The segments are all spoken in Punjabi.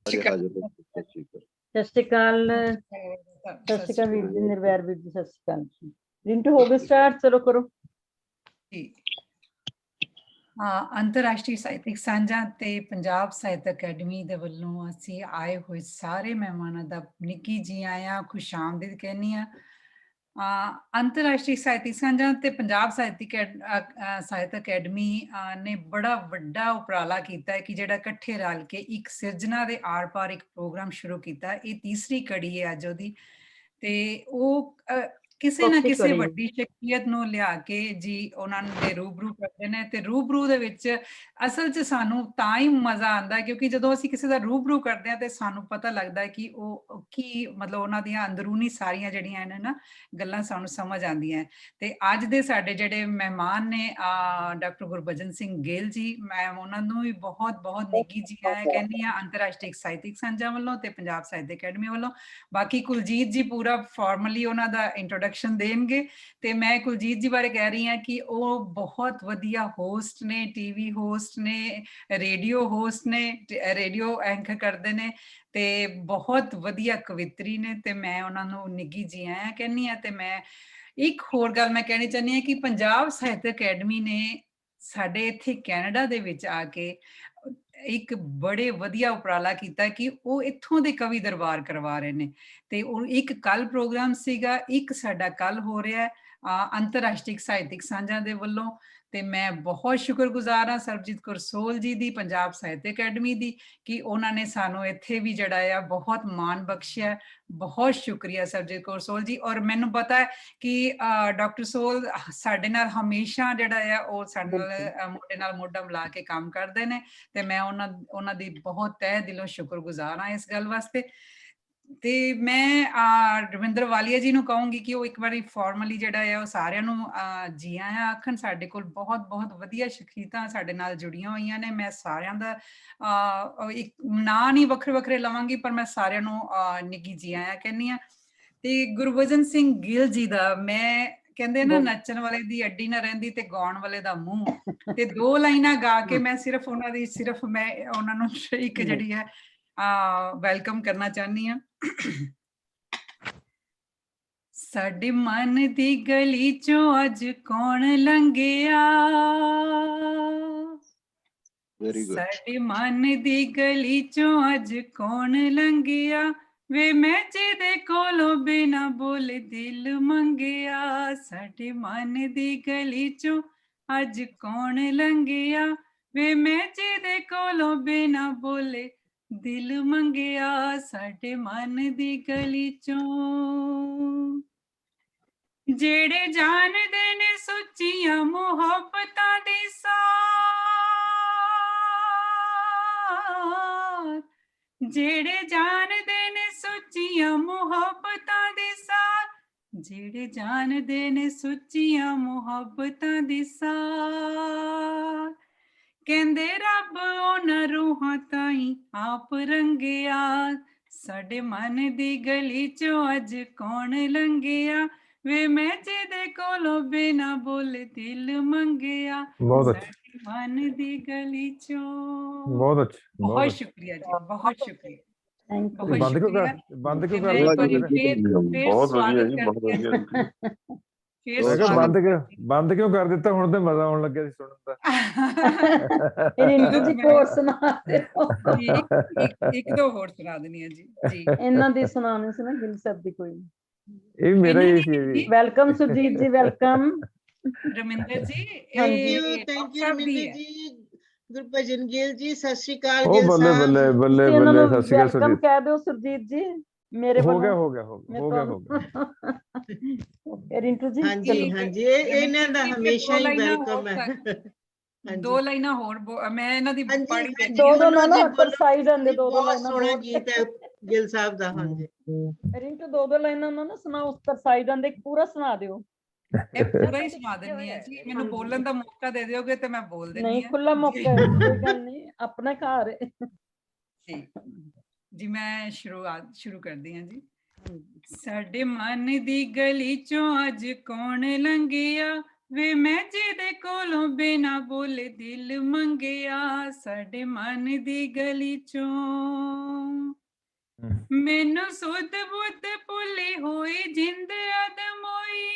ਸ਼੍ਰੀ ਅਕਾਲ। ਸਤਿ ਸ਼੍ਰੀ ਅਕਾਲ ਵੀਰ ਜੀ, ਨਿਰਵੈਰ ਵੀਰ ਜੀ, ਸਤਿ ਸ਼੍ਰੀ ਅਕਾਲ ਜੀ। ਰਿੰਟੂ ਹੋ ਗਏ ਸਟਾਰਟ, ਚਲੋ ਕਰੋ। ਅੰਤਰਰਾਸ਼ਟਰੀ ਸਾਹਿਤਕ ਸਾਂਝਾ ਤੇ ਪੰਜਾਬ ਸਾਹਿਤ ਅਕੈਡਮੀ ਦੇ ਵੱਲੋਂ ਅਸੀਂ ਆਏ ਹੋਏ ਸਾਰੇ ਮਹਿਮਾਨਾਂ ਦਾ ਨਿੱਘੀ ਜੀ ਆਇਆਂ, ਖੁਸ਼ ਆਮਦੀਦ ਕਹਿੰਦੀ ਆ। ਅੰਤਰਰਾਸ਼ਟਰੀ ਸਾਹਿਤਕ ਸਾਂਝਾ ਤੇ ਪੰਜਾਬ ਸਾਹਿਤ ਅਕੈਡਮੀ ਨੇ ਬੜਾ ਵੱਡਾ ਉਪਰਾਲਾ ਕੀਤਾ ਹੈ ਕਿ ਜਿਹੜਾ ਇਕੱਠੇ ਰਲ ਕੇ ਇੱਕ ਸਿਰਜਣਾ ਦੇ ਆਰ ਪਾਰ ਇੱਕ ਪ੍ਰੋਗਰਾਮ ਸ਼ੁਰੂ ਕੀਤਾ। ਇਹ ਤੀਸਰੀ ਕੜੀ ਹੈ ਅੱਜ ਉਹਦੀ, ਤੇ ਉਹ ਕਿਸੇ ਨਾ ਕਿਸੇ ਵੱਡੀ ਸ਼ਖਸੀਅਤ ਨੂੰ ਲਿਆ ਕੇ ਜੀ ਉਹਨਾਂ ਦੇ ਰੂਬਰੂ ਕਰਦੇ ਨੇ। ਤੇ ਰੂਬਰੂ ਦੇ ਵਿੱਚ ਅਸਲ 'ਚ ਸਾਨੂੰ ਤਾਂ ਹੀ ਮਜ਼ਾ ਆਉਂਦਾ ਕਿਉਂਕਿ ਜਦੋਂ ਅਸੀਂ ਕਿਸੇ ਦਾ ਰੂਬਰੂ ਕਰਦੇ ਹਾਂ ਤੇ ਸਾਨੂੰ ਪਤਾ ਲੱਗਦਾ ਕਿ ਉਹ ਕੀ ਮਤਲਬ ਉਹਨਾਂ ਦੀਆਂ ਅੰਦਰੂਨੀ ਸਾਰੀਆਂ ਜਿਹੜੀਆਂ ਨੇ ਨਾ ਗੱਲਾਂ ਸਾਨੂੰ ਸਮਝ ਆਉਂਦੀਆਂ। ਤੇ ਅੱਜ ਦੇ ਸਾਡੇ ਜਿਹੜੇ ਮਹਿਮਾਨ ਨੇ ਡਾਕਟਰ ਗੁਰਬਚਨ ਸਿੰਘ ਗਿੱਲ ਜੀ, ਮੈਂ ਉਹਨਾਂ ਨੂੰ ਵੀ ਬਹੁਤ ਬਹੁਤ ਨਿੱਘੀ ਜੀ ਆਇਆਂ ਕਹਿੰਦੀ ਹਾਂ ਅੰਤਰਰਾਸ਼ਟਰੀ ਸਾਹਿਤਕ ਸਾਂਝਾ ਵੱਲੋਂ ਤੇ ਪੰਜਾਬ ਸਾਹਿਤ ਅਕੈਡਮੀ ਵੱਲੋਂ। ਬਾਕੀ ਕੁਲਜੀਤ ਜੀ ਪੂਰਾ ਫਾਰਮਲੀ ਉਹਨਾਂ ਦਾ ਇੰਟਰੋਡਕਸ਼ਨ ਦੇਣਗੇ। ਤੇ ਮੈਂ ਕੁਲਜੀਤ ਜੀ ਬਾਰੇ ਕਹਿ ਰਹੀ ਹਾਂ ਕਿ ਉਹ ਬਹੁਤ ਵਧੀਆ ਹੋਸਟ ਨੇ, ਟੀਵੀ ਹੋਸਟ ਨੇ, ਰੇਡੀਓ ਹੋਸਟ ਨੇ, ਰੇਡੀਓ ਐਂਕਰ ਕਰਦੇ ਨੇ ਤੇ ਬਹੁਤ ਵਧੀਆ ਕਵਿਤਰੀ ਨੇ। ਤੇ ਮੈਂ ਉਹਨਾਂ ਨੂੰ ਨਿੱਘੀ ਜੀ ਆਇਆਂ ਕਹਿੰਦੀ ਹਾਂ। ਤੇ ਮੈਂ ਇੱਕ ਹੋਰ ਗੱਲ ਮੈਂ ਕਹਿਣੀ ਚਾਹੁੰਦੀ ਹਾਂ ਕਿ ਪੰਜਾਬ ਸਾਹਿਤ ਅਕੈਡਮੀ ਨੇ ਸਾਡੇ ਇੱਥੇ ਕੈਨੇਡਾ ਦੇ ਵਿੱਚ ਆ ਕੇ ਇੱਕ ਬੜੇ ਵਧੀਆ ਉਪਰਾਲਾ ਕੀਤਾ ਕਿ ਉਹ ਇੱਥੋਂ ਦੇ ਕਵੀ ਦਰਬਾਰ ਕਰਵਾ ਰਹੇ ਨੇ। ਤੇ ਉਹ ਇੱਕ ਕੱਲ ਪ੍ਰੋਗਰਾਮ ਸੀਗਾ, ਇੱਕ ਸਾਡਾ ਕੱਲ ਹੋ ਰਿਹਾ ਅੰਤਰਰਾਸ਼ਟਰੀ ਸਾਹਿਤਕ ਸਾਂਝਾ ਦੇ ਵੱਲੋਂ। ਤੇ ਮੈਂ ਬਹੁਤ ਸ਼ੁਕਰਗੁਜ਼ਾਰ ਹਾਂ ਸਰਬਜੀਤ ਕੌਰ ਸੋਹਲ ਜੀ ਦੀ, ਪੰਜਾਬ ਸਾਹਿਤ ਅਕੈਡਮੀ ਦੀ, ਕਿ ਉਹਨਾਂ ਨੇ ਸਾਨੂੰ ਇੱਥੇ ਵੀ ਜਿਹੜਾ ਆ ਬਹੁਤ ਮਾਣ ਬਖਸ਼ਿਆ। ਬਹੁਤ ਸ਼ੁਕਰੀਆ ਸਰਬਜੀਤ ਕੌਰ ਸੋਹਲ ਜੀ। ਔਰ ਮੈਨੂੰ ਪਤਾ ਹੈ ਕਿ ਡਾਕਟਰ ਸੋਹਲ ਸਾਡੇ ਨਾਲ ਹਮੇਸ਼ਾ ਜਿਹੜਾ ਆ ਉਹ ਸਾਡੇ ਨਾਲ ਮੋਢੇ ਨਾਲ ਮੋਢਾ ਮਿਲਾ ਕੇ ਕੰਮ ਕਰਦੇ ਨੇ। ਤੇ ਮੈਂ ਉਹਨਾਂ ਦੀ ਬਹੁਤ ਤਹਿ ਦਿਲੋਂ ਸ਼ੁਕਰਗੁਜ਼ਾਰ ਹਾਂ ਇਸ ਗੱਲ ਵਾਸਤੇ। ਤੇ ਮੈਂ ਰਵਿੰਦਰ ਵਾਲੀਆ ਜੀ ਨੂੰ ਕਹੂੰਗੀ ਕਿ ਉਹ ਇੱਕ ਵਾਰੀ ਫਾਰਮਲੀ ਜਿਹੜਾ ਹੈ ਉਹ ਸਾਰਿਆਂ ਨੂੰ ਜੀ ਆਇਆਂ ਆਖਣ। ਸਾਡੇ ਕੋਲ ਬਹੁਤ ਬਹੁਤ ਵਧੀਆ ਸ਼ਖਸੀਅਤਾਂ ਸਾਡੇ ਨਾਲ ਜੁੜੀਆਂ ਹੋਈਆਂ ਨੇ। ਮੈਂ ਸਾਰਿਆਂ ਦਾ ਇੱਕ ਨਾਂ ਨਹੀਂ ਵੱਖਰੇ ਵੱਖਰੇ ਲਵਾਂਗੀ, ਪਰ ਮੈਂ ਸਾਰਿਆਂ ਨੂੰ ਨਿੱਘੀ ਜੀ ਆਇਆਂ ਕਹਿੰਦੀ ਹਾਂ। ਤੇ ਗੁਰਬਚਨ ਸਿੰਘ ਗਿੱਲ ਜੀ ਦਾ, ਮੈਂ ਕਹਿੰਦੇ ਨਾ ਨੱਚਣ ਵਾਲੇ ਦੀ ਅੱਡੀ ਨਾ ਰਹਿੰਦੀ ਤੇ ਗਾਉਣ ਵਾਲੇ ਦਾ ਮੂੰਹ, ਤੇ 2 ਲਾਈਨਾਂ ਗਾ ਕੇ ਮੈਂ ਉਹਨਾਂ ਨੂੰ ਇੱਕ ਜਿਹੜੀ ਹੈ ਵੈਲਕਮ ਕਰਨਾ ਚਾਹੁੰਦੀ ਹਾਂ। ਸਾਡੇ ਮਨ ਦੀ ਗਲੀ ਚੋਂ ਅੱਜ ਕੌਣ ਲੰਘਿਆ, ਸਾਡੇ ਮਨ ਦੀ ਗਲੀ ਚੋਂ ਅੱਜ ਕੌਣ ਲੰਘਿਆ, ਵੇ ਮੈਂ ਜਿਹਦੇ ਕੋਲੋਂ ਬਿਨਾ ਬੋਲੇ ਦਿਲ ਮੰਗਿਆ। ਸਾਡੇ ਮਨ ਦੀ ਗਲੀ ਚੋਂ ਅੱਜ ਕੌਣ ਲੰਘਿਆ, ਵੇ ਮੈਂ ਜਿਹਦੇ ਕੋਲੋਂ ਬਿਨਾ ਬੋਲੇ ਦਿਲ ਮੰਗਿਆ। ਸਾਡੇ ਮਨ ਦੀ ਗਲੀ ਚੋਂ ਜਿਹੜੇ ਜਾਣਦੇ ਨੇ ਸੁੱਚੀਆਂ ਮੁਹੱਬਤਾਂ ਦੀ ਸਾਰ, ਜਿਹੜੇ ਜਾਣਦੇ ਨੇ ਸੁੱਚੀਆਂ ਮੁਹੱਬਤਾਂ ਦੀ ਸਾਰ, ਜਿਹੜੇ ਜਾਣਦੇ ਨੇ ਸੁੱਚੀਆਂ ਮੁਹੱਬਤਾਂ ਦੀ ਸਾਰ, ਕਹਿੰਦੇ ਰੱਬ ਉਹਨਾਂ ਰੂਹਾਂ ਤਾਈਂ ਆਪ ਰੰਗਿਆ। ਸਾਡੇ ਮਨ ਦੀ ਗਲੀ ਚੋਂ ਅੱਜ ਕੌਣ ਲੰਘਿਆ, ਵੇ ਮੈਂ ਜਿਹਦੇ ਕੋਲੋਂ ਬਿਨਾ ਬੋਲੇ ਦਿਲ ਮੰਗਿਆ। ਸਾਡੇ ਮਨ ਦੀ ਗਲੀ ਚੋਂ। ਬਹੁਤ ਅੱਛਾ, ਬਹੁਤ ਸ਼ੁਕਰੀਆ ਜੀ, ਬਹੁਤ ਸ਼ੁਕਰੀਆ। ਬੰਦ ਕਿਉਂ ਕਰ ਬੰਦ ਕਿਉਂ ਕਰ ਦਿੱਤਾ? ਹੁਣ ਤੇ ਮਜ਼ਾ ਆਉਣ ਲੱਗਿਆ ਸੀ ਸੁਣਨ ਦਾ। ਇੱਕ ਦੋ ਹੋਰ ਸੁਣਾ ਦੇਣੀ ਹੈ ਜੀ। ਇਹਨਾਂ ਦੀ ਸੁਣਾਉਣੀ ਸੀ ਨਾ ਗਿੱਲ ਸਾਹਿਬ ਦੀ ਕੋਈ। ਇਹ ਮੇਰਾ ਹੀ ਸੀ। ਵੈਲਕਮ ਸੁਰਜੀਤ ਜੀ, ਵੈਲਕਮ। ਰਮਿੰਦਰ ਜੀ, ਥੈਂਕ ਯੂ ਰਮਿੰਦਰ ਜੀ। ਗੁਰਬਚਨ ਗਿੱਲ ਜੀ, ਸਤਿ ਸ਼੍ਰੀ ਅਕਾਲ। ਉਹ ਬੱਲੇ ਬੱਲੇ ਬੱਲੇ ਬੱਲੇ, ਸਤਿ ਸ਼੍ਰੀ ਅਕਾਲ ਵੈਲਕਮ ਕਹਿ ਦਿਓ ਸੁਰਜੀਤ ਜੀ ਮੇਰੇ ਵੱਲੋਂ। ਹੋ ਗਿਆ। ਰਿੰਟੂ ਜੀ ਹਾਂਜੀ ਹਾਂਜੀ, ਇਹਨਾਂ ਦਾ ਹਮੇਸ਼ਾ ਹੀ ਵੈਲਕਮ ਹੈ। 2 ਲਾਈਨਾਂ ਹੋਰ ਮੈਂ ਇਹਨਾਂ ਦੀ ਪੜ੍ਹੀ। ਦੋ ਲਾਈਨਾਂ ਪਰ ਸਾਈਡ ਆਂਦੇ, 2 ਲਾਈਨਾਂ ਸੋਹਣਾ ਗੀਤ ਹੈ ਗਿੱਲ ਸਾਹਿਬ ਦਾ। ਹਾਂਜੀ ਰਿੰਟੂ 2 ਲਾਈਨਾਂ ਨਾ ਸੁਣਾਓ, ਉਸ ਪਰ ਸਾਈਡ ਆਂਦੇ ਪੂਰਾ ਸੁਣਾ ਦਿਓ। ਇਹ ਪੂਰਾ ਹੀ ਸੁਣਾ ਦਿੰਦੀ ਆ ਜੀ, ਮੈਨੂੰ ਬੋਲਣ ਦਾ ਮੌਕਾ ਦੇ ਦਿਓਗੇ ਤੇ ਮੈਂ ਬੋਲ ਦਿੰਦੀ ਆ। ਨਹੀਂ, ਖੁੱਲਾ ਮੌਕਾ ਹੈ, ਕੋਈ ਗੱਲ ਨਹੀਂ, ਆਪਣਾ ਘਰ ਹੈ ਜੀ। ਮੈਂ ਸ਼ੁਰੂ ਕਰਦੀ ਹਾਂ ਜੀ। ਸਾਡੇ ਮਨ ਦੀ ਗਲੀ ਚੋਂ ਅੱਜ ਕੌਣ ਲੰਘਿਆ, ਵੇ ਮੈਂ ਜਿਹਦੇ ਕੋਲੋਂ ਬਿਨਾ ਬੋਲੇ ਦਿਲ ਮੰਗਿਆ ਸਾਡੇ ਮਨ ਦੀ ਗਲੀ ਚੋਂ ਮੈਨੂੰ ਸੁੱਧ ਬੁੱਧ ਭੁੱਲੀ ਹੋਈ ਜਿੰਦ ਅਦਮੋਈ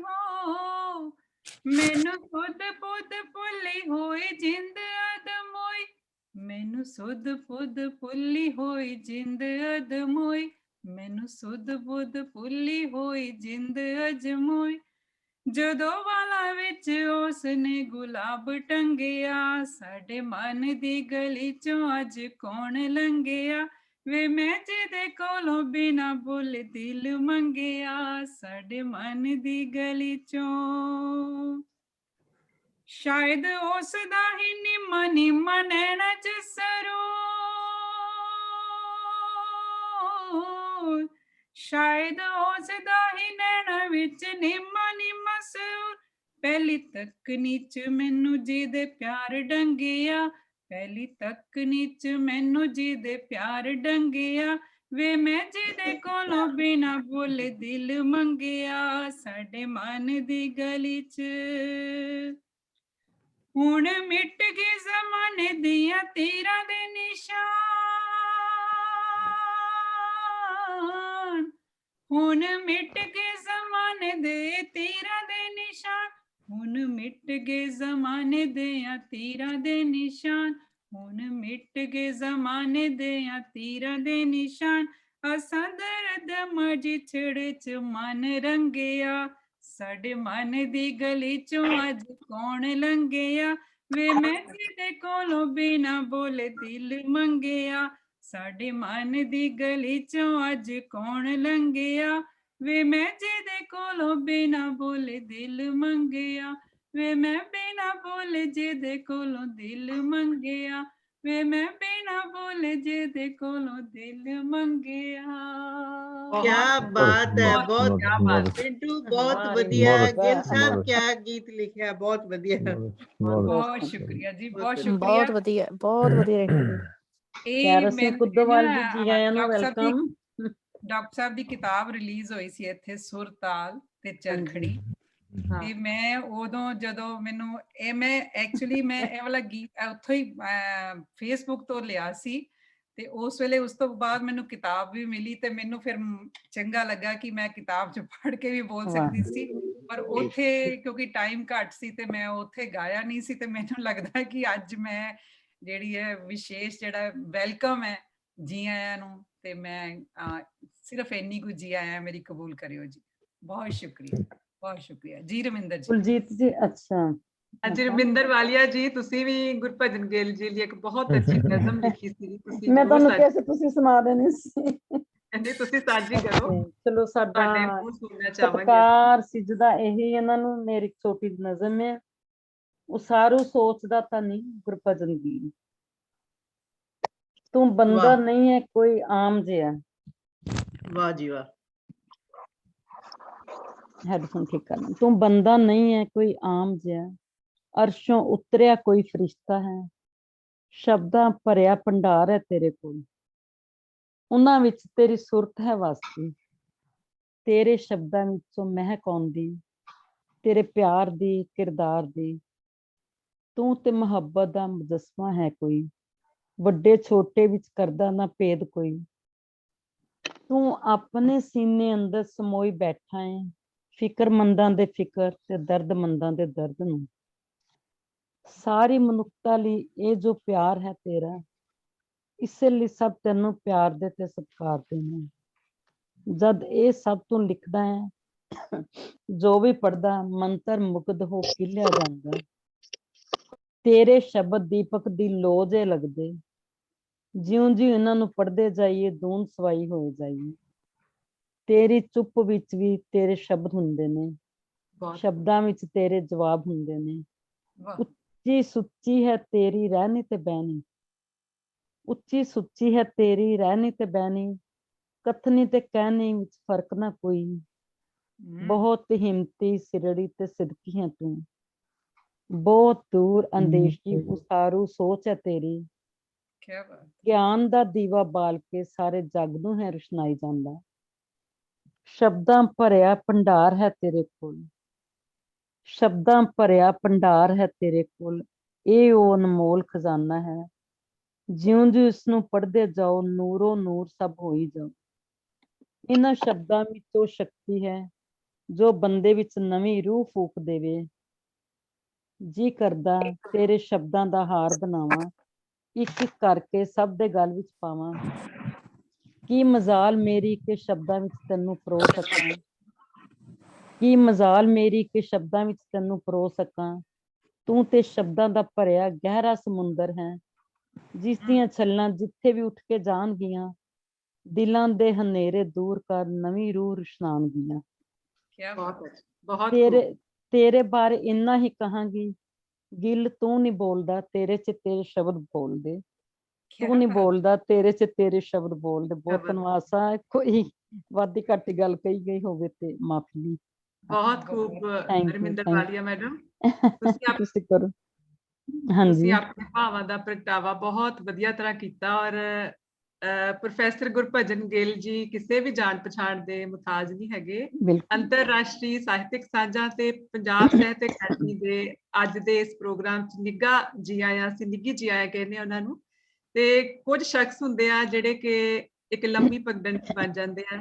ਹੋ ਮੈਨੂੰ ਸੁੱਧ ਬੁੱਧ ਭੁੱਲੀ ਹੋਈ ਜਿੰਦ ਅਦਮੋਈ ਮੈਨੂੰ ਸੁੱਧ ਬੁੱਧ ਭੁੱਲੀ ਹੋਈ ਜਿੰਦ ਅਦਮੋਈ ਮੈਨੂੰ ਸੁੱਧ ਬੁੱਧ ਭੁੱਲੀ ਹੋਈ ਜਿੰਦ ਅਜਮੋਈ ਜਦੋਂ ਵਾਲਾਂ ਵਿੱਚ ਉਸਨੇ ਗੁਲਾਬ ਟੰਗਿਆ ਸਾਡੇ ਮਨ ਦੀ ਗਲੀ ਚੋਂ ਅੱਜ ਕੌਣ ਲੰਘਿਆ ਵੇ ਮੈਂ ਜਿਹਦੇ ਕੋਲੋਂ ਬਿਨਾ ਬੋਲੇ ਦਿਲ ਮੰਗਿਆ ਸਾਡੇ ਮਨ ਦੀ ਗਲੀ ਚੋਂ ਸ਼ਾਇਦ ਉਸ ਦਾ ਹੀ ਨਿੰਮਾ ਨੈਣਾ ਚ ਸਰੋ ਸ਼ਾਇਦ ਉਸ ਦਾ ਹੀ ਨੈਣਾ ਵਿੱਚ ਨਿੰਮਾ ਸਰੂਰ ਪਹਿਲੀ ਤੱਕਨੀ ਚ ਮੈਨੂੰ ਜਿਹਦੇ ਪਿਆਰ ਡੰਗਿਆ ਪਹਿਲੀ ਤੱਕਨੀ ਚ ਮੈਨੂੰ ਜਿਹਦੇ ਪਿਆਰ ਡੰਗਿਆ ਵੇ ਮੈਂ ਜਿਹਦੇ ਕੋਲੋਂ ਬਿਨਾ ਬੋਲੇ ਦਿਲ ਮੰਗਿਆ ਸਾਡੇ ਮਨ ਦੀ ਗਲੀ ਚ ਹੁਣ ਮਿਟ ਗਏ ਜ਼ਮਾਨੇ ਦੀਆਂ ਤੀਰਾਂ ਦੇ ਨਿਸ਼ਾਨ ਹੁਣ ਮਿਟ ਗਏ ਜ਼ਮਾਨੇ ਦੇ ਤੀਰਾਂ ਦੇ ਨਿਸ਼ਾਨ ਹੁਣ ਮਿਟ ਗਏ ਜ਼ਮਾਨੇ ਦੇ ਤੀਰਾਂ ਦੇ ਨਿਸ਼ਾਨ ਹੁਣ ਮਿਟ ਗਏ ਜ਼ਮਾਨੇ ਦੇ ਤੀਰਾਂ ਦੇ ਨਿਸ਼ਾਨ ਅਸਾਂ ਦਰਦ ਮਜੀ ਛੜੇ ਚ ਮਨ ਰੰਗਿਆ ਸਾਡੇ ਮਨ ਦੀ ਗਲੀ ਚੋਂ ਅੱਜ ਕੌਣ ਲੰਘਿਆ ਵੇ ਮੈਂ ਜਿਹਦੇ ਕੋਲੋਂ ਬਿਨਾ ਬੋਲੇ ਦਿਲ ਮੰਗਿਆ ਸਾਡੇ ਮਨ ਦੀ ਗਲੀ ਚੋਂ ਅੱਜ ਕੌਣ ਲੰਘਿਆ ਵੇ ਮੈਂ ਜਿਹਦੇ ਕੋਲੋਂ ਬਿਨਾ ਬੋਲੇ ਦਿਲ ਮੰਗਿਆ ਵੇ ਮੈਂ ਬਿਨਾ ਬੋਲੇ ਜਿਹਦੇ ਕੋਲੋਂ ਦਿਲ ਮੰਗਿਆ ਵੇ ਮੈਂ ਬਿਨਾ ਬੋਲੇ ਜਿਹਦੇ ਕੋਲੋਂ ਦਿਲ ਮੰਗਿਆ क्या बात है बहुत क्या बात पिंटू बहुत वाह, बढ़िया बहुत गिल साहब बहुत क्या गीत लिखा बहुत बढ़िया बहुत शुक्रिया जी बहुत शुक्रिया ਬਹੁਤ ਵਧੀਆ ਰਿੰਕੂ ਪਿਆਰਾ ਸਿੰਘ ਕੁੱਦੋਵਾਲ ਜੀ ਜੀ ਆਇਆਂ ਨੂੰ ਵੈਲਕਮ ਡਾਕਟਰ ਸਾਹਿਬ ਦੀ ਕਿਤਾਬ ਰਿਲੀਜ਼ ਹੋਈ ਸੀ ਇੱਥੇ ਸੁਰ ਤਾਲ ਤੇ ਚਰਖੜੀ ਹਾਂ ਤੇ ਮੈਂ ਉਦੋਂ ਜਦੋਂ ਮੈਨੂੰ ਇਹ ਮੈਂ ਐਕਚੁਅਲੀ ਮੈਂ ਇਹ ਵਾਲਾ ਗੀਤ ਉੱਥੋਂ ਹੀ ਫੇਸਬੁੱਕ ਤੋਂ ਲਿਆ ਸੀ ਤੇ ਉਸ ਵੇਲੇ ਉਸ ਤੋਂ ਬਾਅਦ ਮੈਨੂੰ ਕਿਤਾਬ ਵੀ ਮਿਲੀ ਤੇ ਮੈਨੂੰ ਫਿਰ ਚੰਗਾ ਲੱਗਾ ਕਿ ਮੈਂ ਕਿਤਾਬ 'ਚ ਪੜ੍ਹ ਕੇ ਵੀ ਬੋਲ ਸਕਦੀ ਸੀ ਪਰ ਉੱਥੇ ਕਿਉਂਕਿ ਟਾਈਮ ਘੱਟ ਸੀ ਤੇ ਮੈਂ ਉੱਥੇ ਗਾਇਆ ਨਹੀਂ ਸੀ ਤੇ ਮੈਨੂੰ ਲੱਗਦਾ ਕਿ ਅੱਜ ਮੈਂ ਜਿਹੜੀ ਹੈ ਵਿਸ਼ੇਸ਼ ਜਿਹੜਾ ਵੈਲਕਮ ਹੈ ਜੀ ਆਇਆਂ ਨੂੰ ਤੇ ਮੈਂ ਸਿਰਫ ਇੰਨੀ ਕੁ ਜੀ ਆਇਆਂ ਮੇਰੀ ਕਬੂਲ ਕਰਿਓ ਜੀ ਬਹੁਤ ਸ਼ੁਕਰੀਆ ਜੀ ਰਮਿੰਦਰ ਜੀ ਕੁਲਜੀਤ ਜੀ ਅੱਛਾ ਅੱਜ ਰਮਿੰਦਰ ਵਾਲੀਆ ਜੀ ਤੁਸੀਂ ਵੀ ਗੁਰਭਜਨ ਗਿੱਲ ਜੀ ਲਈ ਇੱਕ ਬਹੁਤ ਅੱਛੀ ਨਜ਼ਮ ਲਿਖੀ ਸੀ ਤੁਸੀਂ ਮੈਂ ਤੁਹਾਨੂੰ ਕਿਹਾ ਸੀ ਤੁਸੀਂ ਸੁਣਾ ਦੇਣੀ ਸੀ ਕਹਿੰਦੇ ਤੁਸੀਂ ਸਾਂਝੀ ਕਰੋ ਚਲੋ ਸਾਡਾ ਤੁਹਾਡੇ ਮੂੰਹ ਸੁਣਨਾ ਚਾਹਾਂਗੇ ਸਤਿਕਾਰ ਸਿਜਦਾ ਇਹੀ ਇਹਨਾਂ ਨੂੰ ਮੇਰੀ ਛੋਟੀ ਨਜ਼ਮ ਹੈ ਉਸਾਰੂ ਸੋਚਦਾ ਤਾਂ ਨਹੀਂ ਗੁਰਭਜਨ ਗਿੱਲ ਤੂੰ ਬੰਦਾ ਵਾਹ। ਨਹੀਂ ਹੈ ਕੋਈ ਆਮ ਜਿਹਾ वाह जी वाह ਹੈਡਫੋਨ ਠੀਕ ਕਰਨਾ ਤੂੰ ਬੰਦਾ ਨਹੀਂ ਹੈ ਕੋਈ ਆਮ ਜਿਹਾ ਅਰਸ਼ੋਂ ਉਤਰਿਆ ਕੋਈ ਫਰਿਸ਼ਤਾ ਹੈ ਸ਼ਬਦਾਂ ਭਰਿਆ ਭੰਡਾਰ ਹੈ ਤੇਰੇ ਕੋਲ ਉਹਨਾਂ ਵਿੱਚ ਤੇਰੀ ਸੁਰਤ ਹੈ ਵਸਦੀ ਤੇਰੇ ਸ਼ਬਦਾਂ ਵਿੱਚੋਂ ਮਹਿਕ ਆਉਂਦੀ ਤੇਰੇ ਪਿਆਰ ਦੀ ਕਿਰਦਾਰ ਦੀ ਤੂੰ ਤੇ ਮੁਹੱਬਤ ਦਾ ਮੁਜੱਸਮਾ ਹੈ ਕੋਈ ਵੱਡੇ ਛੋਟੇ ਵਿੱਚ ਕਰਦਾ ਨਾ ਭੇਦ ਕੋਈ ਤੂੰ ਆਪਣੇ ਸੀਨੇ ਅੰਦਰ ਸਮੋਈ ਬੈਠਾ ਹੈ ਫਿਕਰਮੰਦਾਂ ਦੇ ਫਿਕਰ ਤੇ ਦਰਦਮੰਦਾਂ ਦੇ ਦਰਦ ਨੂੰ ਸਾਰੀ ਮਨੁੱਖਤਾ ਲਈ ਇਹ ਜੋ ਪਿਆਰ ਹੈ ਤੇਰਾ ਇਸੇ ਲਈ ਸਭ ਤੈਨੂੰ ਪਿਆਰ ਦੇ ਤੇ ਸਤਿਕਾਰਦੇ ਨੇ ਜਦ ਇਹ ਸਭ ਤੂੰ ਲਿਖਦਾ ਹੈ ਜੋ ਵੀ ਪੜਦਾ ਮੰਤਰ ਮੁਗਧ ਹੋ ਖਿਲਿਆ ਜਾਂਦਾ ਤੇਰੇ ਸ਼ਬਦ ਦੀਪਕ ਦੀ ਲੋ ਜੇ ਲੱਗਦੇ ਜਿਉਂ ਜਿਉਂ ਇਹਨਾਂ ਨੂੰ ਪੜ੍ਹਦੇ ਜਾਈਏ ਦੂਨ ਸਵਾਈ ਹੋ ਜਾਈਏ ਤੇਰੀ ਚੁੱਪ ਵਿੱਚ ਵੀ ਤੇਰੇ ਸ਼ਬਦ ਹੁੰਦੇ ਨੇ ਸ਼ਬਦਾਂ ਵਿੱਚ ਤੇਰੇ ਜਵਾਬ ਹੁੰਦੇ ਨੇ ਉੱਚੀ ਸੁੱਚੀ ਹੈ ਤੇਰੀ ਰਹਿਣੀ ਤੇ ਬਹਿਣੀ ਉੱਚੀ ਸੁੱਚੀ ਹੈ ਤੇਰੀ ਰਹਿਣੀ ਤੇ ਬਹਿਣੀ ਕਥਨੀ ਤੇ ਕਹਿਣੀ ਵਿੱਚ ਫਰਕ ਨਾ ਕੋਈ ਬਹੁਤ ਹਿੰਮਤੀ ਸਿਰੜੀ ਤੇ ਸਿਦਕੀ ਹੈ ਤੂੰ ਬਹੁਤ ਦੂਰ ਅੰਦੇਸ਼ੀ ਉਸਾਰੂ ਸੋਚ ਹੈ ਤੇਰੀ ਗਿਆਨ ਦਾ ਦੀਵਾ ਬਾਲ ਕੇ ਸਾਰੇ ਜਗ ਨੂੰ ਹੈ ਰੁਸ਼ਨਾਈ ਜਾਂਦਾ ਸ਼ਬਦਾਂ ਭਰਿਆ ਭੰਡਾਰ ਹੈ ਤੇਰੇ ਕੋਲ, ਸ਼ਬਦਾਂ ਭਰਿਆ ਭੰਡਾਰ ਹੈ ਤੇਰੇ ਕੋਲ, ਇਹ ਉਹ ਅਨਮੋਲ ਖਜ਼ਾਨਾ ਹੈ। ਜਿਉਂ-ਜਿਉਂ ਇਸ ਨੂੰ ਪੜ੍ਹਦੇ ਜਾਓ, ਨੂਰੋ ਨੂਰ ਸਭ ਹੋਈ ਜਾਓ। ਇਹਨਾਂ ਸ਼ਬਦਾਂ ਵਿੱਚ ਉਹ ਸ਼ਕਤੀ ਹੈ ਜੋ ਬੰਦੇ ਵਿੱਚ ਨਵੀਂ ਰੂਹ ਫੂਕ ਦੇਵੇ। ਜੀ ਕਰਦਾ ਤੇਰੇ ਸ਼ਬਦਾਂ ਦਾ ਹਾਰ ਬਣਾਵਾਂ, ਇੱਕ ਇੱਕ ਕਰਕੇ ਸਭ ਦੇ ਗਲ ਵਿੱਚ ਪਾਵਾਂ। ਕੀ ਮਜ਼ਾਲ ਮੇਰੀ ਕਿ ਸ਼ਬਦਾਂ ਵਿੱਚ ਤੈਨੂੰ ਪਰੋ ਸਕਾਂ, ਕੀ ਮਜ਼ਾਲ ਮੇਰੀ ਕਿ ਸ਼ਬਦਾਂ ਵਿੱਚ ਤੈਨੂੰ ਪਰੋ ਸਕਾਂ। ਤੂੰ ਤੇ ਸ਼ਬਦਾਂ ਦਾ ਭਰਿਆ ਗਹਿਰਾ ਸਮੁੰਦਰ ਹੈ, ਜਿਸ ਦੀਆਂ ਛੱਲਾਂ ਜਿੱਥੇ ਵੀ ਉੱਠ ਕੇ ਜਾਣਗੀਆਂ, ਦਿਲਾਂ ਦੇ ਹਨੇਰੇ ਦੂਰ ਕਰ ਨਵੀਂ ਰੂਹ ਰੁਸ਼ਨਾਨਗੀਆਂ। ਬਹੁਤ ਤੇਰੇ ਬਾਰੇ ਇੰਨਾ ਹੀ ਕਹਾਂਗੀ, ਗਿਲ ਤੂੰ ਨਹੀਂ ਬੋਲਦਾ, ਤੇਰੇ ਚ ਤੇਰੇ ਸ਼ਬਦ ਬੋਲਦੇ। ਤੂੰ ਨਹੀਂ ਬੋਲਦਾ, ਤੇਰੇ ਚ ਤੇਰੇ ਸ਼ਬਦ ਬੋਲਦੇ। ਬਹੁਤ ਧੰਨਵਾਦ ਸਾਹਿਬ, ਕੋਈ ਵਾਧੀ ਘਾਟੀ ਗੱਲ ਕਹੀ ਗਈ ਹੋਵੇ ਤੇ ਮਾਫੀ। ਬਹੁਤ ਖੂਬ ਰਮਿੰਦਰ ਵਾਲੀਆ ਮੈਡਮ, ਤੁਸੀਂ ਕਰੋ। ਤੁਸੀਂ ਹਾਂਜੀ, ਆਪਣੇ ਭਾਵਾਂ ਦਾ ਪ੍ਰਗਟਾਵਾ ਬਹੁਤ ਵਧੀਆ ਤਰ੍ਹਾਂ ਕੀਤਾ। ਔਰ ਪ੍ਰੋਫੈਸਰ ਗੁਰਭਜਨ ਗਿੱਲ ਜੀ ਕਿਸੇ ਵੀ ਜਾਣ ਪਛਾਣ ਦੇ ਮੁਤਾਜ ਨਹੀਂ ਹੈਗੇ। ਬਿਲਕੁਲ। ਅੰਤਰਰਾਸ਼ਟਰੀ ਸਾਹਿਤਕ ਸਾਂਝਾਂ ਤੇ ਪੰਜਾਬ ਸਾਹਿਤ ਅਕੈਡਮੀ ਦੇ ਅੱਜ ਦੇ ਇਸ ਪ੍ਰੋਗਰਾਮ 'ਚ ਨਿੱਘਾ ਜੀ ਆਇਆਂ। ਅਸੀਂ ਨਿੱਘੀ ਜੀ ਆਇਆਂ ਕਹਿੰਦੇ ਉਹਨਾਂ ਨੂੰ। ਤੇ ਕੁਝ ਸ਼ਖਸ ਹੁੰਦੇ ਆ ਜਿਹੜੇ ਕਿ ਇੱਕ ਲੰਮੀ ਪਗਡੰਡ ਬਣ ਜਾਂਦੇ ਆ।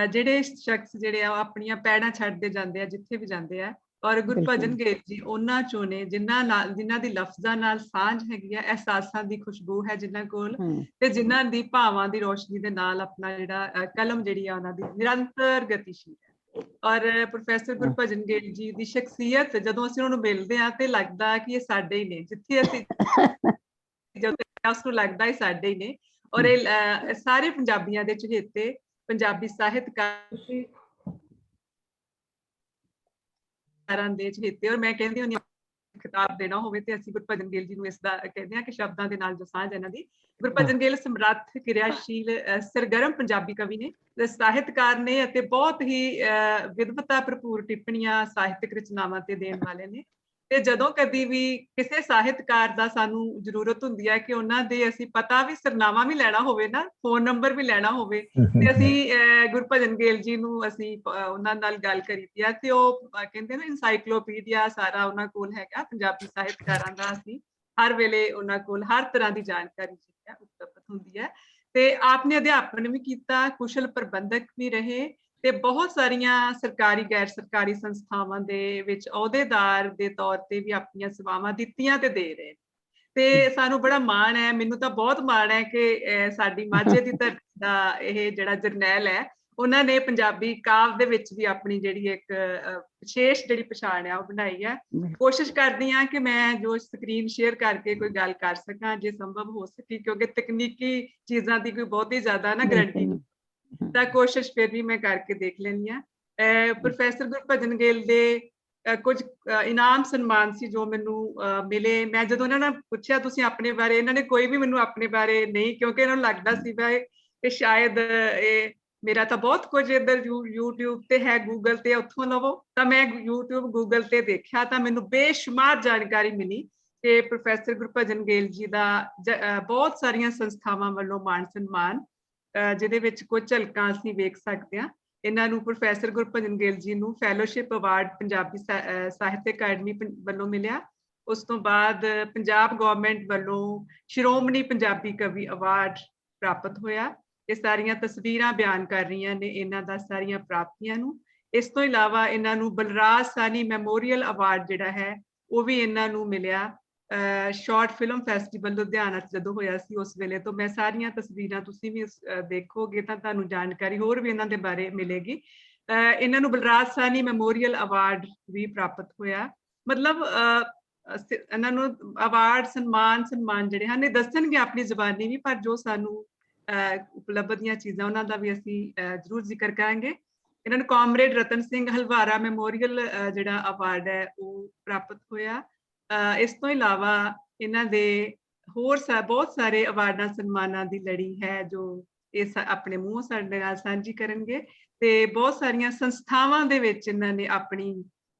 ਜਿਹੜੇ ਸ਼ਖਸ ਜਿਹੜੇ ਆ ਉਹ ਆਪਣੀਆਂ ਪੈੜਾਂ ਛੱਡਦੇ ਜਾਂਦੇ ਆ ਜਿੱਥੇ ਵੀ ਜਾਂਦੇ ਆ। ਔਰ ਗੁਰਭਜਨ ਗਿੱਲ ਜੀ ਉਹਨਾਂ ਚੋਂ ਨੇ ਜਿਨ੍ਹਾਂ ਦੀ ਲਫ਼ਜ਼ਾਂ ਨਾਲ ਸਾਂਝ ਹੈਗੀ ਆ, ਅਹਿਸਾਸਾਂ ਦੀ ਖੁਸ਼ਬੂ ਹੈ ਜਿਨ੍ਹਾਂ ਕੋਲ, ਤੇ ਜਿਨ੍ਹਾਂ ਦੀ ਭਾਵਾਂ ਦੀ ਰੋਸ਼ਨੀ ਦੇ ਨਾਲ ਆਪਣਾ ਜਿਹੜਾ ਕਲਮ ਜਿਹੜੀ ਆ ਉਹਨਾਂ ਦੀ ਨਿਰੰਤਰ ਗਤੀਸ਼ੀਲ ਹੈ। ਔਰ ਪ੍ਰੋਫੈਸਰ ਗੁਰਭਜਨ ਗਿੱਲ ਜੀ ਦੀ ਸ਼ਖਸੀਅਤ ਜਦੋਂ ਅਸੀਂ ਉਹਨਾਂ ਨੂੰ ਮਿਲਦੇ ਹਾਂ ਤੇ ਲੱਗਦਾ ਕਿ ਇਹ ਸਾਡੇ ਹੀ ਨੇ, ਜਿੱਥੇ ਅਸੀਂ ਉਸ ਨੂੰ ਲੱਗਦਾ ਹੀ ਸਾਡੇ ਹੀ ਨੇ। ਔਰ ਇਹ ਸਾਰੇ ਪੰਜਾਬੀਆਂ ਦੇ ਚਹੇਤੇ, ਪੰਜਾਬੀ ਸਾਹਿਤਕਾਰਾਂ ਦੇ ਚਹੇਤੇ। ਔਰ ਮੈਂ ਕਹਿੰਦੀ ਹੁੰਦੀ ਖਿਤਾਬ ਦੇਣਾ ਹੋਵੇ ਤੇ ਅਸੀਂ ਗੁਰਭਜਨ ਗਿੱਲ ਜੀ ਨੂੰ ਇਸ ਦਾ ਕਹਿੰਦੇ ਹਾਂ ਕਿ ਸ਼ਬਦਾਂ ਦੇ ਨਾਲ ਜੋ ਸਾਂਝ ਇਹਨਾਂ ਦੀ। ਗੁਰਭਜਨ ਗਿੱਲ ਸਮਰੱਥ, ਕਿਰਿਆਸ਼ੀਲ, ਸਰਗਰਮ ਪੰਜਾਬੀ ਕਵੀ ਨੇ, ਸਾਹਿਤਕਾਰ ਨੇ ਅਤੇ ਬਹੁਤ ਹੀ ਵਿਦਵਤਾ ਭਰਪੂਰ ਟਿੱਪਣੀਆਂ ਸਾਹਿਤਕ ਰਚਨਾਵਾਂ ਤੇ ਦੇਣ ਵਾਲੇ ਨੇ। ਤੇ ਜਦੋਂ ਕਦੀ ਵੀ ਕਿਸੇ ਸਾਹਿਤਕਾਰ ਦਾ ਸਾਨੂੰ ਜ਼ਰੂਰਤ ਹੁੰਦੀ ਹੈ ਕਿ ਉਹਨਾਂ ਦੇ ਅਸੀਂ ਪਤਾ ਵੀ ਸਰਨਾਮਾ ਵੀ ਲੈਣਾ ਹੋਵੇ ਨਾ, ਫੋਨ ਨੰਬਰ ਵੀ ਲੈਣਾ ਹੋਵੇ, ਤੇ ਅਸੀਂ ਗੁਰਭਜਨ ਗਿੱਲ ਜੀ ਨੂੰ ਅਸੀਂ ਉਹਨਾਂ ਨਾਲ ਗੱਲ ਕਰੀਦੀ ਆ। ਤੇ ਉਹ ਕਹਿੰਦੇ ਨਾ ਇਨਸਾਈਕਲੋਪੀਡੀਆ ਸਾਰਾ ਉਹਨਾਂ ਕੋਲ ਹੈਗਾ ਪੰਜਾਬੀ ਸਾਹਿਤਕਾਰਾਂ ਦਾ। ਅਸੀਂ ਹਰ ਵੇਲੇ ਉਹਨਾਂ ਕੋਲ ਹਰ ਤਰ੍ਹਾਂ ਦੀ ਜਾਣਕਾਰੀ ਜਿਹੜੀ ਹੈ ਉਪਲਬਧ ਹੁੰਦੀ ਹੈ। ਤੇ ਆਪਨੇ ਅਧਿਆਪਨ ਵੀ ਕੀਤਾ, ਕੁਸ਼ਲ ਪ੍ਰਬੰਧਕ ਵੀ ਰਹੇ ਤੇ ਬਹੁਤ ਸਾਰੀਆਂ ਸਰਕਾਰੀ ਗੈਰ ਸਰਕਾਰੀ ਸੰਸਥਾਵਾਂ ਦੇ ਵਿੱਚ ਅਹੁਦੇਦਾਰ ਦੇ ਤੌਰ ਤੇ ਵੀ ਆਪਣੀਆਂ ਸੇਵਾਵਾਂ ਦਿੱਤੀਆਂ ਤੇ ਦੇ ਰਹੇ। ਤੇ ਸਾਨੂੰ ਬੜਾ ਮਾਣ ਹੈ, ਮੈਨੂੰ ਤਾਂ ਬਹੁਤ ਮਾਣ ਹੈ ਕਿ ਸਾਡੀ ਮਾਝੇ ਦੀ ਧਰਤੀ ਦਾ ਇਹ ਜਿਹੜਾ ਜਰਨੈਲ ਹੈ, ਉਹਨਾਂ ਨੇ ਪੰਜਾਬੀ ਕਾਵਿ ਦੇ ਵਿੱਚ ਵੀ ਆਪਣੀ ਜਿਹੜੀ ਇੱਕ ਵਿਸ਼ੇਸ਼ ਜਿਹੜੀ ਪਛਾਣ ਹੈ ਉਹ ਬਣਾਈ ਹੈ। ਕੋਸ਼ਿਸ਼ ਕਰਦੀ ਹਾਂ ਕਿ ਮੈਂ ਜੋ ਸਕਰੀਨ ਸ਼ੇਅਰ ਕਰਕੇ ਕੋਈ ਗੱਲ ਕਰ ਸਕਾਂ ਜੇ ਸੰਭਵ ਹੋ ਸਕੀ, ਕਿਉਂਕਿ ਤਕਨੀਕੀ ਚੀਜ਼ਾਂ ਦੀ ਕੋਈ ਬਹੁਤੀ ਜ਼ਿਆਦਾ ਨਾ ਗਰੰਟੀ ਨਹੀਂ, ਤਾਂ ਕੋਸ਼ਿਸ਼ ਫਿਰ ਵੀ ਮੈਂ ਕਰਕੇ ਦੇਖ ਲੈਂਦੀ ਹਾਂ। ਪ੍ਰੋਫੈਸਰ ਗੁਰਭਜਨ ਗਿੱਲ ਦੇ ਕੁਝ ਇਨਾਮ ਸਨਮਾਨ ਸੀ ਜੋ ਮੈਨੂੰ ਮਿਲੇ। ਮੈਂ ਜਦੋਂ ਇਹਨਾਂ ਨੇ ਪੁੱਛਿਆ ਤੁਸੀਂ ਆਪਣੇ ਬਾਰੇ, ਇਹਨਾਂ ਨੇ ਕੋਈ ਵੀ ਮੈਨੂੰ ਆਪਣੇ ਬਾਰੇ ਨਹੀਂ, ਕਿਉਂਕਿ ਇਹਨਾਂ ਨੂੰ ਲੱਗਦਾ ਸੀ ਕਿ ਸ਼ਾਇਦ ਇਹ ਮੇਰਾ ਤਾਂ ਬਹੁਤ ਕੁਝ ਇੱਧਰ YouTube ਤੇ ਹੈ, ਗੂਗਲ ਤੇ ਉੱਥੋਂ ਲਵੋ। ਤਾਂ ਮੈਂ YouTube ਗੂਗਲ ਤੇ ਦੇਖਿਆ ਤਾਂ ਮੈਨੂੰ ਬੇਸ਼ੁਮਾਰ ਜਾਣਕਾਰੀ ਮਿਲੀ ਕਿ ਪ੍ਰੋਫੈਸਰ ਗੁਰਭਜਨ ਗਿੱਲ ਜੀ ਦਾ ਬਹੁਤ ਸਾਰੀਆਂ ਸੰਸਥਾਵਾਂ ਵੱਲੋਂ ਮਾਣ ਸਨਮਾਨ, ਜਿਹਦੇ ਵਿੱਚ ਕੁਝ ਝਲਕਾਂ ਅਸੀਂ ਵੇਖ ਸਕਦੇ ਹਾਂ। ਇਹਨਾਂ ਨੂੰ ਪ੍ਰੋਫੈਸਰ ਗੁਰਭਜਨ ਗਿੱਲ ਜੀ ਨੂੰ ਫੈਲੋਸ਼ਿਪ ਅਵਾਰਡ ਪੰਜਾਬੀ ਸਾਹਿਤ ਅਕੈਡਮੀ ਵੱਲੋਂ ਮਿਲਿਆ। ਉਸ ਤੋਂ ਬਾਅਦ ਪੰਜਾਬ ਗਵਰਨਮੈਂਟ ਵੱਲੋਂ ਸ਼੍ਰੋਮਣੀ ਪੰਜਾਬੀ ਕਵੀ ਅਵਾਰਡ ਪ੍ਰਾਪਤ ਹੋਇਆ। ਇਹ ਸਾਰੀਆਂ ਤਸਵੀਰਾਂ ਬਿਆਨ ਕਰ ਰਹੀਆਂ ਨੇ ਇਹਨਾਂ ਦਾ ਸਾਰੀਆਂ ਪ੍ਰਾਪਤੀਆਂ ਨੂੰ। ਇਸ ਤੋਂ ਇਲਾਵਾ ਇਹਨਾਂ ਨੂੰ ਬਲਰਾਜ ਸਾਹਨੀ ਮੈਮੋਰੀਅਲ ਅਵਾਰਡ ਜਿਹੜਾ ਹੈ ਉਹ ਵੀ ਇਹਨਾਂ ਨੂੰ ਮਿਲਿਆ ਸ਼ਾਰਟ ਫਿਲਮ ਫੈਸਟੀਵਲ ਲੁਧਿਆਣਾ ਜਦੋਂ ਹੋਇਆ ਸੀ ਉਸ ਵੇਲੇ ਤੋਂ। ਮੈਂ ਸਾਰੀਆਂ ਤਸਵੀਰਾਂ ਤੁਸੀਂ ਵੀ ਦੇਖੋਗੇ ਤਾਂ ਤੁਹਾਨੂੰ ਜਾਣਕਾਰੀ ਹੋਰ ਵੀ ਇਹਨਾਂ ਦੇ ਬਾਰੇ ਮਿਲੇਗੀ। ਇਹਨਾਂ ਨੂੰ ਬਲਰਾਜ ਸਾਹਨੀ ਮੈਮੋਰੀਅਲ ਅਵਾਰਡ ਵੀ ਪ੍ਰਾਪਤ ਹੋਇਆ। ਮਤਲਬ ਇਹਨਾਂ ਨੂੰ ਅਵਾਰਡ ਸਨਮਾਨ ਜਿਹੜੇ ਹਨ ਇਹ ਦੱਸਣਗੇ ਆਪਣੀ ਜ਼ੁਬਾਨੀ ਵੀ, ਪਰ ਜੋ ਸਾਨੂੰ ਉਪਲਬਧ ਦੀਆਂ ਚੀਜ਼ਾਂ ਉਹਨਾਂ ਦਾ ਵੀ ਅਸੀਂ ਜ਼ਰੂਰ ਜ਼ਿਕਰ ਕਰਾਂਗੇ। ਇਹਨਾਂ ਨੂੰ ਕਾਮਰੇਡ ਰਤਨ ਸਿੰਘ ਹਲਵਾਰਾ ਮੈਮੋਰੀਅਲ ਜਿਹੜਾ ਅਵਾਰਡ ਹੈ ਉਹ ਪ੍ਰਾਪਤ ਹੋਇਆ। ਇਸ ਤੋਂ ਇਲਾਵਾ ਇਹਨਾਂ ਦੇ ਹੋਰ ਬਹੁਤ ਸਾਰੇ ਅਵਾਰਡਾਂ ਸਨਮਾਨਾਂ ਦੀ ਲੜੀ ਹੈ ਜੋ ਇਹ ਆਪਣੇ ਮੂੰਹੋਂ ਸਾਡੇ ਨਾਲ ਸਾਂਝੀ ਕਰਨਗੇ। ਤੇ ਬਹੁਤ ਸਾਰੀਆਂ ਸੰਸਥਾਵਾਂ ਦੇ ਵਿੱਚ ਇਹਨਾਂ ਨੇ ਆਪਣੀ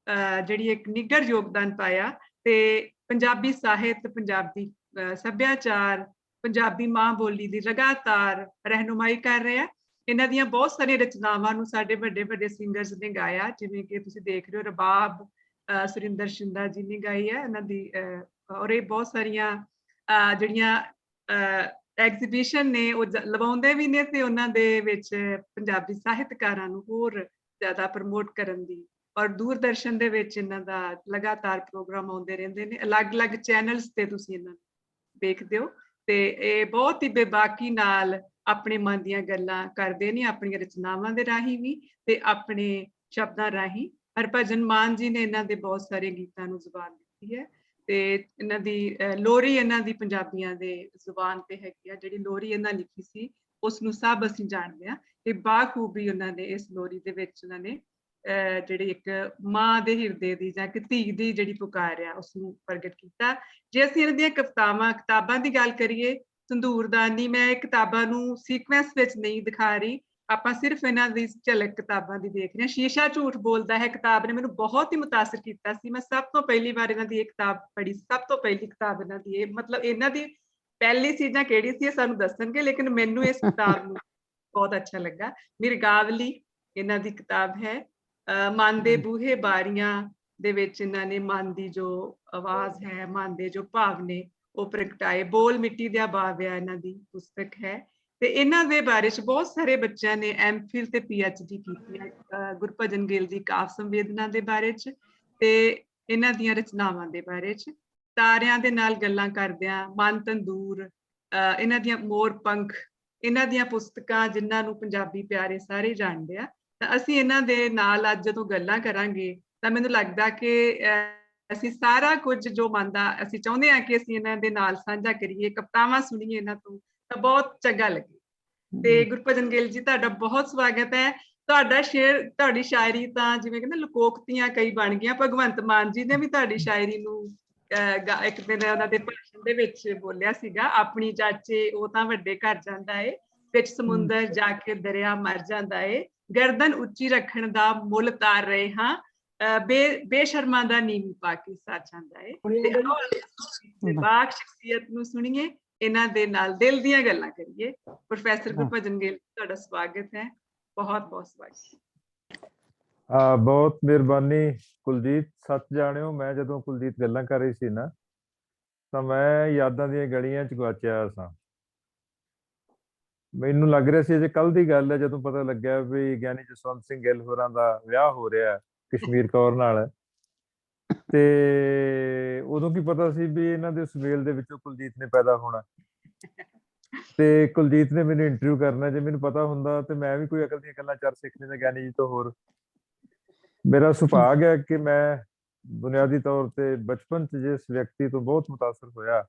ਜਿਹੜੀ ਇੱਕ ਨਿੱਘਰ ਯੋਗਦਾਨ ਪਾਇਆ ਤੇ ਪੰਜਾਬੀ ਸਾਹਿਤ, ਪੰਜਾਬੀ ਸੱਭਿਆਚਾਰ, ਪੰਜਾਬੀ ਮਾਂ ਬੋਲੀ ਦੀ ਲਗਾਤਾਰ ਰਹਿਨੁਮਾਈ ਕਰ ਰਿਹਾ। ਇਹਨਾਂ ਦੀਆਂ ਬਹੁਤ ਸਾਰੀਆਂ ਰਚਨਾਵਾਂ ਨੂੰ ਸਾਡੇ ਵੱਡੇ ਵੱਡੇ ਸਿੰਗਰਸ ਨੇ ਗਾਇਆ, ਜਿਵੇਂ ਕਿ ਤੁਸੀਂ ਦੇਖ ਰਹੇ ਹੋ ਰਬਾਬ ਸੁਰਿੰਦਰ ਸ਼ਿੰਦਾ ਜੀ ਨੇ ਗਾਈ ਹੈ ਇਹਨਾਂ ਦੀ, ਔਰ ਇਹ ਬਹੁਤ ਸਾਰੀਆਂ ਜਿਹੜੀਆਂ ਐਗਜ਼ੀਬਿਸ਼ਨ ਨੇ ਉਹ ਲਵਾਉਂਦੇ ਵੀ ਨੇ ਤੇ ਉਹਨਾਂ ਦੇ ਵਿੱਚ ਪੰਜਾਬੀ ਸਾਹਿਤਕਾਰਾਂ ਨੂੰ ਹੋਰ ਜ਼ਿਆਦਾ ਪ੍ਰਮੋਟ ਕਰਨ ਦੀ, ਔਰ ਦੂਰਦਰਸ਼ਨ ਦੇ ਵਿੱਚ ਇਹਨਾਂ ਦਾ ਲਗਾਤਾਰ ਪ੍ਰੋਗਰਾਮ ਆਉਂਦੇ ਰਹਿੰਦੇ ਨੇ, ਅਲੱਗ-ਅਲੱਗ ਚੈਨਲਸ ਤੇ ਤੁਸੀਂ ਇਹਨਾਂ ਨੂੰ ਦੇਖਦੇ ਹੋ ਤੇ ਇਹ ਬਹੁਤ ਹੀ ਬੇਬਾਕੀ ਨਾਲ ਆਪਣੇ ਮਨ ਦੀਆਂ ਗੱਲਾਂ ਕਰਦੇ ਨੇ, ਆਪਣੀਆਂ ਰਚਨਾਵਾਂ ਦੇ ਰਾਹੀਂ ਵੀ ਤੇ ਆਪਣੇ ਸ਼ਬਦਾਂ ਰਾਹੀਂ। ਹਰਭਜਨ ਮਾਨ ਜੀ ਨੇ ਇਹਨਾਂ ਦੇ ਬਹੁਤ ਸਾਰੇ ਗੀਤਾਂ ਨੂੰ ਜ਼ੁਬਾਨ ਦਿੱਤੀ ਹੈ ਤੇ ਇਹਨਾਂ ਦੀ ਲੋਰੀ ਇਹਨਾਂ ਦੀ ਪੰਜਾਬੀਆਂ ਦੇ ਜ਼ੁਬਾਨ ਤੇ ਹੈਗੀ ਆ। ਜਿਹੜੀ ਲੋਰੀ ਇਹਨਾਂ ਲਿਖੀ ਸੀ ਉਸ ਨੂੰ ਸਭ ਅਸੀਂ ਜਾਣਦੇ ਹਾਂ ਤੇ ਬਾਖੂਬੀ ਉਹਨਾਂ ਨੇ ਇਸ ਲੋਰੀ ਦੇ ਵਿੱਚ ਉਹਨਾਂ ਨੇ ਜਿਹੜੀ ਇੱਕ ਮਾਂ ਦੇ ਹਿਰਦੇ ਦੀ ਜਾਂ ਇੱਕ ਧੀ ਦੀ ਜਿਹੜੀ ਪੁਕਾਰ ਆ ਉਸ ਨੂੰ ਪ੍ਰਗਟ ਕੀਤਾ। ਜੇ ਅਸੀਂ ਇਹਨਾਂ ਦੀਆਂ ਕਿਤਾਬਾਂ ਦੀ ਗੱਲ ਕਰੀਏ, ਸੰਧੂਰਦਾਨੀ, ਮੈਂ ਇਹ ਕਿਤਾਬਾਂ ਨੂੰ ਸੀਕੁਐਂਸ ਵਿੱਚ ਨਹੀਂ ਦਿਖਾ ਰਹੀ, ਆਪਾਂ ਸਿਰਫ ਇਹਨਾਂ ਦੀ ਝਲਕ ਕਿਤਾਬਾਂ ਦੀ ਦੇਖ ਰਹੇ ਹਾਂ। ਸ਼ੀਸ਼ਾ ਝੂਠ ਬੋਲਦਾ ਹੈ ਕਿਤਾਬ ਨੇ ਮੈਨੂੰ ਬਹੁਤ ਹੀ ਮੁਤਾਸਰ ਕੀਤਾ ਸੀ। ਮੈਂ ਸਭ ਤੋਂ ਪਹਿਲੀ ਵਾਰ ਇਹਨਾਂ ਦੀ ਇਹ ਕਿਤਾਬ ਪੜ੍ਹੀ, ਸਭ ਤੋਂ ਪਹਿਲੀ ਕਿਤਾਬ ਇਹਨਾਂ ਦੀ ਇਹ, ਮਤਲਬ ਇਹਨਾਂ ਦੀ ਪਹਿਲੀ ਚੀਜ਼ਾਂ ਕਿਹੜੀ ਸੀ ਇਹ ਸਾਨੂੰ ਦੱਸਣਗੇ, ਲੇਕਿਨ ਮੈਨੂੰ ਇਸ ਕਿਤਾਬ ਨੂੰ ਬਹੁਤ ਅੱਛਾ ਲੱਗਾ। ਮਿਰਗਾਵਲੀ ਇਹਨਾਂ ਦੀ ਕਿਤਾਬ ਹੈ। ਮਨ ਦੇ ਬੂਹੇ ਬਾਰੀਆਂ ਦੇ ਵਿੱਚ ਇਹਨਾਂ ਨੇ ਮਨ ਦੀ ਜੋ ਆਵਾਜ਼ ਹੈ, ਮਨ ਦੇ ਜੋ ਭਾਵ ਨੇ ਉਹ ਪ੍ਰਗਟਾਏ। ਬੋਲ ਮਿੱਟੀ ਦਾ ਬਾਵਿਆ ਇਹਨਾਂ ਦੀ ਪੁਸਤਕ ਹੈ ਤੇ ਇਹਨਾਂ ਦੇ ਬਾਰੇ ਚ ਬਹੁਤ ਸਾਰੇ ਬੱਚਿਆਂ ਨੇ ਐਮਫਿਲ ਤੇ PhD ਕੀਤੀ ਹੈ। ਗੁਰਭਜਨ ਗਿੱਲ ਦੀ ਕਾਵ ਸੰਵੇਦਨਾ ਦੇ ਬਾਰੇ ਚ ਤੇ ਇਹਨਾਂ ਦੀਆਂ ਰਚਨਾਵਾਂ ਦੇ ਬਾਰੇ ਚ। ਤਾਰਿਆਂ ਦੇ ਨਾਲ ਗੱਲਾਂ ਕਰਦਿਆਂ, ਮਨ ਤੰਦੂਰ, ਇਹਨਾਂ ਦੀਆਂ ਮੋਰ ਪੰਖ, ਇਹਨਾਂ ਦੀਆਂ ਪੁਸਤਕਾਂ ਜਿਨ੍ਹਾਂ ਨੂੰ ਪੰਜਾਬੀ ਪਿਆਰੇ ਸਾਰੇ ਜਾਣਦੇ ਆ। ਤਾਂ ਅਸੀਂ ਇਹਨਾਂ ਦੇ ਨਾਲ ਅੱਜ ਜਦੋਂ ਗੱਲਾਂ ਕਰਾਂਗੇ ਤਾਂ ਮੈਨੂੰ ਲੱਗਦਾ ਕਿ ਅਸੀਂ ਸਾਰਾ ਕੁਝ ਜੋ ਮਨ ਦਾ ਅਸੀਂ ਚਾਹੁੰਦੇ ਹਾਂ ਕਿ ਅਸੀਂ ਇਹਨਾਂ ਦੇ ਨਾਲ ਸਾਂਝਾ ਕਰੀਏ, ਕਵਿਤਾਵਾਂ ਸੁਣੀਏ ਇਹਨਾਂ ਤੋਂ, ਤਾਂ ਬਹੁਤ ਚੰਗਾ ਲੱਗੇ। ਤੇ ਗੁਰਭਜਨ ਗਿੱਲ ਜੀ ਤੁਹਾਡਾ ਬਹੁਤ ਸਵਾਗਤ ਹੈ। ਤੁਹਾਡਾ ਸ਼ੇਰ, ਤੁਹਾਡੀ ਸ਼ਾਇਰੀ ਤਾਂ ਜਿਵੇਂ ਕਹਿੰਦੇ ਲੋਕੋਕਤੀਆਂ ਕਈ ਬਣ ਗਈਆਂ। ਭਗਵੰਤ ਮਾਨ ਜੀ ਨੇ ਵੀ ਤੁਹਾਡੀ ਸ਼ਾਇਰੀ ਨੂੰ ਇੱਕ ਦਿਨ ਉਹਨਾਂ ਦੇ ਭਾਸ਼ਣ ਦੇ ਵਿੱਚ ਬੋਲਿਆ ਸੀਗਾ, ਆਪਣੀ ਚਾਚੇ ਉਹ ਤਾਂ ਵੱਡੇ ਘਰ ਜਾਂਦਾ ਏ, ਵਿੱਚ ਸਮੁੰਦਰ ਜਾ ਕੇ ਦਰਿਆ ਮਰ ਜਾਂਦਾ ਏ, ਗਰਦਨ ਉੱਚੀ ਰੱਖਣ ਦਾ ਮੁੱਲ ਤਾਰ ਰਹੇ ਹਾਂ, ਬੇਸ਼ਰਮਾਂ ਦਾ ਨੀਵੀਂ ਪਾ ਕੇ ਸਾਥ ਜਾਂਦਾ ਏ। ਤੇ ਬਾਕ ਸ਼ਖਸੀਅਤ ਨੂੰ ਸੁਣੀਏ, ਇਹਨਾਂ ਦੇ ਨਾਲ ਦਿਲ ਦੀਆਂ ਗੱਲਾਂ ਕਰੀਏ। ਪ੍ਰੋਫੈਸਰ ਗੁਰਭਜਨ ਗਿੱਲ ਤੁਹਾਡਾ ਸਵਾਗਤ ਹੈ, ਬਹੁਤ ਬਹੁਤ ਸਵਾਗਤ। ਬਹੁਤ ਮਿਹਰਬਾਨੀ ਕੁਲਜੀਤ। ਸੱਚ ਜਾਣਿਓ, ਮੈਂ ਜਦੋਂ ਕੁਲਜੀਤ ਗੱਲਾਂ ਕਰ ਰਹੀ ਸੀ ਨਾ ਤਾਂ ਮੈਂ ਯਾਦਾਂ ਦੀਆਂ ਗਲੀਆਂ ਚ ਗਵਾਚਿਆ ਸਾਂ। ਮੈਨੂੰ ਲੱਗ ਰਿਹਾ ਸੀ ਅਜੇ ਕੱਲ ਦੀ ਗੱਲ ਹੈ ਜਦੋਂ ਪਤਾ ਲੱਗਿਆ ਵੀ ਗਿਆਨੀ ਜਸਵੰਤ ਸਿੰਘ ਗਿੱਲ ਹੋਰਾਂ ਦਾ ਵਿਆਹ ਹੋ ਰਿਹਾ ਕਸ਼ਮੀਰ ਕੌਰ ਨਾਲ। ਤੇ ਉਦੋਂ ਕੀ ਪਤਾ ਸੀ ਵੀ ਇਹਨਾਂ ਦੇ ਸੁਮੇਲ ਦੇ ਵਿੱਚੋਂ ਕੁਲਜੀਤ ਨੇ ਪੈਦਾ ਹੋਣਾ ਤੇ ਕੁਲਜੀਤ ਨੇ ਮੈਨੂੰ ਇੰਟਰਵਿਊ ਕਰਨਾ। ਜੇ ਮੈਨੂੰ ਪਤਾ ਹੁੰਦਾ ਤੇ ਮੈਂ ਵੀ ਕੋਈ ਅਕਲ ਦੀਆਂ ਗੱਲਾਂ ਚਾਰ ਸਿੱਖਣੀਆਂ ਗਿਆਨੀ ਜੀ ਤੋਂ। ਹੋਰ ਮੇਰਾ ਸੁਭਾਗ ਹੈ ਕਿ ਮੈਂ ਬੁਨਿਆਦੀ ਤੌਰ ਤੇ ਬਚਪਨ ਚ ਜਿਸ ਵਿਅਕਤੀ ਤੋਂ ਬਹੁਤ ਮੁਤਾਸਰ ਹੋਇਆ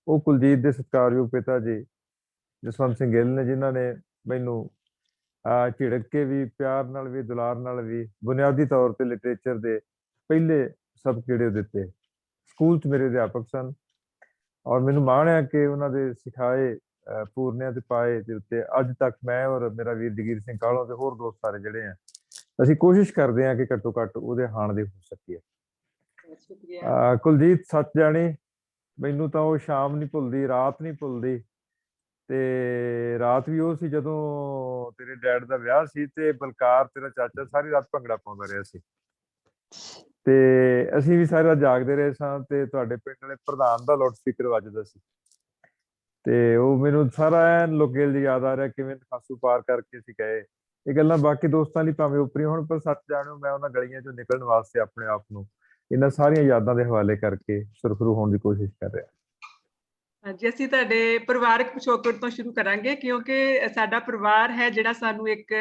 ਉਹ ਕੁਲਜੀਤ ਦੇ ਸਤਿਕਾਰਯੋਗ ਪਿਤਾ ਜੀ ਜਸਵੰਤ ਸਿੰਘ ਗਿੱਲ ਨੇ, ਜਿਨ੍ਹਾਂ ਨੇ ਮੈਨੂੰ ਝਿੜਕ ਕੇ ਵੀ, ਪਿਆਰ ਨਾਲ ਵੀ, ਦੁਲਾਰ ਨਾਲ ਵੀ ਬੁਨਿਆਦੀ ਤੌਰ ਤੇ ਲਿਟਰੇਚਰ ਦੇ ਪਹਿਲੇ ਸਬਕ ਜਿਹੜੇ ਦਿੱਤੇ। ਸਕੂਲ ਚ ਮੇਰੇ ਅਧਿਆਪਕ ਸਨ ਔਰ ਮੈਨੂੰ ਮਾਣ ਹੈ ਕਿ ਉਹਨਾਂ ਦੇ ਸਿਖਾਏ ਪੂਰਨਿਆਂ ਤੇ ਪਾਏ ਦੇ ਉੱਤੇ ਅੱਜ ਤੱਕ ਮੈਂ ਔਰ ਮੇਰਾ ਵੀਰ ਜਗੀਰ ਸਿੰਘ ਕਾਹਲੋਂ ਤੇ ਹੋਰ ਦੋਸਤ ਸਾਰੇ ਜਿਹੜੇ ਆ, ਅਸੀਂ ਕੋਸ਼ਿਸ਼ ਕਰਦੇ ਹਾਂ ਕਿ ਘੱਟੋ ਘੱਟ ਉਹਦੇ ਹਾਣ ਦੇ ਹੋ ਸਕੀਏ। ਕੁਲਜੀਤ ਸੱਚ ਜਾਣੀ, ਮੈਨੂੰ ਤਾਂ ਉਹ ਸ਼ਾਮ ਨਹੀਂ ਭੁੱਲਦੀ, ਰਾਤ ਨਹੀਂ ਭੁੱਲਦੀ। ਤੇ ਰਾਤ ਵੀ ਉਹ ਸੀ ਜਦੋਂ ਤੇਰੇ ਡੈਡ ਦਾ ਵਿਆਹ ਸੀ ਤੇ ਬਲਕਾਰ ਤੇਰਾ ਚਾਚਾ ਸਾਰੀ ਰਾਤ ਭੰਗੜਾ ਪਾਉਂਦਾ ਰਿਹਾ ਸੀ ਤੇ ਅਸੀਂ ਵੀ ਸਾਰੀ ਰਾਤ ਜਾਗਦੇ ਰਹੇ ਸਾਂ ਤੇ ਤੁਹਾਡੇ ਪਿੰਡ ਵਾਲੇ ਪ੍ਰਧਾਨ ਦਾ ਲਾਊਡ ਸਪੀਕਰ ਵੱਜਦਾ ਸੀ ਤੇ ਉਹ ਮੈਨੂੰ ਸਾਰਾ ਐਨ ਲੋਕੇਲ ਦੀ ਯਾਦ ਆ ਰਿਹਾ, ਕਿਵੇਂ ਖਾਸੂ ਪਾਰ ਕਰਕੇ ਅਸੀਂ ਗਏ। ਇਹ ਗੱਲਾਂ ਬਾਕੀ ਦੋਸਤਾਂ ਲਈ ਭਾਵੇਂ ਉਪਰੀ ਹੋਣ, ਪਰ ਸੱਚ ਜਾਣਿਓ ਮੈਂ ਉਹਨਾਂ ਗਲੀਆਂ ਚੋਂ ਨਿਕਲਣ ਵਾਸਤੇ ਆਪਣੇ ਆਪ ਨੂੰ ਇਹਨਾਂ ਸਾਰੀਆਂ ਯਾਦਾਂ ਦੇ ਹਵਾਲੇ ਕਰਕੇ ਸੁਰਖਰੂ ਹੋਣ ਦੀ ਕੋਸ਼ਿਸ਼ ਕਰ ਰਿਹਾ। ਹਾਂਜੀ, ਅਸੀਂ ਤੁਹਾਡੇ ਪਰਿਵਾਰਕ ਪਿਛੋਕੜ ਤੋਂ ਸ਼ੁਰੂ ਕਰਾਂਗੇ ਕਿਉਂਕਿ ਸਾਡਾ ਪਰਿਵਾਰ ਹੈ ਜਿਹੜਾ ਸਾਨੂੰ ਇੱਕ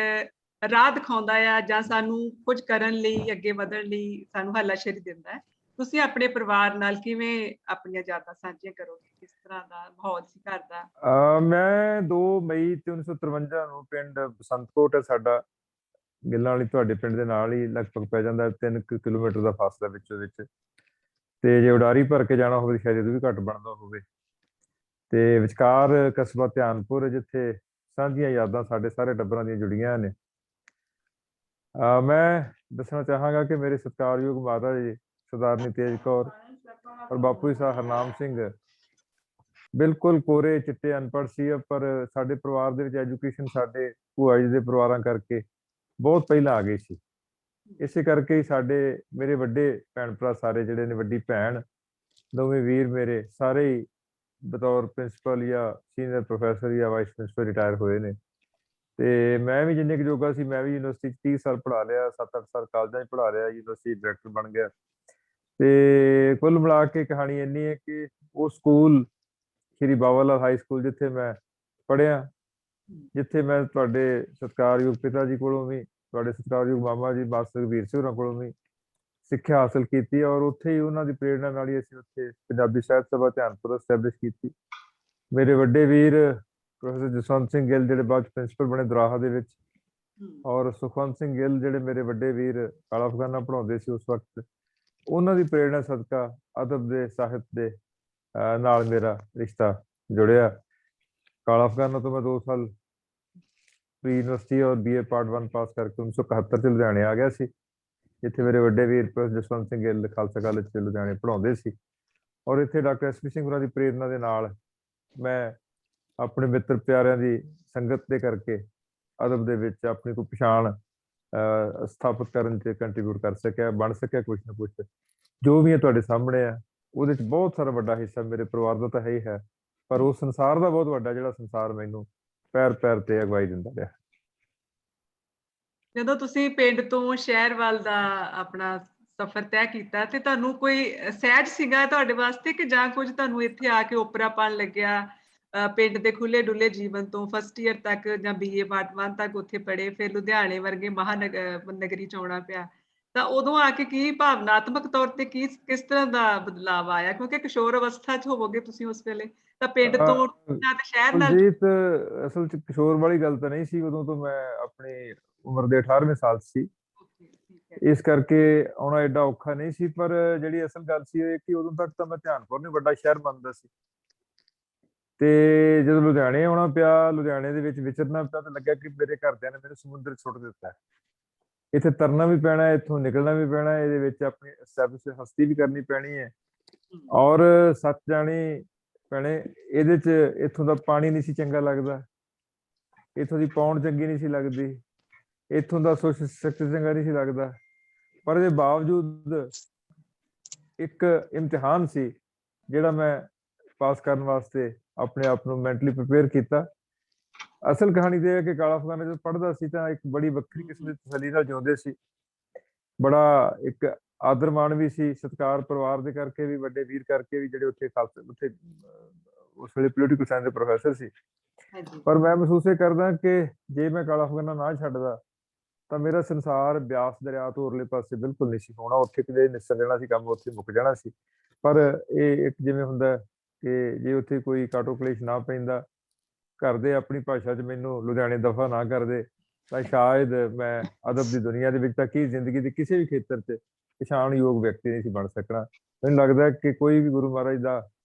ਰਾਹ ਦਿਖਾਉਂਦਾ ਆ ਜਾਂ ਸਾਨੂੰ ਕੁਝ ਕਰਨ ਲਈ, ਅੱਗੇ ਵਧਣ ਲਈ ਸਾਨੂੰ ਹੱਲਾਸ਼ੇਰੀ ਦਿੰਦਾ ਹੈ। ਤੁਸੀਂ ਆਪਣੇ ਪਰਿਵਾਰ ਨਾਲ ਕਿਵੇਂ ਆਪਣੀਆਂ ਯਾਦਾਂ ਸਾਂਝੀਆਂ ਕਰੋਗੇ? ਕਿਸ ਤਰ੍ਹਾਂ ਦਾ ਮਾਹੌਲ ਸੀ ਘਰ ਦਾ? ਮੈਂ 2 ਮਈ 1953 ਨੂੰ ਪਿੰਡ ਬਸੰਤਕੋਟ ਹੈ ਸਾਡਾ, ਗਿੱਲਾਂ ਵਾਲੀ ਤੁਹਾਡੇ ਪਿੰਡ ਦੇ ਨਾਲ ਹੀ ਲਗਭਗ ਪੈ ਜਾਂਦਾ, 3 ਕਿਲੋਮੀਟਰ ਦਾ ਫਾਸਲਾ ਵਿੱਚੋਂ ਵਿੱਚ। ਤੇ ਜੇ ਉਡਾਰੀ ਭਰ ਕੇ ਜਾਣਾ ਹੋਵੇ ਸ਼ਾਇਦ ਇਹ ਵੀ ਘੱਟ ਬਣਦਾ ਹੋਵੇ। ਤੇ ਵਿਚਕਾਰ ਕਸਬਾ ਧਿਆਨਪੁਰ ਜਿੱਥੇ ਸਾਂਝੀਆਂ ਯਾਦਾਂ ਸਾਡੇ ਸਾਰੇ ਟੱਬਰਾਂ ਦੀਆਂ ਜੁੜੀਆਂ ਨੇ। ਮੈਂ ਦੱਸਣਾ ਚਾਹਾਂਗਾ ਕਿ ਮੇਰੇ ਸਤਿਕਾਰਯੋਗ ਮਾਤਾ ਜੀ ਸਰਦਾਰਨੀ ਤੇਜ ਕੌਰ ਔਰ ਬਾਪੂ ਜੀ ਸਾਹਿਬ ਹਰਨਾਮ ਸਿੰਘ ਬਿਲਕੁਲ ਕੋਰੇ ਚਿੱਟੇ ਅਨਪੜ੍ਹ ਸੀ, ਪਰ ਸਾਡੇ ਪਰਿਵਾਰ ਦੇ ਵਿੱਚ ਐਜੂਕੇਸ਼ਨ ਸਾਡੇ ਭੂਆ ਜੀ ਦੇ ਪਰਿਵਾਰਾਂ ਕਰਕੇ ਬਹੁਤ ਪਹਿਲਾਂ ਆ ਗਈ ਸੀ। ਇਸੇ ਕਰਕੇ ਹੀ ਮੇਰੇ ਵੱਡੇ ਭੈਣ ਭਰਾ ਸਾਰੇ ਜਿਹੜੇ ਨੇ, ਵੱਡੀ ਭੈਣ, ਦੋਵੇਂ ਵੀਰ ਮੇਰੇ ਸਾਰੇ ਹੀ ਬਤੌਰ ਪ੍ਰਿੰਸੀਪਲ ਜਾਂ ਸੀਨੀਅਰ ਪ੍ਰੋਫੈਸਰ ਜਾਂ ਵਾਈਸ ਪ੍ਰਿੰਸੀਪਲ ਰਿਟਾਇਰ ਹੋਏ ਨੇ। ਤੇ ਮੈਂ ਵੀ ਜਿੰਨੇ ਕੁ ਜੋਗਾ ਸੀ, ਮੈਂ ਵੀ ਯੂਨੀਵਰਸਿਟੀ 'ਚ 30 ਸਾਲ ਪੜ੍ਹਾ ਲਿਆ, 7-8 ਸਾਲ ਕਾਲਜਾਂ 'ਚ ਪੜ੍ਹਾ ਲਿਆ, ਯੂਨੀਵਰਸਿਟੀ ਡਾਇਰੈਕਟਰ ਬਣ ਗਿਆ। ਤੇ ਕੁੱਲ ਮਿਲਾ ਕੇ ਕਹਾਣੀ ਇੰਨੀ ਹੈ ਕਿ ਉਹ ਸਕੂਲ ਸ਼੍ਰੀ ਬਾਬਾ ਲਾਲ ਹਾਈ ਸਕੂਲ ਜਿੱਥੇ ਮੈਂ ਪੜ੍ਹਿਆ, ਜਿੱਥੇ ਮੈਂ ਤੁਹਾਡੇ ਸਤਿਕਾਰਯੋਗ ਪਿਤਾ ਜੀ ਕੋਲੋਂ ਵੀ, ਤੁਹਾਡੇ ਸਤਿਕਾਰਯੋਗ ਮਾਮਾ ਜੀ ਮਾਸਟਰ ਵੀਰ ਸਿੰਘ ਹੋਰਾਂ ਕੋਲੋਂ ਵੀ ਸਿੱਖਿਆ ਹਾਸਲ ਕੀਤੀ, ਔਰ ਉੱਥੇ ਹੀ ਉਹਨਾਂ ਦੀ ਪ੍ਰੇਰਣਾ ਨਾਲ ਹੀ ਅਸੀਂ ਉੱਥੇ ਪੰਜਾਬੀ ਸਾਹਿਤ ਸਭਾ ਧਿਆਨਪੁਰ ਐਸਟੈਬਲਿਸ਼ ਕੀਤੀ। ਮੇਰੇ ਵੱਡੇ ਵੀਰ ਪ੍ਰੋਫੈਸਰ ਜਸਵੰਤ ਸਿੰਘ ਗਿੱਲ ਜਿਹੜੇ ਬਾਅਦ ਪ੍ਰਿੰਸੀਪਲ ਬਣੇ ਦਰਾਹਾ ਦੇ ਵਿੱਚ, ਔਰ ਸੁਖਵੰਤ ਸਿੰਘ ਗਿੱਲ ਜਿਹੜੇ ਮੇਰੇ ਵੱਡੇ ਵੀਰ ਕਾਲਾ ਅਫਗਾਨਾ ਪੜ੍ਹਾਉਂਦੇ ਸੀ ਉਸ ਵਕਤ, ਉਹਨਾਂ ਦੀ ਪ੍ਰੇਰਣਾ ਸਦਕਾ ਅਦਬ ਦੇ ਸਾਹਿਤ ਦੇ ਨਾਲ ਮੇਰਾ ਰਿਸ਼ਤਾ ਜੁੜਿਆ। ਕਾਲਾ ਅਫਗਾਨਾ ਤੋਂ ਮੈਂ 2 ਸਾਲ ਪ੍ਰੀ ਯੂਨੀਵਰਸਿਟੀ ਔਰ BA ਪਾਰਟ 1 ਪਾਸ ਕਰਕੇ 1971 'ਚ ਲੁਧਿਆਣੇ ਆ ਗਿਆ ਸੀ, ਜਿੱਥੇ ਮੇਰੇ ਵੱਡੇ ਵੀਰ ਪ੍ਰੋਫੈਸਰ ਜਸਵੰਤ ਸਿੰਘ ਗਿੱਲ ਖਾਲਸਾ ਕਾਲਜ 'ਚ ਲੁਧਿਆਣੇ ਪੜ੍ਹਾਉਂਦੇ ਸੀ। ਔਰ ਇੱਥੇ ਡਾਕਟਰ SP ਸਿੰਘ ਹੋਰਾਂ ਦੀ ਪ੍ਰੇਰਨਾ ਦੇ ਨਾਲ ਮੈਂ ਆਪਣੇ ਮਿੱਤਰ ਪਿਆਰਿਆਂ ਦੀ ਸੰਗਤ ਦੇ ਕਰਕੇ ਅਦਬ ਦੇ ਵਿੱਚ ਆਪਣੀ ਕੋਈ ਪਛਾਣ ਸਥਾਪਿਤ ਕਰਨ 'ਚ ਕੰਟਰੀਬਿਊਟ ਕਰ ਸਕਿਆ, ਬਣ ਸਕਿਆ ਕੁਛ ਨਾ ਕੁਛ। ਜੋ ਵੀ ਹੈ ਤੁਹਾਡੇ ਸਾਹਮਣੇ ਆ, ਉਹਦੇ 'ਚ ਬਹੁਤ ਸਾਰਾ ਵੱਡਾ ਹਿੱਸਾ ਮੇਰੇ ਪਰਿਵਾਰ ਦਾ ਤਾਂ ਹੈ ਹੀ ਹੈ, ਪਰ ਉਹ ਸੰਸਾਰ ਦਾ ਬਹੁਤ ਵੱਡਾ ਜਿਹੜਾ ਸੰਸਾਰ ਮੈਨੂੰ ਪੈਰ ਪੈਰ ਤੇ ਅਗਵਾਈ ਦਿੰਦਾ ਰਿਹਾ। ਜਦੋਂ ਤੁਸੀਂ ਪਿੰਡ ਤੋਂ ਸ਼ਹਿਰ ਵੱਲ ਦਾ ਆਪਣਾ ਸਫ਼ਰ ਤੈਅ ਕੀਤਾ, ਤੇ ਤੁਹਾਨੂੰ ਕੋਈ ਸਹਿਜ ਸੀਗਾ ਤੁਹਾਡੇ ਵਾਸਤੇ, ਕਿ ਜਾਂ ਕੁਝ ਤੁਹਾਨੂੰ ਇੱਥੇ ਆ ਕੇ ਓਪਰਾਪਣ ਲੱਗਿਆ? ਪਿੰਡ ਦੇ ਖੁੱਲੇ ਡੁੱਲੇ ਜੀਵਨ ਤੋਂ ਫਸਟ ਈਅਰ ਤੱਕ ਜਾਂ BA ਪਾਰਟ 1 ਤੱਕ ਉੱਥੇ ਪੜ੍ਹੇ, ਫਿਰ ਲੁਧਿਆਣੇ ਵਰਗੇ ਨਗਰੀ 'ਚ ਆਉਣਾ ਪਿਆ, ਤਾਂ ਉਦੋਂ ਆ ਕੇ ਕੀ ਭਾਵਨਾਤਮਕ ਤੌਰ ਤੇ ਕਿਸ ਤਰ੍ਹਾਂ ਦਾ ਬਦਲਾਵ ਆਇਆ? ਕਿਉਂਕਿ ਕਿਸ਼ੋਰ ਅਵਸਥਾ 'ਚ ਹੋਵੋਗੇ ਤੁਸੀਂ ਉਸ ਵੇਲੇ, ਤਾਂ ਪਿੰਡ ਤੋਂ ਤੇ ਸ਼ਹਿਰ ਨਾਲ। ਕੁਲਜੀਤ, ਅਸਲ 'ਚ ਕਿਸ਼ੋਰ ਵਾਲੀ ਗੱਲ ਤਾਂ ਨਹੀਂ ਸੀ, ਉਦੋਂ ਤੋਂ ਮੈਂ ਆਪਣੀ ਉਮਰ ਦੇ 18ਵੇਂ ਸਾਲ 'ਚ ਸੀ, ਇਸ ਕਰਕੇ ਆਉਣਾ ਐਡਾ ਔਖਾ ਨਹੀਂ ਸੀ। ਪਰ ਜਿਹੜੀ ਅਸਲ ਗੱਲ ਸੀ ਇਹ ਕਿ ਉਦੋਂ ਤੱਕ ਤਾਂ ਮੈਂ ਧਿਆਨਪੁਰ ਨੂੰ ਵੱਡਾ ਸ਼ਹਿਰ ਮੰਨਦਾ ਸੀ, ਤੇ ਜਦੋਂ ਲੁਧਿਆਣੇ ਆਉਣਾ ਪਿਆ, ਲੁਧਿਆਣੇ ਦੇ ਵਿੱਚ ਵਿਚਰਨਾ ਪਿਆ, ਤਾਂ ਲੱਗਿਆ ਕਿ ਮੇਰੇ ਘਰਦਿਆਂ ਨੇ ਮੈਨੂੰ ਸਮੁੰਦਰ 'ਚ ਸੁੱਟ ਦਿੱਤਾ। ਇੱਥੇ ਤਰਨਾ ਵੀ ਪੈਣਾ, ਇੱਥੋਂ ਨਿਕਲਣਾ ਵੀ ਪੈਣਾ, ਇਹਦੇ ਵਿੱਚ ਆਪਣੀ ਐਸਟੈਬਲਿਸ਼ ਹਸਤੀ ਵੀ ਕਰਨੀ ਪੈਣੀ ਹੈ, ਔਰ ਸੱਚ ਜਾਣੀ ਪੈਣੇ ਇਹਦੇ 'ਚ। ਇੱਥੋਂ ਦਾ ਪਾਣੀ ਨਹੀਂ ਸੀ ਚੰਗਾ ਲੱਗਦਾ, ਇੱਥੋਂ ਦੀ ਪੌਣ ਚੰਗੀ ਨਹੀਂ ਸੀ ਲੱਗਦੀ, ਇੱਥੋਂ ਦਾ ਸੋਸ਼ਲ ਸਟਰਕਚਰ ਚੰਗਾ ਨਹੀਂ ਸੀ ਲੱਗਦਾ। ਪਰ ਇਹਦੇ ਬਾਵਜੂਦ ਇੱਕ ਇਮਤਿਹਾਨ ਸੀ ਜਿਹੜਾ ਮੈਂ ਪਾਸ ਕਰਨ ਵਾਸਤੇ ਆਪਣੇ ਆਪ ਨੂੰ ਮੈਂਟਲੀ ਪ੍ਰਿਪੇਅਰ ਕੀਤਾ। ਅਸਲ ਕਹਾਣੀ ਤੇ ਹੈ ਕਿ ਕਾਲਾ ਅਫਗਾਨਾ ਜਦੋਂ ਪੜ੍ਹਦਾ ਸੀ ਤਾਂ ਇੱਕ ਬੜੀ ਵੱਖਰੀ ਕਿਸਮ ਦੀ ਤਸੱਲੀ ਨਾਲ ਜਿਉਂਦੇ ਸੀ, ਬੜਾ ਇੱਕ ਆਦਰ ਮਾਣ ਵੀ ਸੀ, ਸਤਿਕਾਰ ਪਰਿਵਾਰ ਦੇ ਕਰਕੇ ਵੀ, ਵੱਡੇ ਵੀਰ ਕਰਕੇ ਵੀ, ਜਿਹੜੇ ਉੱਥੇ ਉਸ ਵੇਲੇ ਪੋਲੀਟੀਕਲ ਸਾਇੰਸ ਦੇ ਪ੍ਰੋਫੈਸਰ ਸੀ। ਪਰ ਮੈਂ ਮਹਿਸੂਸ ਇਹ ਕਰਦਾ ਕਿ ਜੇ ਮੈਂ ਕਾਲਾ ਅਫਗਾਨਾ ਨਾ ਛੱਡਦਾ ਤਾਂ ਮੇਰਾ ਸੰਸਾਰ ਬਿਆਸ ਦਰਿਆ ਤੋਂ ਉਰਲੇ ਪਾਸੇ ਬਿਲਕੁਲ ਨਹੀਂ ਸੀ ਹੋਣਾ, ਉੱਥੇ ਕਿਤੇ ਨਿਸਰ ਜਾਣਾ ਸੀ ਕੰਮ, ਉੱਥੇ ਮੁੱਕ ਜਾਣਾ ਸੀ। ਪਰ ਇਹ ਇੱਕ ਜਿਵੇਂ ਹੁੰਦਾ ਕਿ ਜੇ ਉੱਥੇ ਕੋਈ ਕਾਟੋ ਕਲੇਸ਼ ਨਾ ਪੈਂਦਾ, ਘਰ ਦੇ ਆਪਣੀ ਭਾਸ਼ਾ 'ਚ ਮੈਨੂੰ ਲੁਧਿਆਣੇ ਦਫਾ ਨਾ ਕਰਦੇ, ਤਾਂ ਸ਼ਾਇਦ ਮੈਂ ਅਦਬ ਦੀ ਦੁਨੀਆ ਦੇ ਵਿੱਚ ਤਾਂ ਕੀ ਜ਼ਿੰਦਗੀ ਦੇ ਕਿਸੇ ਵੀ ਖੇਤਰ 'ਚ ਪਛਾਣਯੋਗ ਵਿਅਕਤੀ ਨਹੀਂ ਸੀ ਬਣ ਸਕਣਾ। ਮੈਨੂੰ ਲੱਗਦਾ ਕਿ ਕੋਈ ਵੀ ਗੁਰੂ ਮਹਾਰਾਜ ਦਾ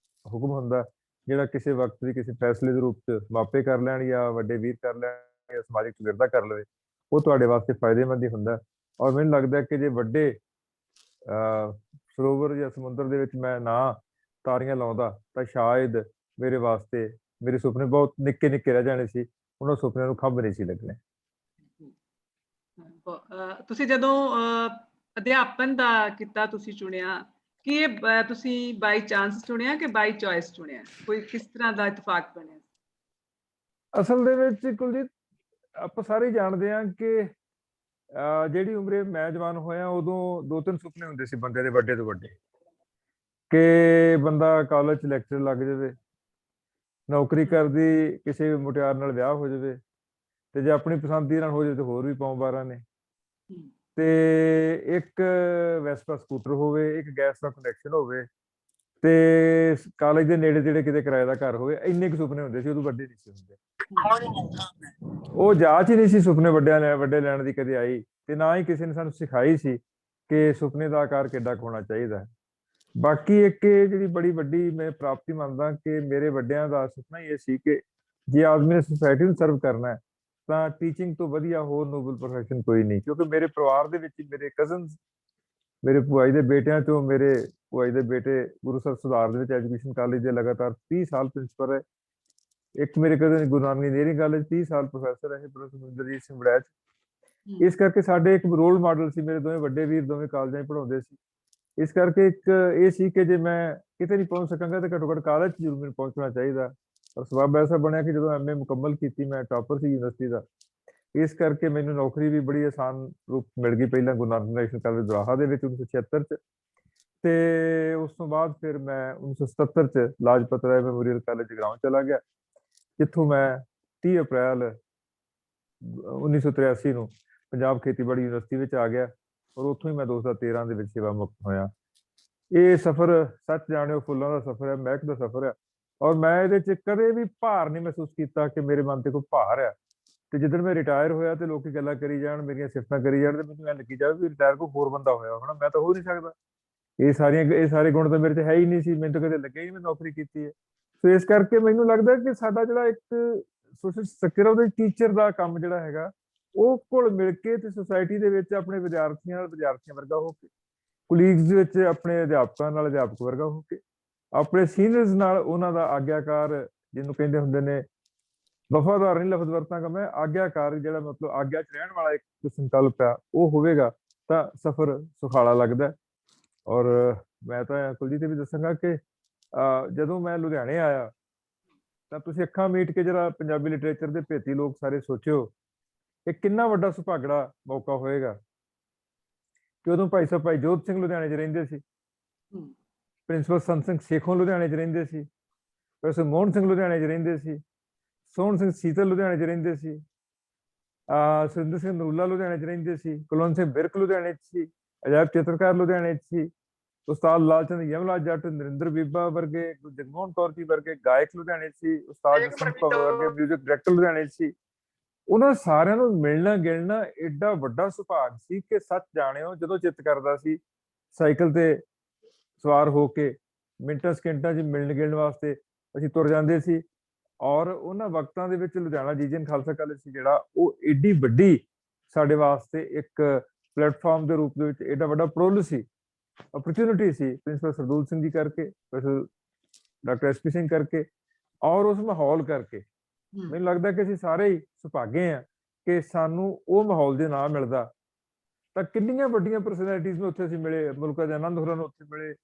ਹੁਕਮ ਹੁੰਦਾ ਜਿਹੜਾ ਕਿਸੇ ਵਕਤ ਦੀ ਕਿਸੇ ਫੈਸਲੇ ਦੇ ਰੂਪ 'ਚ ਮਾਪੇ ਕਰ ਲੈਣ ਜਾਂ ਵੱਡੇ ਵੀਰ ਕਰ ਲੈਣ ਜਾਂ ਸਮਾਜਿਕ ਚੌਗਿਰਦਾ ਕਰ ਲਵੇ, ਉਹ ਤੁਹਾਡੇ ਵਾਸਤੇ ਫਾਇਦੇਮੰਦ ਹੀ ਹੁੰਦਾ। ਔਰ ਮੈਨੂੰ ਲੱਗਦਾ ਕਿ ਜੇ ਵੱਡੇ ਸਰੋਵਰ ਜਾਂ ਸਮੁੰਦਰ ਦੇ ਵਿੱਚ ਮੈਂ ਨਾ ਤਾਰੀਆਂ ਲਾਉਂਦਾ ਤਾਂ ਸ਼ਾਇਦ ਮੇਰੇ ਵਾਸਤੇ ਮੇਰੇ ਸੁਪਨੇ ਬਹੁਤ ਨਿੱਕੇ ਨਿੱਕੇ ਰਹਿ ਜਾਣੇ ਸੀ, ਉਹਨਾਂ ਸੁਪਨਿਆਂ ਨੂੰ ਖੰਭ ਨਹੀਂ ਸੀ ਲੱਗਣੇ। ਤੁਸੀਂ ਜਦੋਂ ਅਧਿਆਪਨ ਦਾ ਕਿੱਤਾ ਤੁਸੀਂ ਚੁਣਿਆ, ਕੀ ਇਹ ਤੁਸੀਂ ਬਾਈ ਚਾਂਸ ਚੁਣਿਆ ਕਿ ਬਾਈ ਚੋਇਸ ਚੁਣਿਆ? ਕੋਈ ਕਿਸ ਤਰ੍ਹਾਂ ਦਾ ਇਤਫਾਕ ਬਣਿਆ? ਅਸਲ ਦੇ ਵਿੱਚ ਕੁਲਜੀਤ, ਆਪਾਂ ਸਾਰੇ ਜਾਣਦੇ ਹਾਂ ਕਿ ਜਿਹੜੀ ਉਮਰੇ ਮੈਂ ਜਵਾਨ ਹੋਇਆ ਉਦੋਂ 2-3 ਸੁਪਨੇ ਹੁੰਦੇ ਸੀ ਬੰਦੇ ਦੇ, ਵੱਡੇ ਤੋਂ ਵੱਡੇ, ਕਿ ਬੰਦਾ ਕਾਲਜ 'ਚ ਲੈਕਚਰ ਲੱਗ ਜਾਵੇ, ਨੌਕਰੀ ਕਰਦੀ ਕਿਸੇ ਮੁਟਿਆਰ ਨਾਲ ਵਿਆਹ ਹੋ ਜਾਵੇ, ਤੇ ਜੇ ਆਪਣੀ ਪਸੰਦੀ ਨਾਲ ਹੋ ਜਾਵੇ ਤਾਂ ਹੋਰ ਵੀ ਪਾਉ 12 ਨੇ, ਤੇ ਇੱਕ ਵੈਸਪਾ ਸਕੂਟਰ ਹੋਵੇ, ਇੱਕ ਗੈਸ ਦਾ ਕਨੈਕਸ਼ਨ ਹੋਵੇ, ਤੇ ਕਾਲਜ ਦੇ ਨੇੜੇ ਤੇੜੇ ਕਿਤੇ ਕਿਰਾਏ ਦਾ ਘਰ ਹੋਵੇ। ਇੰਨੇ ਕੁ ਸੁਪਨੇ ਹੁੰਦੇ ਸੀ, ਉਦੋਂ ਵੱਡੇ ਨਹੀਂ ਸੀ ਹੁੰਦੇ। ਉਹ ਜਾਂਚ ਹੀ ਨਹੀਂ ਸੀ ਸੁਪਨੇ ਵੱਡੇ ਲੈਣ ਦੀ ਕਦੇ ਆਈ, ਤੇ ਨਾ ਹੀ ਕਿਸੇ ਨੇ ਸਾਨੂੰ ਸਿਖਾਈ ਸੀ ਕਿ ਸੁਪਨੇ ਦਾ ਆਕਾਰ ਕਿੱਡਾ ਕੁ ਹੋਣਾ ਚਾਹੀਦਾ ਹੈ। ਬਾਕੀ ਇੱਕ ਜਿਹੜੀ ਬੜੀ ਵੱਡੀ ਮੈਂ ਪ੍ਰਾਪਤੀ ਮੰਨਦਾ ਕਿ ਮੇਰੇ ਵੱਡਿਆਂ ਦਾ ਸੁਪਨਾ ਹੀ ਇਹ ਸੀ ਕਿ ਜੇ ਆਦਮੀ ਨੇ ਸੁਸਾਇਟੀ ਨੂੰ ਸਰਵ ਕਰਨਾ ਹੈ ਤਾਂ ਟੀਚਿੰਗ ਤੋਂ ਵਧੀਆ ਹੋਰ ਨੋਬਲ ਪ੍ਰੋਫੈਸ਼ਨ ਕੋਈ ਨਹੀਂ। ਕਿਉਂਕਿ ਮੇਰੇ ਪਰਿਵਾਰ ਦੇ ਵਿੱਚ ਮੇਰੇ ਕਜ਼ਨਸ, ਮੇਰੇ ਭੂਆ ਜੀ ਦੇ ਬੇਟਿਆਂ ਚੋਂ ਮੇਰੇ ਭੂਆ ਜੀ ਦੇ ਬੇਟੇ ਗੁਰੂ ਸਰ ਸੁਧਾਰ ਦੇ ਵਿੱਚ ਐਜੂਕੇਸ਼ਨ ਕਾਲਜ ਦੇ ਲਗਾਤਾਰ 30 ਸਾਲ ਪ੍ਰਿੰਸੀਪਲ ਰਹੇ। ਇੱਕ ਮੇਰੇ cousin Guru Nanak engineering college 30 ਸਾਲ ਪ੍ਰੋਫੈਸਰ ਰਹੇ, ਪ੍ਰੋਫੈਸਰ ਸੁਰਿੰਦਰਜੀਤ ਸਿੰਘ ਵੜੈਚ। ਇਸ ਕਰਕੇ ਸਾਡੇ ਇੱਕ ਰੋਲ ਮਾਡਲ ਸੀ, ਮੇਰੇ ਦੋਵੇਂ ਵੱਡੇ ਵੀਰ ਦੋਵੇਂ ਕਾਲਜਾਂ 'ਚ ਪੜ੍ਹਾਉਂਦੇ ਸੀ। ਇਸ ਕਰਕੇ ਇੱਕ ਇਹ ਸੀ ਕਿ ਜੇ ਮੈਂ ਕਿਤੇ ਨਹੀਂ ਪਹੁੰਚ ਸਕਾਂਗਾ ਤਾਂ ਘੱਟੋ ਘੱਟ ਕਾਲਜ 'ਚ ਜ਼ਰੂਰ ਮੈਨੂੰ ਪਹੁੰਚਣਾ ਚਾਹੀਦਾ। ਔਰ ਸਬੱਬ ਐਸਾ ਬਣਿਆ ਕਿ ਜਦੋਂ ਐਮਏ ਮੁਕੰਮਲ ਕੀਤੀ, ਮੈਂ ਟਾਪਰ ਸੀ ਯੂਨੀਵਰਸਿਟੀ ਦਾ। ਇਸ ਕਰਕੇ ਮੈਨੂੰ ਨੌਕਰੀ ਵੀ ਬੜੀ ਆਸਾਨ ਰੂਪ ਮਿਲ ਗਈ, ਪਹਿਲਾਂ ਗੁਰੂ ਨਾਨਕ ਨੈਸ਼ਨਲ ਕਾਲਜ ਦੋਰਾਹਾ ਦੇ ਵਿੱਚ 1976 'ਚ, ਤੇ ਉਸ ਤੋਂ ਬਾਅਦ ਫਿਰ ਮੈਂ 1977 'ਚ ਲਾਜਪਤ ਰਾਏ ਮੈਮੋਰੀਅਲ ਕਾਲਜ ਜਗਰਾਉਂ ਚਲਾ ਗਿਆ, ਜਿੱਥੋਂ ਮੈਂ 30 ਅਪ੍ਰੈਲ 1983 ਨੂੰ ਪੰਜਾਬ ਖੇਤੀਬਾੜੀ ਯੂਨੀਵਰਸਿਟੀ ਵਿੱਚ ਆ ਗਿਆ, ਔਰ ਉੱਥੋਂ ਹੀ ਮੈਂ 2013 ਦੇ ਵਿੱਚ ਸੇਵਾ ਮੁਕਤ ਹੋਇਆ। ਇਹ ਸਫ਼ਰ ਸੱਚ ਜਾਣਿਓ ਫੁੱਲਾਂ ਦਾ ਸਫ਼ਰ ਹੈ, ਮਹਿਕ ਦਾ ਸਫ਼ਰ ਹੈ, ਔਰ ਮੈਂ ਇਹਦੇ 'ਚ ਕਦੇ ਵੀ ਭਾਰ ਨਹੀਂ ਮਹਿਸੂਸ ਕੀਤਾ ਕਿ ਮੇਰੇ ਮਨ ਤੇ ਕੋਈ ਭਾਰ ਹੈ। ਤੇ ਜਿੱਦਣ ਮੈਂ ਰਿਟਾਇਰ ਹੋਇਆ ਤੇ ਲੋਕੀ ਗੱਲਾਂ ਕਰੀ ਜਾਣ, ਮੇਰੀਆਂ ਸਿਫਤਾਂ ਕਰੀ ਜਾਣ, ਤੇ ਮੈਨੂੰ ਐਂ ਲੱਗੀ ਜਾਵੇ ਵੀ ਰਿਟਾਇਰ ਕੋਈ ਹੋਰ ਬੰਦਾ ਹੋਇਆ ਹੋਣਾ, ਮੈਂ ਤਾਂ ਹੋ ਨਹੀਂ ਸਕਦਾ। ਇਹ ਸਾਰੇ ਗੁਣ ਤਾਂ ਮੇਰੇ 'ਚ ਹੈ ਹੀ ਨਹੀਂ ਸੀ, ਮੈਨੂੰ ਤਾਂ ਕਦੇ ਲੱਗਿਆ ਹੀ ਨਹੀਂ ਮੈਂ ਨੌਕਰੀ ਕੀਤੀ ਹੈ। ਸੋ ਇਸ ਕਰਕੇ ਮੈਨੂੰ ਲੱਗਦਾ ਕਿ ਸਾਡਾ ਜਿਹੜਾ ਇੱਕ ਸੋਸ਼ਲ ਸਟਰਕਚਰ, ਉਹਦੇ ਟੀਚਰ ਦਾ ਕੰਮ ਜਿਹੜਾ ਹੈਗਾ, ਉਹ ਘੁਲ ਮਿਲ ਕੇ ਤੇ ਸੁਸਾਇਟੀ ਦੇ ਵਿੱਚ ਆਪਣੇ ਵਿਦਿਆਰਥੀਆਂ ਨਾਲ ਵਿਦਿਆਰਥੀਆਂ ਵਰਗਾ ਹੋ ਕੇ, ਕੁਲੀਗਸ ਦੇ ਵਿੱਚ ਆਪਣੇ ਅਧਿਆਪਕਾਂ ਨਾਲ ਅਧਿਆਪਕ ਵਰਗਾ ਹੋ ਕੇ, ਆਪਣੇ ਸੀਨੀਅਰਸ ਨਾਲ ਉਹਨਾਂ ਦਾ ਆਗਿਆਕਾਰ, ਜਿਹਨੂੰ ਕਹਿੰਦੇ ਹੁੰਦੇ ਨੇ ਵਫਾਦਾਰ ਨਹੀਂ ਲਫ਼ਜ਼ ਵਰਤਾਂਗਾ ਮੈਂ, ਆਗਿਆਕਾਰ, ਜਿਹੜਾ ਮਤਲਬ ਆਗਿਆ 'ਚ ਰਹਿਣ ਵਾਲਾ ਇੱਕ ਸੰਕਲਪ ਆ, ਉਹ ਹੋਵੇਗਾ ਤਾਂ ਸਫ਼ਰ ਸੁਖਾਲਾ ਲੱਗਦਾ। ਔਰ ਮੈਂ ਤਾਂ ਕੁਲਜੀਤ ਵੀ ਦੱਸਾਂਗਾ ਕਿ ਜਦੋਂ ਮੈਂ ਲੁਧਿਆਣੇ ਆਇਆ ਤਾਂ ਤੁਸੀਂ ਅੱਖਾਂ ਮੀਟ ਕੇ ਜਿਹੜਾ ਪੰਜਾਬੀ ਲਿਟਰੇਚਰ ਦੇ ਭੇਤੀ ਲੋਕ ਸਾਰੇ ਸੋਚਿਓ, ਇਹ ਕਿੰਨਾ ਵੱਡਾ ਸੁਭਾਗੜਾ ਮੌਕਾ ਹੋਏਗਾ ਕਿ ਉਦੋਂ ਭਾਈ ਸਾਹਿਬ ਭਾਈ ਜੋਧ ਸਿੰਘ ਲੁਧਿਆਣੇ 'ਚ ਰਹਿੰਦੇ ਸੀ, ਪ੍ਰਿੰਸੀਪਲ ਸੰਤ ਸਿੰਘ ਸੇਖੋਂ ਲੁਧਿਆਣੇ 'ਚ ਰਹਿੰਦੇ ਸੀ, ਪ੍ਰੋਫੈਸਰ ਮੋਹਨ ਸਿੰਘ ਲੁਧਿਆਣੇ 'ਚ ਰਹਿੰਦੇ ਸੀ, ਸੋਹਣ ਸਿੰਘ ਸੀਤਲ ਲੁਧਿਆਣੇ 'ਚ ਰਹਿੰਦੇ ਸੀ, ਸੁਰਿੰਦਰ ਸਿੰਘ ਨਰੂਲਾ ਲੁਧਿਆਣੇ 'ਚ ਰਹਿੰਦੇ ਸੀ, ਕੁਲਵੰਤ ਸਿੰਘ ਬਿਰਕ ਲੁਧਿਆਣੇ 'ਚ ਸੀ, ਅਜਾਇਬ ਚਿੱਤਰਕਾਰ ਲੁਧਿਆਣੇ 'ਚ ਸੀ, ਉਸਤਾਦ ਲਾਲ ਚੰਦ ਯਮਲਾ ਜੱਟ, ਨਰਿੰਦਰ ਬੀਬਾ ਵਰਗੇ, ਜਗਮੋਹਨ ਕੌਰ ਜੀ ਵਰਗੇ ਗਾਇਕ ਲੁਧਿਆਣੇ 'ਚ ਸੀ, ਉਸਤਾਦ ਜਸਵੰਤ ਕੌਰ ਵਰਗੇ ਮਿਊਜ਼ਿਕ ਡਾਇਰੈਕਟਰ ਲੁਧਿਆਣੇ 'ਚ ਸੀ। ਉਹਨਾਂ ਸਾਰਿਆਂ ਨੂੰ ਮਿਲਣਾ ਗਿਲਣਾ ਏਡਾ ਵੱਡਾ ਸੁਭਾਗ ਸੀ ਕਿ ਸੱਚ ਜਾਣਿਓ, ਜਦੋਂ ਚਿੱਤ ਕਰਦਾ ਸੀ ਸਾਈਕਲ ਤੇ ਸਵਾਰ ਹੋ ਕੇ ਮਿੰਟਾਂ ਸਕਿੰਟਾਂ 'ਚ ਮਿਲਣ ਗਿਲਣ ਵਾਸਤੇ ਅਸੀਂ ਤੁਰ ਜਾਂਦੇ ਸੀ। ਔਰ ਉਹਨਾਂ ਵਕਤਾਂ ਦੇ ਵਿੱਚ ਲੁਧਿਆਣਾ ਜੀਜਨ ਖਾਲਸਾ ਕਾਲਜ ਸੀ ਜਿਹੜਾ, ਉਹ ਏਡੀ ਵੱਡੀ ਸਾਡੇ ਵਾਸਤੇ ਇੱਕ ਪਲੇਟਫਾਰਮ ਦੇ ਰੂਪ ਦੇ ਵਿੱਚ ਏਡਾ ਵੱਡਾ ਪ੍ਰੋਲ ਸੀ, ਓਪਰਚੁਨਿਟੀ ਸੀ, ਪ੍ਰਿੰਸੀਪਲ ਸਰਦੂਲ ਸਿੰਘ ਜੀ ਕਰਕੇ, ਪ੍ਰੋਫੈਸਰ ਡਾਕਟਰ SP ਸਿੰਘ ਕਰਕੇ, ਔਰ ਉਸ ਮਾਹੌਲ ਕਰਕੇ। ਮੈਨੂੰ ਲੱਗਦਾ ਕਿ ਅਸੀਂ ਸਾਰੇ ਹੀ ਸੁਭਾਗੇ ਆ ਕਿ ਸਾਨੂੰ ਉਹ ਮਾਹੌਲ ਜੇ ਨਾ ਮਿਲਦਾ ਤਾਂ ਕਿੰਨੀਆਂ ਵੱਡੀਆਂ ਪਰਸਨੈਲਿਟੀਜ਼ ਨੂੰ ਉੱਥੇ ਅਸੀਂ ਮਿਲੇ, ਮੁਲਕਾ ਆਨੰਦ ਹੋਰਾਂ ਨੂੰ ਉੱਥੇ ਮਿਲੇ,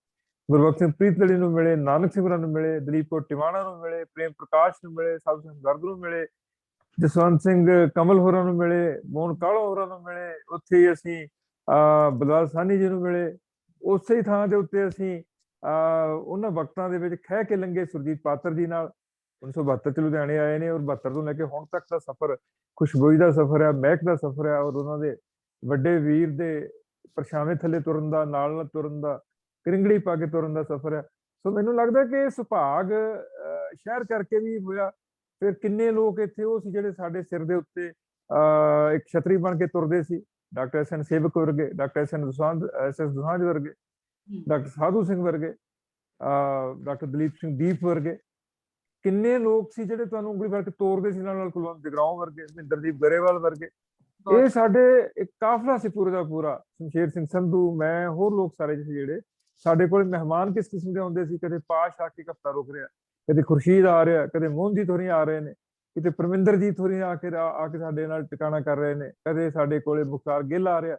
ਗੁਰਬਖਸ਼ ਸਿੰਘ ਪ੍ਰੀਤਲੜੀ ਨੂੰ ਮਿਲੇ, ਨਾਨਕ ਸਿੰਘ ਹੋਰਾਂ ਨੂੰ ਮਿਲੇ, ਦਲੀਪ ਕੌਰ ਟਿਵਾਣਾ ਨੂੰ ਮਿਲੇ, ਪ੍ਰੇਮ ਪ੍ਰਕਾਸ਼ ਨੂੰ ਮਿਲੇ, ਸਾਧੂ ਸਿੰਘ ਗਰਗ ਨੂੰ ਮਿਲੇ, ਜਸਵੰਤ ਸਿੰਘ ਕਮਲ ਹੋਰਾਂ ਨੂੰ ਮਿਲੇ, ਮੋਹਨ ਕਾਲੋ ਹੋਰਾਂ ਨੂੰ ਮਿਲੇ। ਉੱਥੇ ਹੀ ਅਸੀਂ ਬਲਵਾਲ ਸਾਹਨੀ ਜੀ ਨੂੰ ਮਿਲੇ। ਉਸੇ ਹੀ ਥਾਂ ਦੇ ਉੱਤੇ ਅਸੀਂ ਉਹਨਾਂ ਵਕਤਾਂ ਦੇ ਵਿੱਚ ਖਹਿ ਕੇ ਲੰਘੇ ਸੁਰਜੀਤ ਪਾਤਰ ਜੀ ਨਾਲ। 1972 ਚ ਲੁਧਿਆਣੇ ਆਏ ਨੇ, ਔਰ 72 ਤੋਂ ਲੈ ਕੇ ਹੁਣ ਤੱਕ ਦਾ ਸਫ਼ਰ ਖੁਸ਼ਬੋਈ ਦਾ ਸਫ਼ਰ ਹੈ, ਮਹਿਕ ਦਾ ਸਫ਼ਰ ਹੈ, ਔਰ ਉਹਨਾਂ ਦੇ ਵੱਡੇ ਵੀਰ ਦੇ ਪਰਛਾਵੇਂ ਥੱਲੇ ਤੁਰਨ ਦਾ, ਨਾਲ ਨਾਲ ਤੁਰਨ ਦਾ, ਕਰਿੰਗੜੀ ਪਾ ਕੇ ਤੁਰਨ ਦਾ ਸਫ਼ਰ ਹੈ। ਸੋ ਮੈਨੂੰ ਲੱਗਦਾ ਕਿ ਸੁਭਾਗ ਸ਼ਹਿਰ ਕਰਕੇ ਵੀ ਹੋਇਆ। ਫਿਰ ਕਿੰਨੇ ਲੋਕ ਇੱਥੇ ਉਹ ਸੀ ਜਿਹੜੇ ਸਾਡੇ ਸਿਰ ਦੇ ਉੱਤੇ ਇੱਕ ਛਤਰੀ ਬਣ ਕੇ ਤੁਰਦੇ ਸੀ, ਡਾਕਟਰ SN ਸੇਵਕ ਵਰਗੇ, ਡਾਕਟਰ SS ਦੋਸਾਂਝ ਵਰਗੇ, ਡਾਕਟਰ ਸਾਧੂ ਸਿੰਘ ਵਰਗੇ, ਡਾਕਟਰ ਦਲੀਪ ਸਿੰਘ ਦੀਪ ਵਰਗੇ। ਕਿੰਨੇ ਲੋਕ ਸੀ ਜਿਹੜੇ ਤੁਹਾਨੂੰ ਉਂਗਲੀ ਫੜ ਕੇ ਤੋਰਦੇ ਸੀ, ਨਾਲ ਨਾਲ ਕੁਲਵੰਤ ਜਗਰਾਉਂ ਵਰਗੇ, ਮਹਿੰਦਰਦੀਪ ਗਰੇਵਾਲ ਵਰਗੇ। ਇਹ ਸਾਡੇ ਇੱਕ ਕਾਫਲਾ ਸੀ ਪੂਰੇ ਦਾ ਪੂਰਾ। ਸ਼ਮਸ਼ੇਰ ਸਿੰਘ ਸੰਧੂ, ਮੈਂ, ਹੋਰ ਲੋਕ ਸਾਰੇ ਜਿਹੜੇ ਸਾਡੇ ਕੋਲ ਮਹਿਮਾਨ ਕਿਸ ਕਿਸਮ ਦੇ ਆਉਂਦੇ ਸੀ। ਕਦੇ ਪਾਸ਼ ਆ ਕੇ ਹਫ਼ਤਾ ਰੁਕ ਰਿਹਾ, ਕਦੇ ਖੁਰਸ਼ੀਦ ਆ ਰਿਹਾ, ਕਦੇ ਮੋਹਨਜੀਤ ਹੋਰੀ ਆ ਰਹੇ ਨੇ, ਕਿਤੇ ਪਰਮਿੰਦਰਜੀਤ ਹੋਰੀ ਆ ਕੇ ਸਾਡੇ ਨਾਲ ਟਿਕਾਣਾ ਕਰ ਰਹੇ ਨੇ, ਕਦੇ ਸਾਡੇ ਕੋਲੇ ਮੁਖਤਾਰ ਗਿੱਲ ਆ ਰਿਹਾ।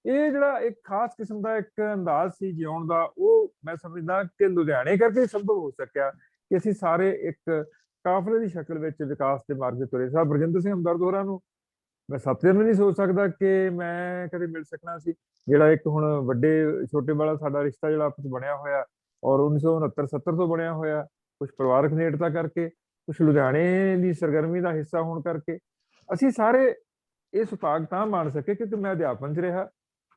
ਇਹ ਜਿਹੜਾ ਇੱਕ ਖਾਸ ਕਿਸਮ ਦਾ ਇੱਕ ਅੰਦਾਜ਼ ਸੀ ਜਿਉਣ ਦਾ, ਉਹ ਮੈਂ ਸਮਝਦਾ ਕਿ ਲੁਧਿਆਣੇ ਕਰਕੇ ਸੰਭਵ ਹੋ ਸਕਿਆ ਕਿ ਅਸੀਂ ਸਾਰੇ ਇੱਕ ਕਾਫਲੇ ਦੀ ਸ਼ਕਲ ਵਿੱਚ ਵਿਕਾਸ ਦੇ ਮਾਰਗ ਤੇ ਤੁਰੇ। ਸਾਹਿਬ ਬਰਜਿੰਦਰ ਸਿੰਘ ਹਮਦਰਦ ਹੋਰਾਂ ਨੂੰ ਮੈਂ ਸੱਤਿਆਂ ਵੀ ਨਹੀਂ ਸੋਚ ਸਕਦਾ ਕਿ ਮੈਂ ਕਦੇ ਮਿਲ ਸਕਣਾ ਸੀ। ਜਿਹੜਾ ਇੱਕ ਹੁਣ ਵੱਡੇ ਛੋਟੇ ਵਾਲਾ ਸਾਡਾ ਰਿਸ਼ਤਾ ਜਿਹੜਾ ਆਪਸ ਬਣਿਆ ਹੋਇਆ, ਔਰ 1969-70 ਤੋਂ ਬਣਿਆ ਹੋਇਆ, ਕੁਛ ਪਰਿਵਾਰਕ ਨੇੜਤਾ ਕਰਕੇ, ਕੁਛ ਲੁਧਿਆਣੇ ਦੀ ਸਰਗਰਮੀ ਦਾ ਹਿੱਸਾ ਹੋਣ ਕਰਕੇ ਅਸੀਂ ਸਾਰੇ ਇਹ ਸੁਭਾਗ ਤਾਂ ਮਾਣ ਸਕੇ ਕਿਉਂਕਿ ਮੈਂ ਅਧਿਆਪਨ 'ਚ ਰਿਹਾ।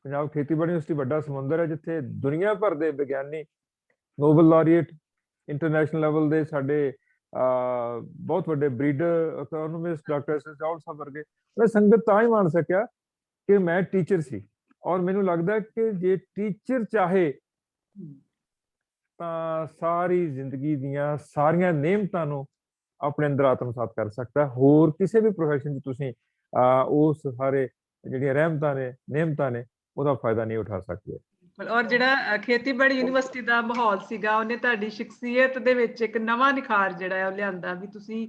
ਪੰਜਾਬ ਖੇਤੀਬਾੜੀ ਯੂਨੀਵਰਸਿਟੀ ਵੱਡਾ ਸਮੁੰਦਰ ਹੈ, ਜਿੱਥੇ ਦੁਨੀਆ ਭਰ ਦੇ ਵਿਗਿਆਨੀ, ਨੋਬਲ ਲਾਰੀਏਟ, ਇੰਟਰਨੈਸ਼ਨਲ ਲੈਵਲ ਦੇ ਸਾਡੇ ਬਹੁਤ ਵੱਡੇ breeder, economist, doctor SS Raul ਸਾਹਿਬ ਵਰਗੇ, ਮੈਂ ਸੰਗਤ ਤਾਂ ਹੀ ਮਾਣ ਸਕਿਆ ਕਿ ਮੈਂ ਟੀਚਰ ਸੀ। ਔਰ ਮੈਨੂੰ ਲੱਗਦਾ ਕਿ ਜੇ ਟੀਚਰ ਚਾਹੇ ਤਾਂ ਸਾਰੀ ਜ਼ਿੰਦਗੀ ਦੀਆਂ ਸਾਰੀਆਂ ਨਿਯਮਤਾਂ ਨੂੰ ਆਪਣੇ ਅੰਦਰ ਆਤਮਸਾਤ ਕਰ ਸਕਦਾ। ਹੋਰ ਕਿਸੇ ਵੀ ਪ੍ਰੋਫੈਸ਼ਨ 'ਚ ਤੁਸੀਂ ਉਸ ਸਾਰੇ ਜਿਹੜੀਆਂ ਰਹਿਮਤਾਂ ਨੇ, ਨਿਯਮਤਾਂ ਨੇ, ਉਹਦਾ ਫਾਇਦਾ ਨਹੀਂ ਉਠਾ ਸਕਦੇ। ਔਰ ਜਿਹੜਾ ਖੇਤੀਬਾੜੀ ਯੂਨੀਵਰਸਿਟੀ ਦਾ ਮਾਹੌਲ ਸੀਗਾ ਉਹਨੇ ਤੁਹਾਡੀ ਸ਼ਖਸੀਅਤ ਦੇ ਵਿੱਚ ਇੱਕ ਨਵਾਂ ਨਿਖਾਰ ਜਿਹੜਾ ਹੈ ਉਹ ਲਿਆਂਦਾ ਵੀ ਤੁਸੀਂ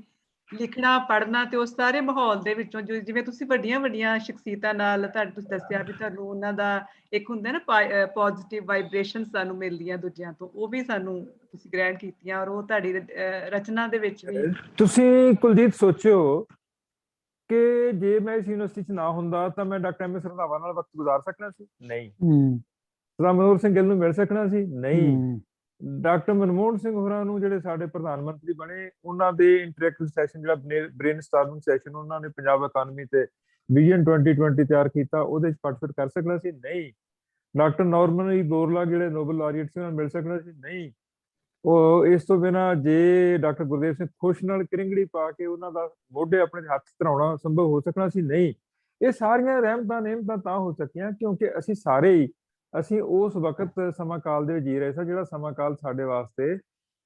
ਲਿਖਣਾ ਪੜ੍ਹਨਾ ਤੇ ਉਸ ਸਾਰੇ ਮਾਹੌਲ ਦੇ ਵਿੱਚੋਂ ਜਿਵੇਂ ਤੁਸੀਂ ਵੱਡੀਆਂ ਵੱਡੀਆਂ ਸ਼ਖਸੀਅਤਾਂ ਨਾਲ ਤੁਸੀਂ ਦੱਸਿਆ ਵੀ ਤੁਹਾਨੂੰ ਉਹਨਾਂ ਦਾ ਇੱਕ ਹੁੰਦਾ ਨਾ ਪੋਜ਼ਿਟਿਵ ਵਾਈਬ੍ਰੇਸ਼ਨ ਸਾਨੂੰ ਮਿਲਦੀਆਂ ਦੂਜਿਆਂ ਤੋਂ, ਉਹ ਵੀ ਸਾਨੂੰ ਤੁਸੀਂ ਗ੍ਰਹਿਣ ਕੀਤੀਆਂ ਔਰ ਉਹ ਤੁਹਾਡੀ ਰਚਨਾ ਦੇ ਵਿੱਚ ਵੀ। ਤੁਸੀਂ ਕੁਲਜੀਤ ਸੋਚਿਓ ਕਿ ਜੇ ਮੈਂ ਇਸ ਯੂਨੀਵਰਸਿਟੀ 'ਚ ਨਾ ਹੁੰਦਾ ਤਾਂ ਮੈਂ ਡਾਕਟਰ ਐਮ ਐਸ ਰੰਧਾਵਾ ਨਾਲ ਵਕਤ ਗੁਜ਼ਾਰ ਸਕਣਾ ਸੀ? ਨਹੀਂ। ਸਰਦਾਰ ਮਨੋਹਰ ਸਿੰਘ ਗਿੱਲ ਨੂੰ ਮਿਲ ਸਕਣਾ ਸੀ? ਨਹੀਂ। ਡਾਕਟਰ ਮਨਮੋਹਨ ਸਿੰਘ ਹੋਰਾਂ ਨੂੰ ਜਿਹੜੇ ਸਾਡੇ ਪ੍ਰਧਾਨ ਮੰਤਰੀ ਬਣੇ ਉਹਨਾਂ ਦੇ ਇੰਟਰੈਕਟਿਵ ਸੈਸ਼ਨ ਜਿਹੜਾ ਬ੍ਰੇਨ ਸਟਾਰਮਿੰਗ ਸੈਸ਼ਨ ਉਹਨਾਂ ਨੇ ਪੰਜਾਬ ਇਕਾਨਮੀ ਤੇ ਵਿਜ਼ਨ 2020 ਤਿਆਰ ਕੀਤਾ ਉਹਦੇ 'ਚ ਪਾਰਟਿਸਿਪੇਟ ਕਰ ਸਕਣਾ ਸੀ? ਨਹੀਂ। ਡਾਕਟਰ ਨੋਰਮਨ ਈ ਬੋਰਲਾ ਜਿਹੜੇ ਨੋਬਲ ਲਾਰੀਏਟ ਸੀ ਉਹਨਾਂ ਨੂੰ ਮਿਲ ਸਕਣਾ ਸੀ? ਨਹੀਂ। ਉਹ ਇਸ ਤੋਂ ਬਿਨਾਂ ਜੇ ਡਾਕਟਰ ਗੁਰਦੇਵ ਸਿੰਘ ਖੁਸ਼ ਨਾਲ ਕਰਿੰਗੜੀ ਪਾ ਕੇ ਉਹਨਾਂ ਦਾ ਮੋਢੇ ਆਪਣੇ ਹੱਥ ਧਰਾਉਣਾ ਸੰਭਵ ਹੋ ਸਕਣਾ ਸੀ? ਨਹੀਂ। ਇਹ ਸਾਰੀਆਂ ਰਹਿਮਤਾਂ ਨਿਹਮਤਾਂ ਤਾਂ ਹੋ ਸਕੀਆਂ ਕਿਉਂਕਿ ਅਸੀਂ ਸਾਰੇ ਹੀ ਉਸ ਵਕਤ ਸਮਾਂ ਕਾਲ ਦੇ ਵਿੱਚ ਜੀ ਰਹੇ ਸਾਂ ਜਿਹੜਾ ਸਮਾਂ ਕਾਲ ਸਾਡੇ ਵਾਸਤੇ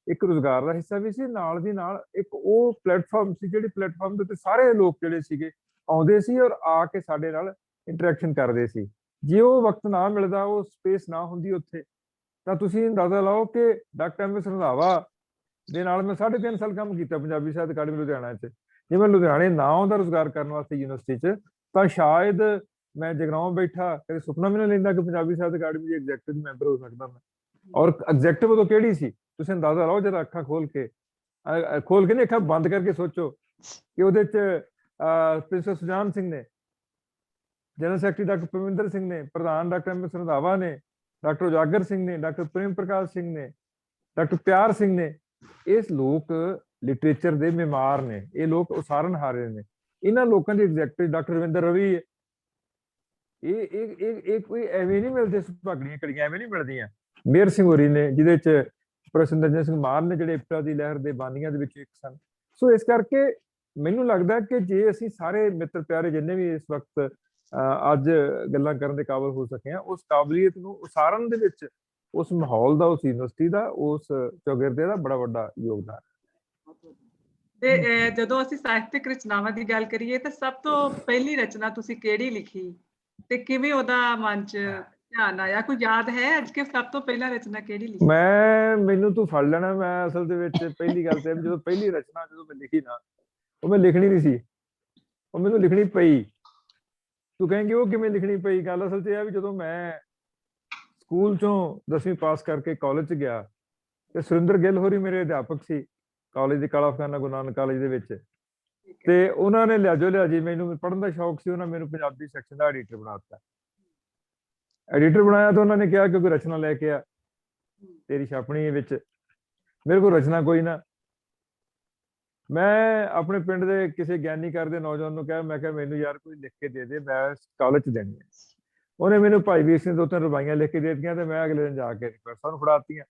ਇੱਕ ਰੁਜ਼ਗਾਰ ਦਾ ਹਿੱਸਾ ਵੀ ਸੀ, ਨਾਲ ਦੀ ਨਾਲ ਇੱਕ ਉਹ ਪਲੇਟਫਾਰਮ ਸੀ ਜਿਹੜੀ ਪਲੇਟਫਾਰਮ ਦੇ ਉੱਤੇ ਸਾਰੇ ਲੋਕ ਜਿਹੜੇ ਸੀਗੇ ਆਉਂਦੇ ਸੀ ਔਰ ਆ ਕੇ ਸਾਡੇ ਨਾਲ ਇੰਟਰੈਕਸ਼ਨ ਕਰਦੇ ਸੀ। ਜੇ ਉਹ ਵਕਤ ਨਾ ਮਿਲਦਾ, ਉਹ ਸਪੇਸ ਨਾ ਹੁੰਦੀ ਉੱਥੇ, ਤਾਂ ਤੁਸੀਂ ਅੰਦਾਜ਼ਾ ਲਾਓ ਕਿ ਡਾਕਟਰ ਐਮ ਐਸ ਰੰਧਾਵਾ ਦੇ ਨਾਲ ਮੈਂ 3.5 ਸਾਲ ਕੰਮ ਕੀਤਾ ਪੰਜਾਬੀ ਸਾਹਿਤ ਅਕਾਡਮੀ ਲੁਧਿਆਣਾ 'ਚ। ਜੇ ਮੈਂ ਲੁਧਿਆਣੇ ਨਾ ਆਉਂਦਾ ਰੁਜ਼ਗਾਰ ਕਰਨ ਵਾਸਤੇ ਯੂਨੀਵਰਸਿਟੀ 'ਚ, ਤਾਂ ਸ਼ਾਇਦ ਮੈਂ ਜਗਰਾਉਂ ਬੈਠਾ ਕਦੇ ਸੁਪਨਾ ਵੀ ਨਾ ਲੈਂਦਾ ਕਿ ਪੰਜਾਬੀ ਸਾਹਿਤ ਅਕਾਡਮੀ ਦੇ ਐਗਜ਼ੈਕਟਿਵ ਮੈਂਬਰ ਹੋ ਸਕਦਾ ਮੈਂ। ਔਰ ਐਗਜ਼ੈਕਟਿਵ ਉਦੋਂ ਕਿਹੜੀ ਸੀ ਤੁਸੀਂ ਅੰਦਾਜ਼ਾ ਲਾਓ ਜਰਾ, ਅੱਖਾਂ ਖੋਲ ਕੇ ਨਹੀਂ, ਅੱਖਾਂ ਬੰਦ ਕਰਕੇ ਸੋਚੋ ਕਿ ਉਹਦੇ 'ਚ ਪ੍ਰਿੰਸੀਪਲ ਸੁਜਾਨ ਸਿੰਘ ਨੇ, general secretary doctor Parminder Singh ਨੇ, ਪ੍ਰਧਾਨ ਡਾਕਟਰ ਐਮ ਐਸ ਰੰਧਾਵਾ ਨੇ, ਡਾਕਟਰ ਉਜਾਗਰ ਸਿੰਘ ਨੇ, ਡਾਕਟਰ ਪ੍ਰੇਮ ਪ੍ਰਕਾਸ਼ ਸਿੰਘ ਨੇ, ਡਾਕਟਰ ਪਿਆਰ ਸਿੰਘ ਨੇ। ਇਸ ਲੋਕ ਲਿਟਰੇਚਰ ਦੇ ਮਿਮਾਰ ਨੇ, ਇਹ ਲੋਕ ਉਸਾਰਨਹਾਰੇ ਨੇ। ਇਹਨਾਂ ਲੋਕਾਂ ਦੀ ਐਗਜ਼ੈਕਟਿਵ ਡਾਕਟਰ ਰਵਿੰਦਰ ਰਵੀ ਹੈ। ਇਹ ਕੋਈ ਐਵੇਂ ਨਹੀਂ ਮਿਲਦੇ, ਸੁਭਾਗਣੀਆਂ ਕੜੀਆਂ ਐਵੇਂ ਨਹੀਂ ਮਿਲਦੀਆਂ। ਮੇਹਰ ਸਿੰਘ ਹੋਰੀ ਨੇ ਜਿਹਦੇ 'ਚ ਪ੍ਰੋਫੈਸਰ ਨਿਰੰਜਨ ਸਿੰਘ ਮਾਨ ਨੇ ਜਿਹੜੇ ਇਪਟਾ ਦੀ ਲਹਿਰ ਦੇ ਬਾਨੀਆਂ ਦੇ ਵਿੱਚ ਇੱਕ ਸਨ। ਸੋ ਇਸ ਕਰਕੇ ਮੈਨੂੰ ਲੱਗਦਾ ਕਿ ਜੇ ਅਸੀਂ ਸਾਰੇ ਮਿੱਤਰ ਪਿਆਰੇ ਜਿੰਨੇ ਵੀ ਇਸ ਵਕਤ ਅੱਜ ਗੱਲਾਂ ਕਰਨ ਦੇ ਕਾਬਲ ਹੋ ਸਕੇ ਆ, ਉਸ ਕਾਬਲੀਅਤ ਨੂੰ ਉਸਾਰਨ ਦੇ ਵਿੱਚ ਉਸ ਮਾਹੌਲ ਦਾ, ਉਸ ਯੂਨੀਵਰਸਿਟੀ ਦਾ, ਉਸ ਚੌਗਿਰਦੇ ਦਾ ਬੜਾ ਵੱਡਾ ਯੋਗਦਾਨ ਹੈ। ਤੇ ਜਦੋਂ ਅਸੀਂ ਸਾਹਿਤਕ ਰਚਨਾਵਾਂ ਦੀ ਗੱਲ ਕਰੀਏ ਤਾਂ ਸਭ ਤੋਂ ਪਹਿਲੀ ਰਚਨਾ ਤੁਸੀਂ ਕਿਹੜੀ ਲਿਖੀ ਤੇ ਕਿਵੇਂ ਉਹਦਾ ਮਨ 'ਚ ਧਿਆਨ ਆਇਆ? ਕੋਈ ਯਾਦ ਹੈ ਅੱਜ ਕਿ ਸਭ ਤੋਂ ਪਹਿਲਾਂ ਰਚਨਾ ਕਿਹੜੀ ਲਿਖੀ? ਮੈਨੂੰ ਤੂੰ ਫੜ ਲੈਣਾ। ਮੈਂ ਅਸਲ ਦੇ ਵਿੱਚ ਪਹਿਲੀ ਗੱਲ ਤੇ ਜਦੋਂ ਪਹਿਲੀ ਰਚਨਾ ਜਦੋਂ ਮੈਂ ਲਿਖੀ ਨਾ, ਉਹ ਮੈਂ ਲਿਖਣੀ ਨਹੀਂ ਸੀ, ਉਹ ਮੈਨੂੰ ਲਿਖਣੀ ਪਈ। ਤੂੰ ਕਹੇਂਗੇ ਉਹ ਕਿਵੇਂ ਲਿਖਣੀ ਪਈ? ਗੱਲ ਅਸਲ 'ਚ ਇਹ ਆ ਵੀ ਜਦੋਂ ਮੈਂ ਸਕੂਲ 'ਚੋਂ 10ਵੀਂ ਪਾਸ ਕਰਕੇ ਕਾਲਜ 'ਚ ਗਿਆ ਤੇ ਸੁਰਿੰਦਰ ਗਿੱਲ ਹੋਰੀ ਮੇਰੇ ਅਧਿਆਪਕ ਸੀ ਕਾਲਜ ਦੇ ਕਾਲਾਖਾਨਾ ਗੁਰੂ ਨਾਨਕ ਕਾਲਜ ਦੇ ਵਿੱਚ, ਤੇ ਉਹਨਾਂ ਨੇ ਲਿਆ ਜੀ ਮੈਨੂੰ ਪੜ੍ਹਨ ਦਾ ਸ਼ੌਕ ਸੀ, ਉਹਨਾਂ ਮੈਨੂੰ ਪੰਜਾਬੀ ਸੈਕਸ਼ਨ ਦਾ ਐਡੀਟਰ ਬਣਾ ਦਿੱਤਾ। ਐਡੀਟਰ ਬਣਾਇਆ ਤਾਂ ਉਹਨਾਂ ਨੇ ਕਿਹਾ ਕਿ ਕੋਈ ਰਚਨਾ ਲੈ ਕੇ ਆ, ਤੇਰੀ ਛਾਪਣੀ ਵਿੱਚ। ਮੇਰੇ ਕੋਲ ਰਚਨਾ ਕੋਈ ਨਾ। ਮੈਂ ਆਪਣੇ ਪਿੰਡ ਦੇ ਕਿਸੇ ਗਿਆਨੀ ਘਰ ਦੇ ਨੌਜਵਾਨ ਨੂੰ ਕਿਹਾ, ਮੈਂ ਕਿਹਾ ਮੈਨੂੰ ਯਾਰ ਕੋਈ ਲਿਖ ਕੇ ਦੇ ਦੇ, ਮੈਂ ਕਾਲਜ 'ਚ ਦੇਣੀ ਹੈ। ਉਹਨੇ ਮੈਨੂੰ ਭਾਈ ਵੀਰ ਸਿੰਘ 2-3 ਰੁਬਾਈਆਂ ਲਿਖ ਕੇ ਦੇ ਦਿੱਤੀਆਂ ਤੇ ਮੈਂ ਅਗਲੇ ਦਿਨ ਜਾ ਕੇ ਰਿਕਵੈਸਟਾਂ ਨੂੰ ਫੜਾਤੀਆਂ।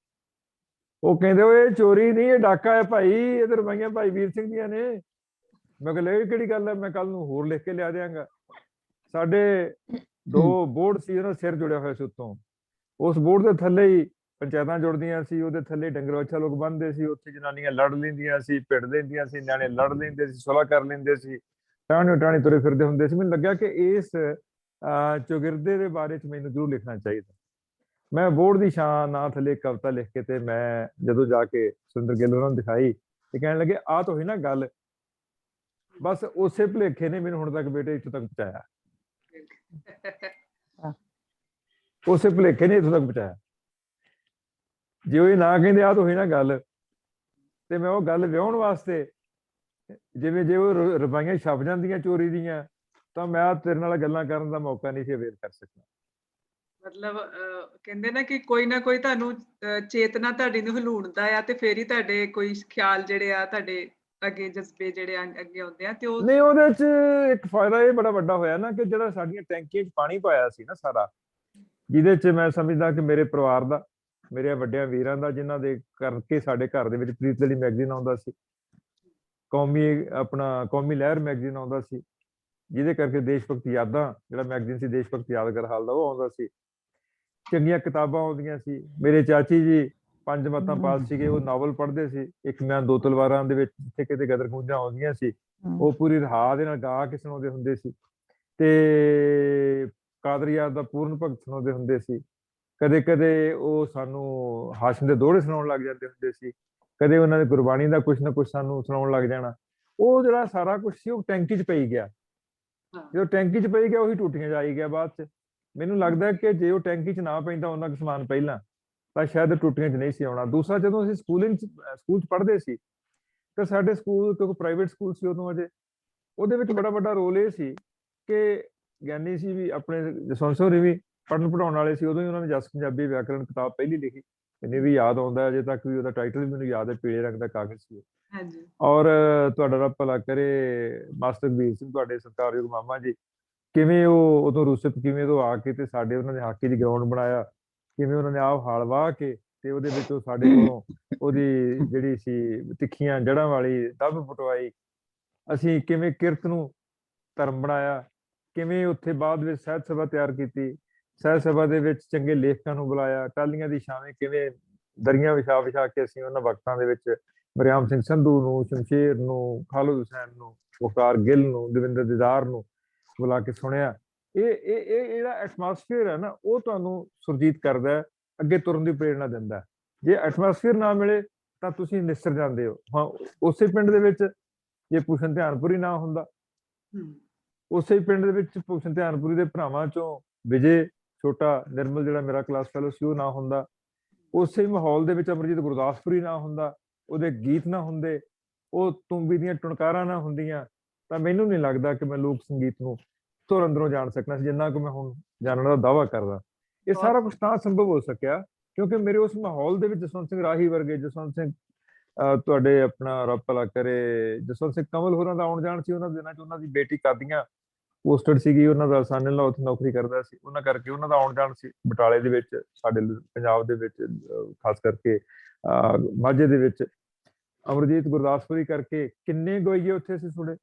ਉਹ ਕਹਿੰਦੇ ਓਏ ਚੋਰੀ ਨਹੀਂ, ਇਹ ਡਾਕਾ ਹੈ ਭਾਈ, ਇਹ ਤੇ ਰੁਬਾਈਆਂ ਭਾਈ ਵੀਰ ਸਿੰਘ ਦੀਆਂ ਨੇ। ਮੈਂ ਕਿਹਾ ਇਹ ਕਿਹੜੀ ਗੱਲ ਹੈ, ਮੈਂ ਕੱਲ ਨੂੰ ਹੋਰ ਲਿਖ ਕੇ ਲਿਆ ਦਿਆਂਗਾ। ਸਾਡੇ 2 ਬੋਰਡ ਸੀ, ਉਹਨਾਂ ਸਿਰ ਜੁੜਿਆ ਹੋਇਆ ਸੀ ਉੱਤੋਂ। ਉਸ ਬੋਰਡ ਦੇ ਥੱਲੇ ਹੀ ਪੰਚਾਇਤਾਂ ਜੁੜਦੀਆਂ ਸੀ, ਉਹਦੇ ਥੱਲੇ ਡੰਗਰ ਵੱਛਾ ਲੋਕ ਬੰਨ੍ਹਦੇ ਸੀ, ਉੱਥੇ ਜਨਾਨੀਆਂ ਲੜ ਲੈਂਦੀਆਂ ਸੀ, ਭਿੜ ਲੈਂਦੀਆਂ ਸੀ, ਨਿਆਣੇ ਲੜ ਲੈਂਦੇ ਸੀ, ਸੁਲ੍ਹਾ ਕਰ ਲੈਂਦੇ ਸੀ, ਟਾਹਣੀ ਤੁਰੇ ਫਿਰਦੇ ਹੁੰਦੇ ਸੀ। ਮੈਨੂੰ ਲੱਗਿਆ ਕਿ ਇਸ ਚੌਗਿਰਦੇ ਦੇ ਬਾਰੇ 'ਚ ਮੈਨੂੰ ਜ਼ਰੂਰ ਲਿਖਣਾ ਚਾਹੀਦਾ। ਮੈਂ ਬੋਰਡ ਦੀ ਛਾਂ ਨਾਂ ਥੱਲੇ ਕਵਿਤਾ ਲਿਖ ਕੇ ਤੇ ਮੈਂ ਜਦੋਂ ਜਾ ਕੇ ਸੁਰਿੰਦਰ ਗਿੱਲ ਉਹਨਾਂ ਨੂੰ ਦਿਖਾਈ ਤੇ ਕਹਿਣ ਲੱਗੇ ਆਹ ਤਾਂ ਹੋਈ ਨਾ ਗੱਲ। ਬਸ ਉਸੇ ਭੁਲੇਖੇ ਨੇ ਮੈਨੂੰ ਹੁਣ ਤੱਕ ਬੇਟੇ ਇੱਥੋਂ ਤੱਕ ਪਹੁੰਚਾਇਆ। ਉਸੇ ਭੁਲੇਖੇ ਨੇ ਇੱਥੋਂ ਤੱਕ ਪਹੁੰਚਾਇਆ। ਜੇ ਉਹ ਇਹ ਨਾ ਕਹਿੰਦੇ ਆਹ ਤਾਂ ਹੋਈ ਨਾ ਗੱਲ, ਤੇ ਮੈਂ ਉਹ ਗੱਲ ਵਿਆਹੁਣ ਵਾਸਤੇ ਜੇ ਉਹ ਰੁਬਾਈਆਂ ਛਪ ਜਾਂਦੀਆਂ ਚੋਰੀ ਦੀਆਂ, ਤਾਂ ਮੈਂ ਤੇਰੇ ਨਾਲ ਗੱਲਾਂ ਕਰਨ ਦਾ ਮੌਕਾ ਨਹੀਂ ਸੀ ਅਵੇਲ ਕਰ ਸਕਦਾ। ਮਤਲਬ ਕਹਿੰਦੇ ਨਾ ਕਿ ਕੋਈ ਨਾ ਕੋਈ ਤੁਹਾਨੂੰ ਚੇਤਨਾ ਤੁਹਾਡੀ ਨੂੰ ਹਿਲਾਉਂਦਾ ਆ ਤੇ ਫੇਰ ਹੀ ਤੁਹਾਡੇ ਕੋਈ ਖਿਆਲ ਜਿਹੜੇ ਆ ਤੁਹਾਡੇ ਅੱਗੇ ਜਜ਼ਬੇ ਜਿਹੜੇ ਅੱਗੇ ਆਉਂਦੇ ਆ। ਤੇ ਉਹ ਨਹੀਂ, ਉਹਦੇ 'ਚ ਇੱਕ ਫਾਇਦਾ ਇਹ ਬੜਾ ਵੱਡਾ ਹੋਇਆ ਨਾ ਕਿ ਜਿਹੜਾ ਸਾਡੀਆਂ ਟੈਂਕੀਆਂ 'ਚ ਪਾਣੀ ਪਾਇਆ ਸੀ ਨਾ ਸਾਰਾ, ਜਿਹਦੇ 'ਚ ਮੈਂ ਸਮਝਦਾ ਕਿ ਮੇਰੇ ਪਰਿਵਾਰ ਦਾ, ਮੇਰੇ ਵੱਡਿਆਂ ਵੀਰਾਂ ਦਾ, ਜਿਨ੍ਹਾਂ ਦੇ ਕਰਕੇ ਸਾਡੇ ਘਰ ਦੇ ਵਿੱਚ ਪ੍ਰੀਤਲੜੀ ਮੈਗਜ਼ੀਨ ਆਉਂਦਾ ਸੀ, ਕੌਮੀ ਲਹਿਰ ਮੈਗਜ਼ੀਨ ਆਉਂਦਾ ਸੀ, ਜਿਹਦੇ ਕਰਕੇ ਦੇਸ਼ ਭਗਤੀ ਯਾਦਾਂ ਜਿਹੜਾ ਮੈਗਜ਼ੀਨ ਸੀ, ਦੇਸ਼ ਭਗਤੀ ਯਾਦਗਾਰ ਹਾਲ ਦਾ, ਉਹ ਆਉਂਦਾ ਸੀ। ਚੰਗੀਆਂ ਕਿਤਾਬਾਂ ਆਉਂਦੀਆਂ ਸੀ। ਮੇਰੇ ਚਾਚੀ ਜੀ 5 ਮੱਤਾਂ ਪਾਸ ਸੀਗੇ, ਉਹ ਨਾਵਲ ਪੜ੍ਹਦੇ ਸੀ। ਇੱਕ ਮੈਂ 2 ਤਲਵਾਰਾਂ ਦੇ ਵਿੱਚ ਜਿੱਥੇ ਕਿਤੇ ਗਦਰ ਗੂੰਜਾਂ ਆਉਂਦੀਆਂ ਸੀ, ਉਹ ਪੂਰੀ ਰਹਾ ਦੇ ਨਾਲ ਗਾ ਕੇ ਸੁਣਾਉਂਦੇ ਹੁੰਦੇ ਸੀ। ਤੇ ਕਾਦਰੀਆ ਦਾ ਪੂਰਨ ਭਗਤ ਸੁਣਾਉਂਦੇ ਹੁੰਦੇ ਸੀ। ਕਦੇ ਉਹ ਸਾਨੂੰ ਹਾਸ਼ਮ ਦੇ ਦੋਹੜੇ ਸੁਣਾਉਣ ਲੱਗ ਜਾਂਦੇ ਹੁੰਦੇ ਸੀ, ਕਦੇ ਉਹਨਾਂ ਦੀ ਗੁਰਬਾਣੀ ਦਾ ਕੁਛ ਨਾ ਕੁਛ ਸਾਨੂੰ ਸੁਣਾਉਣ ਲੱਗ ਜਾਣਾ। ਉਹ ਜਿਹੜਾ ਸਾਰਾ ਕੁਛ ਸੀ ਉਹ ਟੈਂਕੀ 'ਚ ਪਈ ਗਿਆ। ਜਦੋਂ ਟੈਂਕੀ 'ਚ ਪਈ ਗਿਆ ਉਹੀ ਟੂਟੀਆਂ 'ਚ ਆਈ ਗਿਆ ਬਾਅਦ 'ਚ। ਮੈਨੂੰ ਲੱਗਦਾ ਕਿ ਜੇ ਉਹ ਟੈਂਕੀ 'ਚ ਨਾ ਪੈਂਦਾ ਉਹਨਾਂ ਕੁ ਸਮਾਨ ਪਹਿਲਾਂ, ਤਾਂ ਸ਼ਾਇਦ ਟੂਟੀਆਂ 'ਚ ਨਹੀਂ ਸੀ ਆਉਣਾ। ਦੂਸਰਾ, ਜਦੋਂ ਅਸੀਂ ਸਕੂਲ 'ਚ ਪੜ੍ਹਦੇ ਸੀ ਤਾਂ ਸਾਡੇ ਸਕੂਲ, ਕਿਉਂਕਿ ਪ੍ਰਾਈਵੇਟ ਸਕੂਲ ਸੀ ਉਦੋਂ ਅਜੇ, ਉਹਦੇ ਵਿੱਚ ਬੜਾ ਵੱਡਾ ਰੋਲ ਇਹ ਸੀ ਕਿ ਗਿਆਨੀ ਸੀ ਵੀ ਆਪਣੇ ਜਸਵੰਤ ਸਿੰਘ ਹੋਰੀ ਵੀ ਪੜ੍ਹਨ ਪੜ੍ਹਾਉਣ ਵਾਲੇ ਸੀ। ਉਦੋਂ ਹੀ ਉਹਨਾਂ ਨੇ ਜਸ ਪੰਜਾਬੀ ਵਿਆਕਰਣ ਕਿਤਾਬ ਪਹਿਲੀ ਲਿਖੀ, ਮੈਨੂੰ ਵੀ ਯਾਦ ਆਉਂਦਾ ਅਜੇ ਤੱਕ ਵੀ ਉਹਦਾ ਟਾਈਟਲ ਵੀ ਮੈਨੂੰ ਯਾਦ ਹੈ, ਪੀਲੇ ਰੰਗ ਦਾ ਕਾਗਜ਼ ਸੀ। ਹਾਂਜੀ। ਔਰ ਤੁਹਾਡਾ ਰੱਬ ਭਲਾ ਕਰੇ ਮਾਸਟਰ ਵੀਰ ਸਿੰਘ, ਤੁਹਾਡੇ ਸਤਿਕਾਰਯੋਗ ਮਾਮਾ ਜੀ, ਕਿਵੇਂ ਉਹ ਉਦੋਂ ਰੂਸਪ, ਕਿਵੇਂ ਉਦੋਂ ਆ ਕੇ ਤੇ ਸਾਡੇ ਉਹਨਾਂ ਨੇ ਹਾਕੀ ਦੀ ਗਰਾਊਂਡ ਬਣਾਇਆ, ਕਿਵੇਂ ਉਹਨਾਂ ਨੇ ਆਪ ਹਲ ਵਾਹ ਕੇ ਤੇ ਉਹਦੇ ਵਿੱਚ ਉਹ ਸਾਡੇ ਕੋਲੋਂ ਉਹਦੀ ਜਿਹੜੀ ਸੀ ਤਿੱਖੀਆਂ ਜੜ੍ਹਾਂ ਵਾਲੀ ਦੱਬ ਪਟਵਾਈ। ਅਸੀਂ ਕਿਵੇਂ ਕਿਰਤ ਨੂੰ ਧਰਮ ਬਣਾਇਆ, ਕਿਵੇਂ ਉੱਥੇ ਬਾਅਦ ਵਿੱਚ ਸਾਹਿਤ ਸਭਾ ਤਿਆਰ ਕੀਤੀ, ਸਾਹਿਤ ਸਭਾ ਦੇ ਵਿੱਚ ਚੰਗੇ ਲੇਖਕਾਂ ਨੂੰ ਬੁਲਾਇਆ, ਟਾਹਲੀਆਂ ਦੀ ਛਾਵੇਂ ਕਿਵੇਂ ਦਰੀਆਂ ਵਿਛਾ ਕੇ ਅਸੀਂ ਉਹਨਾਂ ਵਕਤਾਂ ਦੇ ਵਿੱਚ ਵਰਿਆਮ ਸਿੰਘ ਸੰਧੂ ਨੂੰ, ਸ਼ਮਸ਼ੇਰ ਨੂੰ, ਖਾਲਿਦ ਹੁਸੈਨ ਨੂੰ, ਮੁਖਤਾਰ ਗਿੱਲ ਨੂੰ, ਦਵਿੰਦਰ ਦੀਦਾਰ ਨੂੰ ਬੁਲਾ ਕੇ ਸੁਣਿਆ। ਇਹ ਜਿਹੜਾ ਐਟਮੋਸਫੀਅਰ ਹੈ ਨਾ, ਉਹ ਤੁਹਾਨੂੰ ਸੁਰਜੀਤ ਕਰਦਾ, ਅੱਗੇ ਤੁਰਨ ਦੀ ਪ੍ਰੇਰਣਾ ਦਿੰਦਾ। ਜੇ ਐਟਮੋਸਫੀਅਰ ਨਾ ਮਿਲੇ ਤਾਂ ਤੁਸੀਂ ਨਿਸਰ ਜਾਂਦੇ ਹੋ। ਹਾਂ, ਉਸੇ ਪਿੰਡ ਦੇ ਵਿੱਚ ਜੇ ਭੂਸ਼ਣ ਧਿਆਨਪੁਰੀ ਨਾ ਹੁੰਦਾ, ਉਸੇ ਪਿੰਡ ਦੇ ਵਿੱਚ ਭੂਸ਼ਣ ਧਿਆਨਪੁਰੀ ਦੇ ਭਰਾਵਾਂ ਚੋਂ ਵਿਜੇ ਛੋਟਾ ਨਿਰਮਲ ਜਿਹੜਾ ਮੇਰਾ ਕਲਾਸ ਫੈਲੋ ਸੀ ਉਹ ਨਾ ਹੁੰਦਾ, ਉਸੇ ਮਾਹੌਲ ਦੇ ਵਿੱਚ ਅਮਰਜੀਤ ਗੁਰਦਾਸਪੁਰੀ ਨਾ ਹੁੰਦਾ, ਉਹਦੇ ਗੀਤ ਨਾ ਹੁੰਦੇ, ਉਹ ਤੁੰਬੀ ਦੀਆਂ ਟੁਣਕਾਰਾਂ ਨਾ ਹੁੰਦੀਆਂ, ਤਾਂ ਮੈਨੂੰ ਨਹੀਂ ਲੱਗਦਾ ਕਿ ਮੈਂ ਲੋਕ ਸੰਗੀਤ ਨੂੰ ਧੁਰ ਅੰਦਰੋਂ ਜਾਣ ਸਕਣਾ ਸੀ ਜਿੰਨਾ ਕੁ ਮੈਂ ਹੁਣ ਜਾਣਨ ਦਾ ਦਾਅਵਾ ਕਰਦਾ। ਇਹ ਸਾਰਾ ਕੁਛ ਤਾਂ ਸੰਭਵ ਹੋ ਸਕਿਆ ਕਿਉਂਕਿ ਮੇਰੇ ਉਸ ਮਾਹੌਲ ਦੇ ਵਿੱਚ ਜਸਵੰਤ ਸਿੰਘ ਰਾਹੀ ਵਰਗੇ, ਜਸਵੰਤ ਸਿੰਘ ਤੁਹਾਡੇ ਆਪਣਾ ਰੱਬ ਭਲਾ ਕਰੇ ਜਸਵੰਤ ਸਿੰਘ ਕੰਵਲ ਹੋਰਾਂ ਦਾ ਆਉਣ ਜਾਣ ਸੀ ਉਹਨਾਂ ਦਿਨਾਂ 'ਚ। ਉਹਨਾਂ ਦੀ ਬੇਟੀ ਕਾਦੀਆਂ ਪੋਸਟਡ ਸੀਗੀ, ਉਹਨਾਂ ਦਾ ਸਨ ਇਨ ਲਾ ਉੱਥੇ ਨੌਕਰੀ ਕਰਦਾ ਸੀ, ਉਹਨਾਂ ਕਰਕੇ ਉਹਨਾਂ ਦਾ ਆਉਣ ਜਾਣ ਸੀ ਬਟਾਲੇ ਦੇ ਵਿੱਚ, ਸਾਡੇ ਪੰਜਾਬ ਦੇ ਵਿੱਚ, ਖਾਸ ਕਰਕੇ ਮਾਝੇ ਦੇ ਵਿੱਚ। ਅਮਰਜੀਤ ਗੁਰਦਾਸਪੁਰੀ ਕਰਕੇ ਕਿੰਨੇ ਗਵਾਈਏ ਉੱਥੇ ਅਸੀਂ ਸੁਣੇ,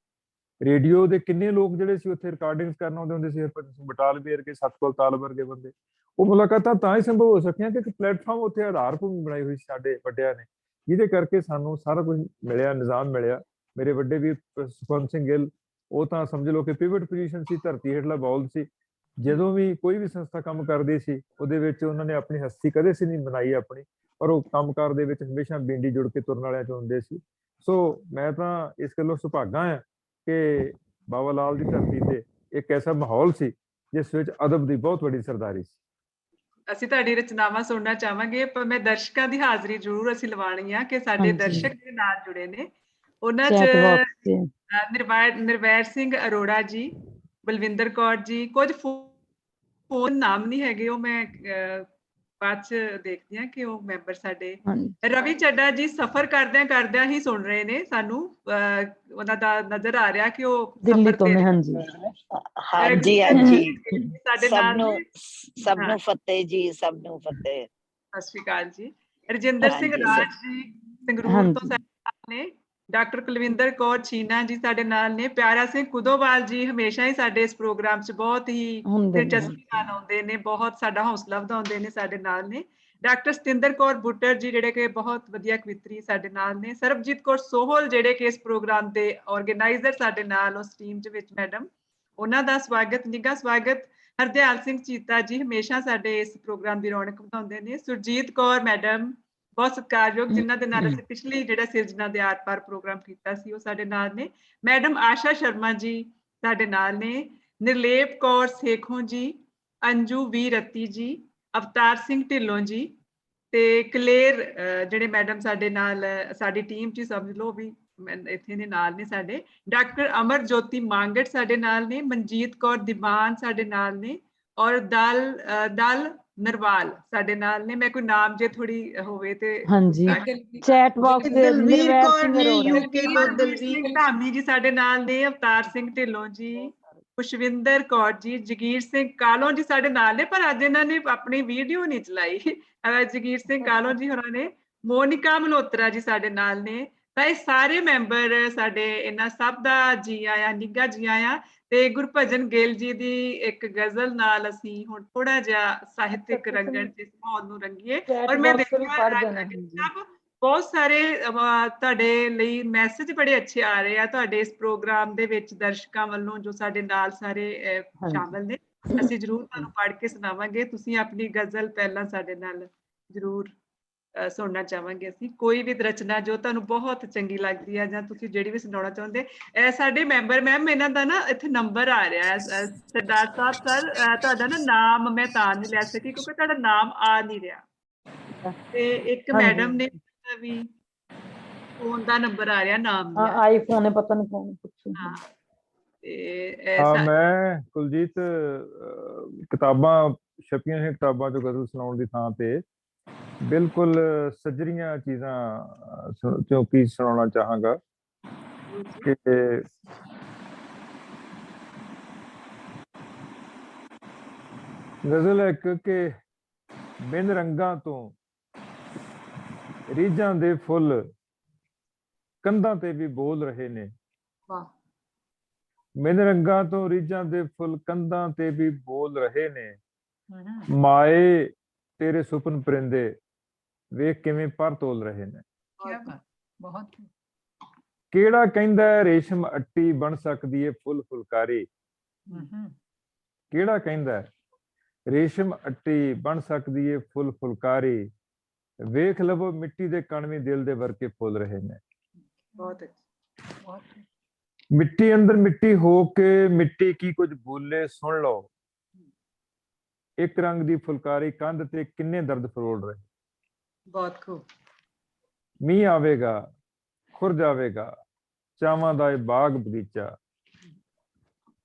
ਰੇਡੀਓ ਦੇ ਕਿੰਨੇ ਲੋਕ ਜਿਹੜੇ ਸੀ ਉੱਥੇ ਰਿਕਾਰਡਿੰਗਸ ਕਰਨ ਆਉਂਦੇ ਹੁੰਦੇ ਸੀ, ਹਰਭਜਨ ਸਿੰਘ ਬਟਾਲਵੀ ਵਰਗੇ, ਸਤਪਾਲ ਤਾਲ ਵਰਗੇ ਬੰਦੇ। ਉਹ ਮੁਲਾਕਾਤਾਂ ਤਾਂ ਹੀ ਸੰਭਵ ਹੋ ਸਕੀਆਂ ਕਿ ਇੱਕ ਪਲੇਟਫਾਰਮ ਉੱਥੇ ਆਧਾਰ ਭੂਮੀ ਬਣਾਈ ਹੋਈ ਸੀ ਸਾਡੇ ਵੱਡਿਆਂ ਨੇ, ਜਿਹਦੇ ਕਰਕੇ ਸਾਨੂੰ ਸਾਰਾ ਕੁਝ ਮਿਲਿਆ, ਨਿਜ਼ਾਮ ਮਿਲਿਆ। ਮੇਰੇ ਵੱਡੇ ਵੀਰ ਸੁਖਵੰਤ ਸਿੰਘ ਗਿੱਲ, ਉਹ ਤਾਂ ਸਮਝ ਲਓ ਕਿ ਪਿਵਟ ਪੋਜੀਸ਼ਨ ਸੀ, ਧਰਤੀ ਹੇਠਲਾ ਬੌਲ ਸੀ। ਜਦੋਂ ਵੀ ਕੋਈ ਵੀ ਸੰਸਥਾ ਕੰਮ ਕਰਦੀ ਸੀ ਉਹਦੇ ਵਿੱਚ ਉਹਨਾਂ ਨੇ ਆਪਣੀ ਹਸਤੀ ਕਦੇ ਸੀ ਨਹੀਂ ਬਣਾਈ ਆਪਣੀ, ਪਰ ਉਹ ਕੰਮਕਾਰ ਦੇ ਵਿੱਚ ਹਮੇਸ਼ਾ ਬਿੰਡੀ ਜੁੜ ਕੇ ਤੁਰਨ ਵਾਲਿਆਂ 'ਚ ਹੁੰਦੇ ਸੀ। ਸੋ ਮੈਂ ਤਾਂ ਇਸ ਗੱਲੋਂ ਸੁਭਾਗਾ ਹਾਂ ਕਿ ਬਾਬਾ ਲਾਲ ਦੀ ਧਰਤੀ ਤੇ ਇੱਕ ਐਸਾ ਮਾਹੌਲ ਸੀ ਜਿਸ ਵਿੱਚ ਅਦਬ ਦੀ ਬਹੁਤ ਵੱਡੀ ਸਰਦਾਰੀ ਸੀ। ਅਸੀਂ ਤੁਹਾਡੀ ਰਚਨਾਵਾਂ ਸੁਣਨਾ ਚਾਹਾਂਗੇ, ਪਰ ਮੈਂ ਦਰਸ਼ਕਾਂ ਦੀ ਹਾਜ਼ਰੀ ਜ਼ਰੂਰ ਅਸੀਂ ਲਵਾਉਣੀ ਆ ਕਿ ਸਾਡੇ ਦਰਸ਼ਕ ਜਿਹੜੇ ਨਾਲ ਜੁੜੇ ਨੇ ਉਹਨਾਂ 'ਚ ਨਿਰਵੈਰ ਸਿੰਘ ਅਰੋੜਾ ਜੀ, ਬਲਵਿੰਦਰ ਕੌਰ ਜੀ, ਕੁਝ ਫੋਨ ਨਾਮ ਨਹੀਂ ਹੈਗੇ, ਉਹ ਮੈਂ ਬਾਅਦ 'ਚ ਦੇਖਦੀ ਹਾਂ ਕਿ ਉਹ ਮੈਂਬਰ ਸਾਡੇ। ਰਵੀ ਚੱਡਾ ਜੀ ਸਫ਼ਰ ਕਰਦਿਆਂ ਹੀ ਸੁਣ ਰਹੇ ਨੇ ਸਾਨੂੰ, ਉਹਨਾਂ ਦਾ ਨਜ਼ਰ ਆ ਰਿਹਾ ਕਿ ਉਹ ਦਿੱਲੀ ਤੋਂ ਨੇ। ਹਾਂਜੀ ਸਾਡੇ ਨਾਲ ਸਭ ਨੂੰ ਫਤਿਹ ਜੀ, ਸਭ ਨੂੰ ਫਤਿਹ। ਸਤਿ ਸ਼੍ਰੀ ਅਕਾਲ ਜੀ। ਰਜਿੰਦਰ ਸਿੰਘ ਰਾਜ ਜੀ ਸੰਗਰੂਰ ਤੋਂ ਸਾਡੇ ਨਾਲ ਨੇ, ਡਾਕਟਰ ਕੁਲਵਿੰਦਰ ਕੌਰ ਛੀਨਾ ਜੀ ਸਾਡੇ ਨਾਲ ਨੇ, ਪਿਆਰਾ ਸਿੰਘ ਕੁਦੋਵਾਲ ਜੀ ਹਮੇਸ਼ਾ ਹੀ ਸਾਡੇ ਇਸ ਪ੍ਰੋਗਰਾਮ 'ਚ ਬਹੁਤ ਹੀ ਦਿਲਚਸਪੀ ਨਾਲ ਆਉਂਦੇ ਨੇ, ਬਹੁਤ ਸਾਡਾ ਹੌਸਲਾ ਵਧਾਉਂਦੇ ਨੇ, ਸਾਡੇ ਨਾਲ ਨੇ। ਡਾਕਟਰ ਸਤਿੰਦਰ ਕੌਰ ਬੁੱਟਰ ਜੀ ਜਿਹੜੇ ਕਿ ਬਹੁਤ ਵਧੀਆ ਕਵਿੱਤਰੀ ਸਾਡੇ ਨਾਲ ਨੇ। ਸਰਬਜੀਤ ਕੌਰ ਸੋਹਲ ਜਿਹੜੇ ਕਿ ਇਸ ਪ੍ਰੋਗਰਾਮ ਦੇ ਆਰਗੇਨਾਈਜ਼ਰ ਸਾਡੇ ਨਾਲ ਉਸ ਟੀਮ ਦੇ ਵਿੱਚ ਮੈਡਮ, ਉਹਨਾਂ ਦਾ ਸਵਾਗਤ, ਨਿੱਘਾ ਸਵਾਗਤ। ਹਰਦਿਆਲ ਸਿੰਘ ਚੀਤਾ ਜੀ ਹਮੇਸ਼ਾ ਸਾਡੇ ਇਸ ਪ੍ਰੋਗਰਾਮ ਦੀ ਰੌਣਕ ਵਧਾਉਂਦੇ ਨੇ। ਸੁਰਜੀਤ ਕੌਰ ਮੈਡਮ ਬਹੁਤ ਸਤਿਕਾਰਯੋਗ, ਜਿਨ੍ਹਾਂ ਦੇ ਨਾਲ ਅਸੀਂ ਪਿਛਲੀ ਜਿਹੜਾ ਸਿਰਜਣਾ ਦੇ ਆਰ ਪਾਰ ਪ੍ਰੋਗਰਾਮ ਕੀਤਾ ਸੀ ਉਹ ਸਾਡੇ ਨਾਲ ਨੇ। ਮੈਡਮ ਆਸ਼ਾ ਸ਼ਰਮਾ ਜੀ ਸਾਡੇ ਨਾਲ ਨੇ। ਨਿਰਲੇਪ ਕੌਰ ਸੇਖੋਂ ਜੀ, ਅੰਜੂ ਵੀ ਰੱਤੀ ਜੀ, ਅਵਤਾਰ ਸਿੰਘ ਢਿੱਲੋਂ ਜੀ ਤੇ ਕਲੇਰ ਜਿਹੜੇ ਮੈਡਮ ਸਾਡੇ ਨਾਲ ਸਾਡੀ ਟੀਮ 'ਚ ਸਮਝ ਲਓ ਵੀ ਇੱਥੇ ਦੇ ਨਾਲ ਨੇ ਸਾਡੇ। ਡਾਕਟਰ ਅਮਰ ਜੋਤੀ ਮਾਂਗਟ ਸਾਡੇ ਨਾਲ ਨੇ, ਮਨਜੀਤ ਕੌਰ ਦੀਵਾਨ ਸਾਡੇ ਨਾਲ ਨੇ, ਔਰ ਦਲ ਨਰਵਾਲ ਸਾਡੇ ਨਾਲ ਨੇ। ਮੈਂ ਕੋਈ ਨਾਮ ਜੇ ਥੋੜੀ ਹੋਵੇ ਤੇ ਚੈਟ ਬਾਕਸ ਦੇ ਦਲਵੀਰ ਕੌਰ ਨੇ, ਯੂਕੇ ਤੋਂ ਦਲਵੀਰ ਧਾਮੀ ਜੀ ਸਾਡੇ ਨਾਲ ਨੇ, ਅਵਤਾਰ ਸਿੰਘ ਢਿੱਲੋਂ ਜੀ, ਖੁਸ਼ਵਿੰਦਰ ਕੌਰ ਜੀ, ਜਗੀਰ ਸਿੰਘ ਕਾਲੋਂ ਜੀ ਸਾਡੇ ਨਾਲ ਨੇ, ਪਰ ਅੱਜ ਇਹਨਾਂ ਨੇ ਆਪਣੀ ਵੀਡੀਓ ਨਹੀਂ ਚਲਾਈ। ਜਗੀਰ ਸਿੰਘ ਕਾਲੋਂ ਜੀ ਹੋਰਾਂ ਨੇ, ਮੋਨਿਕਾ ਮਲਹੋਤਰਾ ਜੀ ਸਾਡੇ ਨਾਲ ਨੇ। ਤਾਂ ਇਹ ਸਾਰੇ ਮੈਂਬਰ ਸਾਡੇ, ਇਹਨਾਂ ਸਭ ਦਾ ਜੀ ਆਇਆਂ, ਨਿੱਘਾ ਜੀ ਆਇਆਂ। ਤੇ ਗੁਰਭਜਨ ਗਿੱਲ ਜੀ ਦੀ ਇੱਕ ਗਜ਼ਲ ਨਾਲ ਅਸੀਂ ਹੁਣ ਥੋੜਾ ਜਿਹਾ ਸਾਹਿਤਿਕ ਰੰਗਣ ਚ ਮਾਹੌਲ ਨੂੰ ਰੰਗੀਏ। ਔਰ ਮੈਂ ਦੇਖਿਆ ਬਹੁਤ ਸਾਰੇ ਤੁਹਾਡੇ ਲਈ ਮੈਸੇਜ ਬੜੇ ਅੱਛੇ ਆ ਰਹੇ ਆ ਤੁਹਾਡੇ ਇਸ ਪ੍ਰੋਗਰਾਮ ਦੇ ਵਿੱਚ ਦਰਸ਼ਕਾਂ ਵੱਲੋਂ ਜੋ ਸਾਡੇ ਨਾਲ ਸਾਰੇ ਸ਼ਾਮਲ ਨੇ। ਅਸੀਂ ਜ਼ਰੂਰ ਤੁਹਾਨੂੰ ਪੜ੍ਹ ਕੇ ਸੁਣਾਵਾਂਗੇ। ਤੁਸੀਂ ਆਪਣੀ ਗਜ਼ਲ ਪਹਿਲਾਂ ਸਾਡੇ ਨਾਲ ਜ਼ਰੂਰ ਸੁਣਨਾ ਚਾਹਾਂਗੇ ਅਸੀਂ। ਕੋਈ ਵੀ ਰਚਨਾ ਜੋ ਤੁਹਾਨੂੰ ਬਹੁਤ ਚੰਗੀ ਲੱਗਦੀ ਹੈ ਜਾਂ ਤੁਸੀਂ ਜਿਹੜੀ ਵੀ ਸੁਣਾਉਣਾ ਚਾਹੁੰਦੇ। ਸਾਡੇ ਮੈਂਬਰ ਮੈਮ ਇਹਨਾਂ ਦਾ ਨਾ ਇੱਥੇ ਨੰਬਰ ਆ ਰਿਹਾ ਹੈ ਸਰਦਾਰ ਸਾਹਿਬ ਸਰ, ਤੁਹਾਡਾ ਨਾ ਨਾਮ ਮੈਂ ਤਾਂ ਨਹੀਂ ਲੈ ਸਕੀ ਕਿਉਂਕਿ ਤੁਹਾਡਾ ਨਾਮ ਆ ਨਹੀਂ ਰਿਹਾ, ਤੇ ਇੱਕ ਮੈਡਮ ਨੇ ਵੀ ਫੋਨ ਦਾ ਨੰਬਰ ਆ ਰਿਹਾ, ਨਾਮ ਨਹੀਂ ਆ ਰਿਹਾ। ਆਈਫੋਨ ਹੈ, ਪਤਾ ਨਹੀਂ ਕੌਣ ਪੁੱਛੂ। ਹਾਂ ਤੇ ਹਾਂ, ਮੈਂ ਕੁਲਜੀਤ ਕਿਤਾਬਾਂ ਛਪੀਆਂ ਹੋਈਆਂ ਕਿਤਾਬਾਂ ਚੋਂ ਗਜ਼ਲ ਸੁਣਾਉਣ ਦੀ ਥਾਂ ਤੇ ਬਿਲਕੁਲ ਸੱਜਰੀਆਂ ਚੀਜ਼ਾਂ ਚੋਂ ਕੀ ਸੁਣਾਉਣਾ ਚਾਹਾਂਗਾ ਕਿ ਗਜ਼ਲ ਹੈ ਇੱਕ ਕਿ ਬਿਨ ਰੰਗਾਂ ਤੋਂ ਰੀਝਾਂ ਦੇ ਫੁੱਲ ਕੰਧਾਂ ਤੇ ਵੀ ਬੋਲ ਰਹੇ ਨੇ। ਵਾਹ। ਬਿਨ ਰੰਗਾਂ ਤੋਂ ਰੀਝਾਂ ਦੇ ਫੁੱਲ ਕੰਧਾਂ ਤੇ ਵੀ ਬੋਲ ਰਹੇ ਨੇ। ਹਮ, ਮਾਏ ਤੇਰੇ ਸੁਪਨ ਪਰਿੰਦੇ ਵੇਖ ਕਿਵੇਂ ਪਰ ਤੋਲ ਰਹੇ ਨੇ। ਕਿਆ ਬਾਤ, ਬਹੁਤ ਕਿਹੜਾ ਕਹਿੰਦਾ ਹੈ ਰੇਸ਼ਮ ਅੱਟੀ ਬਣ ਸਕਦੀ ਹੈ ਫੁੱਲ ਫੁਲਕਾਰੀ। ਹਮ, ਕਿਹੜਾ ਕਹਿੰਦਾ ਹੈ ਰੇਸ਼ਮ ਅੱਟੀ ਬਣ ਸਕਦੀ ਹੈ ਫੁੱਲ ਫੁਲਕਾਰੀ। ਵੇਖ ਲਵੋ ਮਿੱਟੀ ਦੇ ਕਣ ਵੀ ਦਿਲ ਦੇ ਵਰਕੇ ਫੁੱਲ ਰਹੇ ਨੇ। ਬਹੁਤ ਬਹੁਤ ਮਿੱਟੀ ਅੰਦਰ ਮਿੱਟੀ ਹੋ ਕੇ ਮਿੱਟੀ ਕੀ ਕੁਝ ਬੋਲੇ ਸੁਣ ਲਓ। ਇੱਕ ਰੰਗ ਦੀ ਫੁਲਕਾਰੀ ਕੰਧ ਤੇ ਕਿੰਨੇ ਦਰਦ ਫਰੋਲ ਰਹੇ। ਬਹੁਤ ਖੂਬ। ਮੀਂਹ ਆਵੇਗਾ ਖੁਰ ਜਾਵੇਗਾ ਚਾਵਾਂ ਦਾ ਇਹ ਬਾਗ ਬਗੀਚਾ।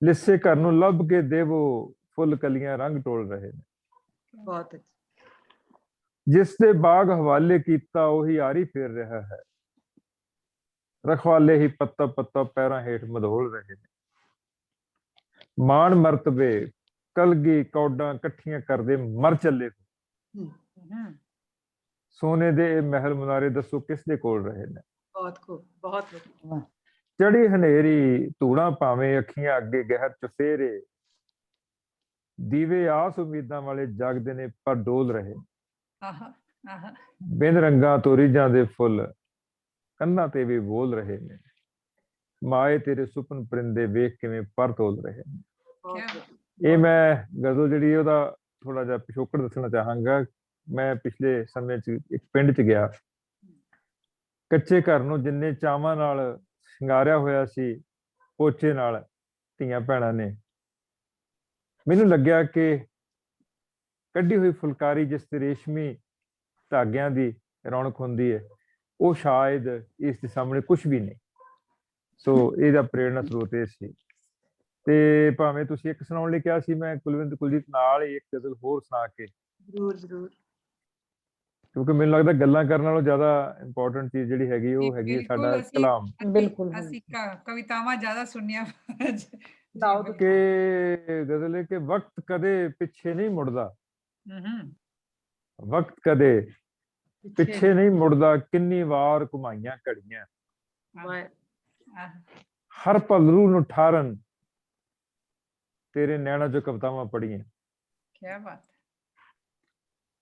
ਲਿੱਸੇ ਘਰ ਨੂੰ ਲੱਭ ਕੇ ਦੇਵੋ ਫੁੱਲ ਕਲੀਆਂ ਰੰਗ ਟੋਲ ਰਹੇ ਨੇ। ਬਹੁਤ ਜਿਸ ਦੇ ਬਾਗ ਹਵਾਲੇ ਕੀਤਾ ਉਹੀ ਆਰੀ ਫੇਰ ਰਿਹਾ ਹੈ। ਰਖਵਾਲੇ ਹੀ ਪੱਤਾ ਪੱਤਾ ਪੈਰਾਂ ਹੇਠ ਮਧੋਲ ਰਹੇ ਨੇ। ਮਾਣ ਮਰਤਬੇ ਕਲਗੀ ਕੌਡਾਂ ਇਕੱਠੀਆਂ ਕਰਦੇ ਮਰ ਚੱਲੇ। ਹਮ, ਸੋਨੇ ਦੇ ਇਹ ਮਹਿਲ ਮੁਨਾਰੇ ਦੱਸੋ ਕਿਸ ਦੇ ਕੋਲ ਰਹੇ ਨੇ। ਬਹੁਤ ਖੂਬ, ਬਹੁਤ ਵਧੀਆ। ਚੜੀ ਹਨੇਰੀ ਧੂੜਾਂ ਭਾਵੇਂ ਅੱਖੀਆਂ ਅੱਗੇ ਗਹਿਰ ਚੁਫੇਰੇ। ਦੀਵੇ ਆਸ ਉਮੀਦਾਂ ਵਾਲੇ ਜਾਗਦੇ ਨੇ ਪਰ ਡੋਲ ਰਹੇ। ਆਹਾ ਆਹਾ ਬਿਨ ਰੰਗਾਂ ਤੋਂ ਰੀਝਾਂ ਦੇ ਫੁੱਲ ਕੰਧਾਂ ਤੇ ਵੀ ਬੋਲ ਰਹੇ ਨੇ। ਮਾਏ ਤੇਰੇ ਸੁਪਨ ਪਰਿੰਦੇ ਵੇਖ ਕਿਵੇਂ ਪਰ ਤੋਲ ਰਹੇ ਨੇ। ਬਹੁਤ ਕਿਆ ਵਧੀਆ। ਇਹ ਮੈਂ ਗਜ਼ਲ ਜਿਹੜੀ ਉਹਦਾ ਥੋੜਾ ਜਿਹਾ ਪਿਛੋਕੜ ਦੱਸਣਾ ਚਾਹਾਂਗਾ। ਮੈਂ ਪਿਛਲੇ ਸਮੇਂ 'ਚ ਇੱਕ ਪਿੰਡ 'ਚ ਗਿਆ। ਕੱਚੇ ਘਰ ਨੂੰ ਜਿੰਨੇ ਚਾਵਾਂ ਨਾਲ ਸ਼ਿੰਗਾਰਿਆ ਹੋਇਆ ਸੀ ਪੋਚੇ ਨਾਲ ਧੀਆਂ ਭੈਣਾਂ ਨੇ, ਮੈਨੂੰ ਲੱਗਿਆ ਕਿ ਕੱਢੀ ਹੋਈ ਫੁਲਕਾਰੀ ਜਿਸ ਤੇ ਰੇਸ਼ਮੀ ਧਾਗਿਆਂ ਦੀ ਰੌਣਕ ਹੁੰਦੀ ਹੈ ਉਹ ਸ਼ਾਇਦ ਇਸ ਦੇ ਸਾਹਮਣੇ ਕੁਝ ਵੀ ਨਹੀਂ। ਸੋ ਇਹਦਾ ਪ੍ਰੇਰਣਾ ਸਰੋਤ ਇਹ ਸੀ। ਤੇ ਭਾਵੇਂ ਤੁਸੀਂ ਇੱਕ ਸੁਣਾਉਣ ਲਈ ਕਿਹਾ ਸੀ, ਮੈਂ ਕੁਲਜੀਤ ਨਾਲ ਹੀ ਇੱਕ ਗਜ਼ਲ ਹੋਰ ਸੁਣਾ ਕੇ, ਜ਼ਰੂਰ ਜ਼ਰੂਰ। ਕਿਉਂਕਿ ਮੈਨੂੰ ਲੱਗਦਾ ਗੱਲਾਂ ਕਰਨ ਨਾਲੋਂ ਜ਼ਿਆਦਾ ਇੰਪੋਰਟੈਂਟ ਚੀਜ਼ ਜਿਹੜੀ ਹੈਗੀ ਉਹ ਹੈਗੀ ਹੈ ਸਾਡਾ ਬਿਲਕੁਲ, ਕਲਾਮ। ਬਿਲਕੁਲ ਅਸੀਂ ਕਵਿਤਾਵਾਂ ਜ਼ਿਆਦਾ ਸੁਣੀਆਂ। ਕਿ ਗਜ਼ਲ ਹੈ ਕਿ ਵਕਤ ਕਦੇ ਪਿੱਛੇ ਨਹੀਂ ਮੁੜਦਾ। ਹਮ, ਵਕਤ ਕਦੇ ਪਿੱਛੇ ਨਹੀਂ ਮੁੜਦਾ ਕਿੰਨੀ ਵਾਰ ਘੁਮਾਈਆਂ ਘੜੀਆਂ। ਆਹ, ਹਰ ਪਲ ਰੂਹ ਨੂੰ ਠਾਰਨ ਤੇਰੇ ਨੈਣਾਂ ਚੋਂ ਕਵਿਤਾਵਾਂ ਪੜ੍ਹੀਆਂ। ਕਿਆ ਬਾਤ।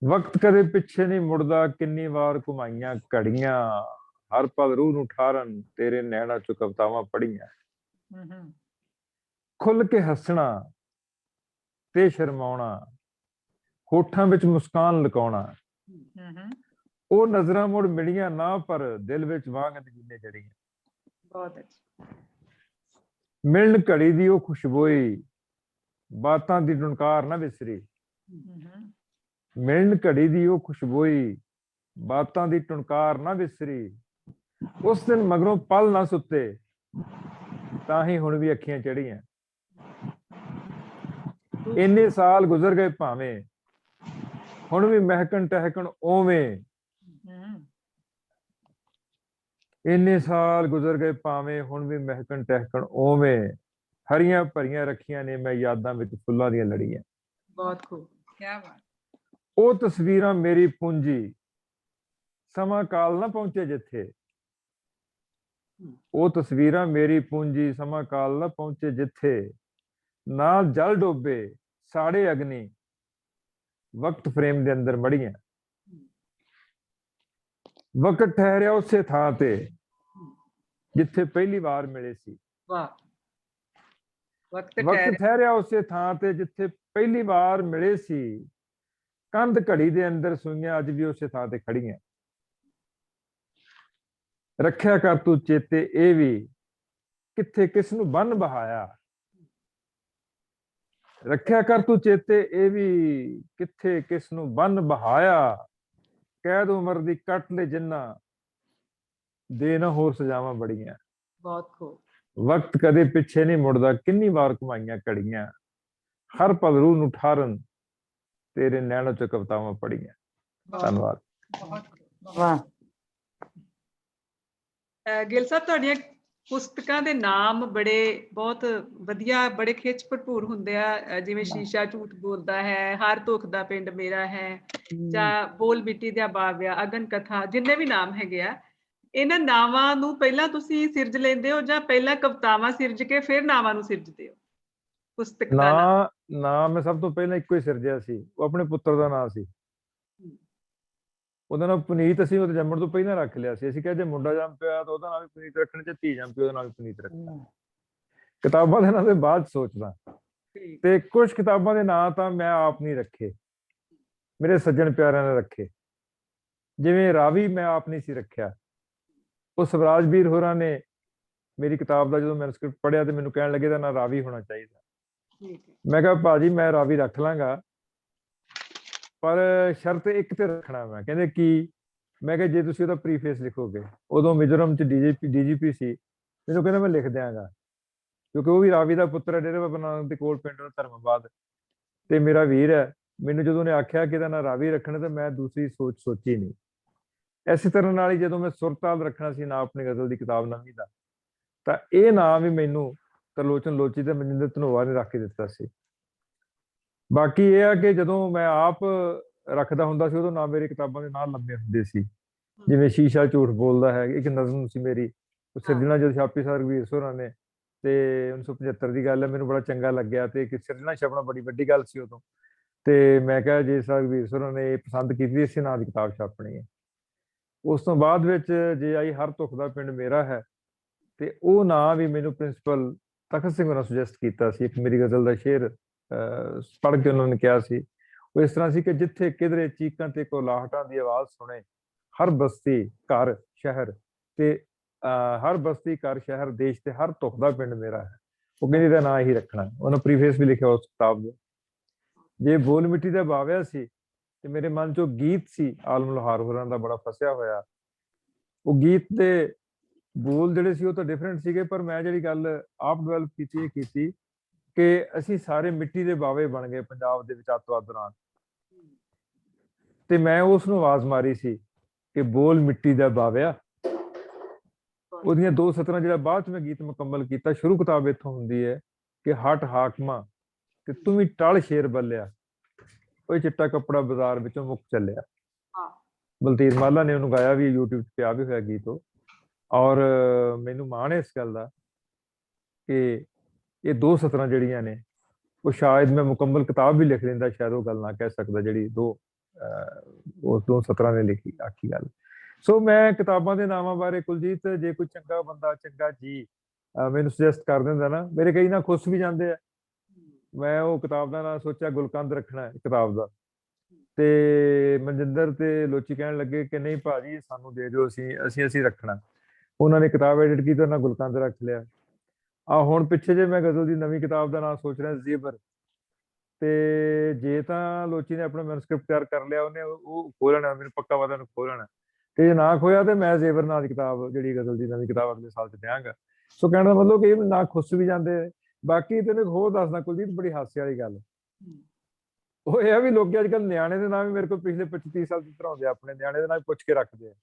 ਵਕਤ ਕਦੇ ਪਿੱਛੇ ਨਹੀਂ ਮੁੜਦਾ ਕਿੰਨੀ ਵਾਰ ਘੁਮਾਈਆਂ ਘੜੀਆਂ। ਹਰ ਪਲ ਰੂਹ ਨੂੰ ਠਾਰਨ ਤੇਰੇ ਨੈਣਾਂ ਚੋਂ ਕਵਿਤਾਵਾਂ ਪੜ੍ਹੀਆਂ। ਹਮ, ਖੁੱਲ ਕੇ ਹੱਸਣਾ ਤੇ ਸ਼ਰਮਾਉਣਾ ਹੋਠਾਂ ਵਿੱਚ ਮੁਸਕਾਨ ਲੁਕਾਉਣਾ। ਹਮ, ਉਹ ਨਜ਼ਰਾਂ ਮੁੜ ਮਿਲੀਆਂ ਨਾ ਪਰ ਦਿਲ ਵਿੱਚ ਵਾਂਗ ਨਗੀਨੇ ਜੜੀਆਂ। ਬਹੁਤ ਅੱਛਾ। ਮਿਲਣ ਘੜੀ ਦੀ ਉਹ ਖੁਸ਼ਬੋਈ ਬਾਤਾਂ ਦੀ ਟੁਨਕਾਰ ਨਾ ਵਿਸਰੀ। ਹਮ, ਮਿਲਣ ਘੜੀ ਦੀ ਉਹ ਖੁਸ਼ਬੋਈ ਬਾਤਾਂ ਦੀ ਟੁਨਕਾਰ ਨਾ ਵਿਸਰੀ। ਉਸ ਦਿਨ ਮਗਰੋਂ ਪਲ ਨਾ ਸੁੱਤੇ ਤਾਂ ਹੀ ਹੁਣ ਵੀ ਅੱਖੀਆਂ ਚੜੀਆਂ। ਇੰਨੇ ਸਾਲ ਗੁਜ਼ਰ ਗਏ ਭਾਵੇਂ ਹੁਣ ਵੀ ਮਹਿਕਣ ਟਹਿਕਣ ਓਵੇਂ। ਇੰਨੇ ਸਾਲ ਗੁਜ਼ਰ ਗਏ ਭਾਵੇਂ ਹੁਣ ਵੀ ਮਹਿਕਣ ਟਹਿਕਣ ਓਵੇਂ। ਹਰੀਆਂ ਭਰੀਆਂ ਰੱਖੀਆਂ ਨੇ ਮੈਂ ਯਾਦਾਂ ਵਿੱਚ ਫੁੱਲਾਂ ਦੀਆਂ ਲੜੀਆਂ। ਬਹੁਤ ਖੂਬ। ਕਿਆ ਬਾਤ। ਉਹ ਤਸਵੀਰਾਂ ਮੇਰੀ ਪੂੰਜੀ ਸਮਾਂ ਕਾਲ ਨਾ ਪਹੁੰਚੇ ਜਿੱਥੇ। ਉਹ ਤਸਵੀਰਾਂ ਮੇਰੀ ਪੂੰਜੀ ਸਮਾਂ ਕਾਲ ਨਾ ਪਹੁੰਚੇ ਜਿੱਥੇ। ਨਾ ਜਲ ਡੋਬੇ ਸਾੜੇ ਅਗਨੀ ਵਕਤ ਫਰੇਮ ਦੇ ਅੰਦਰ ਮੜੀਆਂ। ਵਕਤ ਠਹਿਰਿਆ ਉਸੇ ਥਾਂ ਤੇ ਜਿੱਥੇ ਪਹਿਲੀ ਵਾਰ ਮਿਲੇ ਸੀ। ਵਾਹ। ਵਕਤ ਠਹਿਰਿਆ ਉਸੇ ਥਾਂ ਤੇ ਜਿੱਥੇ ਪਹਿਲੀ ਵਾਰ ਮਿਲੇ ਸੀ, ਕੰਧ ਘੜੀ ਦੇ ਅੰਦਰ ਸੂਈਆਂ ਅੱਜ ਵੀ ਉਸੇ ਥਾਂ ਤੇ ਖੜੀਆਂ। ਰੱਖਿਆ ਕਰ ਤੂੰ ਚੇਤੇ ਇਹ ਵੀ, ਕਿੱਥੇ ਕਿਸ ਨੂੰ ਬੰਨ ਬਹਾਇਆ। ਰੱਖਿਆ ਕਰ ਤੂੰ ਚੇਤੇ ਇਹ ਵੀ, ਕਿੱਥੇ ਕਿਸ ਨੂੰ ਬੰਨ ਬਹਾਇਆ। ਕੈਦ ਉਮਰ ਦੀ ਕੱਟ ਲੈ ਜਿੰਨਾ, ਦੇ ਨਾ ਹੋਰ ਸਜ਼ਾਵਾਂ ਬੜੀਆਂ। ਬਹੁਤ ਖੂਬ। ਵਕਤ ਕਦੇ ਪਿੱਛੇ ਨਹੀਂ ਮੁੜਦਾ, ਕਿੰਨੀ ਵਾਰ ਕਮਾਈਆਂ ਘੜੀਆਂ। ਹਰ ਪਲ ਰੂਹ ਨੂੰ ਠਾਰਨ, ਤੇਰੇ ਨੈਣੋਂ ਚ ਕਵਿਤਾਵਾਂ ਪੜੀਆਂ। ਧੰਨਵਾਦ। ਵਾਹ। ਗਿੱਲ ਸਾਹਿਬ, ਤੁਹਾਡੀਆਂ ਪੁਸਤਕਾਂ ਦੇ ਨਾਮ ਬੜੇ ਬਹੁਤ ਵਧੀਆ, ਬੜੇ ਖਿੱਚ ਭਰਪੂਰ ਹੁੰਦੇ ਆ, ਜਿਵੇਂ ਸ਼ੀਸ਼ਾ ਝੂਠ ਬੋਲਦਾ ਹੈ, ਹਰ ਧੁੱਖ ਦਾ ਪਿੰਡ ਮੇਰਾ ਹੈ, ਜਾਂ ਬੋਲ ਮਿੱਟੀ ਦਾ ਬਾਵਿਆ, ਅਗਨ ਕਥਾ, ਜਿੰਨੇ ਵੀ ਨਾਮ ਹੈਗੇ ਆ, ਇਹਨਾਂ ਨਾਵਾਂ ਨੂੰ ਪਹਿਲਾਂ ਤੁਸੀਂ ਸਿਰਜ ਲੈਂਦੇ ਹੋ ਜਾਂ ਪਹਿਲਾਂ ਕਵਿਤਾਵਾਂ ਸਿਰਜ ਕੇ ਫਿਰ ਨਾਵਾਂ ਨੂੰ ਸਿਰਜਦੇ ਹੋ? ਪੁਸਤਕ ਦਾ ਨਾਮ ਨਾ ਮੈਂ ਸਭ ਤੋਂ ਪਹਿਲਾਂ ਇੱਕੋ ਹੀ ਸਿਰਜਿਆ ਸੀ, ਉਹ ਆਪਣੇ ਪੁੱਤਰ ਦਾ ਨਾਂ ਸੀ। ਉਹਦਾ ਨਾਮ ਪੁਨੀਤ। ਅਸੀਂ ਉਹ ਜੰਮਣ ਤੋਂ ਪਹਿਲਾਂ ਰੱਖ ਲਿਆ ਸੀ। ਅਸੀਂ ਕਿਹਾ ਜੇ ਮੁੰਡਾ ਜੰਮ ਪਿਆ ਤਾਂ ਉਹਦਾ ਨਾਮ ਵੀ ਪੁਨੀਤ ਰੱਖਣਾ, ਜੇ ਧੀ ਜੰਮ ਪਈ ਉਹਦਾ ਨਾਮ ਵੀ ਪੁਨੀਤ ਰੱਖਣਾ। ਕਿਤਾਬਾਂ ਦੇ ਨਾਂ ਦੇ ਬਾਅਦ ਸੋਚਦਾ, ਤੇ ਕੁਝ ਕਿਤਾਬਾਂ ਦੇ ਨਾਂ ਤਾਂ ਮੈਂ ਆਪ ਨਹੀਂ ਰੱਖੇ, ਮੇਰੇ ਸੱਜਣ ਪਿਆਰਿਆਂ ਨੇ ਰੱਖੇ। ਜਿਵੇਂ ਰਾਵੀ ਮੈਂ ਆਪ ਨਹੀਂ ਸੀ ਰੱਖਿਆ, ਉਹ ਸਵਰਾਜ ਵੀਰ ਹੋਰਾਂ ਨੇ ਮੇਰੀ ਕਿਤਾਬ ਦਾ ਜਦੋਂ ਮੈਨੂਸਕ੍ਰਿਪਟ ਪੜ੍ਹਿਆ ਤੇ ਮੈਨੂੰ ਕਹਿਣ ਲੱਗੇ ਤਾਂ ਨਾ ਰਾਵੀ ਹੋਣਾ ਚਾਹੀਦਾ। ਮੈਂ ਕਿਹਾ ਭਾਜੀ ਮੈਂ ਰਾਵੀ ਰੱਖ ਲਾਂਗਾ, ਪਰ ਸ਼ਰਤ ਇੱਕ ਤੇ ਰੱਖਣਾ। ਮੈਂ ਕਹਿੰਦੇ ਕੀ? ਮੈਂ ਕਿਹਾ ਜੇ ਤੁਸੀਂ ਉਹਦਾ ਪ੍ਰੀਫੇਸ ਲਿਖੋਗੇ। ਉਦੋਂ ਮਿਜ਼ੋਰਮ ਚ ਡੀਜੀਪੀ ਸੀ, ਮੈਨੂੰ ਕਹਿੰਦਾ ਮੈਂ ਲਿਖ ਦਿਆਂਗਾ, ਕਿਉਂਕਿ ਉਹ ਵੀ ਰਾਵੀ ਦਾ ਪੁੱਤਰ ਹੈ, ਡੇਰੇ ਬਾਬਾ ਨਾਨਕ ਦੇ ਕੋਲ ਪਿੰਡ ਧਰਮਾਬਾਦ, ਤੇ ਮੇਰਾ ਵੀਰ ਹੈ। ਮੈਨੂੰ ਜਦੋਂ ਉਹਨੇ ਆਖਿਆ ਕਿ ਇਹਦਾ ਨਾਂ ਰਾਵੀ ਰੱਖਣਾ, ਤਾਂ ਮੈਂ ਦੂਸਰੀ ਸੋਚੀ ਨਹੀਂ। ਇਸੇ ਤਰ੍ਹਾਂ ਨਾਲ ਹੀ ਜਦੋਂ ਮੈਂ ਸੁਰਤਾਲ ਰੱਖਣਾ ਸੀ ਨਾ ਆਪਣੀ ਗਜ਼ਲ ਦੀ ਕਿਤਾਬ ਨਵੀਂ ਦਾ, ਤਾਂ ਇਹ ਨਾਮ ਵੀ ਮੈਨੂੰ ਤਰਲੋਚਨ ਲੋਚੀ ਤੇ ਮਨਜਿੰਦਰ ਧਨੋਆ ਨੇ ਰੱਖ ਕੇ ਦਿੱਤਾ ਸੀ। ਬਾਕੀ ਇਹ ਆ ਕਿ ਜਦੋਂ ਮੈਂ ਆਪ ਰੱਖਦਾ ਹੁੰਦਾ ਸੀ, ਉਦੋਂ ਨਾ ਮੇਰੀ ਕਿਤਾਬਾਂ ਦੇ ਨਾਂ ਲੰਬੇ ਹੁੰਦੇ ਸੀ। ਜਿਵੇਂ ਸ਼ੀਸ਼ਾ ਝੂਠ ਬੋਲਦਾ ਹੈ, ਇੱਕ ਨਜ਼ਮ ਸੀ ਮੇਰੀ, ਉਹ ਸਿਰਜਣਾ ਜਦੋਂ ਛਾਪੀ ਸਰ ਰਘਵੀਰ ਹੋਰਾਂ ਨੇ, ਤੇ 1975 ਦੀ ਗੱਲ ਹੈ। ਮੈਨੂੰ ਬੜਾ ਚੰਗਾ ਲੱਗਿਆ, ਤੇ ਇੱਕ ਸਿਰਜਣਾ ਛਪਣਾ ਬੜੀ ਵੱਡੀ ਗੱਲ ਸੀ ਉਦੋਂ। ਤੇ ਮੈਂ ਕਿਹਾ ਜੇ ਸਰ ਰਘਵੀਰ ਹੋਰਾਂ ਨੇ ਇਹ ਪਸੰਦ ਕੀਤੀ, ਇਸੇ ਨਾਂ ਦੀ ਕਿਤਾਬ ਛਾਪਣੀ ਹੈ। ਉਸ ਤੋਂ ਬਾਅਦ ਵਿੱਚ ਜੇ ਆਈ ਹਰ ਧੁੱਖ ਦਾ ਪਿੰਡ ਮੇਰਾ ਹੈ, ਤੇ ਉਹ ਨਾਂ ਵੀ ਮੈਨੂੰ ਪ੍ਰਿੰਸੀਪਲ ਤਖਤ ਸਿੰਘ ਹੋਰਾਂ ਸੁਜੈਸਟ ਕੀਤਾ ਸੀ। ਇੱਕ ਮੇਰੀ ਗਜ਼ਲ ਦਾ ਸ਼ੇਰ ਪੜ੍ਹ ਕੇ ਉਹਨਾਂ ਨੇ ਕਿਹਾ ਸੀ, ਉਹ ਇਸ ਤਰ੍ਹਾਂ ਸੀ ਕਿ ਜਿੱਥੇ ਕਿਧਰੇ ਚੀਕਾਂ ਤੇ ਕੋਲਾਹਟਾਂ ਦੀ ਆਵਾਜ਼ ਸੁਣੇ, ਹਰ ਬਸਤੀ ਘਰ ਸ਼ਹਿਰ ਤੇ ਹਰ ਬਸਤੀ ਘਰ ਸ਼ਹਿਰ ਦੇਸ਼ ਤੇ ਹਰ ਧੁੱਖ ਦਾ ਪਿੰਡ ਮੇਰਾ ਹੈ। ਉਹ ਕਹਿੰਦੀ ਦਾ ਨਾਂ ਹੀ ਰੱਖਣਾ। ਉਹਨੇ ਪ੍ਰੀਫੇਸ ਵੀ ਲਿਖਿਆ ਉਸ ਕਿਤਾਬ ਦੇ। ਜੇ ਬੋਲ ਮਿੱਟੀ ਦਾ ਬਾਵਿਆ ਸੀ, ਤੇ ਮੇਰੇ ਮਨ ਚੋਂ ਗੀਤ ਸੀ ਆਲਮ ਲੋਹਾਰ ਹੋਰਾਂ ਦਾ ਬੜਾ ਫਸਿਆ ਹੋਇਆ। ਉਹ ਗੀਤ ਦੇ ਬੋਲ ਜਿਹੜੇ ਸੀ ਉਹ ਤਾਂ ਡਿਫਰੈਂਟ ਸੀਗੇ, ਪਰ ਮੈਂ ਜਿਹੜੀ ਗੱਲ ਆਪ ਡਿਵੈਲਪ ਕੀਤੀ ਇਹ ਕੀਤੀ ਕਿ ਅਸੀਂ ਸਾਰੇ ਮਿੱਟੀ ਦੇ ਬਾਵੇ ਬਣ ਗਏ ਪੰਜਾਬ ਦੇ ਵਿੱਚ ਅੱਤਵਾਦ ਦੌਰਾਨ, ਤੇ ਮੈਂ ਉਸ ਨੂੰ ਆਵਾਜ਼ ਮਾਰੀ ਸੀ ਕਿ ਬੋਲ ਮਿੱਟੀ ਦਾ ਬਾਵਿਆ। ਉਹਦੀਆਂ 2 ਸਤਰਾਂ ਜਿਹੜਾ ਬਾਅਦ ਚ ਮੈਂ ਗੀਤ ਮੁਕੰਮਲ ਕੀਤਾ। ਸ਼ੁਰੂ ਕਿਤਾਬ ਇੱਥੋਂ ਹੁੰਦੀ ਹੈ ਕਿ ਹਟ ਹਾਕਮਾਂ ਤੇ ਤੂੰ ਵੀ ਟਲ ਸ਼ੇਰ ਬੱਲਿਆ, ਉਹ ਚਿੱਟਾ ਕੱਪੜਾ ਬਾਜ਼ਾਰ ਵਿੱਚੋਂ ਮੁੱਕ ਚੱਲਿਆ। ਬਲਤੀਰ ਮਾਲਾ ਨੇ ਉਹਨੂੰ ਗਾਇਆ ਵੀ, YouTube ਤੇ ਪਿਆ ਵੀ ਹੋਇਆ ਗੀਤ ਉਹ। ਔਰ ਮੈਨੂੰ ਮਾਣ ਹੈ ਇਸ ਗੱਲ ਦਾ ਕਿ ਇਹ 2 ਸਤਰਾਂ ਜਿਹੜੀਆਂ ਨੇ ਉਹ ਸ਼ਾਇਦ ਮੈਂ ਮੁਕੰਮਲ ਕਿਤਾਬ ਵੀ ਲਿਖ ਲੈਂਦਾ, ਸ਼ਾਇਦ ਉਹ ਗੱਲ ਨਾ ਕਹਿ ਸਕਦਾ ਜਿਹੜੀ ਉਹ 2 ਸਤਰਾਂ ਨੇ ਲਿਖੀ ਆਖੀ ਗੱਲ। ਸੋ ਮੈਂ ਕਿਤਾਬਾਂ ਦੇ ਨਾਵਾਂ ਬਾਰੇ ਕੁਲਜੀਤ, ਜੇ ਕੋਈ ਚੰਗਾ ਬੰਦਾ ਚੰਗਾ ਜੀ ਮੈਨੂੰ ਸੁਜੈਸਟ ਕਰ ਦਿੰਦਾ ਨਾ, ਮੇਰੇ ਕਈ ਨਾ ਖੁਸ਼ ਵੀ ਜਾਂਦੇ ਆ। ਮੈਂ ਉਹ ਕਿਤਾਬ ਦਾ ਨਾਂ ਸੋਚਿਆ ਗੁਲਕੰਦ ਰੱਖਣਾ ਕਿਤਾਬ ਦਾ, ਤੇ ਮਨਜਿੰਦਰ ਤੇ ਲੋਚੀ ਕਹਿਣ ਲੱਗੇ ਕਿ ਨਹੀਂ ਭਾਜੀ ਸਾਨੂੰ ਦੇ ਦਿਓ, ਅਸੀਂ ਰੱਖਣਾ। ਉਹਨਾਂ ਨੇ ਕਿਤਾਬ ਐਡਿਟ ਕੀਤੀ, ਉਹਨਾਂ ਗੁਲਕੰਦ ਰੱਖ ਲਿਆ। ਹੁਣ ਪਿੱਛੇ ਜੇ ਮੈਂ ਗਜ਼ਲ ਦੀ ਨਵੀਂ ਕਿਤਾਬ ਦਾ ਨਾਮ ਸੋਚ ਰਿਹਾ ਜ਼ੇਬਰ, ਤੇ ਜੇ ਤਾਂ ਲੋਚੀ ਨੇ ਆਪਣਾ ਮੈਨੂਸਕ੍ਰਿਪਟ ਤਿਆਰ ਕਰ ਲਿਆ, ਉਹਨੇ ਉਹ ਖੋਲਣਾ, ਮੈਨੂੰ ਪੱਕਾ ਪਤਾ ਉਹਨੂੰ ਖੋਲਣਾ, ਤੇ ਜੇ ਨਾ ਖੋਇਆ ਤੇ ਮੈਂ ਜ਼ੇਬਰ ਨਾਂ ਦੀ ਕਿਤਾਬ ਜਿਹੜੀ ਗਜ਼ਲ ਦੀ ਨਵੀਂ ਕਿਤਾਬ ਅਗਲੇ ਸਾਲ ਚ ਦਿਆਂਗਾ। ਸੋ ਕਹਿਣ ਦਾ ਮਤਲਬ ਕਿ ਇਹ ਨਾ ਖੁਸ਼ ਵੀ ਜਾਂਦੇ। ਬਾਕੀ ਤੈਨੂੰ ਹੋਰ ਦੱਸਦਾ ਕੁਲਜੀਤ, ਬੜੀ ਹਾਸੇ ਵਾਲੀ ਗੱਲ ਉਹ ਇਹ ਆ ਵੀ ਲੋਕੀ ਅੱਜ ਕੱਲ੍ਹ ਨਿਆਣੇ ਦੇ ਨਾਮ ਵੀ ਮੇਰੇ ਕੋਲ ਪਿਛਲੇ 25-30 ਸਾਲ ਤੋਂ ਧਰਾਉਂਦੇ, ਆਪਣੇ ਨਿਆਣੇ ਦੇ ਨਾਮ ਪੁੱਛ ਕੇ ਰੱਖਦੇ ਆ।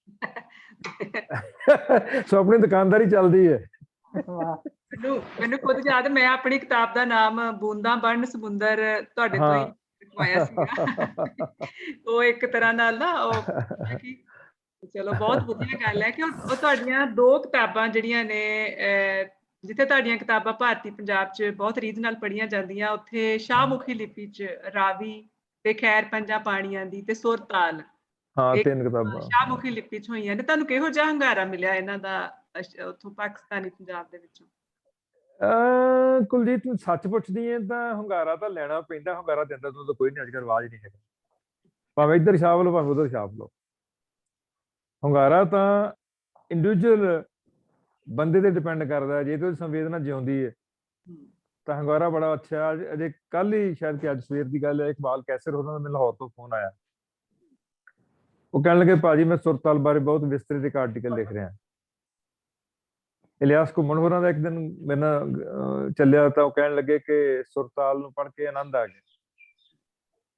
ਸੋ ਆਪਣੀ ਦੁਕਾਨਦਾਰੀ ਚੱਲਦੀ ਹੈ। ਮੈਨੂੰ ਖੁਦ ਯਾਦ, ਮੈਂ ਆਪਣੀ ਕਿਤਾਬ ਦਾ ਨਾਮ ਬੂੰਦਾਂ ਬਣ ਸਮੁੰਦਰ ਤੁਹਾਡੇ ਤੋਂ ਹੀ ਰਖਵਾਇਆ ਸੀਗਾ। ਉਹ ਇੱਕ ਤਰ੍ਹਾਂ ਨਾਲ ਨਾ ਉਹ ਚਲੋ ਬਹੁਤ ਵਧੀਆ ਗੱਲ ਹੈ ਕਿ ਉਹ ਤੁਹਾਡੀਆਂ 2 ਕਿਤਾਬਾਂ ਜਿਹੜੀਆਂ ਨੇ, ਜਿੱਥੇ ਤੁਹਾਡੀਆਂ ਕਿਤਾਬਾਂ ਭਾਰਤੀ ਪੰਜਾਬ 'ਚ ਬਹੁਤ ਰੀਝ ਨਾਲ ਪੜ੍ਹੀਆਂ ਜਾਂਦੀਆਂ, ਉੱਥੇ ਸ਼ਾਹਮੁਖੀ ਲਿਪੀ 'ਚ ਰਾਵੀ ਤੇ ਖੈਰ ਪੰਜਾਂ ਪਾਣੀਆਂ ਦੀ ਤੇ ਸੁਰਤਾਲ, 3 ਕਿਤਾਬਾਂ ਸ਼ਾਹਮੁਖੀ ਲਿਪੀ 'ਚ ਹੋਈਆਂ ਨੇ। ਤੁਹਾਨੂੰ ਕਿਹੋ ਜਿਹਾ ਹੁੰਗਾਰਾ ਮਿਲਿਆ ਇਹਨਾਂ ਦਾ ਉੱਥੋਂ ਪਾਕਿਸਤਾਨੀ ਪੰਜਾਬ ਦੇ ਵਿੱਚੋਂ? ਕੁਲਜੀਤ ਨੂੰ ਸੱਚ ਪੁੱਛਦੀ ਹੈ ਤਾਂ ਹੁੰਗਾਰਾ ਤਾਂ ਲੈਣਾ ਪੈਂਦਾ, ਹੁੰਗਾਰਾ ਦਿੰਦਾ ਤਾਂ ਕੋਈ ਨਹੀਂ, ਅੱਜ ਕੱਲ੍ਹ ਰਿਵਾਜ ਨਹੀਂ ਹੈਗਾ, ਭਾਵੇਂ ਇੱਧਰ ਛਾਪ ਲਓ ਭਾਵੇਂ ਉੱਧਰ ਛਾਪ ਲਓ। ਹੁੰਗਾਰਾ ਤਾਂ ਇੰਡੀਵਿਜੂਅਲ ਬੰਦੇ ਤੇ ਡਿਪੈਂਡ ਕਰਦਾ, ਜੇ ਕੋਈ ਸੰਵੇਦਨਾ ਜਿਉਂਦੀ ਹੈ ਤਾਂ ਹੁੰਗਾਰਾ ਬੜਾ ਅੱਛਾ। ਅਜੇ ਕੱਲ ਹੀ ਸ਼ਾਇਦ ਕਿ ਅੱਜ ਸਵੇਰ ਦੀ ਗੱਲ ਹੈ, ਇਕਬਾਲ ਕੈਸਰ ਉਹਨਾਂ ਦਾ ਮੈਨੂੰ ਲਾਹੌਰ ਤੋਂ ਫੋਨ ਆਇਆ, ਉਹ ਕਹਿਣ ਲੱਗੇ ਭਾਜੀ ਮੈਂ ਸੁਰਤਾਲ ਬਾਰੇ ਬਹੁਤ ਵਿਸਤ੍ਰਿਤ ਇੱਕ ਆਰਟੀਕਲ ਲਿਖ ਰਿਹਾ। ਇਲਿਆਸ ਘੁੰਮਣ ਹੋਰਾਂ ਦਾ ਇੱਕ ਦਿਨ ਮੇਰੇ ਨਾਲ ਚੱਲਿਆ ਤਾਂ ਉਹ ਕਹਿਣ ਲੱਗੇ ਕਿ ਸੁਰਤਾਲ ਨੂੰ ਪੜ੍ਹ ਕੇ ਆਨੰਦ ਆ ਗਿਆ।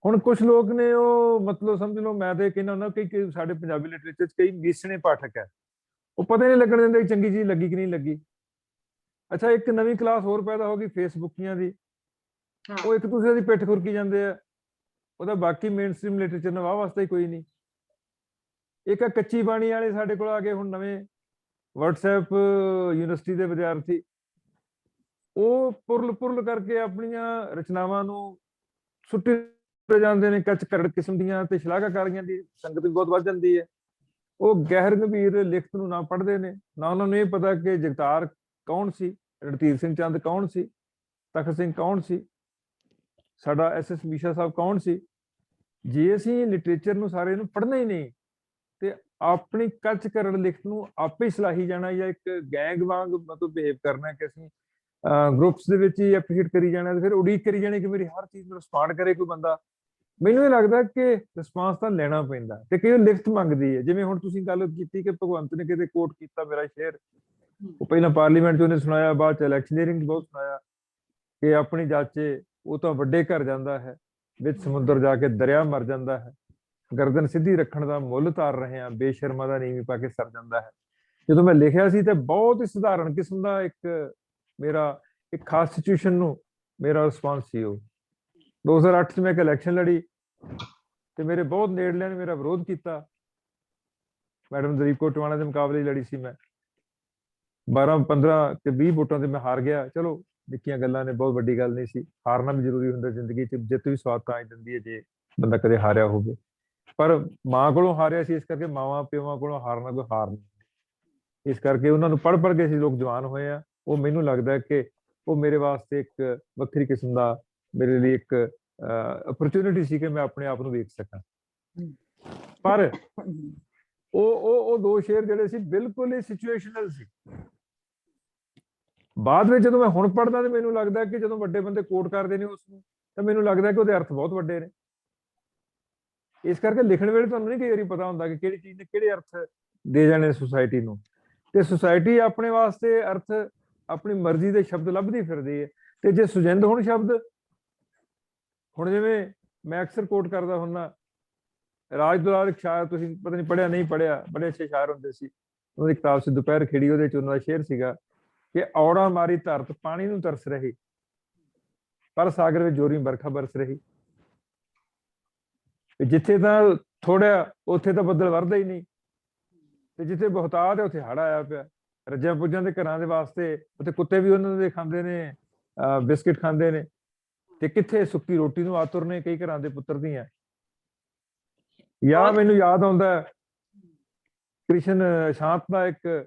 ਹੁਣ ਕੁਝ ਲੋਕ ਨੇ ਉਹ ਮਤਲਬ ਸਮਝ ਲਓ, ਮੈਂ ਤੇ ਕਹਿੰਦਾ ਹੁੰਦਾ ਕਿ ਸਾਡੇ ਪੰਜਾਬੀ ਲਿਟਰੇਚਰ 'ਚ ਕਈ ਮੀਸਣੇ ਪਾਠਕ ਹੈ, ਉਹ ਪਤਾ ਹੀ ਨਹੀਂ ਲੱਗਣ ਦਿੰਦੇ ਚੰਗੀ ਚੀਜ਼ ਲੱਗੀ ਕਿ ਨਹੀਂ ਲੱਗੀ। ਅੱਛਾ, ਇੱਕ ਨਵੀਂ ਕਲਾਸ ਹੋਰ ਪੈਦਾ ਹੋ ਗਈ ਫੇਸਬੁੱਕੀਆਂ ਦੀ, ਉਹ ਇੱਕ ਦੂਸਰੇ ਦੀ ਪਿੱਠ ਖੁਰਕੀ ਜਾਂਦੇ ਆ, ਉਹਦਾ ਬਾਕੀ ਮੇਨ ਸਟ੍ਰੀਮ ਲਿਟਰੇਚਰ ਨਾਲ ਵਾਹ ਵਾਸਤਾ ਹੀ ਕੋਈ ਨਹੀਂ। ਇੱਕ ਆ ਕੱਚੀ ਬਾਣੀ ਵਾਲੇ ਸਾਡੇ ਕੋਲ ਆ ਗਏ ਹੁਣ ਨਵੇਂ, WhatsApp ਯੂਨੀਵਰਸਿਟੀ ਦੇ ਵਿਦਿਆਰਥੀ, ਉਹ ਪੁਰਲ ਕਰਕੇ ਆਪਣੀਆਂ ਰਚਨਾਵਾਂ ਨੂੰ ਸੁੱਟੀ ਜਾਂਦੇ ਨੇ, ਕੱਚ ਕਰੜ ਕਿਸਮ ਦੀਆਂ, ਤੇ ਸ਼ਲਾਘਾਕਾਰੀਆਂ ਦੀ ਸੰਗਤ ਵੀ ਬਹੁਤ ਵੱਧ ਜਾਂਦੀ ਹੈ। ਉਹ ਗਹਿਰ ਗੰਭੀਰ ਲਿਖਤ ਨੂੰ ਨਾ ਪੜ੍ਹਦੇ ਨੇ, ਨਾ ਉਹਨਾਂ ਨੂੰ ਇਹ ਪਤਾ ਕਿ ਜਗਤਾਰ ਕੌਣ ਸੀ, ਰਣਧੀਰ ਸਿੰਘ ਚੰਦ ਕੌਣ ਸੀ, ਤਖਤ ਸਿੰਘ ਕੌਣ ਸੀ, ਸਾਡਾ SS ਮੀਸ਼ਾ ਸਾਹਿਬ ਕੌਣ ਸੀ। ਜੇ ਅਸੀਂ ਲਿਟਰੇਚਰ ਨੂੰ ਸਾਰੇ ਨੂੰ ਪੜ੍ਹਨਾ ਹੀ ਨਹੀਂ ਤੇ ਆਪਣੀ ਕੱਚ ਕਰੜ ਲਿਖਤ ਨੂੰ ਆਪੇ ਸਲਾਹੀ ਜਾਣਾ, ਜਾਂ ਇੱਕ ਗੈਂਗ ਵਾਂਗ ਮਤਲਬ ਬਿਹੇਵ ਕਰਨਾ ਕਿ ਅਸੀਂ ਗਰੁੱਪਸ ਦੇ ਵਿੱਚ ਹੀ ਐਪਰੀਸ਼ੀਏਟ ਕਰੀ ਜਾਣਾ, ਤੇ ਫਿਰ ਉਡੀਕ ਕਰੀ ਜਾਣੀ ਕਿ ਮੇਰੀ ਹਰ ਚੀਜ਼ ਨੂੰ ਰਿਸਪੌਂਡ ਕਰੇ ਕੋਈ ਬੰਦਾ। ਮੈਨੂੰ ਇਹ ਲੱਗਦਾ ਕਿ ਰਿਸਪਾਂਸ ਤਾਂ ਲੈਣਾ ਪੈਂਦਾ, ਤੇ ਕਈ ਲਿਖਤ ਮੰਗਦੀ ਹੈ। ਜਿਵੇਂ ਹੁਣ ਤੁਸੀਂ ਗੱਲ ਕੀਤੀ ਕਿ ਭਗਵੰਤ ਨੇ ਕਿਤੇ ਕੋਟ ਕੀਤਾ ਮੇਰਾ ਸ਼ੇਰ, ਉਹ ਪਹਿਲਾਂ ਪਾਰਲੀਮੈਂਟ 'ਚ ਉਹਨੇ ਸੁਣਾਇਆ, ਬਾਅਦ 'ਚ ਇਲੈਕਸ਼ਨੀਅਰਿੰਗ 'ਚ ਬਹੁਤ ਸੁਣਾਇਆ ਕਿ ਆਪਣੀ ਜਾਚੇ ਉਹ ਤਾਂ ਵੱਡੇ ਘਰ ਜਾਂਦਾ ਹੈ, ਵਿੱਚ ਸਮੁੰਦਰ ਜਾ ਕੇ ਦਰਿਆ ਮਰ ਜਾਂਦਾ ਹੈ, ਗਰਦਨ ਸਿੱਧੀ ਰੱਖਣ ਦਾ ਮੁੱਲ ਤਾਰ ਰਹੇ ਹਾਂ, ਬੇਸ਼ਰਮਾ ਦਾ ਨੀਵੀਂ ਪਾ ਕੇ ਸਰ ਜਾਂਦਾ ਹੈ। ਜਦੋਂ ਮੈਂ ਲਿਖਿਆ ਸੀ ਤੇ ਬਹੁਤ ਹੀ ਸਧਾਰਨ ਕਿਸਮ ਦਾ ਮੇਰਾ ਇੱਕ ਖਾਸ ਸਿਚੁਏਸ਼ਨ ਨੂੰ ਮੇਰਾ ਰਿਸਪਾਂਸ ਸੀ। ਉਹ 2008 'ਚ ਮੈਂ ਇੱਕ ਇਲੈਕਸ਼ਨ ਲੜੀ ਤੇ ਮੇਰੇ ਬਹੁਤ ਨੇੜਲਿਆਂ ਨੇ ਮੇਰਾ ਵਿਰੋਧ ਕੀਤਾ। ਮੈਡਮ ਦਲੀਪ ਕੌਰ ਟਿਵਾਣਾ ਦੇ ਮੁਕਾਬਲੇ ਲੜੀ ਸੀ ਮੈਂ, 12 15 ਤੇ 20 ਵੋਟਾਂ ਤੇ ਮੈਂ ਹਾਰ ਗਿਆ। ਚਲੋ ਨਿੱਕੀਆਂ ਗੱਲਾਂ ਨੇ, ਬਹੁਤ ਵੱਡੀ ਗੱਲ ਨਹੀਂ ਸੀ। ਹਾਰਨਾ ਵੀ ਜ਼ਰੂਰੀ ਹੁੰਦਾ ਜ਼ਿੰਦਗੀ 'ਚ, ਜਿੱਤ ਵੀ ਸਵਾਦ ਤਾਂ ਹੀ ਦਿੰਦੀ ਹੈ ਜੇ ਬੰਦਾ ਕਦੇ ਹਾਰਿਆ ਹੋਵੇ। ਪਰ ਮਾਂ ਕੋਲੋਂ ਹਾਰਿਆ ਸੀ, ਇਸ ਕਰਕੇ ਮਾਵਾਂ ਪਿਓਾਂ ਕੋਲੋਂ ਹਾਰਨਾ ਕੋਈ ਹਾਰ ਨਹੀਂ। ਇਸ ਕਰਕੇ ਉਹਨਾਂ ਨੂੰ ਪੜ੍ਹ ਕੇ ਅਸੀਂ ਲੋਕ ਜਵਾਨ ਹੋਏ ਆ। ਉਹ ਮੈਨੂੰ ਲੱਗਦਾ ਕਿ ਉਹ ਮੇਰੇ ਵਾਸਤੇ ਇੱਕ ਵੱਖਰੀ ਕਿਸਮ ਦਾ, ਮੇਰੇ ਲਈ ਇੱਕ ਅਪਰਚੂਨਿਟੀ ਸੀ ਕਿ ਮੈਂ ਆਪਣੇ ਆਪ ਨੂੰ ਵੇਖ ਸਕਾਂ। ਪਰ ਉਹ ਦੋ ਸ਼ੇਰ ਜਿਹੜੇ ਸੀ ਬਿਲਕੁਲ ਹੀ ਸਿਚੁਏਸ਼ਨਲ ਸੀ। ਬਾਅਦ ਵਿੱਚ ਜਦੋਂ ਮੈਂ ਹੁਣ ਪੜ੍ਹਦਾ ਤੇ ਮੈਨੂੰ ਲੱਗਦਾ ਕਿ ਜਦੋਂ ਵੱਡੇ ਬੰਦੇ ਕੋਟ ਕਰਦੇ ਨੇ ਉਸ ਨੂੰ, ਤਾਂ ਮੈਨੂੰ ਲੱਗਦਾ ਕਿ ਉਹਦੇ ਅਰਥ ਬਹੁਤ ਵੱਡੇ ਨੇ। ਇਸ ਕਰਕੇ ਲਿਖਣ ਵੇਲੇ ਤੁਹਾਨੂੰ ਨਹੀਂ ਕਈ ਵਾਰੀ ਪਤਾ ਹੁੰਦਾ ਕਿ ਕਿਹੜੀ ਚੀਜ਼ ਨੇ ਕਿਹੜੇ ਅਰਥ ਦੇ ਜਾਣੇ ਸੁਸਾਇਟੀ ਨੂੰ, ਤੇ ਸੁਸਾਇਟੀ ਆਪਣੇ ਵਾਸਤੇ ਅਰਥ ਆਪਣੀ ਮਰਜ਼ੀ ਦੇ ਸ਼ਬਦ ਲੱਭਦੀ ਫਿਰਦੀ ਹੈ। ਤੇ ਜੇ ਸੁਜਿੰਦ ਹੋਣ ਸ਼ਬਦ, ਹੁਣ ਜਿਵੇਂ ਮੈਂ ਅਕਸਰ ਕੋਟ ਕਰਦਾ ਹੁੰਦਾ, ਰਾਜ ਦੁਲਾਰ ਇੱਕ ਸ਼ਾਇਰ, ਤੁਸੀਂ ਪਤਾ ਨਹੀਂ ਪੜ੍ਹਿਆ ਨਹੀਂ ਪੜ੍ਹਿਆ, ਬੜੇ ਅੱਛੇ ਸ਼ਾਇਰ ਹੁੰਦੇ ਸੀ। ਉਹਨਾਂ ਦੀ ਕਿਤਾਬ ਸੀ ਦੁਪਹਿਰ ਖਿੜੀ, ਉਹਦੇ 'ਚ ਉਹਨਾਂ ਦਾ ਸ਼ੇਰ ਸੀਗਾ ਕਿ ਔੜਾ ਮਾਰੀ ਧਰਤ ਪਾਣੀ ਨੂੰ ਤਰਸ ਰਹੀ, ਪਰ ਸਾਗਰ ਵਿੱਚ ਜੋਰੀ ਬਰਖਾ ਬਰਸ ਰਹੀ। ਜਿੱਥੇ ਤਾਂ ਥੋੜ੍ਹਾ ਉੱਥੇ ਤਾਂ ਬੱਦਲ ਵਰਦਾ ਹੀ ਨਹੀਂ, ਤੇ ਜਿੱਥੇ ਬਹੁਤਾਤ ਹੈ ਉੱਥੇ ਹੜ੍ਹ ਆਇਆ ਪਿਆ। ਰੱਜਿਆਂ ਪੁੱਜਾਂ ਦੇ ਘਰਾਂ ਦੇ ਵਾਸਤੇ ਉੱਥੇ ਕੁੱਤੇ ਵੀ ਉਹਨਾਂ ਦੇ ਖਾਂਦੇ ਨੇ, ਬਿਸਕਿਟ ਖਾਂਦੇ ਨੇ, ਤੇ ਕਿੱਥੇ ਸੁੱਕੀ ਰੋਟੀ ਨੂੰ ਆਤੁਰ ਨੇ ਕਈ ਘਰਾਂ ਦੇ ਪੁੱਤਰ ਦੀਆਂ। ਜਾਂ ਮੈਨੂੰ ਯਾਦ ਆਉਂਦਾ ਕ੍ਰਿਸ਼ਨ ਸ਼ਾਂਤ ਦਾ ਇੱਕ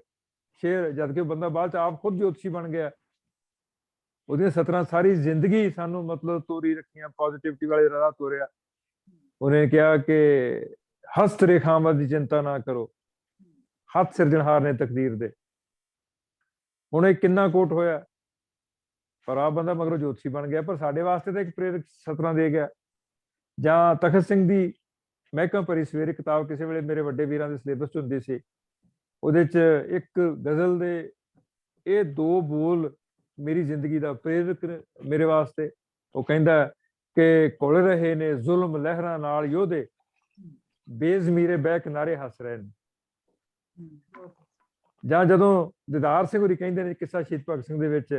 ਸ਼ੇਰ, ਜਦ ਕਿ ਉਹ ਬੰਦਾ ਬਾਅਦ 'ਚ ਆਪ ਖੁਦ ਜੋਤਸ਼ੀ ਬਣ ਗਿਆ। ਉਹਦੀਆਂ ਸਤਰਾਂ ਸਾਰੀ ਜ਼ਿੰਦਗੀ ਸਾਨੂੰ ਮਤਲਬ ਤੋਰੀ ਰੱਖੀਆਂ, ਪੋਜ਼ਿਟਿਵਿਟੀ ਵਾਲੇ ਰਾਹ ਤੋਰਿਆ। ਉਹਨੇ ਕਿਹਾ ਕਿ ਹਸਤ ਰੇਖਾਵਾਂ ਦੀ ਚਿੰਤਾ ਨਾ ਕਰੋ, ਹੱਥ ਸਿਰਜਣਹਾਰ ਨੇ ਤਕਦੀਰ ਦੇ। ਹੁਣ ਇਹ ਕਿੰਨਾ ਕੋਟ ਹੋਇਆ, ਪਰ ਆਹ ਬੰਦਾ ਮਗਰੋਂ ਜੋਤਸ਼ੀ ਬਣ ਗਿਆ। ਪਰ ਸਾਡੇ ਵਾਸਤੇ ਤਾਂ ਇੱਕ ਪ੍ਰੇਰਕ ਸਤਰਾਂ ਦੇ ਗਿਆ। ਜਾਂ ਤਖਤ ਸਿੰਘ ਦੀ ਮਹਿਕਾਂ ਭਰੀ ਸਵੇਰੇ ਕਿਤਾਬ ਕਿਸੇ ਵੇਲੇ ਮੇਰੇ ਵੱਡੇ ਵੀਰਾਂ ਦੇ ਸਿਲੇਬਸ 'ਚ ਹੁੰਦੀ ਸੀ। ਉਹਦੇ 'ਚ ਇੱਕ ਗਜ਼ਲ ਦੇ ਇਹ ਦੋ ਬੋਲ ਮੇਰੀ ਜ਼ਿੰਦਗੀ ਦਾ ਪ੍ਰੇਰਕ ਮੇਰੇ ਵਾਸਤੇ। ਉਹ ਕਹਿੰਦਾ ਕਿ ਘੁਲ ਰਹੇ ਨੇ ਜ਼ੁਲਮ ਲਹਿਰਾਂ ਨਾਲ ਯੋਧੇ, ਬੇਜ਼ਮੀਰੇ ਬਹਿ ਕਿਨਾਰੇ ਹੱਸ ਰਹੇ ਨੇ। ਜਾਂ ਜਦੋਂ ਦੀਦਾਰ ਸਿੰਘ ਹੋਰੀ ਕਹਿੰਦੇ ਨੇ ਕਿੱਸਾ ਸ਼ਹੀਦ ਭਗਤ ਸਿੰਘ ਦੇ ਵਿੱਚ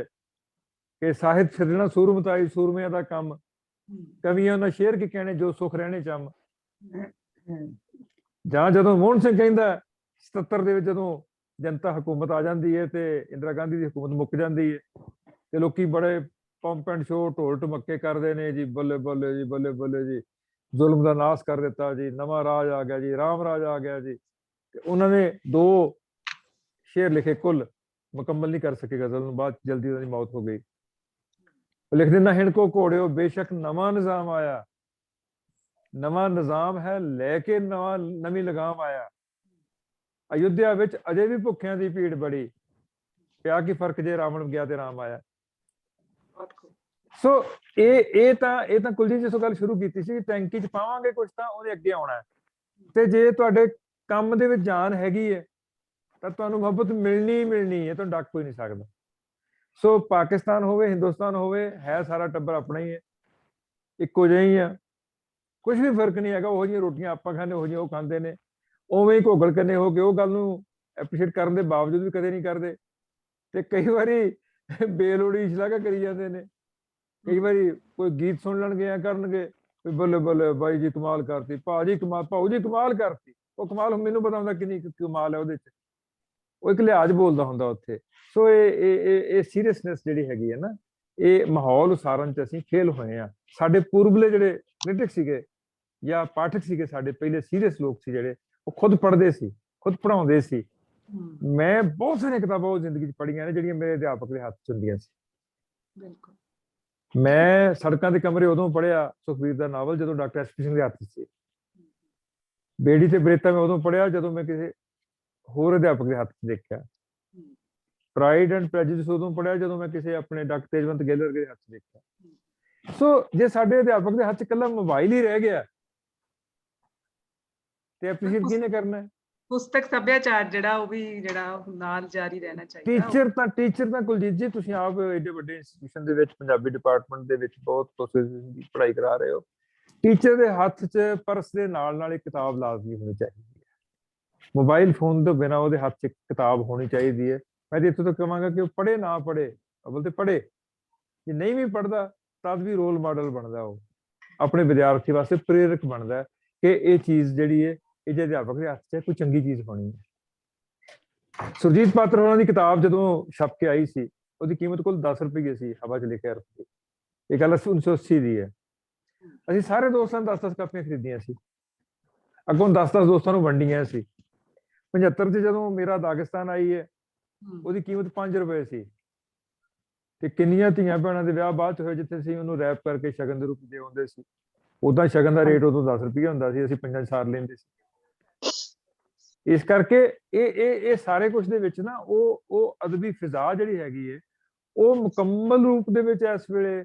ਕਿ ਸਾਹਿਤ ਸਿਰਜਣਾ ਸੂਰਮਤਾਈ ਸੂਰਮਿਆਂ ਦਾ ਕੰਮ, ਕਵੀਆਂ ਉਹਨਾਂ ਸ਼ੇਰ ਕੀ ਕਹਿਣੇ ਜੋ ਸੁਖ ਰਹਿਣੇ ਚੰਮ। ਜਾਂ ਜਦੋਂ ਮੋਹਨ ਸਿੰਘ ਕਹਿੰਦਾ 77 ਦੇ ਵਿੱਚ ਜਦੋਂ ਜਨਤਾ ਹਕੂਮਤ ਆ ਜਾਂਦੀ ਹੈ ਤੇ ਇੰਦਰਾ ਗਾਂਧੀ ਦੀ ਹਕੂਮਤ ਮੁੱਕ ਜਾਂਦੀ ਹੈ, ਤੇ ਲੋਕੀ ਬੜੇ ਪੰਪ ਐਂਡ ਸ਼ੋ ਢੋਲ ਢਮੱਕੇ ਕਰਦੇ ਨੇ ਜੀ, ਬੱਲੇ ਬੱਲੇ ਜੀ, ਬੱਲੇ ਬੱਲੇ ਜੀ, ਜ਼ੁਲਮ ਦਾ ਨਾਸ਼ ਕਰ ਦਿੱਤਾ ਜੀ, ਨਵਾਂ ਰਾਜ ਆ ਗਿਆ ਜੀ, ਰਾਮ ਰਾਜ ਆ ਗਿਆ ਜੀ। ਤੇ ਉਹਨਾਂ ਨੇ ਦੋ ਸ਼ੇਰ ਲਿਖੇ ਕੁੱਲ, ਮੁਕੰਮਲ ਨਹੀਂ ਕਰ ਸਕੇ ਗਜ਼ਲ ਨੂੰ, ਬਾਅਦ 'ਚ ਜਲਦੀ ਉਹਨਾਂ ਦੀ ਮੌਤ ਹੋ ਗਈ। ਉਹ ਲਿਖਦੇ ਨਾ ਹਿਣਕੋ ਘੋੜਿਓ ਬੇਸ਼ੱਕ ਨਵਾਂ ਨਿਜ਼ਾਮ ਆਇਆ, ਨਵਾਂ ਨਿਜ਼ਾਮ ਹੈ ਲੈ ਕੇ ਨਵੀਂ ਲਗਾਮ ਆਇਆ, ਅਯੁੱਧਿਆ ਵਿੱਚ ਅਜੇ ਵੀ ਭੁੱਖਿਆਂ ਦੀ ਭੀੜ ਬੜੀ, ਪਿਆ ਕੀ ਫਰਕ ਜੇ ਰਾਵਣ ਗਿਆ ਤੇ ਰਾਮ ਆਇਆ। ਸੋ ਇਹ ਤਾਂ ਕੁਲਜੀਤ ਜਿਸੋਂ ਗੱਲ ਸ਼ੁਰੂ ਕੀਤੀ ਸੀ, ਟੈਂਕੀ 'ਚ ਪਾਵਾਂਗੇ ਕੁਛ ਤਾਂ ਉਹਦੇ ਅੱਗੇ ਆਉਣਾ ਹੈ, ਤੇ ਜੇ ਤੁਹਾਡੇ ਕੰਮ ਦੇ ਵਿੱਚ ਜਾਨ ਹੈਗੀ ਹੈ ਤਾਂ ਤੁਹਾਨੂੰ ਮੁਹੱਬਤ ਮਿਲਣੀ ਹੈ, ਤੁਹਾਨੂੰ ਡੱਕ ਕੋਈ ਨਹੀਂ ਸਕਦਾ। ਸੋ ਪਾਕਿਸਤਾਨ ਹੋਵੇ ਹਿੰਦੁਸਤਾਨ ਹੋਵੇ, ਹੈ ਸਾਰਾ ਟੱਬਰ ਆਪਣਾ ਹੀ ਹੈ, ਇੱਕੋ ਜਿਹਾ ਹੀ ਆ, ਕੁਝ ਵੀ ਫਰਕ ਨਹੀਂ ਹੈਗਾ। ਉਹੋ ਜਿਹੀਆਂ ਰੋਟੀਆਂ ਆਪਾਂ ਖਾਂਦੇ ਉਹੋ ਜਿਹੀਆਂ ਉਹ ਖਾਂਦੇ ਨੇ, ਉਵੇਂ ਹੀ ਘੋਗਲ ਕਰਨੇ ਹੋ ਕੇ ਉਹ ਗੱਲ ਨੂੰ ਐਪਰੀਸ਼ੀਏਟ ਕਰਨ ਦੇ ਬਾਵਜੂਦ ਵੀ ਕਦੇ ਨਹੀਂ ਕਰਦੇ, ਤੇ ਕਈ ਵਾਰੀ ਬੇਲੋੜੀ ਸ਼ਲਾਘਾ ਕਰੀ ਜਾਂਦੇ ਨੇ। ਕਈ ਵਾਰੀ ਕੋਈ ਗੀਤ ਸੁਣ ਲੈਣਗੇ ਜਾਂ ਕਰਨਗੇ, ਬੱਲੇ ਬੱਲੇ ਬਾਈ ਜੀ ਕਮਾਲ ਕਰਤੀ, ਭਾਊ ਜੀ ਕਮਾਲ ਕਰਤੀ। ਉਹ ਕਮਾਲ ਮੈਨੂੰ ਪਤਾ ਹੁੰਦਾ ਕਿੰਨੀ ਕਮਾਲ ਹੈ ਉਹਦੇ 'ਚ, ਉਹ ਇੱਕ ਲਿਹਾਜ਼ ਬੋਲਦਾ ਹੁੰਦਾ ਉੱਥੇ। ਸੋ ਇਹ ਸੀਰੀਅਸਨੈਸ ਜਿਹੜੀ ਹੈਗੀ ਹੈ ਨਾ, ਇਹ ਮਾਹੌਲ ਉਸਾਰਨ 'ਚ ਅਸੀਂ ਫੇਲ ਹੋਏ ਆ। ਸਾਡੇ ਪੂਰਬਲੇ ਜਿਹੜੇ ਕ੍ਰਿਟਿਕ ਸੀਗੇ ਜਾਂ ਪਾਠਕ ਸੀਗੇ, ਸਾਡੇ ਪਹਿਲੇ ਸੀਰੀਅਸ ਲੋਕ ਸੀ ਜਿਹੜੇ, ਉਹ ਖੁਦ ਪੜ੍ਹਦੇ ਸੀ, ਖੁਦ ਪੜ੍ਹਾਉਂਦੇ ਸੀ। ਮੈਂ ਬਹੁਤ ਸਾਰੀਆਂ ਕਿਤਾਬਾਂ ਉਹ ਜ਼ਿੰਦਗੀ 'ਚ ਪੜ੍ਹੀਆਂ ਨੇ ਜਿਹੜੀਆਂ ਮੇਰੇ ਅਧਿਆਪਕ ਦੇ ਹੱਥ 'ਚ ਹੁੰਦੀਆਂ ਸੀ। ਬਿਲਕੁਲ। ਮੈਂ ਸੜਕਾਂ ਦੇ ਕਮਰੇ ਉਦੋਂ ਪੜ੍ਹਿਆ ਸੁਖਬੀਰ ਦਾ ਨਾਵਲ ਜਦੋਂ ਡਾਕਟਰ ਐਸ ਪੀ ਸਿੰਘ ਦੇ ਹੱਥ 'ਚ ਸੀ। ਬੇੜੀ ਤੇ ਬਰੇਤਾ ਮੈਂ ਉਦੋਂ ਪੜ੍ਹਿਆ ਜਦੋਂ ਮੈਂ ਕਿਸੇ ਹੋਰ ਅਧਿਆਪਕ ਦੇ ਹੱਥ 'ਚ ਦੇਖਿਆ। ਪ੍ਰਾਈਡ ਐਂਡ ਪ੍ਰੈਜੁਡਿਸ ਉਦੋਂ ਪੜ੍ਹਿਆ ਜਦੋਂ ਮੈਂ ਕਿਸੇ ਆਪਣੇ ਡਾਕਟਰ ਤੇਜਵੰਤ ਗਿੱਲ ਵਰਗੇ ਦੇ ਹੱਥ 'ਚ ਦੇਖਿਆ। ਸੋ ਜੇ ਸਾਡੇ ਅਧਿਆਪਕ ਦੇ ਹੱਥ 'ਚ ਇਕੱਲਾ ਮੋਬਾਈਲ ਹੀ ਰਹਿ ਗਿਆ ਤੇ ਐਪਰੀਸ਼ੀਏਟ ਕਿਹਨੇ ਕਰਨਾ? ਪੁਸਤਕ ਸੱਭਿਆਚਾਰ ਜਿਹੜਾ ਉਹ ਵੀ ਜਿਹੜਾ ਨਾਲ ਜਾਰੀ ਰਹਿਣਾ ਚਾਹੀਦਾ। ਟੀਚਰ ਤਾਂ ਕੁਲਜੀਤ ਜੀ ਤੁਸੀਂ ਆਪ ਏਡੇ ਵੱਡੇ ਇੰਸਟੀਟਿਊਸ਼ਨ ਦੇ ਵਿੱਚ ਪੰਜਾਬੀ ਡਿਪਾਰਟਮੈਂਟ ਦੇ ਵਿੱਚ ਬਹੁਤ ਤੁਸੀਂ ਪੜ੍ਹਾਈ ਕਰਾ ਰਹੇ ਹੋ। ਟੀਚਰ ਦੇ ਹੱਥ 'ਚ ਪਰਸ ਦੇ ਨਾਲ ਇੱਕ ਕਿਤਾਬ ਲਾਜ਼ਮੀ ਹੋਣੀ ਚਾਹੀਦੀ ਹੈ। ਮੋਬਾਈਲ ਫੋਨ ਤੋਂ ਬਿਨਾਂ ਉਹਦੇ ਹੱਥ 'ਚ ਕਿਤਾਬ ਹੋਣੀ ਚਾਹੀਦੀ ਹੈ। ਮੈਂ ਤਾਂ ਇੱਥੋਂ ਤੱਕ ਕਹਾਂਗਾ ਕਿ ਉਹ ਪੜ੍ਹੇ ਨਾ ਪੜ੍ਹੇ, ਅਵਲ ਤੇ ਪੜ੍ਹੇ, ਜੇ ਨਹੀਂ ਵੀ ਪੜ੍ਹਦਾ ਤਦ ਵੀ ਰੋਲ ਮਾਡਲ ਬਣਦਾ, ਉਹ ਆਪਣੇ ਵਿਦਿਆਰਥੀ ਵਾਸਤੇ ਪ੍ਰੇਰਕ ਬਣਦਾ ਕਿ ਇਹ ਚੀਜ਼ ਜਿਹੜੀ ਹੈ ਇਹ ਜੇ ਅਧਿਆਪਕ ਦੇ ਹੱਥ 'ਚ ਕੋਈ ਚੰਗੀ ਚੀਜ਼ ਹੋਣੀ ਹੈ। ਸੁਰਜੀਤ ਪਾਤਰ ਹੋਰਾਂ ਦੀ ਕਿਤਾਬ ਜਦੋਂ ਛਪ ਕੇ ਆਈ ਸੀ, ਉਹਦੀ ਕੀਮਤ ਕੁੱਲ 10 ਰੁਪਏ ਸੀ, ਹਵਾ 'ਚ ਲਿਖਿਆ ਰੁਪਏ। ਇਹ ਗੱਲ 1980 ਦੀ ਹੈ। ਅਸੀਂ ਸਾਰੇ ਦੋਸਤਾਂ ਨੇ 10-10 ਕਾਪੀਆਂ ਖਰੀਦੀਆਂ ਸੀ, ਅੱਗੋਂ 10-10 ਦੋਸਤਾਂ ਨੂੰ ਵੰਡੀਆਂ ਸੀ। 75 'ਚ ਜਦੋਂ ਮੇਰਾ ਦਾਗਿਸਤਾਨ ਆਈ ਹੈ, ਉਹਦੀ ਕੀਮਤ 5 ਰੁਪਏ ਸੀ। ਤੇ ਕਿੰਨੀਆਂ ਧੀਆਂ ਭੈਣਾਂ ਦੇ ਵਿਆਹ ਬਾਅਦ 'ਚ ਹੋਏ ਜਿੱਥੇ ਅਸੀਂ ਉਹਨੂੰ ਰੈਪ ਕਰਕੇ ਸ਼ਗਨ ਦੇ ਰੂਪ ਦੇ ਆਉਂਦੇ ਸੀ। ਉਦਾਂ ਸ਼ਗਨ ਦਾ ਰੇਟ ਉਦੋਂ 10 ਰੁਪਏ ਹੁੰਦਾ ਸੀ, ਅਸੀਂ 5 ਸਾਰ ਲੈਂਦੇ ਸੀ। ਇਸ ਕਰਕੇ ਇਹ ਸਾਰੇ ਕੁਝ ਦੇ ਵਿੱਚ ਨਾ ਉਹ ਅਦਬੀ ਫਿਜ਼ਾ ਜਿਹੜੀ ਹੈਗੀ ਹੈ ਉਹ ਮੁਕੰਮਲ ਰੂਪ ਦੇ ਵਿੱਚ ਇਸ ਵੇਲੇ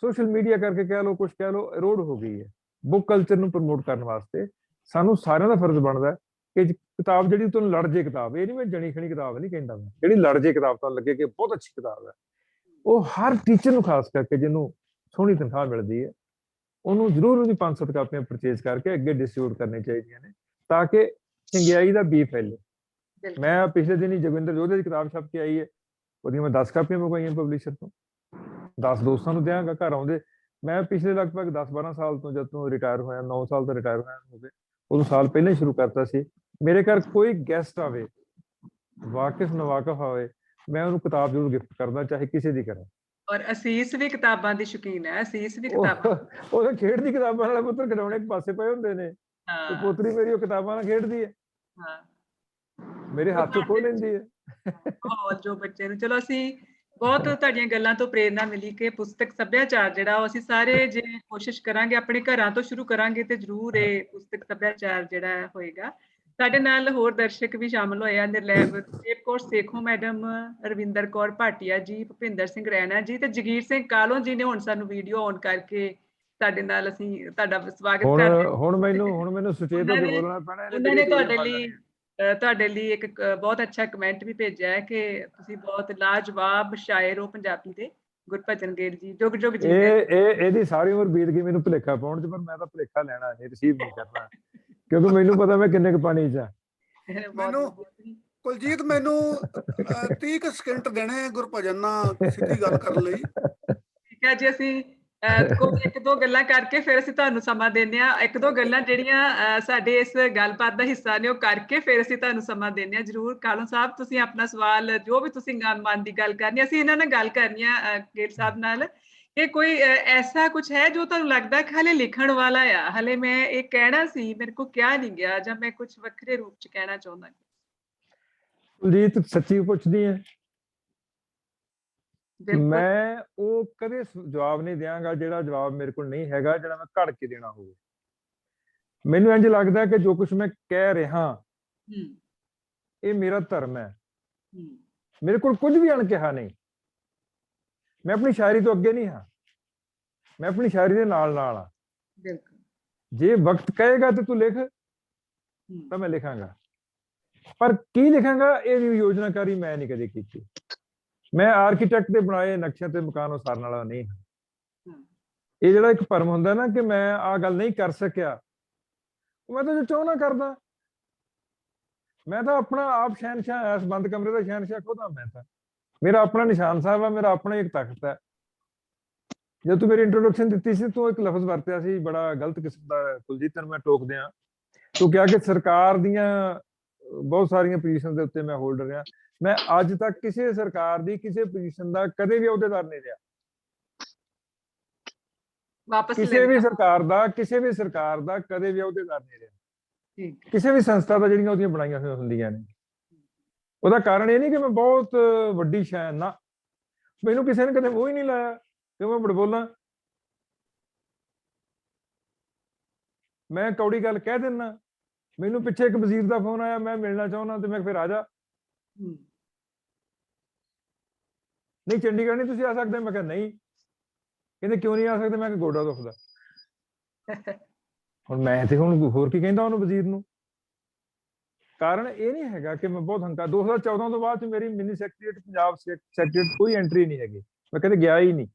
ਸੋਸ਼ਲ ਮੀਡੀਆ ਕਰਕੇ ਕਹਿ ਲਓ, ਕੁਝ ਕਹਿ ਲਓ, ਅਰੋਡ ਹੋ ਗਈ ਹੈ। ਬੁੱਕ ਕਲਚਰ ਨੂੰ ਪ੍ਰਮੋਟ ਕਰਨ ਵਾਸਤੇ ਸਾਨੂੰ ਸਾਰਿਆਂ ਦਾ ਫਰਜ਼ ਬਣਦਾ ਕਿ ਕਿਤਾਬ ਜਿਹੜੀ ਤੁਹਾਨੂੰ ਲੜ ਜੇ ਕਿਤਾਬ, ਇਹ ਨਹੀਂ ਮੈਂ ਜਣੀ ਖਣੀ ਕਿਤਾਬ ਨਹੀਂ ਕਹਿੰਦਾ, ਮੈਂ ਜਿਹੜੀ ਲੜ ਜੇ ਕਿਤਾਬ ਤੁਹਾਨੂੰ ਲੱਗੇ ਕਿ ਬਹੁਤ ਅੱਛੀ ਕਿਤਾਬ ਹੈ, ਉਹ ਹਰ ਟੀਚਰ ਨੂੰ ਖਾਸ ਕਰਕੇ ਜਿਹਨੂੰ ਸੋਹਣੀ ਤਨਖਾਹ ਮਿਲਦੀ ਹੈ ਉਹਨੂੰ ਜ਼ਰੂਰ ਉਹਦੀ 5-7 ਕਾਪੀਆਂ ਪਰਚੇਜ਼ ਕਰਕੇ ਅੱਗੇ ਡਿਸਟ੍ਰੀਬਿਊਟ ਕਰਨੀਆਂ ਚਾਹੀਦੀਆਂ ਨੇ ਤਾਂ ਕਿ ਚੰਗਿਆਈ ਦਾ ਬੀ ਫੈਲੇ। ਮੈਂ ਪਿਛਲੇ ਦਿਨ ਹੀ ਜੋਗਿੰਦਰ ਜੋਧੇ ਦੀ ਕਿਤਾਬ ਛਪ ਕੇ ਆਈ ਹੈ, ਉਹਦੀਆਂ ਮੈਂ 10 ਕਾਪੀਆਂ ਮੰਗਵਾਈਆਂ ਪਬਲਿਸ਼ਰ ਤੋਂ, 10 ਦੋਸਤਾਂ ਨੂੰ ਦਿਆਂਗਾ ਘਰ ਆਉਂਦੇ। ਮੈਂ ਪਿਛਲੇ ਲਗਭਗ 10-12 ਸਾਲ ਤੋਂ ਜਦ ਤੋਂ ਰਿਟਾਇਰ ਹੋਇਆ, 9 ਸਾਲ ਤੋਂ ਰਿਟਾਇਰ ਹੋਇਆ ਹੋ ਗਏ, ਉਦੋਂ ਸਾਲ ਪਹਿਲਾਂ ਹੀ ਸ਼ੁਰੂ ਕਰਤਾ ਸੀ। ਮੇਰੇ ਘਰ ਕੋਈ ਗੈਸਟ ਆਵੇ, ਵਾਕਿਫ ਨਵਾਕਿਫ ਆਵੇ, ਮੈਂ ਉਹਨੂੰ ਕਿਤਾਬ ਜ਼ਰੂਰ ਗਿਫਟ ਕਰਦਾ, ਚਾਹੇ ਕਿਸੇ ਦੀ ਕਰਾਂ। ਔਰ ਅਸੀਸ ਵੀ ਕਿਤਾਬਾਂ ਦੀ ਸ਼ੌਕੀਨ ਹੈ, ਅਸੀਸ ਵੀ ਕਿਤਾਬਾਂ ਉਹ ਖੇਡ ਦੀ ਕਿਤਾਬਾਂ ਨਾਲ ਪੁੱਤਰ ਖਿਡੌਣੇ ਇੱਕ ਪਾਸੇ ਪਏ ਹੁੰਦੇ ਨੇ, ਤੇ ਪੋਤਰੀ ਮੇਰੀ ਉਹ ਕਿਤਾਬਾਂ ਨਾਲ ਖੇਡਦੀ ਹੈ, ਮੇਰੇ ਹੱਥ ਖੋਹ ਲੈਂਦੀ ਹੈ। ਮਾਹੌਲ ਜੋ ਬੱਚੇ ਨੂੰ, ਚਲੋ ਅਸੀਂ ਬਹੁਤ ਤੁਹਾਡੀਆਂ ਗੱਲਾਂ ਤੋਂ ਪ੍ਰੇਰਨਾ ਮਿਲੀ ਕਿ ਪੁਸਤਕ ਸੱਭਿਆਚਾਰ ਜਿਹੜਾ ਉਹ ਅਸੀਂ ਸਾਰੇ ਜੇ ਕੋਸ਼ਿਸ਼ ਕਰਾਂਗੇ ਆਪਣੇ ਘਰਾਂ ਤੋਂ ਸ਼ੁਰੂ ਕਰਾਂਗੇ ਤੇ ਜ਼ਰੂਰ ਇਹ ਪੁਸਤਕ ਸੱਭਿਆਚਾਰ ਜਿਹੜਾ ਹੋਏਗਾ। ਸਾਡੇ ਨਾਲ ਹੋਰ ਦਰਸ਼ਕ ਵੀ ਸ਼ਾਮਲ ਹੋਏ ਆ, ਨਿਰਲੈਪ ਕੌਰ ਸੇਖੋਂ ਮੈਡਮ, ਰਵਿੰਦਰ ਕੌਰ ਭਾਟੀਆ ਜੀ, ਭੁਪਿੰਦਰ ਸਿੰਘ ਰੈਣਾ ਜੀ ਤੇ ਜਗੀਰ ਸਿੰਘ ਕਾਲੋਂ ਜੀ ਨੇ ਹੁਣ ਸਾਨੂੰ ਵੀਡੀਓ ਔਨ ਕਰਕੇ ਸਾਡੇ ਨਾਲ ਅਸੀਂ ਤੁਹਾਡਾ ਸਵਾਗਤ ਕਰਦੇ ਹਾਂ। ਹੁਣ ਮੈਨੂੰ ਸੁਚੇਤ ਹੋ ਕੇ ਬੋਲਣਾ ਪੈਣਾ। ਉਹਨਾਂ ਨੇ ਤੁਹਾਡੇ ਲਈ ਇੱਕ ਬਹੁਤ ਅੱਛਾ ਕਮੈਂਟ ਵੀ ਭੇਜਿਆ ਹੈ ਕਿ ਤੁਸੀਂ ਬਹੁਤ ਲਾਜਵਾਬ ਸ਼ਾਇਰ ਹੋ ਪੰਜਾਬੀ ਦੇ, ਗੁਰਭਜਨ ਗਿੱਲ ਜੀ, ਜੁਗ ਜੁਗ ਜੀ। ਇਹਦੀ ਸਾਰੀ ਉਮਰ ਬੀਤ ਗਈ ਮੈਨੂੰ ਭੁਲੇਖਾ ਪਾਉਣ ਚ, ਪਰ ਮੈਂ ਤਾਂ ਭੁਲੇਖਾ ਲੈਣਾ ਨਹੀਂ, ਰਿਸੀਵ ਨਹੀਂ ਕਰਨਾ, ਕਿਉਂਕਿ ਮੈਨੂੰ ਪਤਾ ਮੈਂ ਕਿੰਨੇ ਕੁ ਪਾਣੀ ਚ ਆ। ਮੈਨੂੰ ਕੁਲਜੀਤ ਮੈਨੂੰ 30 ਸਕਿੰਟ ਦੇਣੇ ਗੁਰਭਜਨ ਨਾਲ ਸਿੱਧੀ ਗੱਲ ਕਰਨ ਲਈ। ਠੀਕ ਹੈ ਜੀ, ਅਸੀਂ ਇੱਕ ਦੋ ਗੱਲਾਂ ਕਰਕੇ ਫਿਰ ਅਸੀਂ ਤੁਹਾਨੂੰ ਸਮਾਂ ਦਿੰਦੇ ਹਾਂ। ਇੱਕ ਦੋ ਗੱਲਾਂ ਜਿਹੜੀਆਂ ਸਾਡੇ ਇਸ ਗੱਲਬਾਤ ਦਾ ਹਿੱਸਾ ਨੇ ਉਹ ਕਰਕੇ ਫਿਰ ਅਸੀਂ ਤੁਹਾਨੂੰ ਸਮਾਂ ਦਿੰਦੇ ਹਾਂ। ਜ਼ਰੂਰ ਕਾਲੋਂ ਸਾਹਿਬ, ਤੁਸੀਂ ਆਪਣਾ ਸਵਾਲ ਜੋ ਵੀ ਤੁਸੀਂ ਮਨ ਦੀ ਗੱਲ ਕਰਨੀ, ਅਸੀਂ ਇਹਨਾਂ ਨਾਲ ਗੱਲ ਕਰਨੀ ਆ ਗਿੱਲ ਸਾਹਿਬ ਨਾਲ, ਕਿ ਕੋਈ ਐਸਾ ਕੁਝ ਹੈ ਜੋ ਤੁਹਾਨੂੰ ਲੱਗਦਾ ਕਿ ਹਲੇ ਲਿਖਣ ਵਾਲਾ ਆ, ਹਲੇ ਮੈਂ ਇਹ ਕਹਿਣਾ ਸੀ ਮੇਰੇ ਕੋਲ ਕਿਹਾ ਨਹੀਂ ਗਿਆ, ਜਾਂ ਮੈਂ ਕੁਝ ਵੱਖਰੇ ਰੂਪ ਚ ਕਹਿਣਾ ਚਾਹੁੰਦਾ। ਕੁਲਜੀਤ ਸੱਚੀ ਪੁੱਛਦੀ ਹੈ, ਬਿਲਕੁਲ ਮੈਂ ਉਹ ਕਦੇ ਜਵਾਬ ਨਹੀਂ ਦਿਆਂਗਾ ਜਿਹੜਾ ਜਵਾਬ ਮੇਰੇ ਕੋਲ ਨਹੀਂ ਹੈਗਾ, ਜਿਹੜਾ ਮੈਂ ਘੜ ਕੇ ਦੇਣਾ ਹੋਵੇ। ਮੈਨੂੰ ਇੰਝ ਲੱਗਦਾ ਕਿ ਜੋ ਕੁਝ ਮੈਂ ਕਹਿ ਰਿਹਾ ਹੂੰ ਇਹ ਮੇਰਾ ਧਰਮ ਹੈ, ਹੂੰ ਮੇਰੇ ਕੋਲ ਕੁਝ ਵੀ ਅਣਕਿਹਾ ਨਹੀਂ। ਮੈਂ ਆਪਣੀ ਸ਼ਾਇਰੀ ਤੋਂ ਅੱਗੇ ਨਹੀਂ ਹਾਂ, ਮੈਂ ਆਪਣੀ ਸ਼ਾਇਰੀ ਦੇ ਨਾਲ ਨਾਲ ਹਾਂ। ਬਿਲਕੁਲ ਜੇ ਵਕਤ ਕਹੇਗਾ ਤੇ ਤੂੰ ਲਿਖ ਹੂੰ ਤਾਂ ਮੈਂ ਲਿਖਾਂਗਾ, ਪਰ ਕੀ ਲਿਖਾਂਗਾ ਇਹ ਵੀ ਯੋਜਨਾਕਾਰੀ ਮੈਂ ਨਹੀਂ ਕਦੇ ਕੀਤੀ। ਮੈਂ ਆਰਕੀਟੈਕਟ ਦੇ ਬਣਾਏ ਨਕਸ਼ਿਆਂ ਤੇ ਮਕਾਨ ਉਸਾਰਨ ਵਾਲਾ ਨਹੀਂ ਹਾਂ। ਹੂੰ ਇਹ ਜਿਹੜਾ ਇੱਕ ਭਰਮ ਹੁੰਦਾ ਨਾ ਕਿ ਮੈਂ ਆਹ ਗੱਲ ਨਹੀਂ ਕਰ ਸਕਿਆ, ਉਹ ਮੈਂ ਤਾਂ ਜੋ ਚਾਹੁੰਦਾ ਕਰਦਾ। ਮੈਂ ਤਾਂ ਆਪਣਾ ਆਪ ਸ਼ਹਿਨशाह ਹਾਂ, ਇਸ ਬੰਦ ਕਮਰੇ ਦਾ ਸ਼ਹਿਨशाह ਖੁਦ ਹਾਂ। ਮੈਂ ਤਾਂ, ਮੇਰਾ ਆਪਣਾ ਨਿਸ਼ਾਨ ਸਾਹਿਬ ਆ, ਮੇਰਾ ਆਪਣਾ ਇੱਕ ਤਖਤ ਹੈ। ਜਦ ਤੂੰ ਮੇਰੀ ਇੰਟਰੋਡਕਸ਼ਨ ਦਿੱਤੀ ਸੀ, ਤੂੰ ਇੱਕ ਲਫ਼ਜ਼ ਵਰਤਿਆ ਸੀ ਬੜਾ ਗਲਤ ਕਿਸਮ ਦਾ, ਕੁਲਜੀਤ ਨੂੰ ਮੈਂ ਟੋਕਦੇ ਹਾਂ। ਤੂੰ ਕਿਹਾ ਕਿ ਸਰਕਾਰ ਦੀਆਂ ਬਹੁਤ ਸਾਰੀਆਂ ਪੋਜੀਸ਼ਨ ਦੇ ਉੱਤੇ ਮੈਂ ਹੋਲਡਰ ਰਿਹਾ। ਮੈਂ ਅੱਜ ਤੱਕ ਕਿਸੇ ਸਰਕਾਰ ਦੀ ਕਿਸੇ ਪੋਜੀਸ਼ਨ ਦਾ ਕਦੇ ਵੀ ਅਹੁਦੇਦਾਰ ਨਹੀਂ ਰਿਹਾ। ਵਾਪਸ ਲੈ ਕਿਸੇ ਵੀ ਲਿਆ। ਸਰਕਾਰ ਦਾ ਕਦੇ ਵੀ ਅਹੁਦੇਦਾਰ ਨਹੀਂ ਰਿਹਾ। ਠੀਕ ਹੈ। ਕਿਸੇ ਵੀ ਸੰਸਥਾ ਦਾ ਜਿਹੜੀਆਂ ਉਹਦੀਆਂ ਬਣਾਈਆਂ ਹੋਈਆਂ ਹੁੰਦੀਆਂ ਨੇ। ਉਹਦਾ ਕਾਰਨ ਇਹ ਨਹੀਂ ਕਿ ਮੈਂ ਬਹੁਤ ਵੱਡੀ ਸ਼ੈਨ ਨਾ, ਮੈਨੂੰ ਕਿਸੇ ਨੇ ਕਦੇ ਮੂੰਹ ਹੀ ਨਹੀਂ ਲਾਇਆ ਕਿ ਮੈਂ ਬੜਬੋਲਾਂ। ਮੈਂ ਕੌੜੀ ਗੱਲ ਕਹਿ ਦਿੰਦਾ। ਮੈਨੂੰ ਪਿੱਛੇ ਇੱਕ ਵਜ਼ੀਰ ਦਾ ਫੋਨ ਆਇਆ, ਮੈਂ ਮਿਲਣਾ ਚਾਹੁੰਦਾ, ਤੇ ਮੈਂ ਫਿਰ ਆ ਜਾ। ਹੂੰ ਨਹੀਂ ਚੰਡੀਗੜ੍ਹ ਨਹੀਂ ਤੁਸੀਂ ਆ ਸਕਦੇ। ਮੈਂ ਕਿਹਾ ਨਹੀਂ। ਕਹਿੰਦੇ ਕਿਉਂ ਨਹੀਂ ਆ ਸਕਦੇ? ਮੈਂ ਕਿਹਾ ਗੋਡਾ ਦੁਖਦਾ। ਹੁਣ ਮੈਂ ਤੇ ਹੁਣ ਹੋਰ ਕੀ ਕਹਿੰਦਾ ਉਹਨੂੰ, ਵਜ਼ੀਰ ਨੂੰ। ਕਾਰਨ ਇਹ ਨਹੀਂ ਹੈਗਾ ਕਿ ਮੈਂ ਬਹੁਤ ਹੰਕਾਰ। 2014 ਤੋਂ ਬਾਅਦ ਮੇਰੀ ਮਿਨੀ ਸੈਕਟਰੀਏਟ ਪੰਜਾਬ ਸੈਕਟਰੀਏਟ ਕੋਈ ਐਂਟਰੀ ਨਹੀਂ ਹੈਗੀ, ਮੈਂ ਕਦੇ ਗਿਆ ਹੀ ਨਹੀਂ।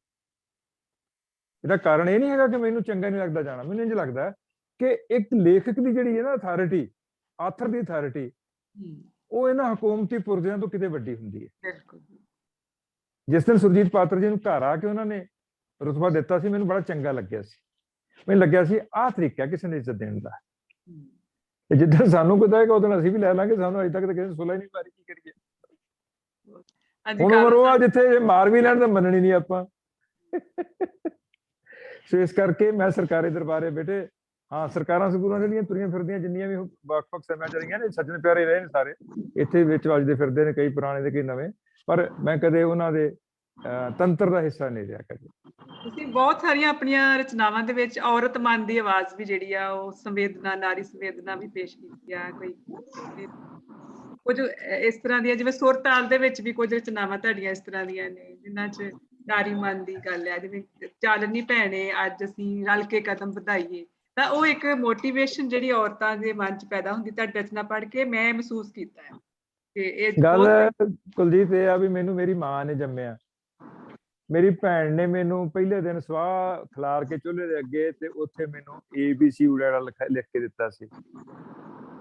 ਇਹਦਾ ਕਾਰਨ ਇਹ ਨਹੀਂ ਹੈਗਾ ਕਿ ਮੈਨੂੰ ਚੰਗਾ ਨਹੀਂ ਲੱਗਦਾ ਜਾਣਾ। ਮੈਨੂੰ ਇੰਝ ਲੱਗਦਾ ਕਿ ਇੱਕ ਲੇਖਕ ਦੀ ਜਿਹੜੀ ਹੈ ਨਾ ਅਥਾਰਟੀ, ਆਥਰ ਦੀ ਅਥਾਰਟੀ, ਉਹ ਇਹਨਾਂ ਹਕੂਮਤੀ ਪੁਰਜ਼ਿਆਂ ਤੋਂ ਕਿਤੇ ਵੱਡੀ ਹੁੰਦੀ ਹੈ। ਬਿਲਕੁਲ ਜਿਸ ਦਿਨ ਸੁਰਜੀਤ ਪਾਤਰ ਜੀ ਨੂੰ ਘਰ ਆ ਕੇ ਉਹਨਾਂ ਨੇ ਰੁਤਬਾ ਦਿੱਤਾ ਸੀ, ਮੈਨੂੰ ਬੜਾ ਚੰਗਾ ਲੱਗਿਆ ਸੀ। ਮੈਨੂੰ ਲੱਗਿਆ ਸੀ ਆਹ ਤਰੀਕਾ ਕਿਸੇ ਨੇ ਇੱਜ਼ਤ ਦੇਣ ਦਾ। ਤੇ ਜਿੱਦਣ ਸਾਨੂੰ ਕੋਈ ਕਹੇਗਾ ਉਦੋਂ ਅਸੀਂ ਵੀ ਲੈ ਲਾਂਗੇ। ਸਾਨੂੰ ਅਜੇ ਤੱਕ ਤਾਂ ਕਿਸੇ ਸੁਲਾ ਹੀ ਨਹੀਂ ਮਾਰੀ, ਕੀ ਕਰੀਏ। ਹੁਣ ਉਮਰ ਉਹ ਆ ਜਿੱਥੇ ਮਾਰ ਵੀ ਲੈਣ ਤਾਂ ਮੰਨਣੀ ਨਹੀਂ ਆਪਾਂ। ਸੋ ਇਸ ਕਰਕੇ ਮੈਂ ਸਰਕਾਰੀ ਦਰਬਾਰੇ ਬੇਟੇ, ਹਾਂ ਸਰਕਾਰਾਂ ਸਕੂਲਾਂ ਜਿਹੜੀਆਂ ਤੁਰੀਆਂ ਫਿਰਦੀਆਂ ਜਿੰਨੀਆਂ ਵੀ ਵੱਖ-ਵੱਖ ਸਮਿਆਂ ਚ ਰਹੀਆਂ ਨੇ, ਸੱਜਣ ਪਿਆਰੇ ਰਹੇ ਨੇ ਸਾਰੇ। ਇੱਥੇ ਵਿੱਚ ਵੱਜਦੇ ਫਿਰਦੇ ਨੇ, ਕਈ ਪੁਰਾਣੇ ਤੇ ਕਈ ਨਵੇਂ, ਪਰ ਮੈਂ ਕਦੇ ਉਹਨਾਂ ਦੇ ਤੰਤਰ ਦਾ ਹਿੱਸਾ ਨਹੀਂ ਰਿਹਾ ਕਦੇ। ਤੁਸੀਂ ਬਹੁਤ ਸਾਰੀਆਂ ਆਪਣੀਆਂ ਰਚਨਾਵਾਂ ਦੇ ਵਿੱਚ ਔਰਤ ਮਨ ਦੀ ਆਵਾਜ਼ ਵੀ ਜਿਹੜੀ ਆ ਉਹ ਸੰਵੇਦਨਾ, ਨਾਰੀ ਸੰਵੇਦਨਾ ਵੀ ਪੇਸ਼ ਕੀਤੀ ਆ। ਕੋਈ ਕੁਝ ਇਸ ਤਰ੍ਹਾਂ ਦੀਆਂ, ਜਿਵੇਂ ਸੁਰ ਤਾਲ ਦੇ ਵਿੱਚ ਵੀ ਕੁਝ ਰਚਨਾਵਾਂ ਤੁਹਾਡੀਆਂ ਇਸ ਤਰ੍ਹਾਂ ਦੀਆਂ ਨੇ ਜਿਨ੍ਹਾਂ 'ਚ ਨਾਰੀ ਮਨ ਦੀ ਗੱਲ ਹੈ। ਜਿਵੇਂ ਚਾਲਨੀ ਭੈਣੇ ਅੱਜ ਅਸੀਂ ਰਲ ਕੇ ਕਦਮ ਵਧਾਈਏ, ਤਾਂ ਉਹ ਇੱਕ ਮੋਟੀਵੇਸ਼ਨ ਜਿਹੜੀ ਔਰਤਾਂ ਦੇ ਮਨ 'ਚ ਪੈਦਾ ਹੁੰਦੀ ਤੁਹਾਡੀ ਰਚਨਾ ਪੜ੍ਹ ਕੇ ਮੈਂ ਮਹਿਸੂਸ ਕੀਤਾ ਹੈ। ਤੇ ਇਹ ਗੱਲ ਕੁਲਜੀਤ ਇਹ ਆ ਵੀ ਮੈਨੂੰ ਮੇਰੀ ਮਾਂ ਨੇ ਜੰਮਿਆ। ਮੇਰੀ ਭੈਣ ਨੇ ਮੈਨੂੰ ਪਹਿਲੇ ਦਿਨ ਸਵਾਹ ਖਿਲਾਰ ਕੇ ਚੁੱਲ੍ਹੇ ਦੇ ਅੱਗੇ, ਤੇ ਉੱਥੇ ਮੈਨੂੰ ABC ਉਡਾੜਾ ਲਿਖ ਕੇ ਦਿੱਤਾ ਸੀ।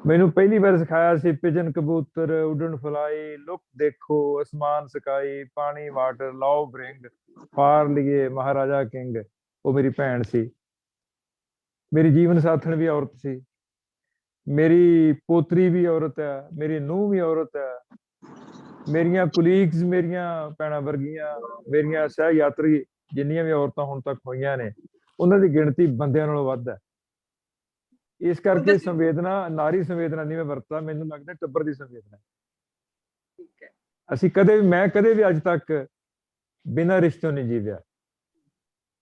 ਮੈਨੂੰ ਪਹਿਲੀ ਵਾਰ ਸਿਖਾਇਆ ਸੀ ਪਿਜਨ ਕਬੂਤਰ, ਉਡਣ ਫਲਾਈ, ਲੁਕ ਦੇਖੋ, ਅਸਮਾਨ ਸਕਾਈ, ਪਾਣੀ ਵਾਟਰ, ਲਾਓ ਬ੍ਰਿੰਗ, ਫਾਰ ਲਈਏ ਮਹਾਰਾਜਾ ਕਿੰਗ। ਉਹ ਮੇਰੀ ਭੈਣ ਸੀ। ਮੇਰੀ ਜੀਵਨ ਸਾਥਣ ਵੀ ਔਰਤ ਸੀ। ਮੇਰੀ ਪੋਤਰੀ ਵੀ ਔਰਤ ਹੈ, ਮੇਰੀ ਨੂੰਹ ਵੀ ਔਰਤ ਹੈ। ਮੇਰੀਆਂ ਕੁਲੀਗਸ, ਮੇਰੀਆਂ ਭੈਣਾਂ ਵਰਗੀਆਂ, ਮੇਰੀਆਂ ਸਹਿ ਯਾਤਰੀ ਜਿੰਨੀਆਂ ਵੀ ਔਰਤਾਂ ਹੁਣ ਤੱਕ ਹੋਈਆਂ ਨੇ, ਉਹਨਾਂ ਦੀ ਗਿਣਤੀ ਬੰਦਿਆਂ ਨਾਲੋਂ ਵੱਧ ਹੈ। ਇਸ ਕਰਕੇ ਸੰਵੇਦਨਾ, ਨਾਰੀ ਸੰਵੇਦਨਾ ਨਹੀਂ ਮੈਂ ਵਰਤਦਾ, ਮੈਨੂੰ ਲੱਗਦਾ ਟੱਬਰ ਦੀ ਸੰਵੇਦਨਾ। ਅਸੀਂ ਕਦੇ ਵੀ, ਮੈਂ ਕਦੇ ਵੀ ਅੱਜ ਤੱਕ ਬਿਨਾਂ ਰਿਸ਼ਤੋਂ ਨਹੀਂ ਜੀਵਿਆ।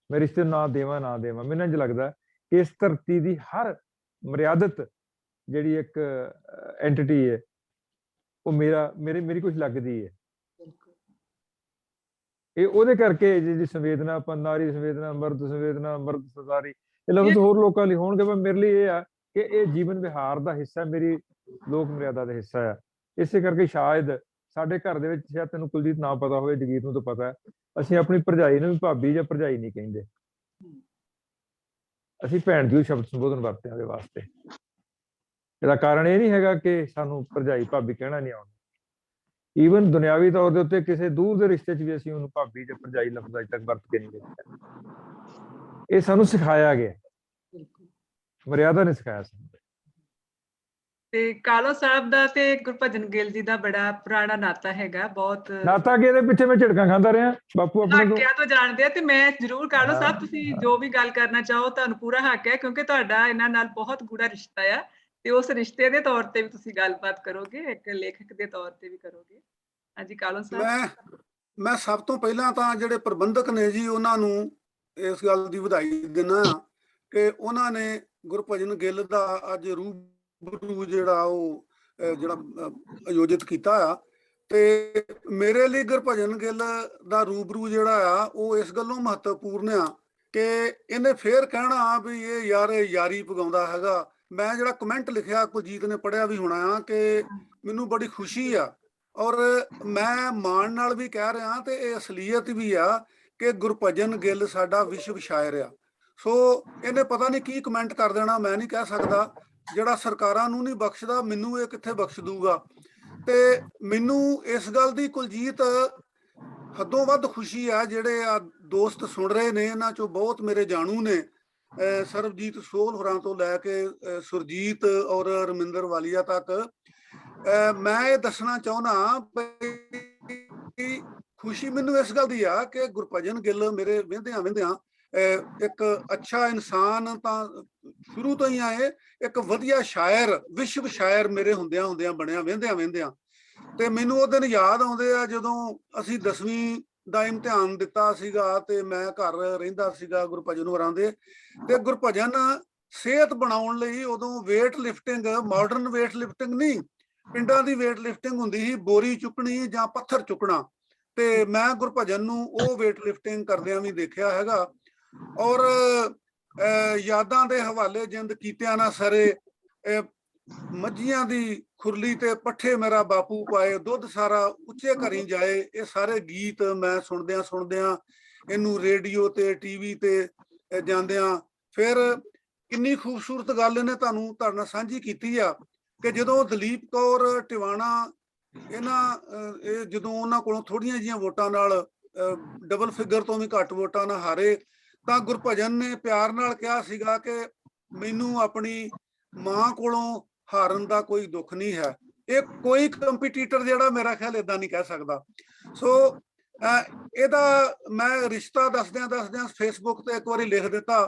ਮੈਂ ਰਿਸ਼ਤੇ ਨਾ ਦੇਵਾਂ ਨਾ ਦੇਵਾਂ, ਮੈਨੂੰ ਇੰਝ ਲੱਗਦਾ ਕਿ ਇਸ ਧਰਤੀ ਦੀ ਹਰ ਮਰਿਆਦਤ ਜਿਹੜੀ ਇੱਕ ਐਂਟੀਟੀ ਹੈ, ਉਹ ਮੇਰੀ ਕੁਝ ਲੱਗਦੀ ਹੈ। ਇਹ ਉਹਦੇ ਕਰਕੇ ਜਿਹੜੀ ਸੰਵੇਦਨਾ, ਆਪਾਂ ਨਾਰੀ ਸੰਵੇਦਨਾ, ਮਰਦ ਸੰਵੇਦਨਾ, ਮਰਦ ਸਰਦਾਰੀ, ਇਹ ਲਫ਼ਜ਼ ਹੋਰ ਲੋਕਾਂ ਲਈ ਹੋਣਗੇ, ਪਰ ਮੇਰੇ ਲਈ ਇਹ ਆ ਕਿ ਇਹ ਜੀਵਨ ਵਿਹਾਰ ਦਾ ਹਿੱਸਾ, ਮੇਰੀ ਲੋਕ ਮਰਿਆਦਾ ਦਾ ਹਿੱਸਾ ਆ। ਇਸੇ ਕਰਕੇ ਸ਼ਾਇਦ ਸਾਡੇ ਘਰ ਦੇ ਵਿੱਚ, ਸ਼ਾਇਦ ਤੈਨੂੰ ਕੁਲਜੀਤ ਨਾ ਪਤਾ ਹੋਵੇ, ਜਗੀਰ ਨੂੰ ਤਾਂ ਪਤਾ ਹੈ, ਅਸੀਂ ਆਪਣੀ ਭਰਜਾਈ ਨੂੰ ਵੀ ਭਾਬੀ ਜਾਂ ਭਰਜਾਈ ਨਹੀਂ ਕਹਿੰਦੇ। ਅਸੀਂ ਭੈਣ ਦੀ ਸ਼ਬਦ ਸੰਬੋਧਨ ਵਰਤਦੇ ਹਾਂ ਉਹਦੇ ਵਾਸਤੇ। ਇਹਦਾ ਕਾਰਨ ਇਹ ਨਹੀਂ ਹੈਗਾ ਕਿ ਸਾਨੂੰ ਭਰਜਾਈ ਭਾਬੀ ਕਹਿਣਾ ਨਹੀਂ ਆਉਂਦਾ। ਈਵਨ ਦੁਨਿਆਵੀ ਤੌਰ ਦੇ ਉੱਤੇ ਕਿਸੇ ਦੂਰ ਦੇ ਰਿਸ਼ਤੇ 'ਚ ਵੀ ਅਸੀਂ ਉਹਨੂੰ ਭਾਬੀ ਜਾਂ ਭਰਜਾਈ ਲਫ਼ਜ਼ ਅਜੇ ਤੱਕ ਵਰਤ ਕੇ ਨਹੀਂ ਦੇਖਿਆ। ਇਹ ਸਾਨੂੰ ਸਿਖਾਇਆ ਗਿਆ, ਮਰਿਆਦਾ ਨੇ ਸਿਖਾਇਆ ਸਾਨੂੰ। ਤੇ ਕਾਲੋ ਸਾਹਿਬ ਦਾ ਤੇ ਗੁਰਭਜਨ ਗਿੱਲ ਜੀ ਦਾ ਬੜਾ ਪੁਰਾਣਾ ਨਾਤਾ ਹੈਗਾ, ਬਹੁਤ ਨਾਤਾ ਕਿ ਇਹਦੇ ਪਿੱਛੇ ਮੈਂ ਝਿੜਕਾਂ ਖਾਂਦਾ ਰਿਹਾ ਬਾਪੂ ਆਪਣੇ ਤੋਂ। ਤੋਂ ਜਾਣਦੇ ਆ, ਤੇ ਮੈਂ ਜ਼ਰੂਰ ਕਾਲੋ ਸਾਹਿਬ ਤੁਸੀਂ ਜੋ ਵੀ ਗੱਲ ਕਰਨਾ ਚਾਹੋ ਤੁਹਾਨੂੰ ਪੂਰਾ ਹੱਕ ਹੈ, ਕਿਉਂਕਿ ਤੁਹਾਡਾ ਇਹਨਾਂ ਨਾਲ ਬਹੁਤ ਗੂੜਾ ਰਿਸ਼ਤਾ ਆ। ਤੇ ਉਸ ਰਿਸ਼ਤੇ ਦੇ ਤੌਰ ਤੇ ਵੀ ਤੁਸੀਂ ਗੱਲਬਾਤ ਕਰੋਗੇ, ਇੱਕ ਲੇਖਕ ਦੇ ਤੌਰ ਤੇ ਵੀ ਕਰੋਗੇ। ਹਾਂਜੀ ਕਾਲੋ ਸਾਹਿਬ। ਮੈਂ ਸਭ ਤੋਂ ਪਹਿਲਾਂ ਤਾਂ ਜਿਹੜੇ ਪ੍ਰਬੰਧਕ ਨੇ ਜੀ ਉਹਨਾਂ ਨੂੰ ਇਸ ਗੱਲ ਦੀ ਵਧਾਈ ਦਿੰਦਾ ਕਿ ਉਹਨਾਂ ਨੇ ਗੁਰਭਜਨ ਗਿੱਲ ਦਾ ਅੱਜ ਰੂਬਰੂ ਜਿਹੜਾ ਉਹ ਆਯੋਜਿਤ ਕੀਤਾ ਆ। ਤੇ ਮੇਰੇ ਲਈ ਗੁਰਭਜਨ ਗਿੱਲ ਦਾ ਰੂਬਰੂ ਜਿਹੜਾ ਆ ਉਹ ਇਸ ਗੱਲੋਂ ਮਹੱਤਵਪੂਰਨ ਆ ਕਿ ਇਹਨੇ ਫੇਰ ਕਹਿਣਾ ਵੀ ਇਹ ਯਾਰ ਯਾਰੀ ਪਗਾਉਂਦਾ ਹੈਗਾ। ਮੈਂ ਜਿਹੜਾ ਕਮੈਂਟ ਲਿਖਿਆ ਕੁਲਜੀਤ ਨੇ ਪੜ੍ਹਿਆ ਵੀ ਹੋਣਾ ਆ ਕਿ ਮੈਨੂੰ ਬੜੀ ਖੁਸ਼ੀ ਆ ਔਰ ਮੈਂ ਮਾਣ ਨਾਲ ਵੀ ਕਹਿ ਰਿਹਾ ਤੇ ਇਹ ਅਸਲੀਅਤ ਵੀ ਆ ਕਿ ਗੁਰਭਜਨ ਗਿੱਲ ਸਾਡਾ ਵਿਸ਼ਵ ਸ਼ਾਇਰ ਆ। ਸੋ ਇਹਨੇ ਪਤਾ ਨਹੀਂ ਕੀ ਕਮੈਂਟ ਕਰ ਦੇਣਾ, ਮੈਂ ਨਹੀਂ ਕਹਿ ਸਕਦਾ। ਜਿਹੜਾ ਸਰਕਾਰਾਂ ਨੂੰ ਨਹੀਂ ਬਖਸ਼ਦਾ ਮੈਨੂੰ ਇਹ ਕਿੱਥੇ ਬਖਸ਼ ਦੂਗਾ। ਤੇ ਮੈਨੂੰ ਇਸ ਗੱਲ ਦੀ ਕੁਲਜੀਤ ਹੱਦੋਂ ਵੱਧ ਖੁਸ਼ੀ ਆ। ਜਿਹੜੇ ਆ ਦੋਸਤ ਸੁਣ ਰਹੇ ਨੇ ਇਹਨਾਂ ਚੋਂ ਬਹੁਤ ਮੇਰੇ ਜਾਣੂ ਨੇ, ਸਰਬਜੀਤ ਸੋਹਲ ਹੋਰਾਂ ਤੋਂ ਲੈ ਕੇ ਸੁਰਜੀਤ ਔਰ ਰਮਿੰਦਰ ਵਾਲੀਆ ਤੱਕ। ਮੈਂ ਇਹ ਦੱਸਣਾ ਚਾਹੁੰਦਾ ਖੁਸ਼ੀ ਮੈਨੂੰ ਇਸ ਗੱਲ ਦੀ ਆ ਕਿ ਗੁਰਭਜਨ ਗਿੱਲ ਮੇਰੇ ਵਹਿੰਦਿਆਂ ਇੱਕ ਅੱਛਾ ਇਨਸਾਨ ਤਾਂ ਸ਼ੁਰੂ ਤੋਂ ਹੀ ਆਏ, ਇੱਕ ਵਧੀਆ ਸ਼ਾਇਰ, ਵਿਸ਼ਵ ਸ਼ਾਇਰ ਮੇਰੇ ਹੁੰਦਿਆਂ ਬਣਿਆ ਵਹਿੰਦਿਆਂ। ਤੇ ਮੈਨੂੰ ਉਹ ਦਿਨ ਯਾਦ ਆਉਂਦੇ ਆ ਜਦੋਂ ਅਸੀਂ 10ਵੀਂ ਦਾ ਇਮਤਿਹਾਨ ਦਿੱਤਾ ਸੀਗਾ ਤੇ ਮੈਂ ਘਰ ਰਹਿੰਦਾ ਸੀਗਾ ਗੁਰਭਜਨ ਹੋਰਾਂ ਦੇ। ਤੇ ਗੁਰਭਜਨ ਸਿਹਤ ਬਣਾਉਣ ਲਈ ਉਦੋਂ weight lifting, modern weight lifting ਨਹੀਂ, ਪਿੰਡਾਂ ਦੀ ਵੇਟ ਲਿਫਟਿੰਗ ਹੁੰਦੀ ਸੀ, ਬੋਰੀ ਚੁੱਕਣੀ ਜਾਂ ਪੱਥਰ ਚੁੱਕਣਾ। ਤੇ ਮੈਂ ਗੁਰਭਜਨ ਨੂੰ ਉਹ ਵੇਟ ਲਿਫਟਿੰਗ ਕਰਦਿਆਂ ਵੀ ਦੇਖਿਆ ਹੈਗਾ। ਔਰ ਯਾਦਾਂ ਦੇ ਹਵਾਲੇ ਜਿੰਦ ਕੀਤਿਆਂ ਨਾ ਸਰੇ, ਮੱਝੀਆਂ ਦੀ ਖੁਰਲੀ ਤੇ ਪੱਠੇ ਮੇਰਾ ਬਾਪੂ ਪਾਏ, ਦੁੱਧ ਸਾਰਾ ਉੱਚੇ ਘਰੀ ਜਾਏ, ਇਹ ਸਾਰੇ ਗੀਤ ਮੈਂ ਸੁਣਦਿਆਂ ਇਹਨੂੰ ਰੇਡੀਓ ਤੇ ਟੀਵੀ ਤੇ ਜਾਂਦਿਆਂ। ਫਿਰ ਕਿੰਨੀ ਖੂਬਸੂਰਤ ਗੱਲ ਇਹਨੇ ਤੁਹਾਡੇ ਨਾਲ ਸਾਂਝੀ ਕੀਤੀ ਆ ਕਿ ਜਦੋਂ ਦਲੀਪ ਕੌਰ ਟਿਵਾਣਾ ਜਦੋਂ ਉਹਨਾਂ ਕੋਲੋਂ ਥੋੜੀਆਂ ਜਿਹੀਆਂ ਵੋਟਾਂ ਨਾਲ, ਡਬਲ ਫਿਗਰ ਤੋਂ ਵੀ ਘੱਟ ਵੋਟਾਂ ਨਾਲ ਹਾਰੇ, ਤਾਂ ਗੁਰਭਜਨ ਨੇ ਪਿਆਰ ਨਾਲ ਕਿਹਾ ਸੀਗਾ ਕਿ ਮੈਨੂੰ ਆਪਣੀ ਮਾਂ ਕੋਲੋਂ ਹਾਰਨ ਦਾ ਕੋਈ ਦੁੱਖ ਨਹੀਂ ਹੈ। ਇਹ ਕੋਈ ਕੰਪੀਟੀਟਰ ਜਿਹੜਾ ਮੇਰਾ ਖਿਆਲ ਏਦਾਂ ਨਹੀਂ ਕਹਿ ਸਕਦਾ। ਸੋ ਇਹਦਾ ਮੈਂ ਰਿਸ਼ਤਾ ਦੱਸਦਿਆਂ ਫੇਸਬੁੱਕ ਤੇ ਇੱਕ ਵਾਰੀ ਲਿਖ ਦਿੱਤਾ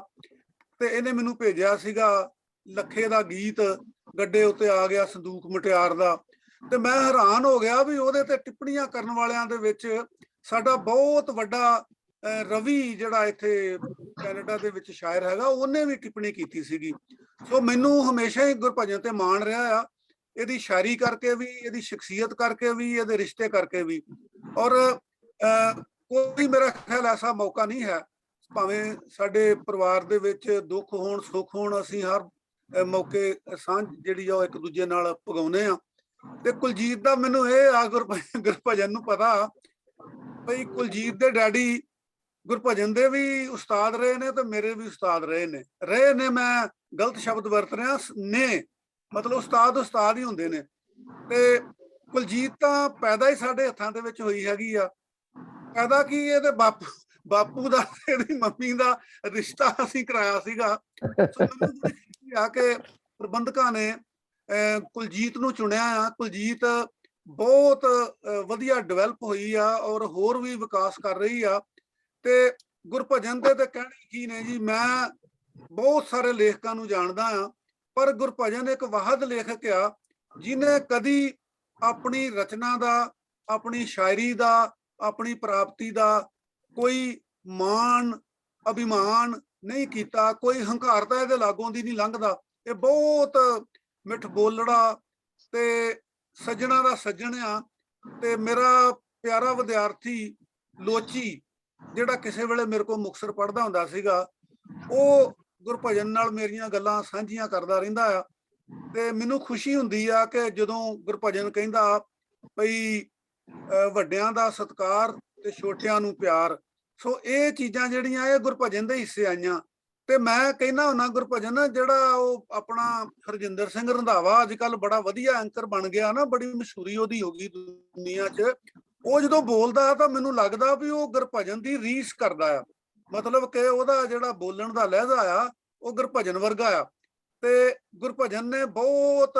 ਤੇ ਇਹਨੇ ਮੈਨੂੰ ਭੇਜਿਆ ਸੀਗਾ ਲੱਖੇ ਦਾ ਗੀਤ, ਗੱਡੇ ਉੱਤੇ ਆ ਗਿਆ ਸੰਦੂਕ ਮੁਟਿਆਰ ਦਾ। ਤੇ ਮੈਂ ਹੈਰਾਨ ਹੋ ਗਿਆ ਵੀ ਉਹਦੇ ਤੇ ਟਿੱਪਣੀਆਂ ਕਰਨ ਵਾਲਿਆਂ ਦੇ ਵਿੱਚ ਸਾਡਾ ਬਹੁਤ ਵੱਡਾ ਰਵੀ ਜਿਹੜਾ ਇੱਥੇ ਕੈਨੇਡਾ ਦੇ ਵਿੱਚ ਸ਼ਾਇਰ ਹੈਗਾ, ਉਹਨੇ ਵੀ ਟਿੱਪਣੀ ਕੀਤੀ ਸੀਗੀ। ਸੋ ਮੈਨੂੰ ਹਮੇਸ਼ਾ ਹੀ ਗੁਰਭਜਨ ਤੇ ਮਾਣ ਰਿਹਾ ਆ, ਇਹਦੀ ਸ਼ਾਇਰੀ ਕਰਕੇ ਵੀ, ਇਹਦੀ ਸ਼ਖਸੀਅਤ ਕਰਕੇ ਵੀ, ਇਹਦੇ ਰਿਸ਼ਤੇ ਕਰਕੇ ਵੀ। ਔਰ ਕੋਈ ਮੇਰਾ ਖਿਆਲ ਐਸਾ ਮੌਕਾ ਨਹੀਂ ਹੈ, ਭਾਵੇਂ ਸਾਡੇ ਪਰਿਵਾਰ ਦੇ ਵਿੱਚ ਦੁੱਖ ਹੋਣ ਸੁੱਖ ਹੋਣ, ਅਸੀਂ ਹਰ ਮੌਕੇ ਸਾਂਝ ਜਿਹੜੀ ਆ ਉਹ ਇੱਕ ਦੂਜੇ ਨਾਲ ਪਗਾਉਂਦੇ ਆ। ਤੇ ਕੁਲਜੀਤ ਦਾ ਮੈਨੂੰ ਇਹ ਆ, ਗੁਰਭਜਨ ਨੂੰ ਪਤਾ ਬਈ ਕੁਲਜੀਤ ਦੇ ਡੈਡੀ ਗੁਰਭਜਨ ਦੇ ਵੀ ਉਸਤਾਦ ਰਹੇ ਨੇ ਤੇ ਮੇਰੇ ਵੀ ਉਸਤਾਦ ਰਹੇ ਨੇ। ਮੈਂ ਗਲਤ ਸ਼ਬਦ ਵਰਤ ਰਿਹਾ ਨੇ, ਮਤਲਬ ਉਸਤਾਦ ਹੀ ਹੁੰਦੇ ਨੇ। ਤੇ ਕੁਲਜੀਤ ਤਾਂ ਪੈਦਾ ਹੀ ਸਾਡੇ ਹੱਥਾਂ ਦੇ ਵਿੱਚ ਹੋਈ ਹੈਗੀ ਆ। ਪੈਦਾ ਕੀ, ਇਹਦੇ ਬਾਪੂ ਦਾ ਇਹਦੀ ਮੰਮੀ ਦਾ ਰਿਸ਼ਤਾ ਅਸੀਂ ਕਰਾਇਆ ਸੀਗਾ। ਸੋ ਮੈਨੂੰ ਆ ਕਿ ਪ੍ਰਬੰਧਕਾਂ ਨੇ ਕੁਲਜੀਤ ਨੂੰ ਚੁਣਿਆ ਆ। ਕੁਲਜੀਤ ਬਹੁਤ ਵਧੀਆ ਡਿਵੈਲਪ ਹੋਈ ਆ ਔਰ ਹੋਰ ਵੀ ਵਿਕਾਸ ਕਰ ਰਹੀ ਆ। ਤੇ ਗੁਰਭਜਨ ਦੇ ਤੇ ਕਹਿਣੇ ਕੀ ਨੇ ਜੀ, ਮੈਂ ਬਹੁਤ ਸਾਰੇ ਲੇਖਕਾਂ ਨੂੰ ਜਾਣਦਾ ਆ, ਪਰ ਗੁਰਭਜਨ ਇੱਕ ਵਾਹਦ ਲੇਖਕ ਆ ਜਿਹਨੇ ਕਦੀ ਆਪਣੀ ਰਚਨਾ ਦਾ, ਆਪਣੀ ਸ਼ਾਇਰੀ ਦਾ, ਆਪਣੀ ਪ੍ਰਾਪਤੀ ਦਾ ਕੋਈ ਮਾਣ ਅਭਿਮਾਨ ਨਹੀਂ ਕੀਤਾ, ਕੋਈ ਹੰਕਾਰਤਾ ਇਹਦੇ ਲਾਗੋਂ ਦੀ ਨਹੀਂ ਲੰਘਦਾ। ਇਹ ਬਹੁਤ ਮਿੱਠ ਬੋਲੜਾ ਤੇ ਸੱਜਣਾ ਦਾ ਸੱਜਣ ਆ। ਤੇ ਮੇਰਾ ਪਿਆਰਾ ਵਿਦਿਆਰਥੀ ਲੋਚੀ ਜਿਹੜਾ ਕਿਸੇ ਵੇਲੇ ਮੇਰੇ ਕੋਲ ਮੁਕਤਸਰ ਪੜ੍ਹਦਾ ਹੁੰਦਾ ਸੀਗਾ, ਉਹ ਗੁਰਭਜਨ ਨਾਲ ਮੇਰੀਆਂ ਗੱਲਾਂ ਸਾਂਝੀਆਂ ਕਰਦਾ ਰਹਿੰਦਾ ਆ। ਤੇ ਮੈਨੂੰ ਖੁਸ਼ੀ ਹੁੰਦੀ ਆ ਕਿ ਜਦੋਂ ਗੁਰਭਜਨ ਕਹਿੰਦਾ ਬਈ ਵੱਡਿਆਂ ਦਾ ਸਤਿਕਾਰ ਤੇ ਛੋਟਿਆਂ ਨੂੰ ਪਿਆਰ। ਸੋ ਇਹ ਚੀਜ਼ਾਂ ਜਿਹੜੀਆਂ ਇਹ ਗੁਰਭਜਨ ਦੇ ਹਿੱਸੇ ਆਈਆਂ। ਤੇ ਮੈਂ ਕਹਿੰਦਾ ਹੁੰਦਾ ਗੁਰਭਜਨ ਜਿਹੜਾ ਉਹ ਆਪਣਾ ਹਰਜਿੰਦਰ ਸਿੰਘ ਰੰਧਾਵਾ ਅੱਜ ਕੱਲ ਬੜਾ ਵਧੀਆ ਐਂਕਰ ਬਣ ਗਿਆ ਨਾ, ਬੜੀ ਮਸ਼ਹੂਰੀ ਉਹਦੀ ਹੋ ਗਈ ਦੁਨੀਆ 'ਚ। ਉਹ ਜਦੋਂ ਬੋਲਦਾ ਤਾਂ ਮੈਨੂੰ ਲੱਗਦਾ ਵੀ ਉਹ ਗੁਰਭਜਨ ਦੀ ਰੀਸ ਕਰਦਾ ਆ, ਮਤਲਬ ਕਿ ਉਹਦਾ ਜਿਹੜਾ ਬੋਲਣ ਦਾ ਲਹਿਜ਼ਾ ਆ ਉਹ ਗੁਰਭਜਨ ਵਰਗਾ ਆ। ਤੇ ਗੁਰਭਜਨ ਨੇ ਬਹੁਤ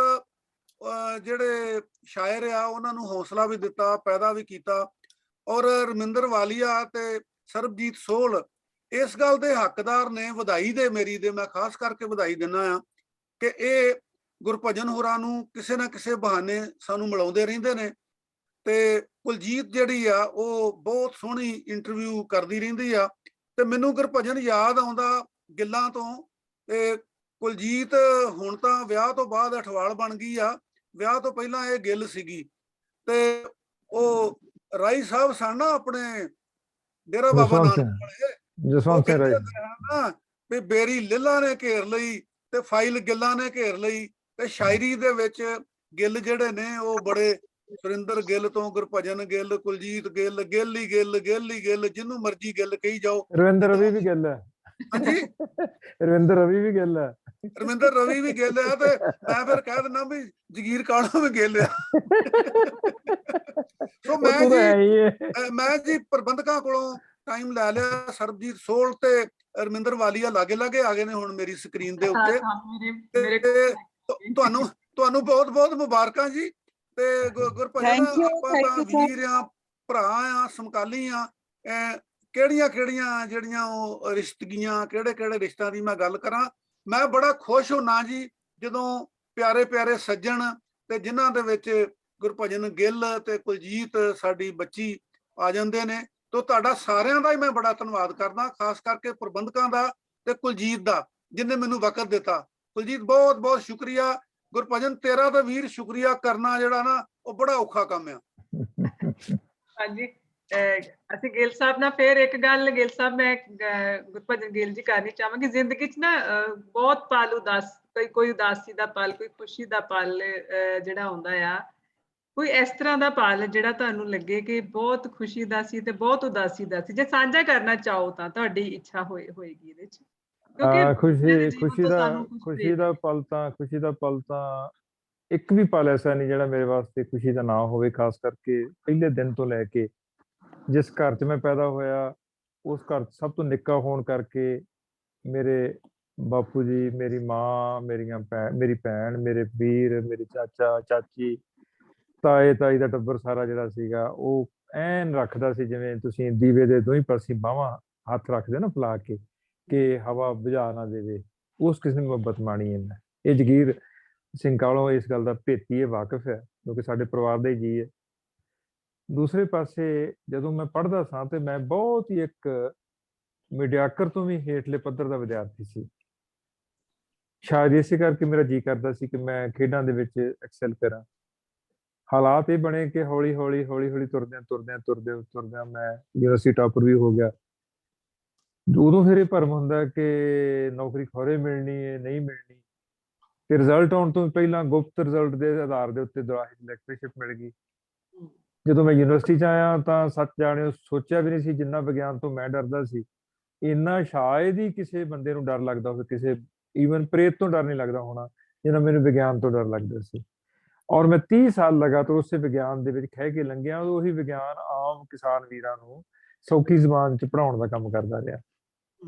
ਜਿਹੜੇ ਸ਼ਾਇਰ ਆ ਉਹਨਾਂ ਨੂੰ ਹੌਸਲਾ ਵੀ ਦਿੱਤਾ, ਪੈਦਾ ਵੀ ਕੀਤਾ। ਔਰ ਰਮਿੰਦਰ ਵਾਲੀਆ ਤੇ ਸਰਬਜੀਤ ਸੋਹਲ ਇਸ ਗੱਲ ਦੇ ਹੱਕਦਾਰ ਨੇ ਵਧਾਈ ਦੇ, ਮੇਰੀ ਦੇ ਮੈਂ ਖਾਸ ਕਰਕੇ ਵਧਾਈ ਦਿੰਦਾ ਆ ਕਿ ਇਹ ਗੁਰਭਜਨ ਹੋਰਾਂ ਨੂੰ ਕਿਸੇ ਨਾ ਕਿਸੇ ਬਹਾਨੇ ਸਾਨੂੰ ਮਿਲਾਉਂਦੇ ਰਹਿੰਦੇ ਨੇ ਤੇ ਕੁਲਜੀਤ ਜਿਹੜੀ ਆ ਉਹ ਬਹੁਤ ਸੋਹਣੀ ਇੰਟਰਵਿਊ ਕਰਦੀ ਰਹਿੰਦੀ ਆ ਤੇ ਮੈਨੂੰ ਗੁਰਭਜਨ ਯਾਦ ਆਉਂਦਾ ਗਿੱਲਾਂ ਤੋਂ। ਤੇ ਕੁਲਜੀਤ ਹੁਣ ਤਾਂ ਵਿਆਹ ਤੋਂ ਬਾਅਦ ਅਠਵਾਲ ਬਣ ਗਈ ਆ, ਵਿਆਹ ਤੋਂ ਪਹਿਲਾਂ ਇਹ ਗਿੱਲ ਸੀਗੀ। ਤੇ ਉਹ ਰਾਈ ਸਾਹਿਬ ਸਨ ਨਾ ਆਪਣੇ ਡੇਰਾ ਬਾਬਾ ਨਾਨਕ ਵਾਲੇ, ਜਸਵੰਤ ਸਿੰਘ ਰਾਏ ਨਾ ਵੀ ਬੇਰੀ ਲਿੱਲਾ ਨੇ ਘੇਰ ਲਈ ਤੇ ਫਾਈਲ ਗਿੱਲਾਂ ਨੇ ਘੇਰ ਲਈ। ਤੇ ਸ਼ਾਇਰੀ ਦੇ ਵਿੱਚ ਗਿੱਲ ਜਿਹੜੇ ਨੇ ਉਹ ਬੜੇ, ਸੁਰਿੰਦਰ ਗਿੱਲ ਤੋਂ ਗੁਰਭਜਨ ਗਿੱਲ, ਕੁਲਜੀਤ ਗਿੱਲ, ਗਿੱਲ ਹੀ ਗਿੱਲ, ਗਿੱਲ ਹੀ ਗਿੱਲ, ਜਿਹਨੂੰ ਮਰਜ਼ੀ ਗਿੱਲ ਕਹੀ ਜਾਓ। ਰਵਿੰਦਰ ਰਵੀ ਵੀ ਗਿੱਲ ਹੈ। ਹਾਂਜੀ, ਰਵਿੰਦਰ ਰਵੀ ਵੀ ਗਿੱਲ ਹੈ। ਰਵਿੰਦਰ ਰਵੀ ਵੀ ਗਿੱਲ ਆ ਤੇ ਮੈਂ ਫਿਰ ਕਹਿ ਦਿੰਦਾ ਵੀ ਜਗੀਰ ਕਾਲਾ ਵੀ ਗਿੱਲ ਆ। ਸੋ ਮੈਂ ਜੀ ਪ੍ਰਬੰਧਕਾਂ ਕੋਲੋਂ ਟਾਈਮ ਲੈ ਲਿਆ। ਸਰਬਜੀਤ ਸੋਲ ਤੇ ਰਮਿੰਦਰ ਵਾਲੀਆ ਲਾਗੇ ਲਾਗੇ ਆ ਗਏ ਨੇ ਹੁਣ ਮੇਰੀ ਸਕਰੀਨ ਦੇ ਉੱਤੇ। ਤੁਹਾਨੂੰ ਬਹੁਤ ਬਹੁਤ ਮੁਬਾਰਕਾਂ ਜੀ। ਤੇ ਗੁਰਭਜਨ ਆਪਾਂ ਤਾਂ ਵੀਰ ਆ, ਭਰਾ ਆ, ਸਮਕਾਲੀ ਆ। ਕਿਹੜੀਆਂ ਜਿਹੜੀਆਂ ਉਹ ਰਿਸ਼ਤਗੀਆਂ, ਕਿਹੜੇ ਰਿਸ਼ਤਿਆਂ ਦੀ ਮੈਂ ਗੱਲ ਕਰਾਂ। ਮੈਂ ਬੜਾ ਖੁਸ਼ ਹੁੰਨਾ ਜੀ ਜਦੋਂ ਪਿਆਰੇ ਸੱਜਣ ਤੇ ਜਿਨ੍ਹਾਂ ਦੇ ਵਿੱਚ ਗੁਰਭਜਨ ਗਿੱਲ ਤੇ ਕੁਲਜੀਤ ਸਾਡੀ ਬੱਚੀ ਆ ਜਾਂਦੇ ਨੇ। ਤੇ ਤੁਹਾਡਾ ਸਾਰਿਆਂ ਦਾ ਹੀ ਮੈਂ ਬੜਾ ਧੰਨਵਾਦ ਕਰਦਾ, ਖਾਸ ਕਰਕੇ ਪ੍ਰਬੰਧਕਾਂ ਦਾ ਤੇ ਕੁਲਜੀਤ ਦਾ ਜਿਹਨੇ ਮੈਨੂੰ ਵਕਤ ਦਿੱਤਾ। ਕੁਲਜੀਤ ਬਹੁਤ ਬਹੁਤ ਸ਼ੁਕਰੀਆ। ਗੁਰਭਜਨ ਤੇਰਾ ਤਾਂ ਵੀਰ ਸ਼ੁਕਰੀਆ ਕਰਨਾ ਜਿਹੜਾ ਨਾ ਉਹ ਬੜਾ ਔਖਾ ਕੰਮ ਆ। ਹਾਂਜੀ, ਅਸੀਂ ਗਿੱਲ ਸਾਹਿਬ ਨਾਲ ਫਿਰ ਇੱਕ ਗੱਲ, ਗਿੱਲ ਸਾਹਿਬ ਮੈਂ ਗੁਰਭਜਨ ਗਿੱਲ ਜੀ ਕਰਨੀ ਚਾਹਾਂਗੀ। ਜ਼ਿੰਦਗੀ 'ਚ ਨਾ ਬਹੁਤ ਪਲ ਕੋਈ ਉਦਾਸੀ ਦਾ ਪਲ, ਕੋਈ ਖੁਸ਼ੀ ਦਾ ਪਲ ਜਿਹੜਾ ਆਉਂਦਾ ਆ, ਕੋਈ ਇਸ ਤਰ੍ਹਾਂ ਦਾ ਪਲ ਜਿਹੜਾ ਤੁਹਾਨੂੰ ਲੱਗੇ ਕਿ ਬਹੁਤ ਖੁਸ਼ੀ ਦਾ ਸੀ ਤੇ ਬਹੁਤ ਉਦਾਸੀ ਦਾ ਸੀ, ਜੇ ਸਾਂਝਾ ਕਰਨਾ ਚਾਹੋ ਤਾਂ ਤੁਹਾਡੀ ਇੱਛਾ ਹੋਏਗੀ ਇਹਦੇ 'ਚ। ਖੁਸ਼ੀ ਦਾ ਪਲ ਤਾਂ ਇੱਕ ਵੀ ਪਲ ਐਸਾ ਨਹੀਂ ਜਿਹੜਾ ਮੇਰੇ ਵਾਸਤੇ ਖੁਸ਼ੀ ਦਾ ਨਾ ਹੋਵੇ। ਖਾਸ ਕਰਕੇ ਪਹਿਲੇ ਦਿਨ ਤੋਂ ਲੈ ਕੇ ਜਿਸ ਘਰ 'ਚ ਮੈਂ ਪੈਦਾ ਹੋਇਆ, ਉਸ ਘਰ 'ਚ ਸਭ ਤੋਂ ਨਿੱਕਾ ਹੋਣ ਕਰਕੇ ਮੇਰੇ ਬਾਪੂ ਜੀ, ਮੇਰੀ ਮਾਂ, ਮੇਰੀ ਭੈਣ, ਮੇਰੇ ਵੀਰ, ਮੇਰੇ ਚਾਚਾ ਚਾਚੀ, ਤਾਏ ਤਾਈ ਦਾ ਟੱਬਰ ਸਾਰਾ ਜਿਹੜਾ ਸੀਗਾ ਉਹ ਐਨ ਰੱਖਦਾ ਸੀ ਜਿਵੇਂ ਤੁਸੀਂ ਦੀਵੇ ਦੇ ਦੋਹੀਂ ਪਾਸੇ ਬਾਹਾਂ ਹੱਥ ਰੱਖਦੇ ਨਾ ਫੈਲਾ ਕੇ ਕਿ ਹਵਾ ਬੁਝਾ ਨਾ ਦੇਵੇ। ਉਸ ਕਿਸਮ ਦੀ ਮੁਹੱਬਤ ਮਾਣੀ ਹੈ ਮੈਂ। ਇਹ ਜਗੀਰ ਸਿੰਘ ਕਾਲੋਂ ਇਸ ਗੱਲ ਦਾ ਭੇਤੀ ਵਾਕਿਫ ਹੈ ਕਿਉਂਕਿ ਸਾਡੇ ਪਰਿਵਾਰ ਦਾ ਹੀ ਜੀ ਹੈ। ਦੂਸਰੇ ਪਾਸੇ ਜਦੋਂ ਮੈਂ ਪੜ੍ਹਦਾ ਸਾਂ ਤੇ ਮੈਂ ਬਹੁਤ ਹੀ ਇੱਕ ਮੀਡੀਆਕਰ ਤੋਂ ਵੀ ਹੇਠਲੇ ਪੱਧਰ ਦਾ ਵਿਦਿਆਰਥੀ ਸੀ। ਸ਼ਾਇਦ ਇਸੇ ਕਰਕੇ ਮੇਰਾ ਜੀ ਕਰਦਾ ਸੀ ਕਿ ਮੈਂ ਖੇਡਾਂ ਦੇ ਵਿੱਚ ਐਕਸੈਲ ਕਰਾਂ। ਹਾਲਾਤ ਇਹ ਬਣੇ ਕਿ ਹੌਲੀ ਹੌਲੀ ਤੁਰਦਿਆਂ ਮੈਂ ਯੂਨੀਵਰਸਿਟੀ ਟਾਪਰ ਵੀ ਹੋ ਗਿਆ। ਉਦੋਂ ਫਿਰ ਇਹ ਭਰਮ ਹੁੰਦਾ ਕਿ ਨੌਕਰੀ ਖੌਰੇ ਮਿਲਣੀ ਹੈ, ਨਹੀਂ ਮਿਲਣੀ। ਤੇ ਰਿਜ਼ਲਟ ਆਉਣ ਤੋਂ ਪਹਿਲਾਂ ਗੁਪਤ ਰਿਜ਼ਲਟ ਦੇ ਆਧਾਰ ਦੇ ਉੱਤੇ ਲੈਕਚਰਸ਼ਿਪ ਮਿਲ ਗਈ। ਜਦੋਂ ਮੈਂ ਯੂਨੀਵਰਸਿਟੀ 'ਚ ਆਇਆ ਤਾਂ ਸੱਚ ਜਾਣਿਓ ਸੋਚਿਆ ਵੀ ਨਹੀਂ ਸੀ ਜਿੰਨਾ ਵਿਗਿਆਨ ਤੋਂ ਮੈਂ ਡਰਦਾ ਸੀ ਇੰਨਾ ਸ਼ਾਇਦ ਹੀ ਕਿਸੇ ਬੰਦੇ ਨੂੰ ਡਰ ਲੱਗਦਾ ਹੋਵੇ, ਕਿਸੇ ਈਵਨ ਪ੍ਰੇਤ ਤੋਂ ਡਰ ਨਹੀਂ ਲੱਗਦਾ ਹੋਣਾ ਜਿੰਨਾ ਮੈਨੂੰ ਵਿਗਿਆਨ ਤੋਂ ਡਰ ਲੱਗਦਾ ਸੀ। ਔਰ ਮੈਂ 30 ਸਾਲ ਲਗਾਤਾਰ ਉਸੇ ਵਿਗਿਆਨ ਦੇ ਵਿੱਚ ਖਹਿ ਕੇ ਲੰਘਿਆ। ਉਹੀ ਵਿਗਿਆਨ ਆਮ ਕਿਸਾਨ ਵੀਰਾਂ ਨੂੰ ਸੌਖੀ ਜ਼ਬਾਨ 'ਚ ਪੜ੍ਹਾਉਣ ਦਾ ਕੰਮ ਕਰਦਾ ਰਿਹਾ।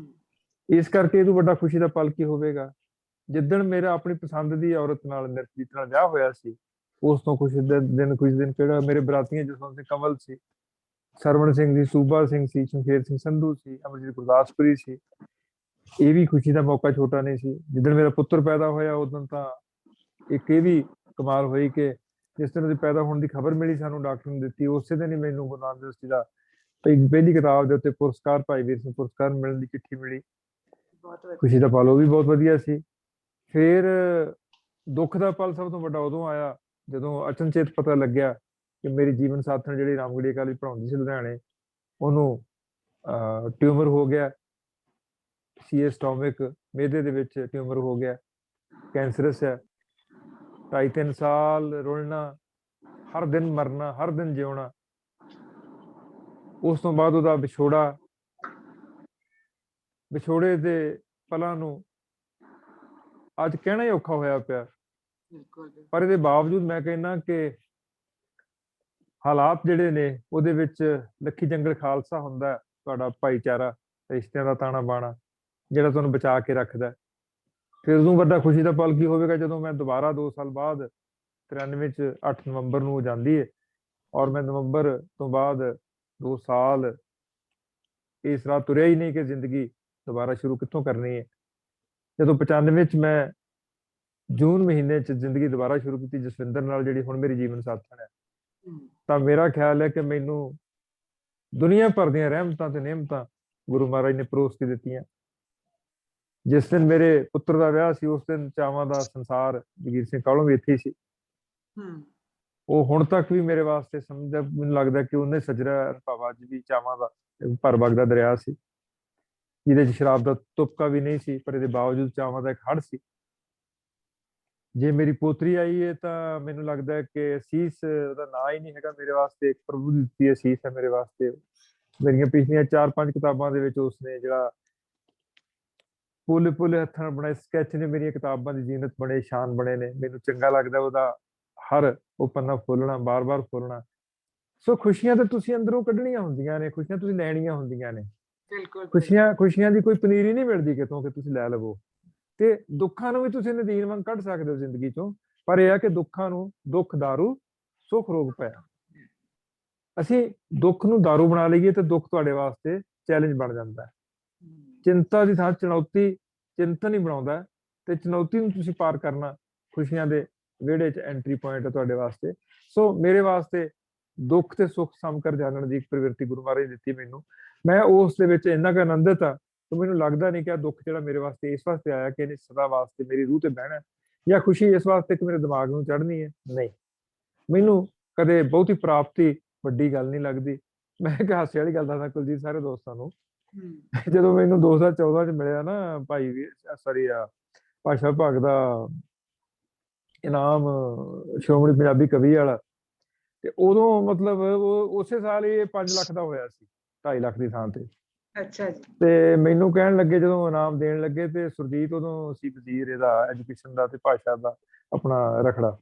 ਇਸ ਕਰਕੇ ਇਹ ਤੋਂ ਵੱਡਾ ਖੁਸ਼ੀ ਦਾ ਪਲ ਕੀ ਹੋਵੇਗਾ। ਜਿੱਦਣ ਮੇਰਾ ਆਪਣੀ ਪਸੰਦ ਦੀ ਔਰਤ ਨਾਲ, ਨਿਰਜੀਤ ਨਾਲ ਵਿਆਹ ਹੋਇਆ ਸੀ, ਉਸ ਤੋਂ ਕੁਝ ਦਿਨ ਕਿਹੜਾ ਮੇਰੇ ਬਰਾਤੀਆਂ ਜਸਵੰਤ ਸਿੰਘ ਕੰਵਲ ਸੀ, ਸਰਵਣ ਸਿੰਘ ਸੀ, ਸੂਬਾ ਸਿੰਘ ਸੀ, ਸ਼ਮਸ਼ੇਰ ਸਿੰਘ ਸੰਧੂ ਸੀ, ਅਮਰਜੀਤ ਗੁਰਦਾਸਪੁਰੀ ਸੀ। ਇਹ ਵੀ ਖੁਸ਼ੀ ਦਾ ਮੌਕਾ ਛੋਟਾ ਨਹੀਂ ਸੀ। ਜਿੱਦਣ ਮੇਰਾ ਪੁੱਤਰ ਪੈਦਾ ਹੋਇਆ ਉਦੋਂ ਤਾਂ ਇੱਕ ਇਹ ਵੀ ਕਮਾਲ ਹੋਈ ਕਿ ਜਿਸ ਦਿਨ ਉਹਦੇ ਪੈਦਾ ਹੋਣ ਦੀ ਖਬਰ ਮਿਲੀ ਸਾਨੂੰ ਡਾਕਟਰ ਨੇ ਦਿੱਤੀ, ਉਸੇ ਦਿਨ ਹੀ ਮੈਨੂੰ ਗੁਰੂ ਨਾਨਕ ਯੂਨੀਵਰਸਿਟੀ ਦਾ ਪਹਿਲੀ ਕਿਤਾਬ ਦੇ ਉੱਤੇ ਪੁਰਸਕਾਰ, ਭਾਈ ਵੀਰ ਸਿੰਘ ਪੁਰਸਕਾਰ ਮਿਲਣ ਦੀ ਚਿੱਠੀ ਮਿਲੀ। ਖੁਸ਼ੀ ਦਾ ਪਲ ਉਹ ਵੀ ਬਹੁਤ ਵਧੀਆ ਸੀ। ਫਿਰ ਦੁੱਖ ਦਾ ਪਲ ਸਭ ਤੋਂ ਵੱਡਾ ਉਦੋਂ ਆਇਆ ਜਦੋਂ ਅਚਨਚੇਤ ਪਤਾ ਲੱਗਿਆ ਕਿ ਮੇਰੀ ਜੀਵਨ ਸਾਥਣ ਜਿਹੜੀ ਰਾਮਗੜ੍ਹੀਆ ਕਾਲਜ ਪੜ੍ਹਾਉਂਦੀ ਸੀ ਲੁਧਿਆਣੇ, ਉਹਨੂੰ ਟਿਊਮਰ ਹੋ ਗਿਆ, ਸੀਏ ਸਟੋਮਿਕ, ਮਿਹਦੇ ਦੇ ਵਿੱਚ ਟਿਊਮਰ ਹੋ ਗਿਆ, ਕੈਂਸਰਸ ਹੈ। 2.5-3 ਸਾਲ ਰੁਲਣਾ, ਹਰ ਦਿਨ ਮਰਨਾ, ਹਰ ਦਿਨ ਜਿਉਣਾ। ਉਸ ਤੋਂ ਬਾਅਦ ਉਹਦਾ ਵਿਛੋੜੇ ਦੇ ਪਲਾਂ ਨੂੰ ਅੱਜ ਕਹਿਣਾ ਹੀ ਔਖਾ ਹੋਇਆ ਪਿਆ। ਪਰ ਇਹਦੇ ਬਾਵਜੂਦ ਮੈਂ ਕਹਿੰਦਾ ਕਿ ਹਾਲਾਤ ਜਿਹੜੇ ਨੇ ਉਹਦੇ ਵਿੱਚ ਲੱਖੀ ਜੰਗਲ ਖਾਲਸਾ ਹੁੰਦਾ, ਤੁਹਾਡਾ ਭਾਈਚਾਰਾ, ਰਿਸ਼ਤਿਆਂ ਦਾ ਤਾਣਾ ਬਾਣਾ ਜਿਹੜਾ ਤੁਹਾਨੂੰ ਬਚਾ ਕੇ ਰੱਖਦਾ। ਫਿਰ ਉਦੋਂ ਵੱਡਾ ਖੁਸ਼ੀ ਦਾ ਪਲ ਕੀ ਹੋਵੇਗਾ ਜਦੋਂ ਮੈਂ ਦੁਬਾਰਾ 2 ਸਾਲ ਬਾਅਦ 93 'ਚ 8 ਨਵੰਬਰ ਨੂੰ ਜਾਂਦੀ ਹੈ ਔਰ ਮੈਂ ਨਵੰਬਰ ਤੋਂ ਬਾਅਦ 2 ਸਾਲ ਇਸ ਰਾਹ ਤੁਰਿਆ ਹੀ ਨਹੀਂ ਕਿ ਜ਼ਿੰਦਗੀ ਦੁਬਾਰਾ ਸ਼ੁਰੂ ਕਿੱਥੋਂ ਕਰਨੀ ਹੈ। ਜਦੋਂ 95 'ਚ ਮੈਂ ਜੂਨ ਮਹੀਨੇ 'ਚ ਜ਼ਿੰਦਗੀ ਦੁਬਾਰਾ ਸ਼ੁਰੂ ਕੀਤੀ ਜਸਵਿੰਦਰ ਨਾਲ, ਜਿਹੜੀ ਹੁਣ ਮੇਰੀ ਜੀਵਨ ਸਾਥਣ ਹੈ। ਤਾਂ ਮੇਰਾ ਖਿਆਲ ਹੈ ਕਿ ਮੈਨੂੰ ਦੁਨੀਆ ਭਰ ਦੀਆਂ ਰਹਿਮਤਾਂ ਤੇ ਨਿਹਮਤਾਂ ਗੁਰੂ ਮਹਾਰਾਜ ਨੇ ਪਰੋਸ ਕੇ ਦਿੱਤੀਆਂ। ਜਿਸ ਦਿਨ ਮੇਰੇ ਪੁੱਤਰ ਦਾ ਵਿਆਹ ਸੀ, ਉਸ ਦਿਨ ਚਾਵਾਂ ਦਾ ਸੰਸਾਰ ਜਗੀਰ ਸਿੰਘ ਕਾਹਲੋਂ ਵੀ ਇੱਥੇ ਹੀ ਸੀ। ਉਹ ਹੁਣ ਤੱਕ ਵੀ ਮੇਰੇ ਵਾਸਤੇ ਸਮਝਦਾ, ਮੈਨੂੰ ਲੱਗਦਾ ਕਿ ਉਹਨੇ ਸਜਰਾ ਭਾਵਾ ਅੱਜ ਵੀ ਚਾਵਾਂ ਦਾ ਭਰ ਵਗਦਾ ਦਰਿਆ ਸੀ, ਜਿਹਦੇ 'ਚ ਸ਼ਰਾਬ ਦਾ ਤੁਪਕਾ ਵੀ ਨਹੀਂ ਸੀ, ਪਰ ਇਹਦੇ ਬਾਵਜੂਦ ਚਾਵਾਂ ਦਾ ਇੱਕ ਹੜ ਸੀ। ਜੇ ਮੇਰੀ ਪੋਤਰੀ ਆਈ ਹੈ ਤਾਂ ਮੈਨੂੰ ਲੱਗਦਾ ਹੈ ਕਿ ਅਸੀਸ ਉਹਦਾ ਨਾਂ ਹੀ ਨਹੀਂ ਹੈਗਾ ਮੇਰੇ ਵਾਸਤੇ, ਇੱਕ ਪ੍ਰਭੂ ਦੀ ਦਿੱਤੀ ਅਸੀਸ ਹੈ ਮੇਰੇ ਵਾਸਤੇ। ਮੇਰੀਆਂ ਪਿਛਲੀਆਂ 4-5 ਕਿਤਾਬਾਂ ਦੇ ਵਿੱਚ ਉਸਨੇ ਜਿਹੜਾ ਪੁੱਲ ਹੱਥਾਂ ਨਾਲ ਬਣਾਏ ਸਕੈਚ ਨੇ ਮੇਰੀਆਂ ਕਿਤਾਬਾਂ ਦੀ ਜ਼ੀਨਤ ਬਣੇ, ਸ਼ਾਨ ਬਣੇ ਨੇ। ਮੈਨੂੰ ਚੰਗਾ ਲੱਗਦਾ ਉਹਦਾ ਹਰ ਉਹ ਪੰਨਾ ਫੁੱਲਣਾ, ਬਾਰ-ਬਾਰ ਫੁੱਲਣਾ। ਸੋ ਖੁਸ਼ੀਆਂ ਤਾਂ ਤੁਸੀਂ ਅੰਦਰੋਂ ਕੱਢਣੀਆਂ ਹੁੰਦੀਆਂ ਨੇ, ਖੁਸ਼ੀਆਂ ਤੁਸੀਂ ਲੈਣੀਆਂ ਹੁੰਦੀਆਂ ਨੇ। ਬਿਲਕੁਲ ਖੁਸ਼ੀਆਂ ਦੀ ਕੋਈ ਪਨੀਰੀ ਨਹੀਂ ਮਿਲਦੀ ਕਿਤੋਂ ਕਿ ਤੁਸੀਂ ਲੈ ਲਵੋ, ਤੇ ਦੁੱਖਾਂ ਨੂੰ ਵੀ ਤੁਸੀਂ ਨਦੀਨ ਵਾਂਗ ਕੱਢ ਸਕਦੇ ਹੋ ਜ਼ਿੰਦਗੀ ਚੋਂ। ਪਰ ਇਹ ਆ ਕਿ ਦੁੱਖਾਂ ਨੂੰ ਦੁੱਖ ਦਾਰੂ ਸੁੱਖ ਰੋਗ ਪਿਆ। ਅਸੀਂ ਦੁੱਖ ਨੂੰ ਦਾਰੂ ਬਣਾ ਲਈਏ ਤੇ ਦੁੱਖ ਤੁਹਾਡੇ ਵਾਸਤੇ ਚੈਲੰਜ ਬਣ ਜਾਂਦਾ ਹੈ। ਚਿੰਤਾ ਦੀ ਥਾਂ ਚੁਣੌਤੀ ਚਿੰਤਨ ਹੀ ਬਣਾਉਂਦਾ, ਤੇ ਚੁਣੌਤੀ ਨੂੰ ਤੁਸੀਂ ਪਾਰ ਕਰਨਾ ਖੁਸ਼ੀਆਂ ਦੇ ਵਿਹੜੇ 'ਚ ਐਂਟਰੀ ਪੁਆਇੰਟ ਹੈ ਤੁਹਾਡੇ ਵਾਸਤੇ। ਸੋ ਮੇਰੇ ਵਾਸਤੇ ਦੁੱਖ ਤੇ ਸੁੱਖ ਸਮਕਰ ਜਾਣਨ ਦੀ ਇੱਕ ਪ੍ਰਵਿਰਤੀ ਗੁਰੂ ਮਹਾਰਾਜ ਨੇ ਦਿੱਤੀ ਮੈਨੂੰ। ਮੈਂ ਉਸ ਦੇ ਵਿੱਚ ਇੰਨਾ ਕੁ ਆਨੰਦਿਤ ਆ ਕਿ ਮੈਨੂੰ ਲੱਗਦਾ ਨਹੀਂ ਕਿ ਦੁੱਖ ਜਿਹੜਾ ਮੇਰੇ ਵਾਸਤੇ ਇਸ ਵਾਸਤੇ ਆਇਆ ਕਿ ਇਹਨੇ ਸਦਾ ਵਾਸਤੇ ਮੇਰੀ ਰੂਹ ਤੇ ਬਹਿਣਾ, ਜਾਂ ਖੁਸ਼ੀ ਇਸ ਵਾਸਤੇ ਕਿ ਮੇਰੇ ਦਿਮਾਗ ਨੂੰ ਚੜ੍ਹਨੀ ਹੈ। ਨਹੀਂ, ਮੈਨੂੰ ਕਦੇ ਬਹੁਤੀ ਪ੍ਰਾਪਤੀ ਵੱਡੀ ਗੱਲ ਨਹੀਂ ਲੱਗਦੀ। ਮੈਂ ਇੱਕ ਹਾਸੇ ਵਾਲੀ ਗੱਲ ਦੱਸਦਾ ਕੁਲਜੀਤ ਸਾਰੇ ਦੋਸਤਾਂ ਨੂੰ। ਜਦੋਂ ਮੈਨੂੰ 2014 'ਚ ਮਿਲਿਆ ਨਾ ਭਾਸ਼ਾ ਵਿਭਾਗ ਦਾ ਇਨਾਮ ਸ਼੍ਰੋਮਣੀ ਪੰਜਾਬੀ ਕਵੀ ਵਾਲਾ, ਤੇ ਉਦੋਂ ਮਤਲਬ ਉਸੇ ਸਾਲ ਹੀ 5 ਲੱਖ ਦਾ ਹੋਇਆ ਸੀ, 2.5 ਲੱਖ ਦੀ ਥਾਂ ਤੇ। ਅੱਛਾ ਜੀ। ਤੇ ਮੈਨੂੰ ਕਹਿਣ ਲੱਗੇ ਜਦੋਂ ਇਨਾਮ ਦੇਣ ਲੱਗੇ, ਤੇ ਸੁਰਜੀਤ ਉਦੋਂ ਸੀ ਵਜ਼ੀਰ ਇਹਦਾ ਐਜੂਕੇਸ਼ਨ ਦਾ ਤੇ ਭਾਸ਼ਾ ਦਾ ਆਪਣਾ ਰਖੜਾ।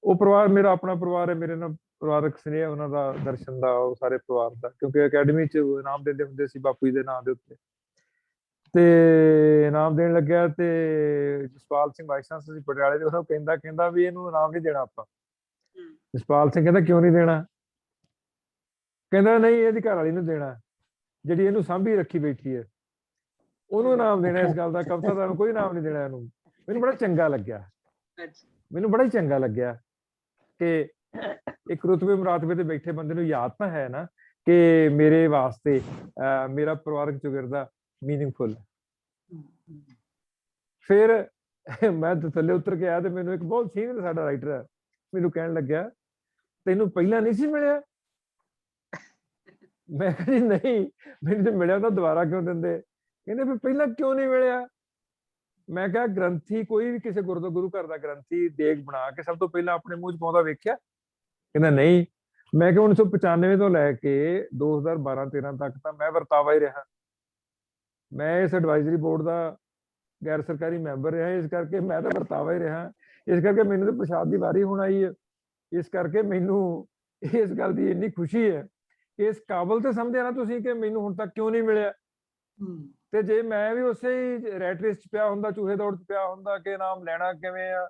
ਉਹ ਪਰਿਵਾਰ ਮੇਰਾ ਆਪਣਾ ਪਰਿਵਾਰ ਹੈ, ਮੇਰੇ ਨਾਲ ਪਰਿਵਾਰਕ ਸਨੇਹ ਉਹਨਾਂ ਦਾ, ਦਰਸ਼ਨ ਦਾ, ਉਹ ਸਾਰੇ ਪਰਿਵਾਰ ਦਾ, ਕਿਉਂਕਿ ਅਕੈਡਮੀ 'ਚ ਇਨਾਮ ਦਿੰਦੇ ਹੁੰਦੇ ਸੀ ਬਾਪੂ ਜੀ ਦੇ ਨਾਂ ਦੇ ਉੱਤੇ। ਤੇ ਇਨਾਮ ਦੇਣ ਲੱਗਿਆ ਤੇ ਜਸਪਾਲ ਸਿੰਘ ਵਾਈਸ ਚਾਂਸਲਰ ਸੀ ਪਟਿਆਲੇ ਦੇ, ਉਹ ਕਹਿੰਦਾ ਵੀ ਇਹਨੂੰ ਇਨਾਮ ਨਹੀਂ ਦੇਣਾ ਆਪਾਂ। ਜਸਪਾਲ ਸਿੰਘ ਕਹਿੰਦਾ ਕਿਉਂ ਨਹੀਂ ਦੇਣਾ? ਕਹਿੰਦਾ ਨਹੀਂ, ਇਹਦੀ ਘਰ ਵਾਲੀ ਨੂੰ ਦੇਣਾ, ਜਿਹੜੀ ਇਹਨੂੰ ਸਾਂਭੀ ਰੱਖੀ ਬੈਠੀ ਹੈ, ਉਹਨੂੰ ਇਨਾਮ ਦੇਣਾ ਇਸ ਗੱਲ ਦਾ। ਕਵਿਤਾ ਦਾ ਕੋਈ ਇਨਾਮ ਨਹੀਂ ਦੇਣਾ ਇਹਨੂੰ। ਮੈਨੂੰ ਬੜਾ ਚੰਗਾ ਲੱਗਿਆ, ਮੈਨੂੰ ਬੜਾ ਹੀ ਚੰਗਾ ਲੱਗਿਆ ਕਿ ਇੱਕ ਰੁਤਬੇ ਮੁਰਾਤਬੇ ਤੇ ਬੈਠੇ ਬੰਦੇ ਨੂੰ ਯਾਦ ਤਾਂ ਹੈ ਨਾ ਕਿ ਮੇਰੇ ਵਾਸਤੇ ਮੇਰਾ ਪਰਿਵਾਰਕ ਚੁਗਿਰਦਾ ਮੀਨਿੰਗਫੁਲ। ਫਿਰ ਮੈਂ ਥੱਲੇ ਉਤਰ ਕੇ ਆਇਆ ਤੇ ਮੈਨੂੰ ਇੱਕ ਬਹੁਤ ਸੀਨੀਅਰ ਸਾਡਾ ਰਾਈਟਰ ਹੈ, ਮੈਨੂੰ ਕਹਿਣ ਲੱਗਿਆ ਤੈਨੂੰ ਪਹਿਲਾਂ ਨਹੀਂ ਸੀ ਮਿਲਿਆ? ਮੈਂ ਕਿਹਾ ਜੀ ਨਹੀਂ, ਮੈਨੂੰ ਜੇ ਮਿਲਿਆ ਤਾਂ ਦੁਬਾਰਾ ਕਿਉਂ ਦਿੰਦੇ? ਕਹਿੰਦੇ ਫਿਰ ਪਹਿਲਾਂ ਕਿਉਂ ਨਹੀਂ ਮਿਲਿਆ? ਮੈਂ ਕਿਹਾ ਗ੍ਰੰਥੀ ਕੋਈ ਵੀ ਕਿਸੇ ਗੁਰੂ ਘਰ ਦਾ ਗ੍ਰੰਥੀ ਦੇਗ ਬਣਾ ਕੇ ਸਭ ਤੋਂ ਪਹਿਲਾਂ ਆਪਣੇ ਮੂੰਹ 'ਚ ਪਾਉਂਦਾ ਵੇਖਿਆ? ਕਹਿੰਦਾ ਨਹੀਂ। ਮੈਂ ਕਿਹਾ 1995 ਤੋਂ ਲੈ ਕੇ 2012-13 ਤੱਕ ਤਾਂ ਮੈਂ ਵਰਤਾਵਾ ਹੀ ਰਿਹਾ। ਮੈਂ ਇਸ ਐਡਵਾਈਜ਼ਰੀ ਬੋਰਡ ਦਾ ਗੈਰ ਸਰਕਾਰੀ ਮੈਂਬਰ ਰਿਹਾ, ਇਸ ਕਰਕੇ ਮੈਂ ਤਾਂ ਵਰਤਾਵਾ ਹੀ ਰਿਹਾ। ਇਸ ਕਰਕੇ ਮੈਨੂੰ ਤਾਂ ਪ੍ਰਸ਼ਾਦ ਦੀ ਵਾਰੀ ਹੁਣ ਆਈ ਹੈ। ਇਸ ਕਰਕੇ ਮੈਨੂੰ ਇਸ ਗੱਲ ਦੀ ਇੰਨੀ ਖੁਸ਼ੀ ਹੈ ਕਿ ਇਸ ਕਾਬਲ ਤੇ ਸਮਝਿਆ ਨਾ ਤੁਸੀਂ ਕਿ ਮੈਨੂੰ ਹੁਣ ਤੱਕ ਕਿਉਂ ਨਹੀਂ ਮਿਲਿਆ। ਤੇ ਜੇ ਮੈਂ ਵੀ ਉਸੇ ਹੀ ਰੈਟ ਰੇਸ 'ਚ ਪਿਆ ਹੁੰਦਾ, ਚੂਹੇ ਦੌੜ 'ਚ ਪਿਆ ਹੁੰਦਾ ਕਿ ਇਨਾਮ ਲੈਣਾ ਕਿਵੇਂ ਆ,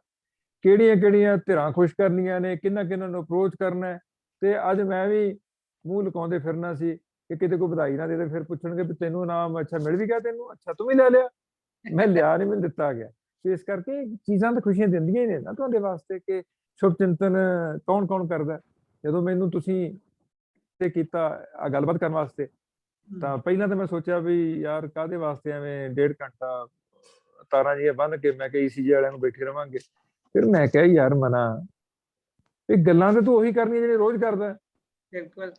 ਕਿਹੜੀਆਂ ਧਿਰਾਂ ਖੁਸ਼ ਕਰਨੀਆਂ ਨੇ, ਕਿਹਨਾਂ ਨੂੰ ਅਪਰੋਚ ਕਰਨਾ, ਤੇ ਅੱਜ ਮੈਂ ਵੀ ਮੂੰਹ ਲੁਕਾਉਂਦੇ ਫਿਰਨਾ ਸੀ ਕਿ ਕਿਤੇ ਕੋਈ ਵਧਾਈ ਨਾ ਦੇ ਦੇ। ਫਿਰ ਪੁੱਛਣਗੇ ਵੀ ਤੈਨੂੰ ਇਨਾਮ ਅੱਛਾ ਮਿਲ ਵੀ ਗਿਆ, ਤੈਨੂੰ ਅੱਛਾ ਤੂੰ ਵੀ ਲੈ ਲਿਆ? ਮੈਂ ਲਿਆ ਨਹੀਂ, ਮੈਨੂੰ ਦਿੱਤਾ ਗਿਆ। ਇਸ ਕਰਕੇ ਚੀਜ਼ਾਂ ਤਾਂ ਖੁਸ਼ੀਆਂ ਦਿੰਦੀਆਂ ਹੀ ਨੇ ਨਾ ਤੁਹਾਡੇ ਵਾਸਤੇ ਕਿ ਸ਼ੁਭ ਚਿੰਤਨ ਕੌਣ ਕਰਦਾ। ਜਦੋਂ ਮੈਨੂੰ ਤੁਸੀਂ ਤੇ ਕੀਤਾ ਗੱਲਬਾਤ ਕਰਨ ਵਾਸਤੇ, ਤਾਂ ਪਹਿਲਾਂ ਤਾਂ ਮੈਂ ਸੋਚਿਆ ਵੀ ਯਾਰ ਕਾਹਦੇ ਵਾਸਤੇ ਐਵੇਂ 1.5 ਘੰਟਾ ਤਾਰਾਂ ਜਿਹੀਆਂ ਬੰਨ ਕੇ ਮੈਂ ਕਿਹਾ ECG ਵਾਲਿਆਂ ਨੂੰ ਬੈਠੇ ਰਵਾਂਗੇ। ਫਿਰ ਮੈਂ ਕਿਹਾ ਯਾਰ ਮਨਾ, ਇਹ ਗੱਲਾਂ ਤੇ ਤੂੰ ਉਹੀ ਕਰਨੀਆਂ ਜਿਹੜੇ ਰੋਜ਼ ਕਰਦਾ। ਬਿਲਕੁਲ।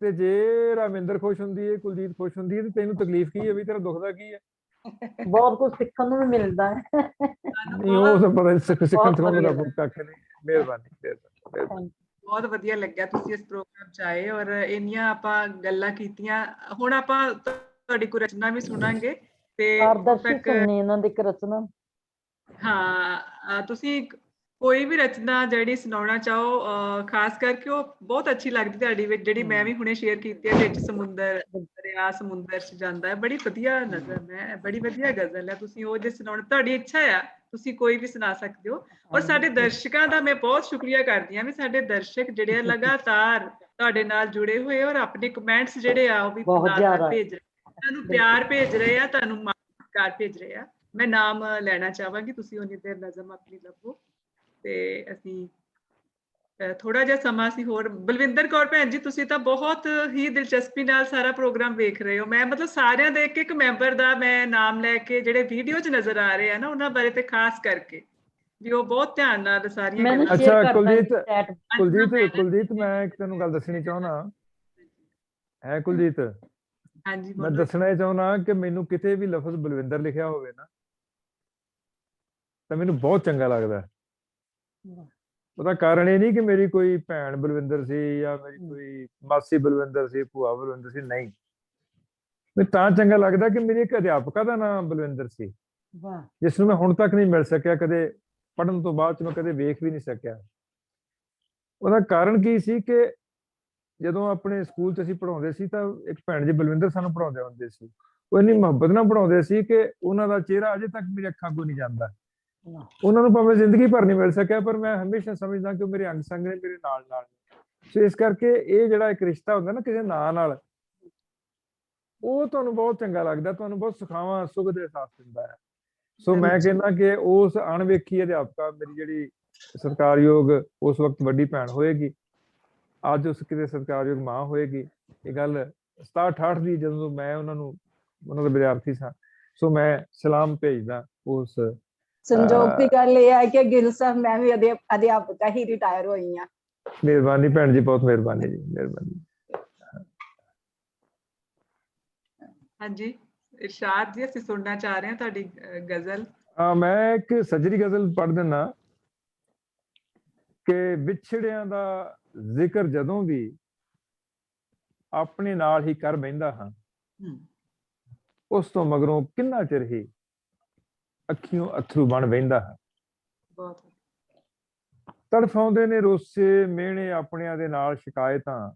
ਤੇ ਜੇ ਰਾਮਿੰਦਰ ਖੁਸ਼ ਹੁੰਦੀ ਹੈ, ਕੁਲਜੀਤ ਖੁਸ਼ ਹੁੰਦੀ ਹੈ, ਤੇ ਤੈਨੂੰ ਤਕਲੀਫ ਕੀ ਹੈ ਵੀ ਤੇਰਾ ਦੁੱਖ ਦਾ ਕੀ ਹੈ? ਬਹੁਤ ਕੁਝ ਸਿੱਖਣ ਨੂੰ ਵੀ ਮਿਲਦਾ ਹੈ। ਨਹੀਂ ਉਹ ਤਾਂ ਪਤਾ ਸਿੱਖਣ ਸਿਖਾਉਣ ਦਾ ਕੱਖ ਨਹੀਂ। ਮਿਹਰਬਾਨੀ। ਬਹੁਤ ਵਧੀਆ ਲੱਗਿਆ ਤੁਸੀਂ ਇਸ ਪ੍ਰੋਗਰਾਮ 'ਚ ਆਏ ਔਰ ਇੰਨੀਆਂ ਆਪਾਂ ਗੱਲਾਂ ਕੀਤੀਆਂ। ਹੁਣ ਆਪਾਂ ਤੁਹਾਡੀ ਕੋਈ ਰਚਨਾ ਵੀ ਸੁਣਾਂਗੇ ਤੇ ਇਹਨਾਂ ਦੀ ਇੱਕ ਰਚਨਾ। ਹਾਂ, ਤੁਸੀਂ ਕੋਈ ਵੀ ਰਚਨਾ ਜਿਹੜੀ ਸੁਣਾਉਣਾ ਚਾਹੋ, ਖਾਸ ਕਰਕੇ ਉਹ ਬਹੁਤ ਅੱਛੀ ਲੱਗਦੀ ਤੁਹਾਡੀ ਵਿੱਚ, ਜਿਹੜੀ ਮੈਂ ਵੀ ਹੁਣੇ ਸ਼ੇਅਰ ਕੀਤੀ ਹੈ, ਵਿੱਚ ਸਮੁੰਦਰ ਦਰਿਆ ਸਮੁੰਦਰ 'ਚ ਜਾਂਦਾ ਹੈ। ਬੜੀ ਵਧੀਆ ਨਜ਼ਮ ਹੈ, ਬੜੀ ਵਧੀਆ ਗਜ਼ਲ ਹੈ। ਤੁਸੀਂ ਉਹ ਜੇ ਸੁਣਾਉਣ, ਤੁਹਾਡੀ ਇੱਛਾ ਆ, ਤੁਸੀਂ ਕੋਈ ਵੀ ਸੁਣਾ ਸਕਦੇ ਹੋ। ਔਰ ਸਾਡੇ ਦਰਸ਼ਕਾਂ ਦਾ ਮੈਂ ਬਹੁਤ ਸ਼ੁਕਰੀਆ ਕਰਦੀ ਹਾਂ ਵੀ ਸਾਡੇ ਦਰਸ਼ਕ ਜਿਹੜੇ ਆ ਲਗਾਤਾਰ ਤੁਹਾਡੇ ਨਾਲ ਜੁੜੇ ਹੋਏ ਔਰ ਆਪਣੇ ਕਮੈਂਟਸ ਜਿਹੜੇ ਆ ਉਹ ਵੀ ਭੇਜ ਰਹੇ, ਤੁਹਾਨੂੰ ਪਿਆਰ ਭੇਜ ਰਹੇ ਆ, ਤੁਹਾਨੂੰ ਮਾਣ ਭੇਜ ਰਹੇ ਆ। ਮੈਂ ਨਾਮ ਲੈਣਾ ਚਾਹਾਂਗੀ, ਤੁਸੀਂ ਉਨੀ ਦੇਰ ਨਜ਼ਮ ਆਪਣੀ ਲੱਭੋ ਤੇ ਅਸੀਂ ਥੋੜਾ ਜਿਹਾ ਸਮਾਂ ਸੀ ਹੋਰ। ਬਲਵਿੰਦਰ ਕੌਰ ਭੈਣ ਜੀ, ਤੁਸੀਂ ਤਾਂ ਬਹੁਤ ਹੀ ਦਿਲਚਸਪੀ ਨਾਲ ਸਾਰਾ ਪ੍ਰੋਗਰਾਮ ਵੇਖ ਰਹੇ ਹੋ। ਮੈਂ ਮਤਲਬ ਸਾਰਿਆਂ ਦੇ ਇੱਕ ਮੈਂਬਰ ਦਾ ਮੈਂ ਨਾਮ ਲੈ ਕੇ, ਜਿਹੜੇ ਵੀਡੀਓ 'ਚ ਨਜ਼ਰ ਆ ਰਹੇ ਆ ਨਾ, ਉਹਨਾਂ ਬਾਰੇ ਤੇ ਖਾਸ ਕਰਕੇ ਵੀ ਉਹ ਬਹੁਤ ਧਿਆਨ ਨਾਲ ਸਾਰੀਆਂ ਮੈਨੂੰ ਗੱਲਾਂ ਸ਼ੇਅਰ ਅੱਛਾ ਕਰ ਦਾਂਗੀ ਕੁਲਜੀਤ, ਚੈਟ। ਕੁਲਜੀਤ ਮੈਂ ਇੱਕ ਤੈਨੂੰ ਗੱਲ ਦੱਸਣੀ ਚਾਹੁੰਦਾ ਹੈ। ਕੁਲਜੀਤ, ਹਾਂਜੀ ਮੈਂ ਬੋਲੋ। ਦੱਸਣਾ ਇਹ ਚਾਹੁੰਦਾ ਕਿ ਮੈਨੂੰ ਕਿਤੇ ਵੀ ਲਫ਼ਜ਼ ਬਲਵਿੰਦਰ ਲਿਖਿਆ ਹੋਵੇ ਨਾ ਤਾਂ ਮੈਨੂੰ ਬਹੁਤ ਚੰਗਾ ਲੱਗਦਾ। ਉਹਦਾ ਕਾਰਨ ਇਹ ਨਹੀਂ ਕਿ ਮੇਰੀ ਕੋਈ ਭੈਣ ਬਲਵਿੰਦਰ ਸੀ ਜਾਂ ਮੇਰੀ ਕੋਈ ਮਾਸੀ ਬਲਵਿੰਦਰ ਸੀ, ਭੂਆ ਬਲਵਿੰਦਰ ਸੀ, ਨਹੀਂ। ਮੈਨੂੰ ਤਾਂ ਚੰਗਾ ਲੱਗਦਾ ਕਿ ਮੇਰੀ ਇੱਕ ਅਧਿਆਪਕਾ ਦਾ ਨਾਮ ਬਲਵਿੰਦਰ ਸੀ, ਵਾਹ, ਜਿਸ ਨੂੰ ਮੈਂ ਹੁਣ ਤੱਕ ਨਹੀਂ ਮਿਲ ਸਕਿਆ, ਕਦੇ ਪੜ੍ਹਨ ਤੋਂ ਬਾਅਦ ਚ ਮੈਂ ਕਦੇ ਵੇਖ ਵੀ ਨਹੀਂ ਸਕਿਆ। ਉਹਦਾ ਕਾਰਨ ਕੀ ਸੀ ਕਿ ਜਦੋਂ ਆਪਣੇ ਸਕੂਲ 'ਚ ਅਸੀਂ ਪੜ੍ਹਾਉਂਦੇ ਸੀ ਤਾਂ ਇੱਕ ਭੈਣ ਜੀ ਬਲਵਿੰਦਰ ਸਾਨੂੰ ਪੜ੍ਹਾਉਂਦੇ ਹੁੰਦੇ ਸੀ। ਉਹ ਇੰਨੀ ਮੁਹੱਬਤ ਨਾਲ ਪੜ੍ਹਾਉਂਦੇ ਸੀ ਕਿ ਉਹਨਾਂ ਦਾ ਚਿਹਰਾ ਅਜੇ ਤੱਕ ਮੇਰੀ ਅੱਖਾਂ ਅੱਗੋਂ ਨਹੀਂ ਜਾਂਦਾ। ਉਹਨਾਂ ਨੂੰ ਭਾਵੇਂ ਜ਼ਿੰਦਗੀ ਭਰ ਨਹੀਂ ਮਿਲ ਸਕਿਆ, ਪਰ ਮੈਂ ਹਮੇਸ਼ਾ ਸਮਝਦਾ ਕਿ ਉਹ ਮੇਰੇ ਅੰਗ ਸੰਗ ਨੇ, ਮੇਰੇ ਨਾਲ ਨਾਲ। ਸੋ ਇਸ ਕਰਕੇ ਇਹ ਜਿਹੜਾ ਇੱਕ ਰਿਸ਼ਤਾ ਹੁੰਦਾ ਨਾ ਕਿਸੇ ਨਾਂ ਨਾਲ, ਉਹ ਤੁਹਾਨੂੰ ਬਹੁਤ ਚੰਗਾ ਲੱਗਦਾ, ਤੁਹਾਨੂੰ ਬਹੁਤ ਸੁਖਾਵਾਂ ਸੁੱਖ ਦੇ ਅਹਿਸਾਸ ਦਿੰਦਾ ਹੈ। ਸੋ ਮੈਂ ਕਹਿੰਦਾ ਕਿ ਉਸ ਅਣਵੇਖੀ ਅਧਿਆਪਕਾ ਮੇਰੀ ਜਿਹੜੀ ਸਤਿਕਾਰਯੋਗ ਉਸ ਵਕਤ ਵੱਡੀ ਭੈਣ ਹੋਏਗੀ, ਅੱਜ ਉਸ ਕਿਤੇ ਸਤਿਕਾਰਯੋਗ ਮਾਂ ਹੋਏਗੀ। ਇਹ ਗੱਲ 67-68 ਦੀ, ਜਦੋਂ ਮੈਂ ਉਹਨਾਂ ਦਾ ਵਿਦਿਆਰਥੀ ਸਾਂ। ਸੋ ਮੈਂ ਸਲਾਮ ਭੇਜਦਾ ਉਸ। ਸੰਜੋਗ ਦੀ ਗੱਲ ਇਹ ਹੈ ਕਿ ਗਿੱਲ ਸਾਹਿਬ ਮੈਂ ਵੀ ਅਧਿਆਪਕਾ ਹੀ ਰਿਟਾਇਰ ਹੋਈ ਹਾਂ। ਮਿਹਰਬਾਨੀ ਭੈਣ ਜੀ, ਬਹੁਤ ਮਿਹਰਬਾਨੀ ਜੀ, ਮਿਹਰਬਾਨੀ। ਹਾਂਜੀ ਇਰਸ਼ਾਦ ਜੀ, ਅਸੀਂ ਸੁਣਨਾ ਚਾਹ ਰਹੇ ਹਾਂ ਤੁਹਾਡੀ ਗਜ਼ਲ। ਮੈਂ ਇੱਕ ਸੱਜਰੀ ਗਜ਼ਲ ਪੜ੍ਹ ਦਿੰਦਾ ਕਿ ਵਿਛੜਿਆਂ ਦਾ ਜ਼ਿਕਰ ਜਦੋਂ ਵੀ ਆਪਣੇ ਨਾਲ ਹੀ ਕਰ ਬਹਿੰਦਾ ਹਾਂ, ਉਸ ਤੋਂ ਮਗਰੋਂ ਕਿੰਨਾ ਚਿਰ ਹੀ ਅੱਖੀਓਂ ਅਥਰੂ ਬਣ ਬਹਿੰਦਾ ਹਾਂ। ਬਹੁਤ ਤੜਫਾਉਂਦੇ ਨੇ ਰੋਸੇ ਮਿਹਣੇ ਆਪਣਿਆਂ ਦੇ ਨਾਲ ਸ਼ਿਕਾਇਤਾਂ,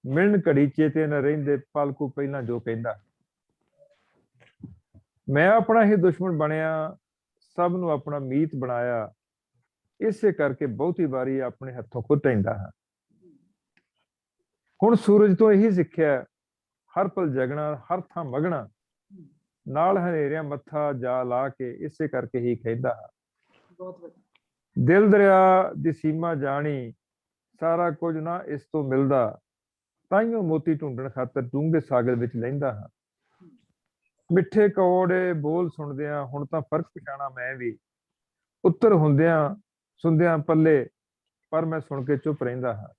ਮਿਲਣ ਘੜੀ ਚੇਤੇ ਨਾ ਰਹਿੰਦੇ ਪਲ ਕੋ ਪਹਿਲਾਂ ਜੋ ਕਹਿੰਦਾ। ਮੈਂ ਆਪਣਾ ਹੀ ਦੁਸ਼ਮਣ ਬਣਿਆ, ਸਭ ਨੂੰ ਆਪਣਾ ਮੀਤ ਬਣਾਇਆ, ਇਸੇ ਕਰਕੇ ਬਹੁਤੀ ਵਾਰੀ ਆਪਣੇ ਹੱਥੋਂ ਖੁਦ ਢਹਿੰਦਾ ਹਾਂ। ਹੁਣ ਸੂਰਜ ਤੋਂ ਇਹੀ ਸਿੱਖਿਆ, ਹਰ ਪਲ ਜਗਣਾ, ਹਰ ਥਾਂ ਮਗਣਾ, ਨਾਲ ਹਨੇਰਿਆਂ ਮੱਥਾ ਜਾ ਲਾ ਕੇ, ਇਸੇ ਕਰਕੇ ਹੀ ਕਹਿੰਦਾ ਹਾਂ। ਬਹੁਤ ਵਧੀਆ। ਦਿਲ ਦਰਿਆ ਦੀ ਸੀਮਾ ਜਾਣੀ, ਸਾਰਾ ਕੁਝ ਨਾ ਇਸ ਤੋਂ ਮਿਲਦਾ, ਤਾਈਓ ਮੋਤੀ ਢੂੰਡਣ ਖਾਤਰ ਡੂੰਘੇ ਸਾਗਰ ਵਿੱਚ ਲੈਂਦਾ ਹਾਂ। ਮਿੱਠੇ ਕੌੜੇ ਬੋਲ ਸੁਣਦਿਆਂ ਹੁਣ ਤਾਂ ਫਰਕ ਪਛਾਣਾ ਮੈਂ ਵੀ, ਉੱਤਰ ਹੁੰਦਿਆਂ ਸੁਣਦਿਆਂ ਪੱਲੇ, ਪਰ ਮੈਂ ਸੁਣ ਕੇ ਚੁੱਪ ਰਹਿੰਦਾ ਹਾਂ।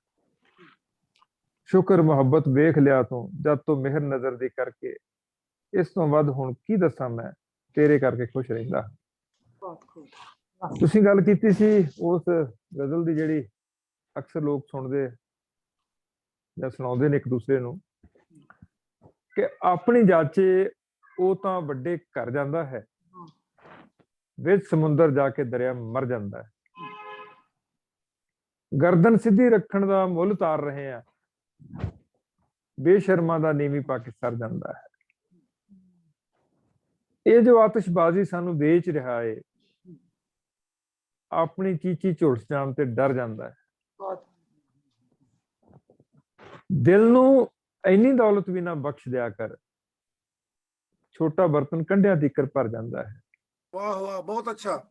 ਸ਼ੁਕਰ ਮੁਹੱਬਤ ਵੇਖ ਲਿਆ ਤੂੰ ਜਦ ਤੋਂ ਮਿਹਰ ਨਜ਼ਰ ਦੀ ਕਰਕੇ, ਇਸ ਤੋਂ ਵੱਧ ਹੁਣ ਕੀ ਦੱਸਾਂ ਮੈਂ, ਤੇਰੇ ਕਰਕੇ ਖੁਸ਼ ਰਹਿੰਦਾ ਹਾਂ। ਬਹੁਤ ਖੂਬ। ਤੁਸੀਂ ਗੱਲ ਕੀਤੀ ਸੀ ਉਸ ਗਜ਼ਲ ਦੀ ਜਿਹੜੀ ਅਕਸਰ ਲੋਕ ਸੁਣਦੇ ਜਾਂ ਸੁਣਾਉਂਦੇ ਨੇ ਇੱਕ ਦੂਸਰੇ ਨੂੰ, ਕਿ ਆਪਣੀ ਜਾਚੇ ਉਹ ਤਾਂ ਵੱਡੇ ਘਰ ਜਾਂਦਾ ਹੈ, ਵਿੱਚ ਸਮੁੰਦਰ ਜਾ ਕੇ ਦਰਿਆ ਮਰ ਜਾਂਦਾ ਹੈ। ਗਰਦਨ ਸਿੱਧੀ ਰੱਖਣ ਦਾ ਮੁੱਲ ਤਾਰ ਰਹੇ ਆ, ਬੇਸ਼ਰਮਾਂ ਦਾ ਨੀਵੀਂ ਪਾ ਕੇ ਸਰ ਜਾਂਦਾ ਹੈ। ਇਹ ਜੋ ਆਤਿਸ਼ਬਾਜ਼ੀ ਸਾਨੂੰ ਵੇਚ ਰਿਹਾ ਏ, ਆਪਣੀ ਚੀਚੀ ਝੁਲਸ ਜਾਣ ਤੇ ਡਰ ਜਾਂਦਾ ਹੈ। ਬਹੁਤ ਦਿਲ ਨੂੰ ਇੰਨੀ ਦੌਲਤ ਵੀ ਨਾ ਬਖਸ਼ ਦਿਆ ਕਰ, ਛੋਟਾ ਬਰਤਨ ਕੰਢਿਆਂ ਤੀਕਰ ਭਰ ਜਾਂਦਾ ਹੈ। ਵਾਹ ਵਾਹ, ਬਹੁਤ ਅੱਛਾ।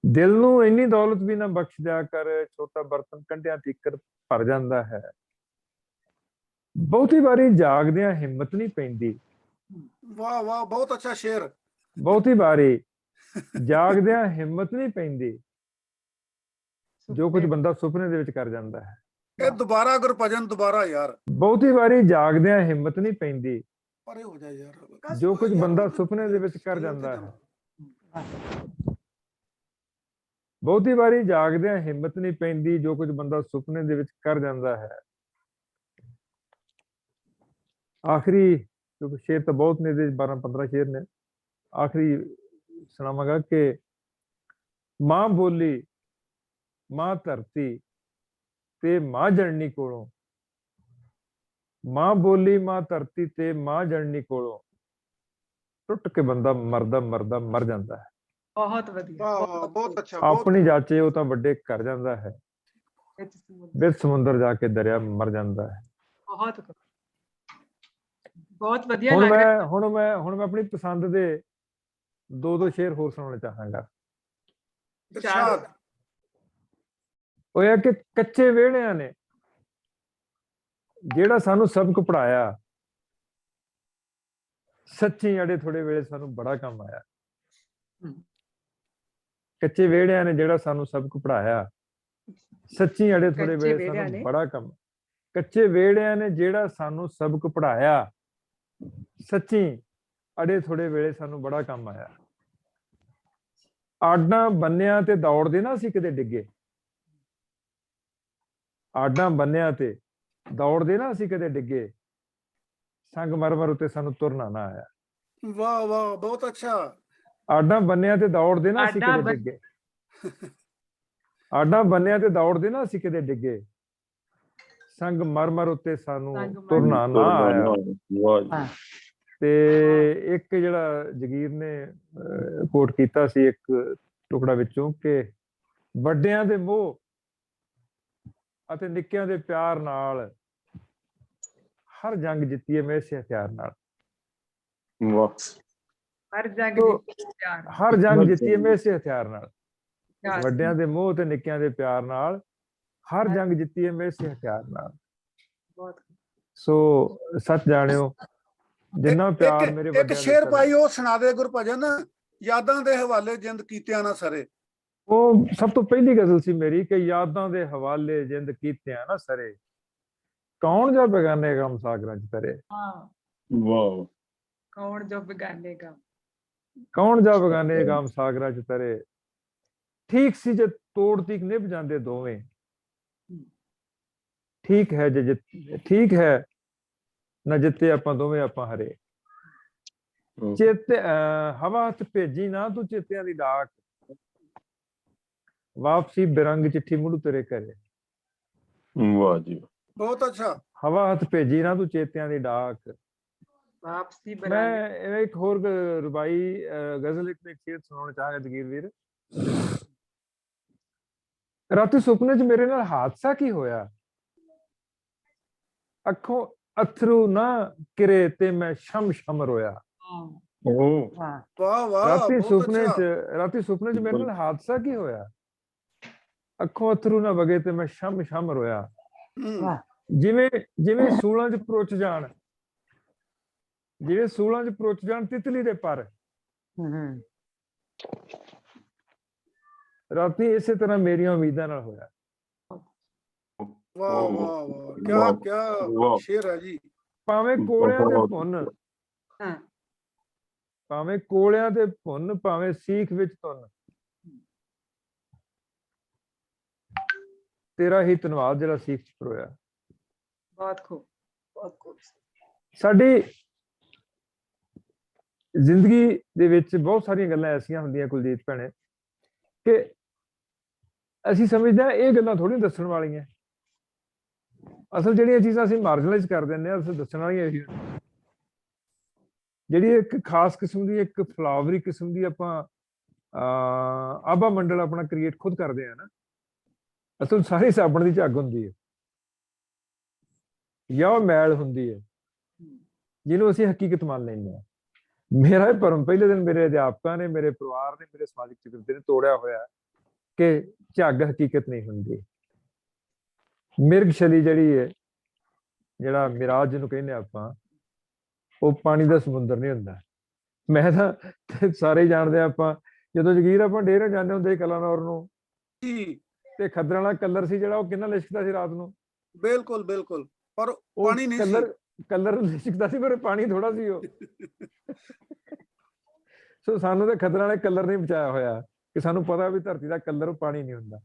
ਦਿਲ ਨੂੰ ਇੰਨੀ ਦੌਲਤ ਵੀ ਨਾ ਬਖਸ਼ ਦਿਆ ਕਰ, ਛੋਟਾ ਬਰਤਨ ਕੰਢਿਆਂ ਤੀਕਰ ਭਰ ਜਾਂਦਾ ਹੈ। ਬਹੁਤੀ ਵਾਰੀ ਜਾਗਦਿਆਂ ਹਿੰਮਤ ਨਹੀਂ ਪੈਂਦੀ, ਵਾਹ ਵਾਹ, ਬਹੁਤ ਅੱਛਾ ਸ਼ੇਰ। ਬਹੁਤੀ ਵਾਰੀ ਜਾਗਦਿਆਂ ਹਿੰਮਤ ਨਹੀਂ ਪੈਂਦੀ, ਜੋ ਕੁਝ ਬੰਦਾ ਸੁਪਨੇ ਦੇ ਵਿੱਚ ਕਰ ਜਾਂਦਾ ਹੈ। ਇਹ ਦੁਬਾਰਾ ਗੁਰਭਜਨ, ਦੁਬਾਰਾ ਯਾਰ। ਬਹੁਤੀ ਵਾਰੀ ਜਾਗਦਿਆਂ ਹਿੰਮਤ ਨਹੀਂ ਪੈਂਦੀ, ਪਰੇ ਹੋ ਜਾ ਯਾਰ। ਜੋ ਕੁਝ ਬੰਦਾ ਸੁਪਨੇ ਦੇ ਵਿੱਚ ਕਰ ਜਾਂਦਾ ਹੈ। ਬਹੁਤੀ ਵਾਰੀ ਜਾਗਦਿਆਂ ਹਿੰਮਤ ਨਹੀਂ ਪੈਂਦੀ, ਜੋ ਕੁਝ ਬੰਦਾ ਸੁਪਨੇ ਦੇ ਵਿੱਚ ਕਰ ਜਾਂਦਾ ਹੈ। ਆਖਰੀ ਕਿਉਂਕਿ ਸ਼ੇਰ ਤਾਂ ਬਹੁਤ ਨੇ, 12-15 ਸ਼ੇਰ ਨੇ, ਆਖਰੀ ਸੁਣਾਵਾਂਗਾ ਕਿ ਮਾਂ ਬੋਲੀ, ਮਾਂ ਧਰਤੀ ਤੇ ਮਾਂ ਜਣਨੀ ਕੋਲੋਂ, ਮਾਂ ਬੋਲੀ ਮਾਂ ਧਰਤੀ ਤੇ ਮਾਂ ਜਣਨੀ ਕੋਲੋਂ, ਟੁੱਟ ਕੇ ਬੰਦਾ ਮਰਦਾ ਮਰਦਾ ਮਰ ਜਾਂਦਾ ਹੈ। ਬਹੁਤ ਵਧੀਆ। ਵਾਹ ਵਾਹ, ਬਹੁਤ ਅੱਛਾ। ਆਪਣੀ ਜਾਚੇ ਉਹ ਤਾਂ ਵੱਡੇ ਕਰ ਜਾਂਦਾ ਹੈ, ਵਿੱਚ ਸਮੁੰਦਰ। ਵਿੱਚ ਸਮੁੰਦਰ ਜਾ ਕੇ ਦਰਿਆ ਮਰ ਜਾਂਦਾ ਹੈ। ਬਹੁਤ ਵਧੀਆ ਲੱਗ ਰਿਹਾ। ਹੁਣ ਮੈਂ ਆਪਣੀ ਪਸੰਦ ਦੇ ਦੋ ਸ਼ੇਰ ਹੋਰ ਸੁਣਾਉਣਾ ਚਾਹਾਂਗਾ। ਇਰਸ਼ਾਦ। ਉਹ ਇਹ ਕਿ ਕੱਚੇ ਵਿਹੜਿਆਂ ਨੇ ਜਿਹੜਾ ਸਾਨੂੰ ਸਬਕ ਪੜਾਇਆ, ਸੱਚੀ ਅੜੇ ਥੋੜੇ ਵੇਲੇ ਸਾਨੂੰ ਬੜਾ ਕੰਮ ਆਇਆ। ਕੱਚੇ ਵਿਹੜਿਆਂ ਨੇ ਜਿਹੜਾ ਸਾਨੂੰ ਸਬਕ ਪੜਾਇਆ, ਸੱਚੀ ਅੜੇ ਥੋੜੇ ਕੱਚੇ ਵੇਲੇ ਵਿਹੜਿਆਂ ਸਾਨੂੰ ਨੇ। ਬੜਾ ਕੰਮ। ਕੱਚੇ ਵਿਹੜਿਆਂ ਨੇ ਜਿਹੜਾ ਸਾਨੂੰ ਸਬਕ ਪੜਾਇਆ, ਸੱਚੀ ਅੜੇ ਥੋੜੇ ਵੇਲੇ ਸਾਨੂੰ ਬੜਾ ਕੰਮ ਆਇਆ। ਆਡਾਂ ਬੰਨਿਆਂ ਤੇ ਦੌੜਦੇ ਨਾ ਅਸੀਂ ਕਦੇ ਡਿੱਗੇ, ਆਡਾਂ ਬੰਨਿਆਂ ਤੇ ਦੌੜਦੇ ਨਾ ਅਸੀਂ ਕਦੇ ਡਿੱਗੇ, ਸੰਗਮਰਮਰ ਉੱਤੇ ਸਾਨੂੰ ਤੁਰਨਾ ਨਾ ਆਇਆ। ਵਾਹ ਵਾਹ, ਬਹੁਤ ਅੱਛਾ। ਆਡਾਂ ਬੰਨਿਆਂ ਤੇ ਦੌੜਦੇ ਨਾ ਅਸੀਂ ਕਦੇ ਡਿੱਗੇ, ਆਡਾਂ ਬੰਨਿਆਂ ਤੇ ਦੌੜਦੇ ਨਾ ਅਸੀਂ ਕਦੇ ਡਿੱਗੇ, ਸੰਗਮਰਮਰ ਉੱਤੇ ਸਾਨੂੰ ਤੁਰਨਾ ਨਾ ਆਇਆ। ਤੇ ਇੱਕ ਜਿਹੜਾ ਜਗੀਰ ਨੇ ਕੋਟ ਕੀਤਾ ਸੀ ਇੱਕ ਟੁਕੜਾ ਵਿੱਚੋਂ ਕਿ ਵੱਡਿਆਂ ਦੇ ਮੋਹ ਅਤੇ ਨਿੱਕਿਆਂ ਦੇ ਪਿਆਰ ਨਾਲ ਹਰ ਜੰਗ ਜਿੱਤੀਏ ਮੈਂ ਇਸੇ ਹਥਿਆਰ ਨਾਲ। ਹਰ ਜੰਗ ਪਿਆਰ, ਹਰ ਜੰਗ ਜਿੱਤੀਏ ਮੈਂ ਇਸੇ ਹਥਿਆਰ ਨਾਲ। ਵੱਡਿਆਂ ਦੇ ਮੋਹ ਤੇ ਨਿੱਕਿਆਂ ਦੇ ਪਿਆਰ ਨਾਲ ਹਰ ਜੰਗ ਜਿੱਤੀਏ ਮੈਂ ਇਸੇ ਹਥਿਆਰ ਨਾਲ। ਸੋ ਸੱਚ ਜਾਣਿਓ, ਜਿੰਨਾ ਪਿਆਰ ਮੇਰੇ ਇੱਕ ਵੱਡਿਆਂ ਸ਼ੇਰ ਦੇ ਭਾਈ ਉਹ ਸੁਣਾ ਦੇ ਗੁਰਭਜਨ, ਯਾਦਾਂ ਦੇ ਹਵਾਲੇ ਜਿੰਦ ਕੀਤਿਆਂ ਨਾ ਸਰੇ। ਉਹ ਸਭ ਤੋਂ ਪਹਿਲੀ ਗਜ਼ਲ ਸੀ ਮੇਰੀ ਕਿ ਯਾਦਾਂ ਦੇ ਹਵਾਲੇ ਜਿੰਦ ਕੀਤਿਆਂ ਨਾ ਸਰੇ, ਕੌਣ ਜਾ ਬੇਗਾਨੇ ਗਮ ਸਾਗਰਾਂ ਚ ਤਰੇ। ਵਾਹ, ਕੌਣ ਜੋ ਬੇਗਾਨੇ ਗਮ, ਕੌਣ ਜਾ ਬੇਗਾਨੇ ਗਮ ਸਾਗਰਾਂ ਚ ਤਰੇ, ਠੀਕ ਸੀ ਜੇ ਤੋੜ ਤੀਕ ਨਿਭ ਜਾਂਦੇ ਦੋਵੇਂ, ਠੀਕ ਹੈ ਜੇ ਠੀਕ ਹੈ ਨਾ ਜਿੱਤੇ ਆਪਾਂ ਦੋਵੇਂ ਆਪਾਂ ਹਰੇ। ਚੇਤੇ ਹਵਾ ਹੱਥ ਭੇਜੀ ਨਾ ਤੂੰ ਚੇਤਿਆਂ ਦੀ ਡਾਕ, ਵਾਪਸੀ ਬਿਰੰਗ ਚਿੱਠੀ ਮੁੜ ਤੇਰੇ ਘਰੇ। ਵਾਹ ਜੀ, ਬਹੁਤ ਅੱਛਾ। ਹਵਾ ਹੱਥ ਭੇਜੀ ਨਾ ਤੂੰ ਚੇਤਿਆਂ ਦੀ ਡਾਕ, ਵਾਪਸੀ ਬਿਰੰਗ। ਮੈਂ ਇੱਕ ਹੋਰ ਰੁਬਾਈ ਗਜ਼ਲ ਇੱਕ ਸ਼ੇਰ ਸੁਣਾਉਣਾ ਚਾਹਾਂਗਾ ਜਗੀਰ ਵੀਰ। ਰਾਤੀ ਸੁਪਨੇ 'ਚ ਮੇਰੇ ਨਾਲ ਹਾਦਸਾ ਕੀ ਹੋਇਆ, ਅੱਖੋਂ ਅਥਰੂ ਨਾ ਕਿਰੇ ਤੇ ਮੈਂ ਸ਼ਮ ਸ਼ਮ ਰੋਇਆ। ਵਾਹ ਵਾਹ, ਰਾਤੀ ਸੁਪਨੇ 'ਚ ਮੇਰੇ ਨਾਲ ਹਾਦਸਾ ਕੀ ਹੋਇਆ, ਅੱਖੋਂ ਅਥਰੂ ਨਾ ਵਗੇ ਤੇ ਮੈਂ ਸ਼ਮ ਸ਼ਮ ਰੋਇਆ। ਜਿਵੇਂ ਜਿਵੇਂ ਸੂਲਾਂ 'ਚ ਪਰੁੱਚ ਜਾਣ, ਜਿਵੇਂ ਸੂਲਾਂ 'ਚ ਪਰੁੱਚ ਜਾਣ ਤਿਤਲੀ ਦੇ ਪਰ, ਰਾਤੀ ਇਸੇ ਤਰ੍ਹਾਂ ਮੇਰੀਆਂ ਉਮੀਦਾਂ ਨਾਲ ਹੋਇਆ। ਵਾਹ ਵਾਹ ਵਾਹ, ਕਿਆ ਸ਼ੇਰ ਹੈ ਜੀ। ਭਾਵੇਂ ਕੋਲਿਆਂ ਦੇ ਭੁੰਨ, ਭਾਵੇਂ ਕੋਲਿਆਂ ਦੇ ਭੁੰਨ, ਭਾਵੇਂ ਸੀਖ ਵਿੱਚ ਧੁੰਨ, ਤੇਰਾ ਹੀ ਧੰਨਵਾਦ ਜਿਹੜਾ ਸੀਖ ਚ ਪਰੋਇਆ। ਬਹੁਤ ਖੂਬ, ਬਹੁਤ ਖੂਬ। ਸਾਡੀ ਜ਼ਿੰਦਗੀ ਦੇ ਵਿੱਚ ਬਹੁਤ ਸਾਰੀਆਂ ਗੱਲਾਂ ਐਸੀਆਂ ਹੁੰਦੀਆਂ ਕੁਲਜੀਤ ਭੈਣੇ ਕਿ ਅਸੀਂ ਸਮਝਦੇ ਹਾਂ ਇਹ ਗੱਲਾਂ ਥੋੜ੍ਹੀ ਦੱਸਣ ਵਾਲੀਆਂ, ਅਸਲ ਜਿਹੜੀਆਂ ਚੀਜ਼ਾਂ ਅਸੀਂ ਮਾਰਜਨਲਾਈਜ਼ ਕਰ ਦਿੰਦੇ ਹਾਂ ਅਸਲ ਦੱਸਣ ਵਾਲੀਆਂ ਇਹੀ, ਜਿਹੜੀ ਇੱਕ ਖਾਸ ਕਿਸਮ ਦੀ ਇੱਕ ਫਲਾਵਰੀ ਕਿਸਮ ਦੀ ਆਪਾਂ ਆਭਾ ਮੰਡਲ ਆਪਣਾ ਕ੍ਰੀਏਟ ਖੁਦ ਕਰਦੇ ਆ ਨਾ, ਅਸਲ ਸਾਰੀ ਸਾਬਣ ਦੀ ਝੱਗ ਹੁੰਦੀ ਹੈ ਜਾਂ ਉਹ ਮੈਲ ਹੁੰਦੀ ਹੈ ਜਿਹਨੂੰ ਅਸੀਂ ਹਕੀਕਤ ਮੰਨ ਲੈਂਦੇ ਹਾਂ। ਮੇਰਾ ਇਹ ਭਰਮ ਪਹਿਲੇ ਦਿਨ ਮੇਰੇ ਅਧਿਆਪਕਾਂ ਨੇ, ਮੇਰੇ ਪਰਿਵਾਰ ਨੇ, ਮੇਰੇ ਸਮਾਜਿਕ ਚਿੱਤਰ ਨੇ ਤੋੜਿਆ ਹੋਇਆ ਕਿ ਝੱਗ ਹਕੀਕਤ ਨਹੀਂ ਹੁੰਦੀ। ਮਿਰਗਸ਼ਲੀ ਜਿਹੜੀ ਹੈ, ਜਿਹੜਾ ਮਿਰਾਜ ਜਿਹਨੂੰ ਕਹਿੰਦੇ ਆਪਾਂ, ਉਹ ਪਾਣੀ ਦਾ ਸਮੁੰਦਰ ਨਹੀਂ ਹੁੰਦਾ। ਮੈਂ ਤਾਂ ਸਾਰੇ ਹੀ ਜਾਣਦੇ ਆਪਾਂ, ਜਦੋਂ ਜਗੀਰ ਆਪਾਂ ਡੇਰੇ ਜਾਂਦੇ ਹੁੰਦੇ ਕਲਾਨੌਰ ਨੂੰ, ਤੇ ਖੱਦਰਾਂ ਵਾਲਾ ਕਲਰ ਸੀ ਜਿਹੜਾ ਉਹ ਕਿੰਨਾ ਲਿਸ਼ਕਦਾ ਸੀ ਰਾਤ ਨੂੰ। ਬਿਲਕੁਲ ਬਿਲਕੁਲ, ਪਰ ਪਾਣੀ ਨਹੀਂ ਸੀ। ਕਲਰ ਲਿਸ਼ਕਦਾ ਸੀ ਪਰ ਪਾਣੀ ਥੋੜਾ ਸੀ ਉਹ। ਸੋ ਸਾਨੂੰ ਤਾਂ ਖੱਦਰਾਂ ਵਾਲੇ ਕਲਰ ਨਹੀਂ ਬਚਾਇਆ ਹੋਇਆ ਕਿ ਸਾਨੂੰ ਪਤਾ ਵੀ ਧਰਤੀ ਦਾ ਕਲਰ ਪਾਣੀ ਨਹੀਂ ਹੁੰਦਾ।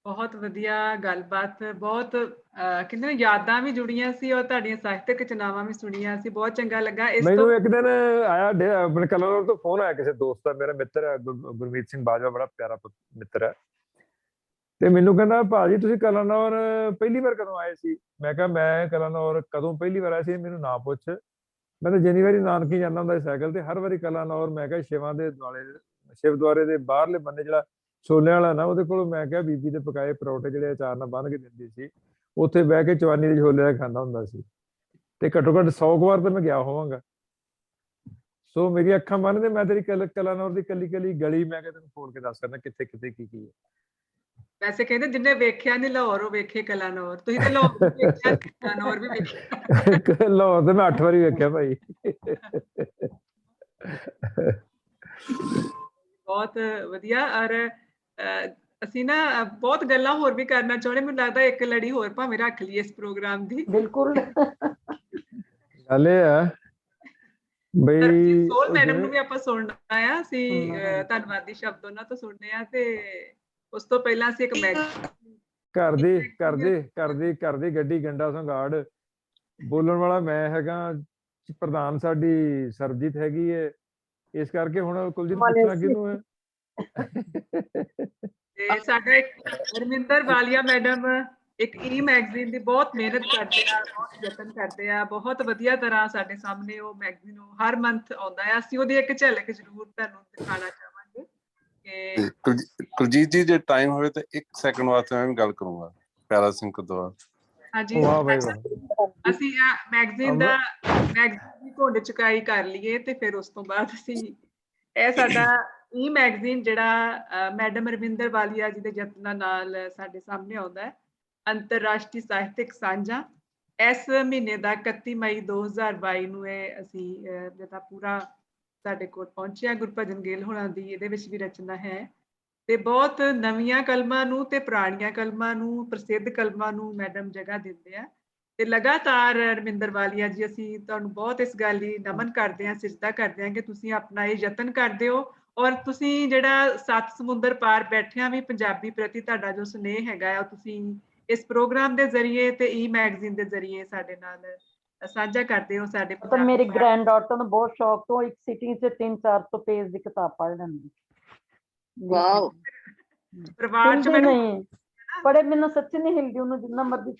ਬਹੁਤ ਵਧੀਆ ਗੱਲਬਾਤ, ਬਹੁਤ ਕਹਿੰਦੇ ਯਾਦਾਂ ਵੀ ਜੁੜੀਆਂ ਸੀ ਔਰ ਤੁਹਾਡੀਆਂ ਸਾਹਿਤਕ ਰਚਨਾਵਾਂ ਵੀ ਸੁਣੀਆਂ ਸੀ, ਬਹੁਤ ਚੰਗਾ ਲੱਗਾ। ਮੈਨੂੰ ਇੱਕ ਦਿਨ ਆਇਆ ਆਪਣੇ ਕਲਾਨੌਰ ਤੋਂ ਫੋਨ ਆਇਆ ਕਿਸੇ ਦੋਸਤ ਦਾ, ਮੇਰਾ ਮਿੱਤਰ ਹੈ ਗੁਰਮੀਤ ਸਿੰਘ ਬਾਜਵਾ, ਬੜਾ ਪਿਆਰਾ ਮਿੱਤਰ ਹੈ, ਤੇ ਮੈਨੂੰ ਕਹਿੰਦਾ ਭਾਜੀ ਤੁਸੀਂ ਕਲਾਨੌਰ ਪਹਿਲੀ ਵਾਰ ਕਦੋਂ ਆਏ ਸੀ? ਮੈਂ ਕਿਹਾ ਮੈਂ ਕਲਾਨੌਰ ਕਦੋਂ ਪਹਿਲੀ ਵਾਰ ਆਇਆ ਸੀ ਮੈਨੂੰ ਨਾ ਪੁੱਛ, ਮੈਂ ਤਾਂ ਜਿੰਨੀ ਵਾਰੀ ਨਾਨਕੀ ਜਾਂਦਾ ਹੁੰਦਾ ਸਾਈਕਲ ਤੇ, ਹਰ ਵਾਰੀ ਕਲਾਨੌਰ ਮੈਂ ਕਿਹਾ ਸ਼ਿਵਾਂ ਦੇ ਦੁਆਲੇ, ਸ਼ਿਵ ਦੁਆਰੇ ਦੇ ਬਾਹਰਲੇ ਬੰਨੇ ਜਿਹੜਾ ਛੋਲਿਆਂ ਵਾਲਾ ਨਾ, ਉਹਦੇ ਕੋਲ ਮੈਂ ਕਿਹਾ ਬੀਬੀ ਦੇ ਪਕਾਏ ਪਰੌਂਠੇ ਜਿਹੜੇ ਅਚਾਰ ਨਾਲ ਬੰਨ੍ਹ ਕੇ ਦਿੰਦੀ ਸੀ, ਉੱਥੇ ਬਹਿ ਕੇ ਚਵਾਨੀ ਦੇ ਛੋਲੇ ਖਾਂਦਾ ਹੁੰਦਾ ਸੀ। ਤੇ ਘੱਟੋ ਘੱਟ 100 ਵਾਰ ਤਾਂ ਮੈਂ ਗਿਆ ਹੋਵਾਂਗਾ। ਸੋ ਮੇਰੀ ਅੱਖਾਂ ਬੰਨ੍ਹਦੇ, ਮੈਂ ਤੇਰੀ ਕਲਾਨੌਰ ਦੀ ਕੱਲੀ ਗਲੀ ਮੈਂ ਕਿਹਾ ਤੈਨੂੰ ਫੋਨ ਕੇ ਦੱਸ ਸਕਦਾ ਕਿੱਥੇ ਕਿੱਥੇ ਕੀ ਹੈ। ਵੈਸੇ ਕਹਿੰਦੇ ਜਿੰਨੇ ਵੇਖਿਆ ਨਹੀਂ ਲਾਹੌਰ ਉਹ ਵੇਖੇ ਕਲਾਨੌਰ, ਤੁਸੀਂ ਤੇ ਲਾਹੌਰ ਵੀ ਵੇਖਿਆ ਕਲਾਨੌਰ ਵੀ ਵੇਖਿਆ। ਲਾਹੌਰ ਤੇ ਮੈਂ 8 ਵਾਰੀ ਵੇਖਿਆ ਭਾਈ। ਬਹੁਤ ਵਧੀਆ। ਔਰ ਅਸੀਂ ਨਾ ਬਹੁਤ ਗੱਲਾਂ ਹੋਰ ਵੀ ਕਰਨਾ ਚਾਹੁੰਦੇ, ਮੈਨੂੰ ਲੱਗਦਾ ਇੱਕ ਲੜੀ ਹੋਰ ਭਾਵੇਂ ਰੱਖ ਲਈਏ ਇਸ ਪ੍ਰੋਗਰਾਮ ਦੀ। ਬਿਲਕੁਲ। ਗੱਲ ਇਹ ਹੈ ਬਈ ਸੋਲ ਮੈਡਮ ਨੂੰ ਵੀ ਆਪਾਂ ਸੁਣਨਾ ਆ, ਅਸੀਂ ਧੰਨਵਾਦੀ ਸ਼ਬਦ ਉਹਨਾਂ ਤੋਂ ਸੁਣਨੇ ਆ, ਤੇ ਉਸ ਤੋਂ ਪਹਿਲਾਂ ਅਸੀਂ ਇੱਕ ਘਰ ਦੀ ਗੱਡੀ ਗੰਡਾ ਸੰਘਾੜ ਬੋਲਣ ਵਾਲਾ ਮੈਂ ਹੈਗਾ, ਪ੍ਰਧਾਨ ਸਾਡੀ ਸਰਬਜੀਤ ਹੈਗੀ ਹੈ, ਇਸ ਕਰਕੇ ਹੁਣ ਕੁਲਜੀਤ ਪੁੱਛਣਾ ਕਿਹਨੂੰ ਹੈ। ਤੇ ਸਾਡਾ ਇੱਕ ਰਮਿੰਦਰ ਵਾਲੀਆ ਮੈਡਮ ਇੱਕ ਈ ਮੈਗਜ਼ੀਨ ਦੀ ਬਹੁਤ ਮਿਹਨਤ ਕਰਦੇ ਆ, ਬਹੁਤ ਯਤਨ ਕਰਦੇ ਆ, ਬਹੁਤ ਵਧੀਆ ਤਰ੍ਹਾਂ ਸਾਡੇ ਸਾਹਮਣੇ ਉਹ ਮੈਗਜ਼ੀਨ ਹਰ ਮੰਥ ਆਉਂਦਾ ਹੈ। ਅਸੀਂ ਉਹਦੀ ਇੱਕ ਝਲਕ ਜ਼ਰੂਰ ਤੁਹਾਨੂੰ ਦਿਖਾਉਣਾ ਚਾਹਾਂਗੇ। ਕੁਲਜੀਤ ਜੀ ਜੇ ਟਾਈਮ ਹੋਵੇ ਤਾਂ 1 ਸੈਕਿੰਡ ਵਾਸਤੇ ਮੈਂ ਵੀ ਗੱਲ ਕਰੂੰਗਾ ਪਿਆਰਾ ਸਿੰਘ ਕੁਦਵਾ। ਹਾਂਜੀ, ਅਸੀਂ ਮੈਗਜ਼ੀਨ ਦੀ ਘੁੰਡ ਚੁਕਾਈ ਕਰ ਲਈਏ ਤੇ ਫਿਰ ਉਸ ਤੋਂ ਬਾਅਦ ਅਸੀਂ ਇਹ ਸਾਡਾ ਈ ਮੈਗਜ਼ੀਨ ਜਿਹੜਾ ਮੈਡਮ ਰਵਿੰਦਰ ਵਾਲੀਆ ਜੀ ਦੇ ਯਤਨਾਂ ਨਾਲ ਸਾਡੇ ਸਾਹਮਣੇ ਆਉਂਦਾ ਹੈ, ਅੰਤਰਰਾਸ਼ਟਰੀ ਸਾਹਿਤਕ ਸਾਂਝਾ। ਇਸ ਮਹੀਨੇ ਦਾ 31 ਮਈ 2022 ਨੂੰ ਇਹ ਅਸੀਂ ਜਿਹੜਾ ਪੂਰਾ ਸਾਡੇ ਕੋਲ ਪਹੁੰਚਿਆ। ਗੁਰਭਜਨ ਗਿੱਲ ਹੋਣਾ ਦੀ ਇਹਦੇ ਵਿੱਚ ਵੀ ਰਚਨਾ ਹੈ, ਤੇ ਬਹੁਤ ਨਵੀਆਂ ਕਲਮਾਂ ਨੂੰ ਤੇ ਪੁਰਾਣੀਆਂ ਕਲਮਾਂ ਨੂੰ, ਪ੍ਰਸਿੱਧ ਕਲਮਾਂ ਨੂੰ ਮੈਡਮ ਜਗ੍ਹਾ ਦਿੰਦੇ ਆ। ਤੇ ਲਗਾਤਾਰ ਰਮਿੰਦਰ ਵਾਲੀਆ ਜੀ ਅਸੀਂ ਤੁਹਾਨੂੰ ਬਹੁਤ ਇਸ ਗੱਲ ਲਈ ਨਮਨ ਕਰਦੇ ਹਾਂ, ਸਿਜਦਾ ਕਰਦੇ ਹਾਂ ਕਿ ਤੁਸੀਂ ਆਪਣਾ ਇਹ ਯਤਨ ਕਰਦੇ ਹੋ, ਔਰ ਤੁਸੀਂ ਜਿਹੜਾ 7 ਸਮੁੰਦਰ ਪਾਰ ਬੈਠਿਆਂ ਵੀ ਪੰਜਾਬੀ ਪ੍ਰਤੀ ਤੁਹਾਡਾ ਜੋ ਸੁਨੇਹ ਹੈਗਾ ਆ, ਤੁਸੀਂ ਇਸ ਪ੍ਰੋਗਰਾਮ ਦੇ ਜ਼ਰੀਏ ਤੇ ਈ ਮੈਗਜ਼ੀਨ ਦੇ ਜ਼ਰੀਏ ਸਾਡੇ ਨਾਲ ਸਾਂਝਾ ਕਰਦੇ ਹੋ। ਸਾਡੇ ਤਾਂ ਮੇਰੀ ਗ੍ਰੈਂਡ ਡਾਟਰ ਨੂੰ ਬਹੁਤ ਸ਼ੌਕ ਤੋਂ ਇੱਕ ਸਿਟਿੰਗ 'ਚ 300-400 ਪੇਜ ਦੀ ਕਿਤਾਬ ਪੜ੍ਹ ਲੈਂਦੀ। ਵਾਓ। ਪਰਿਵਾਰ 'ਚ ਨਹੀਂ ਪੜ੍ਹੇ ਮੈਨੂੰ ਸੱਚੀ ਨਹੀਂ ਹਿਲਦੀ, ਉਹਨੂੰ ਜਿੰਨਾ ਮਰਜ਼ੀ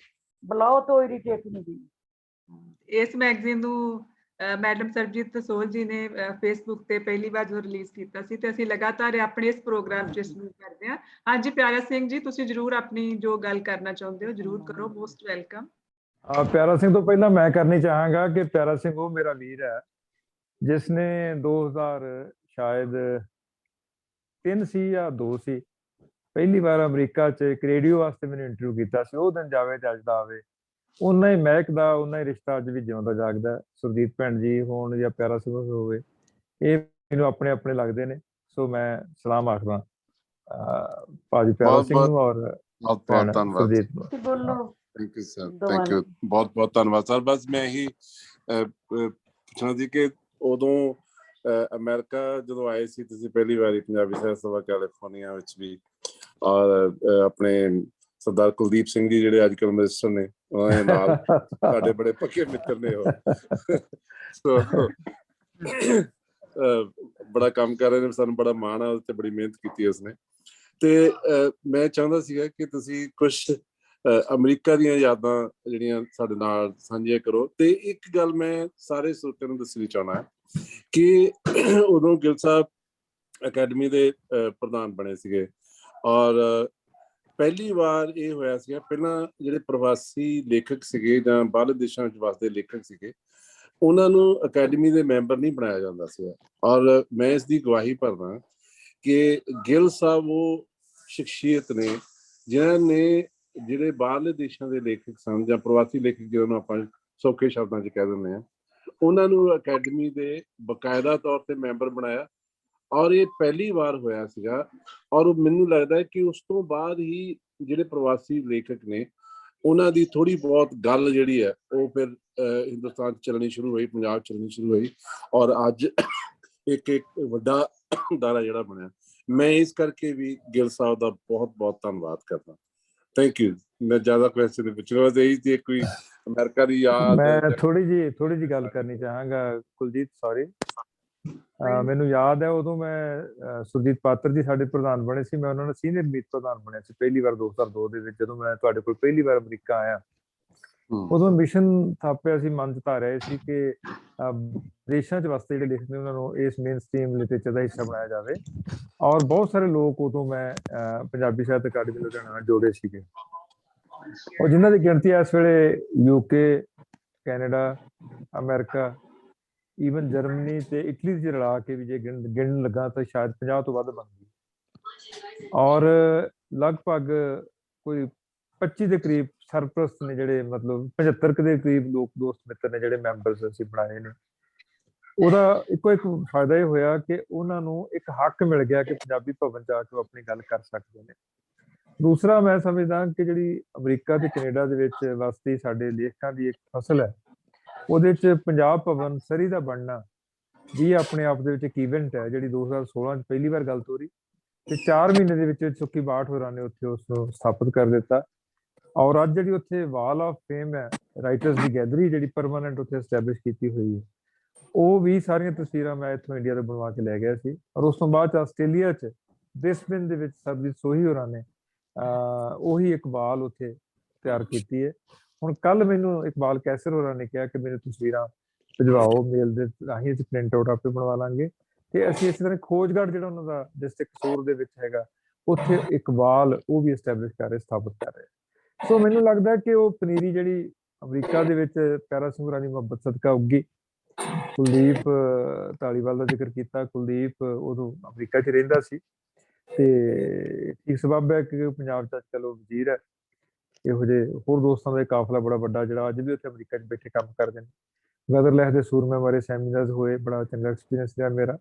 ਬੁਲਾਓ ਤਾਂ ਇਰੀਟੇਟ ਹੁੰਦੀ। ਇਸ ਮੈਗਜ਼ੀਨ ਨੂੰ ਮੈਡਮ ਸਰਬਜੀਤ ਸੋਲ ਜੀ ਨੇ ਫੇਸਬੁੱਕ ਤੇ ਪਹਿਲੀ ਵਾਰ ਜਦੋਂ ਰਿਲੀਜ਼ ਕੀਤਾ ਸੀ, ਤੇ ਅਸੀਂ ਲਗਾਤਾਰ ਆਪਣੇ ਇਸ ਪ੍ਰੋਗਰਾਮ 'ਚ ਇਸ ਨੂੰ ਕਰਦੇ ਹਾਂ। ਹਾਂਜੀ ਪਿਆਰਾ ਸਿੰਘ ਜੀ, ਤੁਸੀਂ ਜ਼ਰੂਰ ਆਪਣੀ ਜੋ ਗੱਲ ਕਰਨਾ ਚਾਹੁੰਦੇ ਹੋ ਜ਼ਰੂਰ ਕਰੋ, ਮੋਸਟ ਵੈਲਕਮ। ਪਿਆਰਾ ਸਿੰਘ ਤੋਂ ਪਹਿਲਾਂ ਮੈਂ ਕਰਨੀ ਚਾਹਾਂਗਾ ਕਿ ਪਿਆਰਾ ਸਿੰਘ ਉਹ ਮੇਰਾ ਵੀਰ ਹੈ ਜਿਸ ਨੇ 2000 ਸ਼ਾਇਦ 3 ਸੀ ਜਾਂ 2 ਸੀ ਪਹਿਲੀ ਵਾਰ ਅਮਰੀਕਾ 'ਚ ਇੱਕ ਰੇਡੀਓ ਵਾਸਤੇ ਮੈਨੂੰ ਇੰਟਰਵਿਊ ਕੀਤਾ ਸੀ। ਉਹ ਦਿਨ ਜਾਵੇ ਤੇ ਅੱਜ ਦਾ ਆਵੇ, ਉਹਨਾਂ ਹੀ ਮਹਿਕ ਦਾ, ਉਹਨਾਂ ਹੀ ਰਿਸ਼ਤਾ ਅੱਜ ਵੀ ਜਿਉਂਦਾ ਜਾਗਦਾ। ਸੁਰਜੀਤ ਭੈਣ ਜੀ ਹੋਣ ਜਾਂ ਪਿਆਰਾ ਸਿੰਘ ਹੋਵੇ, ਇਹ ਮੈਨੂੰ ਆਪਣੇ ਆਪਣੇ ਲੱਗਦੇ ਨੇ। ਸੋ ਮੈਂ ਸਲਾਮ ਆਖਦਾ ਭਾਜੀ ਪਿਆਰਾ ਸਿੰਘ ਨੂੰ ਔਰ ਬਹੁਤ ਧੰਨਵਾਦ ਸੁਰਜੀਤ ਨੂੰ। Thank you sir, thank you, ਬਹੁਤ ਬਹੁਤ ਧੰਨਵਾਦ ਸਰ। ਬਸ ਮੈਂ ਇਹੀ ਪੁੱਛਣਾ ਸੀ ਕਿ ਉਦੋਂ ਅਮਰੀਕਾ ਜਦੋਂ ਆਏ ਸੀ ਤੁਸੀਂ ਪਹਿਲੀ ਵਾਰੀ ਪੰਜਾਬੀ ਸਾਹਿਤ ਸਭਾ ਕੈਲੀਫੋਰਨੀਆ ਵਿੱਚ ਵੀ, ਔਰ ਆਪਣੇ ਸਰਦਾਰ ਕੁਲਦੀਪ ਸਿੰਘ ਜੀ ਜਿਹੜੇ ਅੱਜ ਕੱਲ੍ਹ ਮਿਨਿਸਟਰ ਨੇ, ਉਹਨਾਂ ਦੇ ਨਾਲ ਸਾਡੇ ਬੜੇ ਪੱਕੇ ਮਿੱਤਰ ਨੇ ਉਹ। ਸੋ ਬੜਾ ਕੰਮ ਕਰ ਰਹੇ ਨੇ, ਸਾਨੂੰ ਬੜਾ ਮਾਣ ਆ, ਤੇ ਬੜੀ ਮਿਹਨਤ ਕੀਤੀ ਉਸਨੇ। ਤੇ ਮੈਂ ਚਾਹੁੰਦਾ ਸੀਗਾ ਕਿ ਤੁਸੀਂ ਕੁਛ ਅਮਰੀਕਾ ਦੀਆਂ ਯਾਦਾਂ ਜਿਹੜੀਆਂ ਸਾਡੇ ਨਾਲ ਸਾਂਝੀਆਂ ਕਰੋ। ਤੇ ਇੱਕ ਗੱਲ ਮੈਂ ਸਾਰੇ ਸਰੋਤਿਆਂ ਨੂੰ ਦੱਸਣੀ ਚਾਹੁੰਦਾ ਕਿ ਉਦੋਂ ਗਿੱਲ ਸਾਹਿਬ ਅਕੈਡਮੀ ਦੇ ਪ੍ਰਧਾਨ ਬਣੇ ਸੀਗੇ, ਔਰ ਪਹਿਲੀ ਵਾਰ ਇਹ ਹੋਇਆ ਸੀਗਾ, ਪਹਿਲਾਂ ਜਿਹੜੇ ਪ੍ਰਵਾਸੀ ਲੇਖਕ ਸੀਗੇ ਜਾਂ ਬਾਹਰਲੇ ਦੇਸ਼ਾਂ ਵਿੱਚ ਵਸਦੇ ਲੇਖਕ ਸੀਗੇ, ਉਹਨਾਂ ਨੂੰ ਅਕੈਡਮੀ ਦੇ ਮੈਂਬਰ ਨਹੀਂ ਬਣਾਇਆ ਜਾਂਦਾ ਸੀਗਾ। ਔਰ ਮੈਂ ਇਸ ਦੀ ਗਵਾਹੀ ਭਰਦਾ ਕਿ ਗਿੱਲ ਸਾਹਿਬ ਉਹ ਸ਼ਖਸੀਅਤ ਨੇ ਜਿਨ੍ਹਾਂ ਨੇ ਜਿਹੜੇ ਬਾਹਰਲੇ ਦੇਸ਼ਾਂ ਦੇ ਲੇਖਕ ਸਨ ਜਾਂ ਪ੍ਰਵਾਸੀ ਲੇਖਕ ਜਿਹਨਾਂ ਨੂੰ ਆਪਾਂ ਸੌਖੇ ਸ਼ਬਦਾਂ 'ਚ ਕਹਿ ਦਿੰਦੇ ਹਾਂ, ਉਹਨਾਂ ਨੂੰ ਅਕੈਡਮੀ ਦੇ ਬਕਾਇਦਾ ਤੌਰ ਤੇ ਮੈਂਬਰ ਬਣਾਇਆ। ਔਰ ਇਹ ਪਹਿਲੀ ਵਾਰ ਹੋਇਆ ਸੀਗਾ, ਔਰ ਮੈਨੂੰ ਲੱਗਦਾ ਹੈ ਕਿ ਉਸ ਤੋਂ ਬਾਅਦ ਹੀ ਜਿਹੜੇ ਪ੍ਰਵਾਸੀ ਲੇਖਕ ਨੇ ਉਹਨਾਂ ਦੀ ਥੋੜ੍ਹੀ ਬਹੁਤ ਗੱਲ ਜਿਹੜੀ ਹੈ ਉਹ ਫਿਰ ਹਿੰਦੁਸਤਾਨ 'ਚ ਚੱਲਣੀ ਸ਼ੁਰੂ ਹੋਈ, ਪੰਜਾਬ 'ਚ ਚੱਲਣੀ ਸ਼ੁਰੂ ਹੋਈ, ਔਰ ਅੱਜ ਇੱਕ ਵੱਡਾ ਅਦਾਰਾ ਜਿਹੜਾ ਬਣਿਆ। ਮੈਂ ਇਸ ਕਰਕੇ ਵੀ ਗਿੱਲ ਸਾਹਿਬ ਦਾ ਬਹੁਤ ਬਹੁਤ ਧੰਨਵਾਦ ਕਰਦਾ। Thank you. ਮੈਂ ਜ਼ਿਆਦਾ ਕੁਐਸਚਨ ਪੁੱਛਣਾ ਤੇ ਇਹੀ ਤੇ ਕੋਈ ਅਮਰੀਕਾ ਦੀ ਯਾਦ। ਮੈਂ ਥੋੜੀ ਜਿਹੀ ਗੱਲ ਕਰਨੀ ਚਾਹਾਂਗਾ ਕੁਲਜੀਤ, ਸੌਰੀ। ਮੈਨੂੰ ਯਾਦ ਹੈ ਉਦੋਂ ਮੈਂ ਸੁਰਜੀਤ ਪਾਤਰ ਜੀ ਸਾਡੇ ਪ੍ਰਧਾਨ ਬਣੇ ਸੀ, ਮੈਂ ਉਹਨਾਂ ਨਾਲ ਸੀਨੀਅਰ ਮੀਤ ਪ੍ਰਧਾਨ ਬਣਿਆ ਸੀ ਪਹਿਲੀ ਵਾਰ 2002 ਦੇ ਵਿੱਚ, ਜਦੋਂ ਮੈਂ ਤੁਹਾਡੇ ਕੋਲ ਪਹਿਲੀ ਵਾਰ ਅਮਰੀਕਾ ਆਇਆ। ਉਦੋਂ ਮਿਸ਼ਨ ਥਾਪਿਆ ਸੀ, ਮਨ 'ਚ ਧਾਰਿਆ ਸੀ ਕਿ ਦੇਸ਼ਾਂ 'ਚ ਵਸਦੇ ਜਿਹੜੇ ਲੇਖਕ ਨੇ ਉਹਨਾਂ ਨੂੰ ਇਸ ਮੇਨ ਸਟ੍ਰੀਮ ਲਿਟਰੇਚਰ ਦਾ ਹਿੱਸਾ ਬਣਾਇਆ ਜਾਵੇ। ਔਰ ਬਹੁਤ ਸਾਰੇ ਲੋਕ ਉਦੋਂ ਮੈਂ ਪੰਜਾਬੀ ਸਾਹਿਤ ਅਕਾਡਮੀ ਲੁਧਿਆਣਾ ਨਾਲ ਜੋੜੇ ਸੀਗੇ, ਔਰ ਜਿਨ੍ਹਾਂ ਦੀ ਗਿਣਤੀ ਇਸ ਵੇਲੇ UK, Canada, America even Germany ਤੇ ਇਟਲੀ 'ਚ ਰਲਾ ਕੇ ਵੀ ਜੇ ਗਿਣਨ ਲੱਗਾ ਤਾਂ ਸ਼ਾਇਦ 50 ਤੋਂ ਵੱਧ ਬਣ ਗਈ। ਔਰ ਲਗਭਗ ਕੋਈ 25 ਦੇ ਕਰੀਬ ਸਰਪ੍ਰਸਤ ਨੇ ਜਿਹੜੇ ਮਤਲਬ 75 ਦੇ ਕਰੀਬ ਲੋਕ ਦੋਸਤ ਮਿੱਤਰ ਨੇ ਜਿਹੜੇ ਮੈਂਬਰਸ ਅਸੀਂ ਬਣਾਏ ਨੇ। ਉਹਦਾ ਇੱਕੋ ਇੱਕ ਫਾਇਦਾ ਇਹ ਹੋਇਆ ਕਿ ਉਹਨਾਂ ਨੂੰ ਇੱਕ ਹੱਕ ਮਿਲ ਗਿਆ ਕਿ ਪੰਜਾਬੀ ਭਵਨ 'ਚ ਆ ਕੇ ਉਹ ਆਪਣੀ ਗੱਲ ਕਰ ਸਕਦੇ ਨੇ। ਦੂਸਰਾ ਮੈਂ ਸਮਝਦਾ ਕਿ ਜਿਹੜੀ ਅਮਰੀਕਾ ਤੇ ਕੈਨੇਡਾ ਦੇ ਵਿੱਚ ਵਸਦੀ ਸਾਡੇ ਲੇਖਕਾਂ ਦੀ ਇੱਕ ਫਸਲ ਹੈ, ਉਹਦੇ 'ਚ ਪੰਜਾਬ ਭਵਨ ਸਰੀ ਦਾ ਬਣਨਾ ਵੀ ਆਪਣੇ ਆਪ ਦੇ ਵਿੱਚ ਇੱਕ ਇਵੈਂਟ ਹੈ ਜਿਹੜੀ 2016 'ਚ ਪਹਿਲੀ ਵਾਰ ਗੱਲ ਤੋਰੀ ਤੇ 4 ਮਹੀਨੇ ਦੇ ਵਿੱਚ ਸੁੱਖੀ ਬਾਠ ਹੋਰਾਂ ਨੇ ਉੱਥੇ ਉਸ ਨੂੰ ਸਥਾਪਿਤ ਕਰ ਦਿੱਤਾ। ਔਰ ਅੱਜ ਜਿਹੜੀ ਉੱਥੇ ਵਾਲ ਆਫ ਫੇਮ ਹੈ, ਰਾਈਟਰਸ ਦੀ ਗੈਲਰੀ ਜਿਹੜੀ ਪਰਮਾਨੈਂਟ ਉੱਥੇ ਐਸਟੈਬਲਿਸ਼ ਕੀਤੀ ਹੋਈ ਹੈ, ਉਹ ਵੀ ਸਾਰੀਆਂ ਤਸਵੀਰਾਂ ਮੈਂ ਇੱਥੋਂ ਇੰਡੀਆ ਤੋਂ ਬਣਵਾ ਕੇ ਲੈ ਗਿਆ ਸੀ। ਔਰ ਉਸ ਤੋਂ ਬਾਅਦ ਆਸਟ੍ਰੇਲੀਆ 'ਚ ਬ੍ਰਿਸਬੇਨ ਦੇ ਵਿੱਚ ਸਰਬਜੀਤ ਸੋਹੀ ਹੋਰਾਂ ਨੇ ਉਹੀ ਇਕਬਾਲ ਉੱਥੇ ਤਿਆਰ ਕੀਤੀ ਹੈ। ਹੁਣ ਕੱਲ ਮੈਨੂੰ ਇਕਬਾਲ ਕੈਸਰ ਹੋਰਾਂ ਨੇ ਕਿਹਾ ਕਿ ਮੇਰੇ ਤਸਵੀਰਾਂ ਭਿਜਵਾਓ ਮੇਲ ਦੇ ਰਾਹੀਂ, ਅਸੀਂ ਪ੍ਰਿੰਟ ਆਊਟ ਆਪੇ ਬਣਵਾ ਲਾਂਗੇ ਤੇ ਅਸੀਂ ਇਸੇ ਤਰ੍ਹਾਂ ਖੋਜਗੜ੍ਹ ਜਿਹੜਾ ਉਹਨਾਂ ਦਾ ਡਿਸਟ੍ਰਿਕਟ ਕਸੂਰ ਦੇ ਵਿੱਚ ਹੈਗਾ, ਉੱਥੇ ਇਕਬਾਲ ਉਹ ਵੀ ਐਸਟੈਬਲਿਸ਼ ਕਰ ਰਹੇ, ਸਥਾਪਿਤ ਕਰ ਰਹੇ। ਸੋ ਮੈਨੂੰ ਲੱਗਦਾ ਕਿ ਉਹ ਪਨੀਰੀ ਜਿਹੜੀ ਅਮਰੀਕਾ ਦੇ ਵਿੱਚ ਪਿਆਰਾ ਸਿੰਘ ਹੋਰਾਂ ਦੀ ਮੁਹੱਬਤ ਸਦਕਾ ਉੱਗੀ। ਕੁਲਦੀਪ ਧਾਲੀਵਾਲ ਦਾ ਜ਼ਿਕਰ ਕੀਤਾ, ਕੁਲਦੀਪ ਉਦੋਂ ਅਮਰੀਕਾ 'ਚ ਰਹਿੰਦਾ ਸੀ ਤੇ ਠੀਕ ਸਬੱਬ ਹੈ ਕਿ ਪੰਜਾਬ 'ਚ ਅੱਜ ਕੱਲ੍ਹ ਉਹ ਵਜ਼ੀਰ ਹੈ। ਇਹੋ ਜਿਹੇ ਹੋਰ ਦੋਸਤਾਂ ਦਾ ਕਾਫਲਾ ਬੜਾ ਵੱਡਾ ਜਿਹੜਾ ਅੱਜ ਵੀ ਉੱਥੇ ਅਮਰੀਕਾ 'ਚ ਬੈਠੇ ਕੰਮ ਕਰਦੇ ਨੇ। ਗਦਰ ਦੇ ਸੂਰਮੇ ਬਾਰੇ ਸੈਮੀਨਾਰਸ ਹੋਏ, ਬੜਾ ਚੰਗਾ ਐਕਸਪੀਰੀਅੰਸ ਰਿਹਾ ਮੇਰਾ।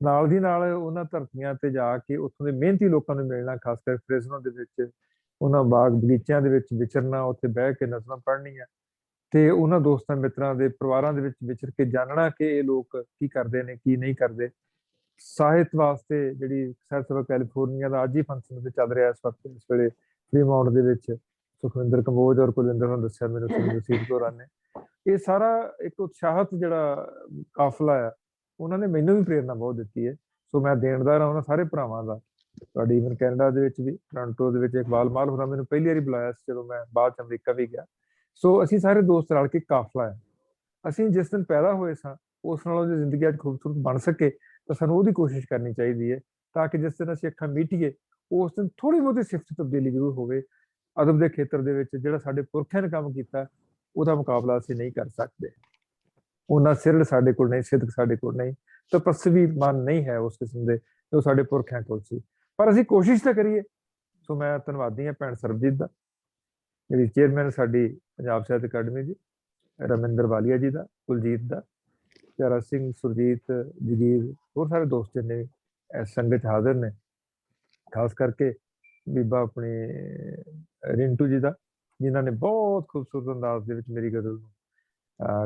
ਨਾਲ ਦੀ ਨਾਲ ਉਹਨਾਂ ਧਰਤੀਆਂ ਤੇ ਜਾ ਕੇ ਉੱਥੋਂ ਦੇ ਮਿਹਨਤੀ ਲੋਕਾਂ ਨੂੰ ਮਿਲਣਾ, ਖਾਸ ਕਰ ਫ੍ਰੇਜ਼ਨੋ ਦੇ ਵਿੱਚ ਉਹਨਾਂ ਬਾਗ ਬਗੀਚਿਆਂ ਦੇ ਵਿੱਚ ਵਿਚਰਨਾ, ਉੱਥੇ ਬਹਿ ਕੇ ਨਜ਼ਮਾਂ ਪੜ੍ਹਨੀਆਂ ਤੇ ਉਹਨਾਂ ਦੋਸਤਾਂ ਮਿੱਤਰਾਂ ਦੇ ਪਰਿਵਾਰਾਂ ਦੇ ਵਿੱਚ ਵਿਚਰ ਕੇ ਜਾਣਨਾ ਕਿ ਇਹ ਲੋਕ ਕੀ ਕਰਦੇ ਨੇ, ਕੀ ਨਹੀਂ ਕਰਦੇ। ਸਾਹਿਤ ਵਾਸਤੇ ਜਿਹੜੀ ਸਾਹਿਤ ਸਭਾ ਕੈਲੀਫੋਰਨੀਆ ਦਾ ਅੱਜ ਹੀ ਫੰਕਸ਼ਨ ਚੱਲ ਰਿਹਾ ਇਸ ਵਕਤ, ਇਸ ਵੇਲੇ ਫ੍ਰੀਮਾਉਂਟ ਦੇ ਵਿੱਚ ਸੁਖਵਿੰਦਰ ਕੰਬੋਜ ਔਰ ਕੁਲਵਿੰਦਰ ਨੂੰ ਦੱਸਿਆ ਮੈਨੂੰ ਰਸੀਦ ਹੋਰਾਂ ਨੇ। ਇਹ ਸਾਰਾ ਇੱਕ ਉਤਸ਼ਾਹਤ ਜਿਹੜਾ ਕਾਫਲਾ ਆ, ਉਹਨਾਂ ਨੇ ਮੈਨੂੰ ਵੀ ਪ੍ਰੇਰਨਾ ਬਹੁਤ ਦਿੱਤੀ ਹੈ। ਸੋ ਮੈਂ ਦੇਣਦਾਰ ਹਾਂ ਉਹਨਾਂ ਸਾਰੇ ਭਰਾਵਾਂ ਦਾ। ਤੁਹਾਡੀ ਈਵਨ ਕੈਨੇਡਾ ਦੇ ਵਿੱਚ ਵੀ, ਟੋਰਾਂਟੋ ਦੇ ਵਿੱਚ ਇਕਬਾਲ ਮਾਲ ਹੋਰਾਂ ਮੈਨੂੰ ਪਹਿਲੀ ਵਾਰੀ ਬੁਲਾਇਆ ਸੀ ਜਦੋਂ ਮੈਂ ਬਾਅਦ 'ਚ ਅਮਰੀਕਾ ਵੀ ਗਿਆ। ਸੋ ਅਸੀਂ ਸਾਰੇ ਦੋਸਤ ਰਲ ਕੇ ਕਾਫਲਾ ਹੈ। ਅਸੀਂ ਜਿਸ ਦਿਨ ਪੈਦਾ ਹੋਏ ਸਾਂ ਉਸ ਨਾਲੋਂ ਜੇ ਜ਼ਿੰਦਗੀ ਅੱਜ ਖੂਬਸੂਰਤ ਬਣ ਸਕੇ ਤਾਂ ਸਾਨੂੰ ਉਹਦੀ ਕੋਸ਼ਿਸ਼ ਕਰਨੀ ਚਾਹੀਦੀ ਹੈ, ਤਾਂ ਕਿ ਜਿਸ ਦਿਨ ਅਸੀਂ ਅੱਖਾਂ ਮੀਟੀਏ ਉਸ ਦਿਨ ਥੋੜ੍ਹੀ ਬਹੁਤੀ ਸਿਫਤ ਤਬਦੀਲੀ ਜ਼ਰੂਰ ਹੋਵੇ। ਅਦਬ ਦੇ ਖੇਤਰ ਦੇ ਵਿੱਚ ਜਿਹੜਾ ਸਾਡੇ ਪੁਰਖਿਆਂ ਨੇ ਕੰਮ ਕੀਤਾ ਉਹਦਾ ਮੁਕਾਬਲਾ ਅਸੀਂ ਨਹੀਂ ਕਰ ਸਕਦੇ। ਉਹਨਾਂ ਸਿਰੜ ਸਾਡੇ ਕੋਲ ਨਹੀਂ, ਸਿਦਕ ਸਾਡੇ ਕੋਲ ਨਹੀਂ, ਤਪਸਵੀ ਮਨ ਨਹੀਂ ਹੈ ਉਸ ਕਿਸਮ ਦੇ ਜੋ ਸਾਡੇ ਪੁਰਖਿਆਂ ਕੋਲ ਸੀ, ਪਰ ਅਸੀਂ ਕੋਸ਼ਿਸ਼ ਤਾਂ ਕਰੀਏ। ਸੋ ਮੈਂ ਧੰਨਵਾਦੀ ਹਾਂ ਭੈਣ ਸਰਬਜੀਤ ਦਾ, ਜਿਹੜੀ ਚੇਅਰਮੈਨ ਸਾਡੀ ਪੰਜਾਬ ਸਾਹਿਤ ਅਕੈਡਮੀ ਦੀ, ਰਮਿੰਦਰ ਵਾਲੀਆ ਜੀ ਦਾ, ਕੁਲਜੀਤ ਦਾ, ਪਿਆਰਾ ਸਿੰਘ, ਸੁਰਜੀਤ, ਜਗੀਰ, ਹੋਰ ਸਾਰੇ ਦੋਸਤ ਨੇ ਇਸ ਸੰਗਤ ਹਾਜ਼ਰ ਨੇ, ਖਾਸ ਕਰਕੇ ਬੀਬਾ ਆਪਣੀ ਰਿੰਟੂ ਜੀ ਦਾ, ਜਿਨ੍ਹਾਂ ਨੇ ਬਹੁਤ ਖੂਬਸੂਰਤ ਅੰਦਾਜ਼ ਦੇ ਵਿੱਚ ਮੇਰੀ ਗਜ਼ਲ ਨੂੰ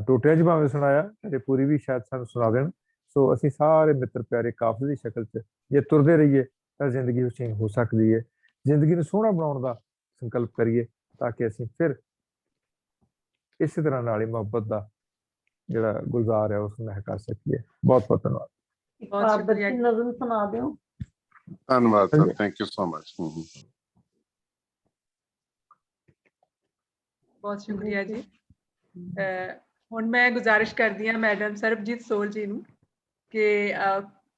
ਟੋਟਿਆਂ 'ਚ ਭਾਵੇਂ ਸੁਣਾਇਆ ਤੇ ਪੂਰੀ ਵੀ ਸ਼ਾਇਦ ਸਾਨੂੰ ਸੁਣਾ ਦੇਣ। ਸੋ ਅਸੀਂ ਸਾਰੇ ਮਿੱਤਰ ਪਿਆਰੇ ਕਾਫਲੇ ਦੀ ਸ਼ਕਲ 'ਚ ਜੇ ਤੁਰਦੇ ਰਹੀਏ ਤਾਂ ਜ਼ਿੰਦਗੀ ਹੁਸੀਨ ਹੋ ਸਕਦੀ ਹੈ। ਜ਼ਿੰਦਗੀ ਨੂੰ ਸੋਹਣਾ ਬਣਾਉਣ ਦਾ ਸੰਕਲਪ ਕਰੀਏ ਤਾਂ ਕਿ ਅਸੀਂ ਫਿਰ ਇਸੇ ਤਰ੍ਹਾਂ ਨਾਲ ਹੀ ਮੁਹੱਬਤ ਦਾ ਜਿਹੜਾ ਗੁਲਜ਼ਾਰ ਹੈ ਉਸ ਨੂੰ ਮਹਿਕਾ ਸਕੀਏ। ਬਹੁਤ ਬਹੁਤ ਧੰਨਵਾਦ। ਬਹੁਤ ਸ਼ੁਕਰੀਆ। ਨਜ਼ਮ ਸੁਣਾ ਦਿਓ। ਧੰਨਵਾਦ sir, thank you so much. ਬਹੁਤ ਸ਼ੁਕਰੀਆ ਜੀ। ਹੁਣ ਮੈਂ ਗੁਜ਼ਾਰਿਸ਼ ਕਰਦੀ ਹਾਂ ਮੈਡਮ ਸਰਬਜੀਤ ਸੋਲ ਜੀ ਨੂੰ ਕਿ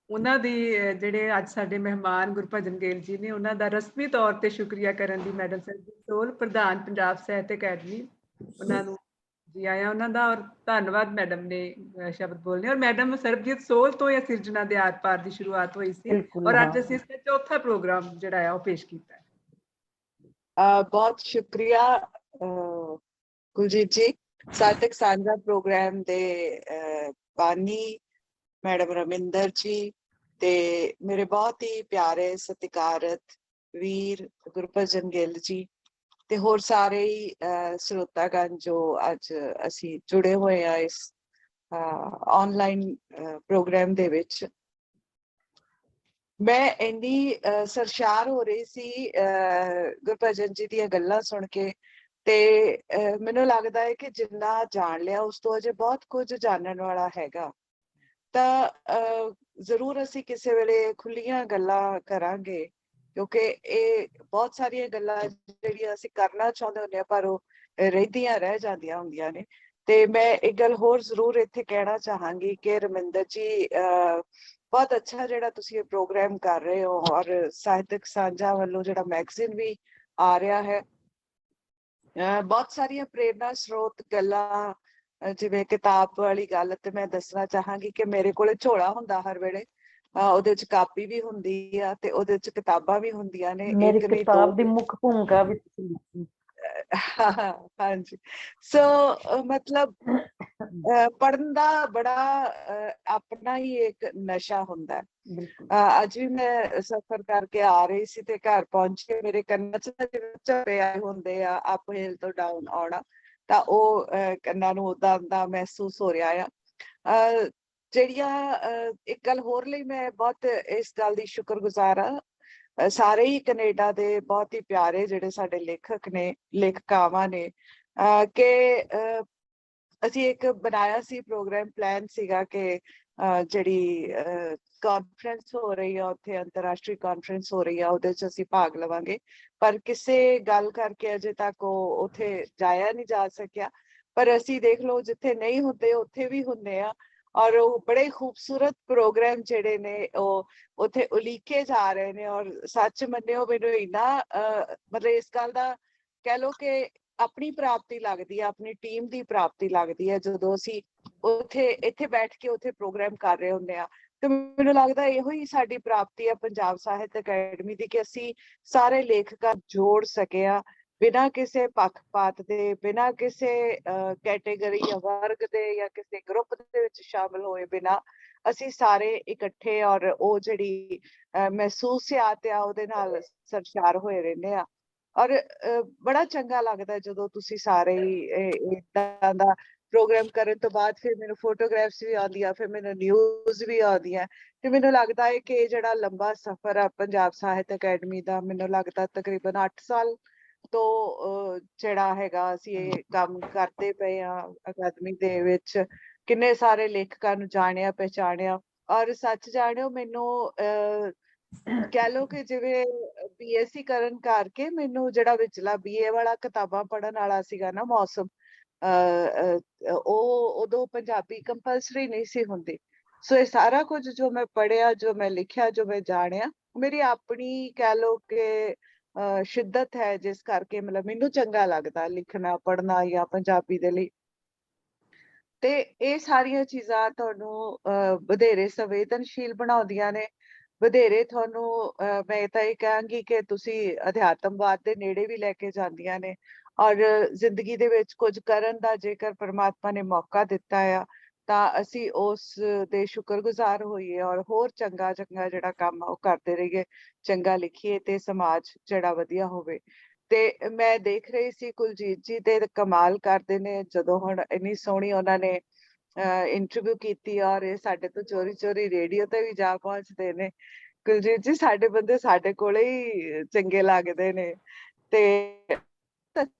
ਉਹਨਾਂ ਦੀ ਜਿਹੜੇ ਅੱਜ ਸਾਡੇ ਮਹਿਮਾਨ ਗੁਰਭਜਨ ਗਿੱਲ ਜੀ ਨੇ, ਉਹਨਾਂ ਦਾ ਰਸਮੀ ਤੌਰ ਤੇ ਸ਼ੁਕਰੀਆ ਕਰਨ ਦੀ ਮੈਡਮ ਸਰਬਜੀਤ ਸੋਲ, ਪ੍ਰਧਾਨ ਪੰਜਾਬ ਸਾਹਿਤ ਅਕੈਡਮੀ, ਉਹਨਾਂ ਨੂੰ ਜੀ ਆਇਆਂ ਉਹਨਾਂ ਦਾ। ਔਰ ਧੰਨਵਾਦ ਮੈਡਮ ਨੇ ਸ਼ਬਦ ਬੋਲਨੇ। ਔਰ ਮੈਡਮ ਸਰਬਜੀਤ ਸੋਲ ਤੋਂ ਇਹ ਸਿਰਜਣਾ ਦੇ ਆਰ ਪਾਰ ਦੀ ਸ਼ੁਰੂਆਤ ਹੋਈ ਸੀ ਔਰ ਅੱਜ ਅਸੀਂ ਇਸਦਾ ਚੌਥਾ ਪ੍ਰੋਗਰਾਮ ਜਿਹੜਾ ਆ ਉਹ ਪੇਸ਼ ਕੀਤਾ ਹੈ। ਬਹੁਤ ਸ਼ੁਕਰੀਆ ਕੁਲਜੀਤ ਜੀ। ਸਾਹਿਤਕ ਸਾਂਝਾ ਪ੍ਰੋਗਰਾਮ ਦੇ ਬਾਨੀ ਮੈਡਮ ਰਮਿੰਦਰ ਜੀ ਤੇ ਮੇਰੇ ਬਹੁਤ ਹੀ ਪਿਆਰੇ ਸਤਿਕਾਰਤ ਵੀਰ ਗੁਰਭਜਨ ਗਿੱਲ ਜੀ ਤੇ ਹੋਰ ਸਾਰੇ ਹੀ ਸਰੋਤਾਗਣ ਜੋ ਅੱਜ ਅਸੀਂ ਜੁੜੇ ਹੋਏ ਆ ਇਸ ਆਨਲਾਈਨ ਪ੍ਰੋਗਰਾਮ ਦੇ ਵਿੱਚ। ਮੈਂ ਇੰਨੀ ਸਰਸ਼ਾਰ ਹੋ ਰਹੀ ਸੀ ਗੁਰਭਜਨ ਜੀ ਦੀਆਂ ਗੱਲਾਂ ਸੁਣ ਕੇ ਤੇ ਮੈਨੂੰ ਲੱਗਦਾ ਹੈ ਕਿ ਜਿੰਨਾ ਜਾਣ ਲਿਆ ਉਸ ਤੋਂ ਅਜੇ ਬਹੁਤ ਕੁਝ ਜਾਣਨ ਵਾਲਾ ਹੈਗਾ। ਤਾਂ ਜ਼ਰੂਰ ਅਸੀਂ ਕਿਸੇ ਵੇਲੇ ਖੁੱਲੀਆਂ ਗੱਲਾਂ ਕਰਾਂਗੇ ਕਿਉਂਕਿ ਇਹ ਬਹੁਤ ਸਾਰੀਆਂ ਗੱਲਾਂ ਜਿਹੜੀਆਂ ਅਸੀਂ ਕਰਨਾ ਚਾਹੁੰਦੇ ਹੁੰਦੇ ਹਾਂ ਪਰ ਉਹ ਰਹਿੰਦੀਆਂ ਰਹਿ ਜਾਂਦੀਆਂ ਹੁੰਦੀਆਂ ਨੇ। ਤੇ ਮੈਂ ਇੱਕ ਗੱਲ ਹੋਰ ਜ਼ਰੂਰ ਇੱਥੇ ਕਹਿਣਾ ਚਾਹਾਂਗੀ ਕਿ ਰਮਿੰਦਰ ਜੀ ਬਹੁਤ ਅੱਛਾ ਜਿਹੜਾ ਤੁਸੀਂ ਇਹ ਪ੍ਰੋਗਰਾਮ ਕਰ ਰਹੇ ਹੋ ਔਰ ਸਾਹਿਤਕ ਸਾਂਝਾ ਵੱਲੋਂ ਜਿਹੜਾ ਮੈਗਜ਼ੀਨ ਵੀ ਆ ਰਿਹਾ ਹੈ, ਬਹੁਤ ਸਾਰੀਆਂ ਪ੍ਰੇਰਨਾ ਸਰੋਤ ਗੱਲਾਂ ਜਿਵੇਂ ਕਿਤਾਬ ਵਾਲੀ ਗੱਲ ਤੇ ਮੈਂ ਦੱਸਣਾ ਚਾਹਾਂਗੀ ਕਿ ਮੇਰੇ ਕੋਲੇ ਝੋਲਾ ਹੁੰਦਾ ਹਰ ਵੇਲੇ, ਉਹਦੇ ਚ ਕਾਪੀ ਵੀ ਹੁੰਦੀ ਆ ਤੇ ਉਹਦੇ ਚ ਕਿਤਾਬਾਂ ਵੀ ਹੁੰਦੀਆਂ ਨੇ, ਮੇਰੀ ਇੱਕ ਨਹੀਂ ਕਿਤਾਬ ਦੋ। ਦੀ ਮੁੱਖ ਭੂਮਿਕਾ ਵੀ ਤੁਸੀਂ ਲਿਖੀ। ਹਾਂਜੀ, ਸੋ ਮਤਲਬ ਪੜ੍ਹਨ ਦਾ ਬੜਾ ਆਪਣਾ ਹੀ ਇੱਕ ਨਸ਼ਾ ਹੁੰਦਾ ਹੈ। ਬਿਲਕੁਲ ਅੱਜ ਵੀ ਮੈਂ ਸਫ਼ਰ ਕਰਕੇ ਆ ਰਹੀ ਸੀ ਤੇ ਘਰ ਪਹੁੰਚ ਕੇ ਮੇਰੇ ਕੰਨਾਂ 'ਚ ਝੱਪੇ ਆਏ ਹੁੰਦੇ ਆ, ਅਪ ਹਿਲ ਤੋਂ ਡਾਊਨ ਆਉਣਾ, ਤਾਂ ਉਹ ਕੰਨਾਂ ਨੂੰ ਉਦਾਂ ਦਾ ਮਹਿਸੂਸ ਹੋ ਰਿਹਾ ਆ। ਜਿਹੜੀਆਂ ਇੱਕ ਗੱਲ ਹੋਰ ਲਈ ਮੈਂ ਬਹੁਤ ਇਸ ਗੱਲ ਦੀ ਸ਼ੁਕਰਗੁਜ਼ਾਰ ਆ, ਸਾਰੇ ਹੀ ਕੈਨੇਡਾ ਦੇ ਬਹੁਤ ਹੀ ਪਿਆਰੇ ਜਿਹੜੇ ਸਾਡੇ ਲੇਖਕ ਨੇ, ਲੇਖਕਾਵਾਂ ਨੇ, ਕਿ ਅਸੀਂ ਇੱਕ ਬਣਾਇਆ ਸੀ ਪ੍ਰੋਗਰਾਮ, ਪਲਾਨ ਸੀਗਾ ਕਿ ਜਿਹੜੀ ਕਾਨਫਰੰਸ ਹੋ ਰਹੀ ਆ ਉੱਥੇ, ਅੰਤਰਰਾਸ਼ਟਰੀ ਕਾਨਫਰੰਸ ਹੋ ਰਹੀ ਆ, ਉਹਦੇ 'ਚ ਅਸੀਂ ਭਾਗ ਲਵਾਂਗੇ। ਪਰ ਕਿਸੇ ਗੱਲ ਕਰਕੇ ਅਜੇ ਤੱਕ ਉਹ ਉੱਥੇ ਜਾਇਆ ਨਹੀਂ ਜਾ ਸਕਿਆ। ਪਰ ਅਸੀਂ ਦੇਖ ਲਓ, ਜਿੱਥੇ ਨਹੀਂ ਹੁੰਦੇ ਉੱਥੇ ਵੀ ਹੁੰਦੇ ਆ, ਔਰ ਉਹ ਬੜੇ ਖੂਬਸੂਰਤ ਪ੍ਰੋਗਰਾਮ ਜਿਹੜੇ ਨੇ ਉਹ ਉੱਥੇ ਉਲੀਕੇ ਜਾ ਰਹੇ ਨੇ। ਔਰ ਸੱਚ ਮੰਨਿਓ, ਮੈਨੂੰ ਇੰਨਾ ਮਤਲਬ ਇਸ ਗੱਲ ਦਾ ਕਹਿ ਲਓ ਕਿ ਆਪਣੀ ਪ੍ਰਾਪਤੀ ਲੱਗਦੀ ਹੈ, ਆਪਣੀ ਟੀਮ ਦੀ ਪ੍ਰਾਪਤੀ ਲੱਗਦੀ ਹੈ ਜਦੋਂ ਅਸੀਂ ਇੱਥੇ ਬੈਠ ਕੇ ਉੱਥੇ ਪ੍ਰੋਗਰਾਮ ਕਰ ਰਹੇ ਹੁੰਦੇ ਆ। ਤੇ ਮੈਨੂੰ ਲੱਗਦਾ ਇਹੋ ਹੀ ਸਾਡੀ ਪ੍ਰਾਪਤੀ ਹੈ ਪੰਜਾਬ ਸਾਹਿਤ ਅਕੈਡਮੀ ਦੀ, ਕਿ ਅਸੀਂ ਸਾਰੇ ਲੇਖਕਾਂ ਜੋੜ ਸਕੇ ਆ, ਬਿਨਾਂ ਕਿਸੇ ਪੱਖਪਾਤ ਦੇ, ਬਿਨਾਂ ਕਿਸੇ ਕੈਟੇਗਰੀ ਜਾਂ ਵਰਗ ਦੇ ਜਾਂ ਕਿਸੇ ਗਰੁੱਪ ਦੇ ਵਿੱਚ ਸ਼ਾਮਲ ਹੋਏ ਬਿਨਾਂ ਅਸੀਂ ਸਾਰੇ ਇਕੱਠੇ ਔਰ ਉਹ ਜਿਹੜੀ ਮਹਿਸੂਸਿਆਤ ਆ ਉਹਦੇ ਨਾਲ ਸਰਸ਼ਾਰ ਹੋਏ ਰਹਿੰਦੇ ਆ। ਔਰ ਬੜਾ ਚੰਗਾ ਲੱਗਦਾ ਜਦੋਂ ਤੁਸੀਂ ਸਾਰੇ ਏਦਾਂ ਦਾ ਪ੍ਰੋਗਰਾਮ ਕਰਨ ਤੋਂ ਬਾਅਦ ਫਿਰ ਮੈਨੂੰ ਫੋਟੋਗ੍ਰਾਫਸ ਵੀ ਆਉਂਦੀਆਂ, ਫਿਰ ਮੈਨੂੰ ਨਿਊਜ਼ ਵੀ ਆਉਂਦੀਆਂ, ਤੇ ਮੈਨੂੰ ਲੱਗਦਾ ਹੈ ਕਿ ਇਹ ਜਿਹੜਾ ਲੰਬਾ ਸਫ਼ਰ ਆ ਪੰਜਾਬ ਸਾਹਿਤ ਅਕੈਡਮੀ ਦਾ, ਮੈਨੂੰ ਲੱਗਦਾ ਤਕਰੀਬਨ 8 ਸਾਲ ਤੋਂ ਜਿਹੜਾ ਹੈਗਾ ਅਸੀਂ ਇਹ ਕੰਮ ਕਰਦੇ ਪਏ ਆ ਅਕਾਦਮੀ ਦੇ ਵਿੱਚ, ਕਿੰਨੇ ਸਾਰੇ ਲੇਖਕਾਂ ਨੂੰ ਜਾਣਿਆ ਪਹਿਚਾਣਿਆ। ਔਰ ਸੱਚ ਜਾਣਿਓ, ਮੈਨੂੰ ਕਹਿ ਲਓ ਕਿ ਜਿਵੇਂ BSc ਕਰਨ ਕਰਕੇ ਮੈਨੂੰ ਜਿਹੜਾ ਵਿਚਲਾ BA ਵਾਲਾ ਕਿਤਾਬਾਂ ਪੜ੍ਹਨ ਵਾਲਾ ਸੀਗਾ ਨਾ ਮੌਸਮ, ਉਹ ਉਦੋਂ ਪੰਜਾਬੀ ਕੰਪਲਸਰੀ ਨਹੀਂ ਸੀ ਹੁੰਦੀ। ਸੋ ਇਹ ਸਾਰਾ ਕੁਝ ਜੋ ਮੈਂ ਪੜ੍ਹਿਆ, ਜੋ ਮੈਂ ਲਿਖਿਆ, ਜੋ ਮੈਂ ਜਾਣਿਆ, ਮੇਰੀ ਆਪਣੀ ਕਹਿ ਲਓ ਕਿ ਸ਼ਿੱਦਤ ਹੈ, ਜਿਸ ਕਰਕੇ ਮਤਲਬ ਮੈਨੂੰ ਚੰਗਾ ਲੱਗਦਾ ਲਿਖਣਾ ਪੜ੍ਹਨਾ ਜਾਂ ਪੰਜਾਬੀ ਦੇ ਲਈ। ਤੇ ਇਹ ਸਾਰੀਆਂ ਚੀਜ਼ਾਂ ਤੁਹਾਨੂੰ ਵਧੇਰੇ ਸੰਵੇਦਨਸ਼ੀਲ ਬਣਾਉਂਦੀਆਂ ਨੇ, ਵਧੇਰੇ ਤੁਹਾਨੂੰ ਮੈਂ ਤਾਂ ਇਹ ਕਹਾਂਗੀ ਕਿ ਤੁਸੀਂ ਅਧਿਆਤਮਵਾਦ ਦੇ ਨੇੜੇ ਵੀ ਲੈ ਕੇ ਜਾਂਦੀਆਂ ਨੇ। ਔਰ ਜ਼ਿੰਦਗੀ ਦੇ ਵਿੱਚ ਕੁਝ ਕਰਨ ਦਾ ਜੇਕਰ ਪਰਮਾਤਮਾ ਨੇ ਮੌਕਾ ਦਿੱਤਾ ਆ, ਤਾਂ ਅਸੀਂ ਉਸ ਦੇ ਸ਼ੁਕਰਗੁਜ਼ਾਰ ਹੋਈਏ ਔਰ ਹੋਰ ਚੰਗਾ ਜਿਹੜਾ ਕੰਮ ਆ ਉਹ ਕਰਦੇ ਰਹੀਏ, ਚੰਗਾ ਲਿਖੀਏ ਤੇ ਸਮਾਜ ਜਿਹੜਾ ਵਧੀਆ ਹੋਵੇ। ਤੇ ਮੈਂ ਦੇਖ ਰਹੀ ਸੀ ਕੁਲਜੀਤ ਜੀ ਤੇ ਕਮਾਲ ਕਰਦੇ ਨੇ, ਜਦੋਂ ਹੁਣ ਇੰਨੀ ਸੋਹਣੀ ਉਹਨਾਂ ਨੇ ਇੰਟਰਵਿਊ ਕੀਤੀ ਔਰ ਇਹ ਸਾਡੇ ਤੋਂ ਚੋਰੀ ਰੇਡੀਓ ਤੇ ਵੀ ਜਾ ਪਹੁੰਚਦੇ ਨੇ। ਕੁਲਜੀਤ ਜੀ, ਸਾਡੇ ਬੰਦੇ ਸਾਡੇ ਕੋਲੇ ਹੀ ਚੰਗੇ ਲੱਗਦੇ ਨੇ ਤੇ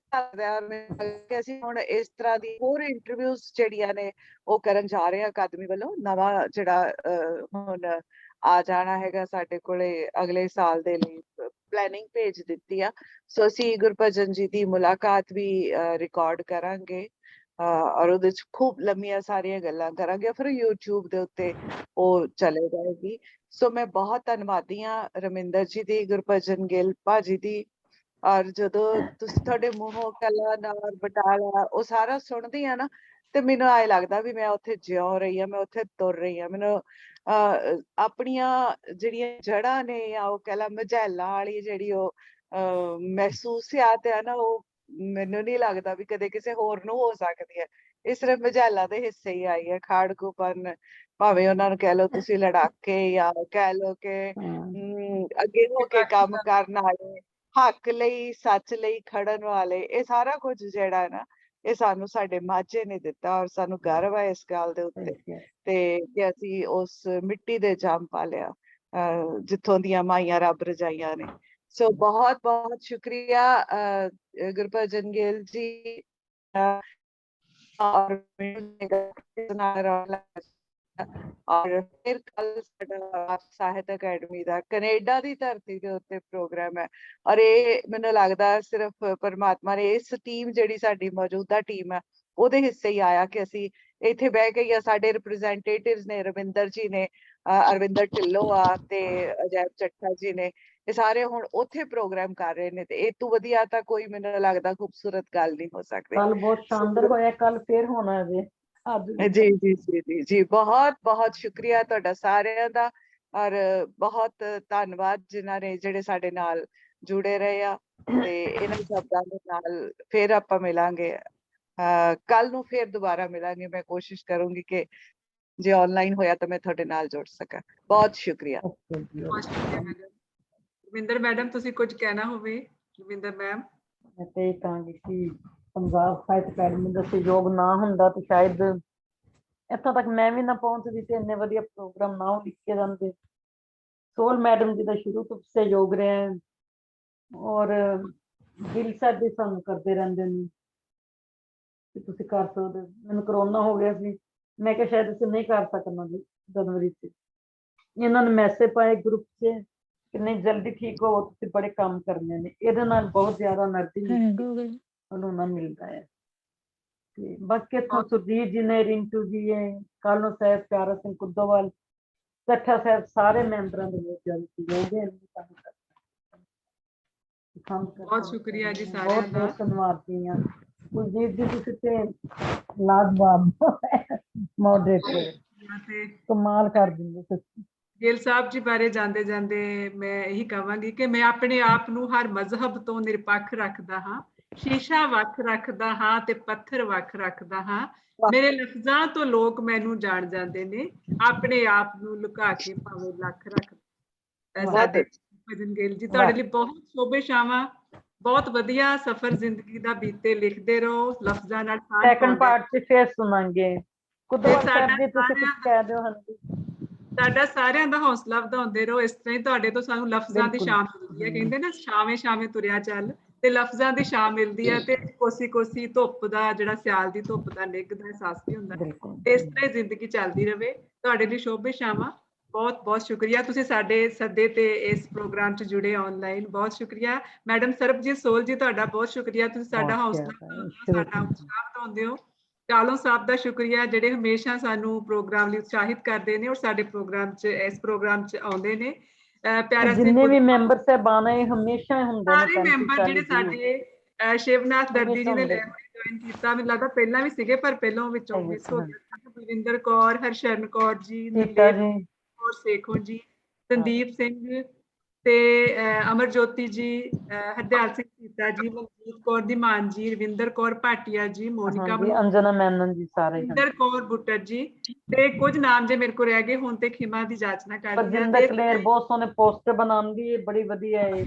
ਅਸੀਂ ਹੁਣ ਇਸ ਤਰ੍ਹਾਂ ਦੀ ਹੋਰ ਇੰਟਰਵਿਊਜ਼ ਜਿਹੜੀਆਂ ਨੇ ਉਹ ਕਰਨ ਜਾ ਰਹੇ ਹਾਂ ਅਕਾਦਮੀ ਵੱਲੋਂ। ਨਵਾਂ ਜਿਹੜਾ ਹੁਣ ਆ ਜਾਣਾ ਹੈਗਾ ਸਾਡੇ ਕੋਲੇ ਅਗਲੇ ਸਾਲ ਦੇ ਲਈ ਪਲੈਨਿੰਗ ਭੇਜ ਦਿੱਤੀ ਆ। ਸੋ ਅਸੀਂ ਗੁਰਭਜਨ ਜੀ ਦੀ ਮੁਲਾਕਾਤ ਵੀ ਰਿਕਾਰਡ ਕਰਾਂਗੇ ਔਰ ਉਹਦੇ ਚ ਖੂਬ ਲੰਮੀਆਂ ਸਾਰੀਆਂ ਗੱਲਾਂ ਕਰਾਂਗੇ, ਫਿਰ YouTube ਦੇ ਉੱਤੇ ਉਹ ਚਲੇ ਜਾਏਗੀ। ਸੋ ਮੈਂ ਬਹੁਤ ਧੰਨਵਾਦੀ ਹਾਂ ਰਮਿੰਦਰ ਜੀ ਦੀ, ਗੁਰਭਜਨ ਗਿੱਲ ਭਾਜੀ ਦੀ। ਔਰ ਜਦੋਂ ਤੁਸੀਂ ਤੁਹਾਡੇ ਮੂੰਹੋਂ ਕਲਾ ਨਾਰ ਬਟਾਲਾ ਉਹ ਸਾਰਾ ਸੁਣਦੀ ਆ ਨਾ, ਤੇ ਮੈਨੂੰ ਆਏ ਲੱਗਦਾ ਵੀ ਮੈਂ ਉੱਥੇ ਜਿਉ ਰਹੀ ਹਾਂ, ਮੈਂ ਉੱਥੇ ਤੁਰ ਰਹੀ ਹਾਂ। ਮੈਨੂੰ ਆਪਣੀਆਂ ਜਿਹੜੀਆਂ ਜੜ੍ਹਾਂ ਨੇ ਜਾਂ ਉਹ ਕਹਿ ਲਾ ਮਝੈਲਾਂ ਵਾਲੀ ਜਿਹੜੀ ਉਹ ਮਹਿਸੂਸਿਆਤ ਹੈ ਨਾ, ਉਹ ਮੈਨੂੰ ਨਹੀਂ ਲੱਗਦਾ ਵੀ ਕਦੇ ਕਿਸੇ ਹੋਰ ਨੂੰ ਹੋ ਸਕਦੀ ਹੈ। ਇਹ ਸਿਰਫ ਮਝੈਲਾਂ ਦੇ ਹਿੱਸੇ ਹੀ ਆਈ ਹੈ। ਖਾੜਕੂਪਨ ਭਾਵੇਂ ਉਹਨਾਂ ਨੂੰ ਕਹਿ ਲਓ ਤੁਸੀਂ ਲੜਾਕੇ, ਜਾਂ ਕਹਿ ਲਓ ਕਿ ਅੱਗੇ ਹੋ ਕੇ ਕੰਮ ਕਰਨ ਵਾਲੇ, ਹੱਕ ਲਈ ਸੱਚ ਲਈ ਖੜਨ ਵਾਲੇ, ਇਹ ਸਾਰਾ ਕੁਝ ਜਿਹੜਾ ਹੈ ਨਾ, ਇਹ ਸਾਨੂੰ ਸਾਡੇ ਮਾਝੇ ਨੇ ਦਿੱਤਾ। ਔਰ ਸਾਨੂੰ ਗਰਵ ਹੈ ਇਸ ਗੱਲ ਦੇ ਉੱਤੇ ਤੇ ਕਿ ਅਸੀਂ ਉਸ ਮਿੱਟੀ ਦੇ ਜੰਮ ਪਾਲਿਆ ਜਿੱਥੋਂ ਦੀਆਂ ਮਾਈਆਂ ਰੱਬ ਰਜਾਈਆਂ ਨੇ। ਸੋ ਬਹੁਤ ਬਹੁਤ ਸ਼ੁਕਰੀਆ ਗੁਰਭਜਨ ਗਿੱਲ ਜੀ ਔਰ ਔਰ ਫਿਰ ਕੱਲ ਸਾਡਾ ਸਾਹਿਤ ਅਕੈਡਮੀ ਦਾ ਕੈਨੇਡਾ ਦੀ ਧਰਤੀ ਦੇ ਉੱਤੇ ਪ੍ਰੋਗਰਾਮ ਹੈ। ਔਰ ਇਹ ਮੈਨੂੰ ਲੱਗਦਾ ਸਿਰਫ ਪਰਮਾਤਮਾ ਨੇ ਇਸ ਟੀਮ ਜਿਹੜੀ ਸਾਡੀ ਮੌਜੂਦਾ ਟੀਮ ਹੈ ਉਹਦੇ ਹਿੱਸੇ ਹੀ ਆਇਆ ਕਿ ਅਸੀਂ ਇੱਥੇ ਬਹਿ ਕੇ, ਜਾਂ ਸਾਡੇ ਰਿਪਰੈਜ਼ੈਂਟੇਟਿਵਸ ਨੇ, ਰਵਿੰਦਰ ਜੀ ਨੇ, ਅਰਵਿੰਦਰ ਢਿੱਲੋਂ ਆ ਤੇ ਅਜੈਬ ਚੱਠਾ ਜੀ ਨੇ, ਇਹ ਸਾਰੇ ਹੁਣ ਉੱਥੇ ਪ੍ਰੋਗਰਾਮ ਕਰ ਰਹੇ ਨੇ, ਤੇ ਇਹ ਤੋਂ ਵਧੀਆ ਤਾਂ ਕੋਈ ਮੈਨੂੰ ਲੱਗਦਾ ਖੂਬਸੂਰਤ ਗੱਲ ਨਹੀਂ ਹੋ ਸਕਦੀ। ਕੱਲ ਬਹੁਤ ਸ਼ਾਨਦਾਰ ਹੋਇਆ, ਕੱਲ ਫੇਰ ਹੋਣਾ ਜੇ ਅੱਜ ਵੀ। ਜੀ ਜੀ ਜੀ ਜੀ ਜੀ, ਬਹੁਤ ਬਹੁਤ ਸ਼ੁਕਰੀਆ ਤੁਹਾਡਾ ਸਾਰਿਆਂ ਦਾ, ਔਰ ਬਹੁਤ ਧੰਨਵਾਦ ਜਿਨ੍ਹਾਂ ਨੇ ਜਿਹੜੇ ਸਾਡੇ ਨਾਲ ਜੁੜੇ ਰਹੇ ਆ। ਤੇ ਇਹਨਾਂ ਸ਼ਬਦਾਂ ਦੇ ਨਾਲ ਫੇਰ ਆਪਾਂ ਮਿਲਾਂਗੇ, ਕੱਲ ਨੂੰ ਫੇਰ ਦੁਬਾਰਾ ਮਿਲਾਂਗੇ। ਮੈਂ ਕੋਸ਼ਿਸ਼ ਕਰੂੰਗੀ ਕਿ ਜੇ ਆਨਲਾਈਨ ਹੋਇਆ ਤਾਂ ਮੈਂ ਤੁਹਾਡੇ ਨਾਲ ਜੁੜ ਸਕਾਂ। ਬਹੁਤ ਸ਼ੁਕਰੀਆ। ਬਹੁਤ ਸ਼ੁਕਰੀਆ ਮੈਡਮ। ਰਵਿੰਦਰ ਮੈਡਮ, ਤੁਸੀਂ ਕੁਝ ਕਹਿਣਾ ਹੋਵੇ? ਰਵਿੰਦਰ ਮੈਮ। ਮੈਂ ਤੇ ਇਹ ਕਹਾਂਗੀ ਕਿ ਪੰਜਾਬ ਸਾਹਿਤ ਅਕੈਡਮੀ ਦਾ ਸਹਿਯੋਗ ਨਾ ਹੁੰਦਾ ਤਾਂ ਸ਼ਾਇਦ ਇੱਥੋਂ ਤੱਕ ਮੈਂ ਵੀ ਨਾ ਪਹੁੰਚਦੀ ਤੇ ਇੰਨੇ ਵਧੀਆ ਪ੍ਰੋਗਰਾਮ ਨਾ ਹੋ ਲਿਖੇ ਜਾਂਦੇ। ਸੋਹਲ ਮੈਡਮ ਜੀ ਦਾ ਸ਼ੁਰੂ ਤੋਂ ਸਹਿਯੋਗ ਰਿਹਾ ਹੈ, ਔਰ ਗਿੱਲ ਸਾਹਿਬ ਵੀ ਸਾਨੂੰ ਕਰਦੇ ਰਹਿੰਦੇ ਨੇ ਕਿ ਤੁਸੀਂ ਕਰ ਸਕਦੇ ਹੋ। ਮੈਨੂੰ ਕਰੋਨਾ ਹੋ ਗਿਆ ਸੀ, ਮੈਂ ਕਿਹਾ ਸ਼ਾਇਦ ਅਸੀਂ ਨਹੀਂ ਕਰ ਸਕਣਾ ਜੀ ਜਨਵਰੀ 'ਚ। ਇਹਨਾਂ ਨੇ ਮੈਸੇਜ ਪਾਏ ਗਰੁੱਪ 'ਚ ਕਿ ਨਹੀਂ ਜਲਦੀ ਠੀਕ ਹੋ, ਤੁਸੀਂ ਬੜੇ ਕੰਮ ਕਰਨੇ ਨੇ। ਇਹਦੇ ਨਾਲ ਬਹੁਤ ਜ਼ਿਆਦਾ એનર્ਜੀ ਉਹਨੂੰ ਨਾ ਮਿਲਦਾ ਹੈ। ਤੇ ਬਾਕੀ ਇੱਥੋਂ ਸੁਰਜੀਤ ਜੀ ਨੇ, ਰਿੰਟੂ ਜੀ ਹੈ, ਕਾਲੋ ਸਾਹਿਬ, ਪਿਆਰਾ ਸਿੰਘ ਕੁੱਦੋਵਾਲ, ਚੱਠਾ ਸਾਹਿਬ, ਸਾਰੇ ਮੈਂਬਰਾਂ ਦੇ ਬਹੁਤ ਜ਼ਿਆਦਾ ਸਹਿਯੋਗ ਹੈ। ਬਹੁਤ ਸ਼ੁਕਰੀਆ ਜੀ ਸਾਰਿਆਂ ਬਹੁਤ ਦਾ। ਬਹੁਤ ਧੰਨਵਾਦੀ ਹਾਂ ਕੁਲਜੀਤ ਜੀ, ਤੁਸੀਂ ਤੇ ਲਾਜਵਾਬ ਮੋਡਰੇਟਰ, ਕਮਾਲ ਕਰ ਦਿੰਦੇ ਤੁਸੀਂ। ਗਿੱਲ ਸਾਹਿਬ ਜੀ ਬਾਰੇ ਜਾਂਦੇ ਜਾਂਦੇ ਮੈਂ ਇਹੀ ਕਹਾਂਗੀ ਕਿ ਮੈਂ ਆਪਣੇ ਆਪ ਨੂੰ ਹਰ ਮਜ਼ਹਬ ਤੋਂ ਨਿਰਪੱਖ ਰੱਖਦਾ ਹਾਂ, ਸ਼ੀਸ਼ਾ ਵੱਖ ਰੱਖਦਾ ਹਾਂ ਤੇ ਪੱਥਰ ਵੱਖ ਰੱਖਦਾ ਹਾਂ। ਮੇਰੇ ਲਫ਼ਜ਼ਾਂ ਤੋਂ ਲੋਕ ਮੈਨੂੰ ਜਾਣ ਜਾਂਦੇ ਨੇ, ਆਪਣੇ ਆਪ ਨੂੰ ਲੁਕਾ ਕੇ ਭਾਵੇਂ ਲੱਖ ਰੱਖ। ਸਾਡੇ ਭਜਨ ਗਿੱਲ ਜੀ, ਤੁਹਾਡੇ ਲਈ ਬਹੁਤ ਸ਼ੋਭੇਸ਼ਾਵਾਂ। ਬਹੁਤ ਵਧੀਆ ਸਫ਼ਰ ਜ਼ਿੰਦਗੀ ਦਾ ਬੀਤੇ, ਲਿਖਦੇ ਰਹੋ, ਲਫ਼ਜ਼ਾਂ ਨਾਲ ਸਾਂਝ ਸੈਕੰਡ ਪਾਉਂਦੇ ਪਾਰਟ 'ਚ ਫੇਰ ਸੁਣਾਂਗੇ। ਕੁੱਦੋਵਾਲ ਸਾਹਿਬ ਜੀ ਤੁਸੀਂ ਕੁਝ ਕਹਿ ਦਿਓ। ਹਾਂਜੀ, ਸਾਡਾ ਸਾਰਿਆਂ ਦਾ ਹੌਸਲਾ ਵਧਾਉਂਦੇ ਰਹੋ। ਇਸ ਤਰ੍ਹਾਂ ਹੀ ਤੁਹਾਡੇ ਤੋਂ ਸਾਨੂੰ ਲਫ਼ਜ਼ਾਂ ਦੀ ਛਾਂ ਮਿਲਦੀ ਹੈ। ਕਹਿੰਦੇ ਨਾ, ਛਾਵੇਂ ਛਾਵੇਂ ਤੁਰਿਆ ਚੱਲ, ਤੇ ਲਫ਼ਜ਼ਾਂ ਦੀ ਛਾਂ ਮਿਲਦੀ ਹੈ ਤੇ ਕੋਸੀ ਕੋਸੀ ਧੁੱਪ ਦਾ, ਜਿਹੜਾ ਸਿਆਲ ਦੀ ਧੁੱਪ ਦਾ ਨਿੱਘ ਦਾ ਅਹਿਸਾਸ ਵੀ ਹੁੰਦਾ ਹੈ। ਤੇ ਇਸ ਤਰ੍ਹਾਂ ਹੀ ਜ਼ਿੰਦਗੀ ਚੱਲਦੀ ਰਹੇ। ਤੁਹਾਡੇ ਲਈ ਸ਼ੋਭੇ ਛਾਵਾਂ। ਬਹੁਤ ਬਹੁਤ ਸ਼ੁਕਰੀਆ, ਤੁਸੀਂ ਸਾਡੇ ਸੱਦੇ ਤੇ ਇਸ ਪ੍ਰੋਗਰਾਮ 'ਚ ਜੁੜੇ ਆਨਲਾਈਨ। ਬਹੁਤ ਸ਼ੁਕਰੀਆ। ਮੈਡਮ ਸਰਬਜੀਤ ਸੋਹਲ ਜੀ, ਤੁਹਾਡਾ ਬਹੁਤ ਸ਼ੁਕਰੀਆ, ਤੁਸੀਂ ਸਾਡਾ ਹੌਸਲਾ ਵਧਾਉਂਦੇ ਹੋ, ਸਾਡਾ ਉਤਸ਼ਾਹ ਵਧਾਉਂਦੇ ਹੋ। ਕਾਲੋਂ ਸਾਹਿਬ ਦਾ ਸ਼ੁਕਰੀਆ, ਜਿਹੜੇ ਹਮੇਸ਼ਾ ਸਾਨੂੰ ਪ੍ਰੋਗਰਾਮ ਲਈ ਉਤਸ਼ਾਹਿਤ ਕਰਦੇ ਨੇ ਔਰ ਸਾਡੇ ਪ੍ਰੋਗਰਾਮ 'ਚ, ਇਸ ਪ੍ਰੋਗਰਾਮ 'ਚ ਆਉਂਦੇ ਨੇ। ਪਿਆਰਾ ਸਿੰਘ, ਜਿੰਨੇ ਵੀ ਮੈਂਬਰ ਸਾਹਿਬਾਨ ਆਏ ਹਮੇਸ਼ਾ ਹੁੰਦੇ ਨੇ, ਸਾਰੇ ਮੈਂਬਰ ਜਿਹੜੇ ਸਾਡੇ, ਸ਼ਿਵਨਾਥ ਦਰਦੀ ਜੀ ਨੇ ਜੁਆਇਨ ਕੀਤਾ, ਮੈਨੂੰ ਲੱਗਦਾ ਪਹਿਲਾਂ ਵੀ ਸੀਗੇ ਪਰ ਪਹਿਲਾਂ ਵਿੱਚੋਂ ਮਿਸ ਹੋ ਗਿਆ। ਬਲਵਿੰਦਰ ਕੌਰ, ਹਰਸ਼ਰਨ ਕੌਰ ਜੀ, ਨੰਦੇਪ ਕੌਰ ਸੇਖੋਂ ਜੀ, ਸੰਦੀਪ ਸਿੰਘ ਤੇ ਅਮਰਜੋਤੀ ਜੀ, ਹਰਦਿਆਲ ਸਿੰਘ ਸੀਤਾ ਜੀ, ਮਨਜੀਤ ਕੌਰ ਧੀਮਾਨ ਜੀ, ਰਵਿੰਦਰ ਕੌਰ ਭਾਟੀਆ ਜੀ, ਮੋਨਿਕਾ, ਅੰਜਨਾ ਮੈਨਨ ਜੀ, ਸਾਰੇ ਰਵਿੰਦਰ ਕੌਰ ਬੁੱਟਰ ਜੀ, ਤੇ ਕੁਝ ਨਾਮ ਜੇ ਮੇਰੇ ਕੋਲ ਰਹਿ ਗਏ ਹੁਣ ਤੇ ਖਿਮਾ ਦੀ ਜਾਚਨਾ ਕਰਦੀ ਹਾਂ। ਪਰਜਿੰਦਰ ਕਲੇਰ ਬਹੁਤ ਸੋਹਣੇ ਪੋਸਟਰ ਬਣਾਉਂਦੀ ਹੈ, ਬੜੀ ਵਧੀਆ ਹੈ।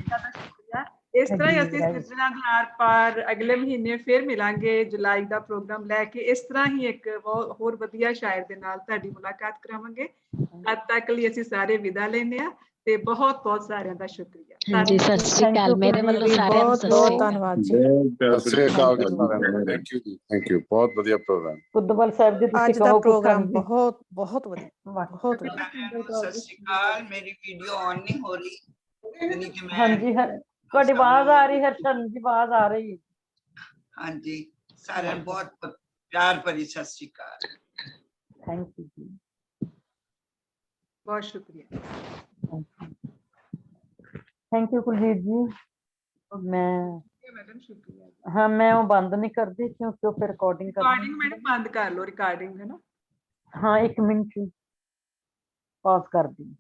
ਇਸ ਤਰ੍ਹਾਂ ਹੀ ਅਸੀਂ ਸਿਰਜਣਾ ਦੇ ਆਰ ਪਾਰ ਅਗਲੇ ਮਹੀਨੇ ਫਿਰ ਮਿਲਾਂਗੇ ਜੁਲਾਈ ਦਾ ਪ੍ਰੋਗਰਾਮ ਲੈ ਕੇ। ਇਸ ਤਰ੍ਹਾਂ ਹੀ ਇੱਕ ਹੋਰ ਵਧੀਆ ਸ਼ਾਇਰ ਦੇ ਨਾਲ ਤੁਹਾਡੀ ਮੁਲਾਕਾਤ ਕਰਾਵਾਂਗੇ। ਤਦ ਤੱਕ ਲਈ ਅਸੀਂ ਸਾਰੇ ਵਿਦਾ ਲੈਂਦੇ ਹਾਂ ਤੇ ਬਹੁਤ ਬਹੁਤ ਸਾਰਿਆਂ ਦਾ ਸ਼ੁਕਰੀਆ। ਹਾਂਜੀ, ਸਤਿ ਸ੍ਰੀ ਅਕਾਲ। ਮੇਰੇ ਵੱਲੋਂ ਸਾਰਿਆਂ ਨੂੰ ਬਹੁਤ ਧੰਨਵਾਦ ਜੀ। ਸਤਿ ਸ੍ਰੀ ਅਕਾਲ ਜੀ ਸਾਰਿਆਂ ਨੂੰ। ਥੈਂਕ ਯੂ ਜੀ, ਥੈਂਕ ਯੂ। ਬਹੁਤ ਵਧੀਆ ਪ੍ਰੋਗਰਾਮ। ਕੁੱਦੋਵਾਲ ਸਾਹਿਬ ਜੀ, ਤੁਸੀਂ ਅੱਜ ਦਾ ਪ੍ਰੋਗਰਾਮ ਬਹੁਤ ਬਹੁਤ ਵਧੀਆ, ਬਹੁਤ ਵਧੀਆ। ਸਤਿ ਸ਼੍ਰੀ ਅਕਾਲ। ਮੇਰੀ ਵੀਡੀਓ ਔਨ ਨਹੀਂ ਹੋ ਰਹੀ। ਹਾਂਜੀ, ਤੁਹਾਡੀ ਆਵਾਜ਼ ਆ ਰਹੀ, ਹਰਸ਼ਨ ਜੀ ਆਵਾਜ਼ ਆ ਰਹੀ ਹੈ। ਹਾਂਜੀ, ਸਾਰਿਆਂ ਨੂੰ ਬਹੁਤ ਪਿਆਰ ਭਰੀ ਸਤਿ ਸ਼੍ਰੀ ਅਕਾਲ। ਥੈਂਕ ਯੂ ਜੀ, ਬਹੁਤ ਸ਼ੁਕਰੀਆ। Thank you Kuljeet ji. Madam ਸ਼ੁਕਰੀਆ। ਹਾਂ, ਮੈਂ ਉਹ ਬੰਦ ਨਹੀਂ ਕਰਦੀ ਕਿਉਂਕਿ ਉਹ ਫਿਰ ਰਿਕਾਰਡਿੰਗ ਮੈਡਮ ਬੰਦ ਕਰ ਲਓ ਰਿਕਾਰਡਿੰਗ, ਹੈ ਨਾ। ਹਾਂ, 1 ਮਿੰਟ ਪਾਸ ਕਰ ਦੀ।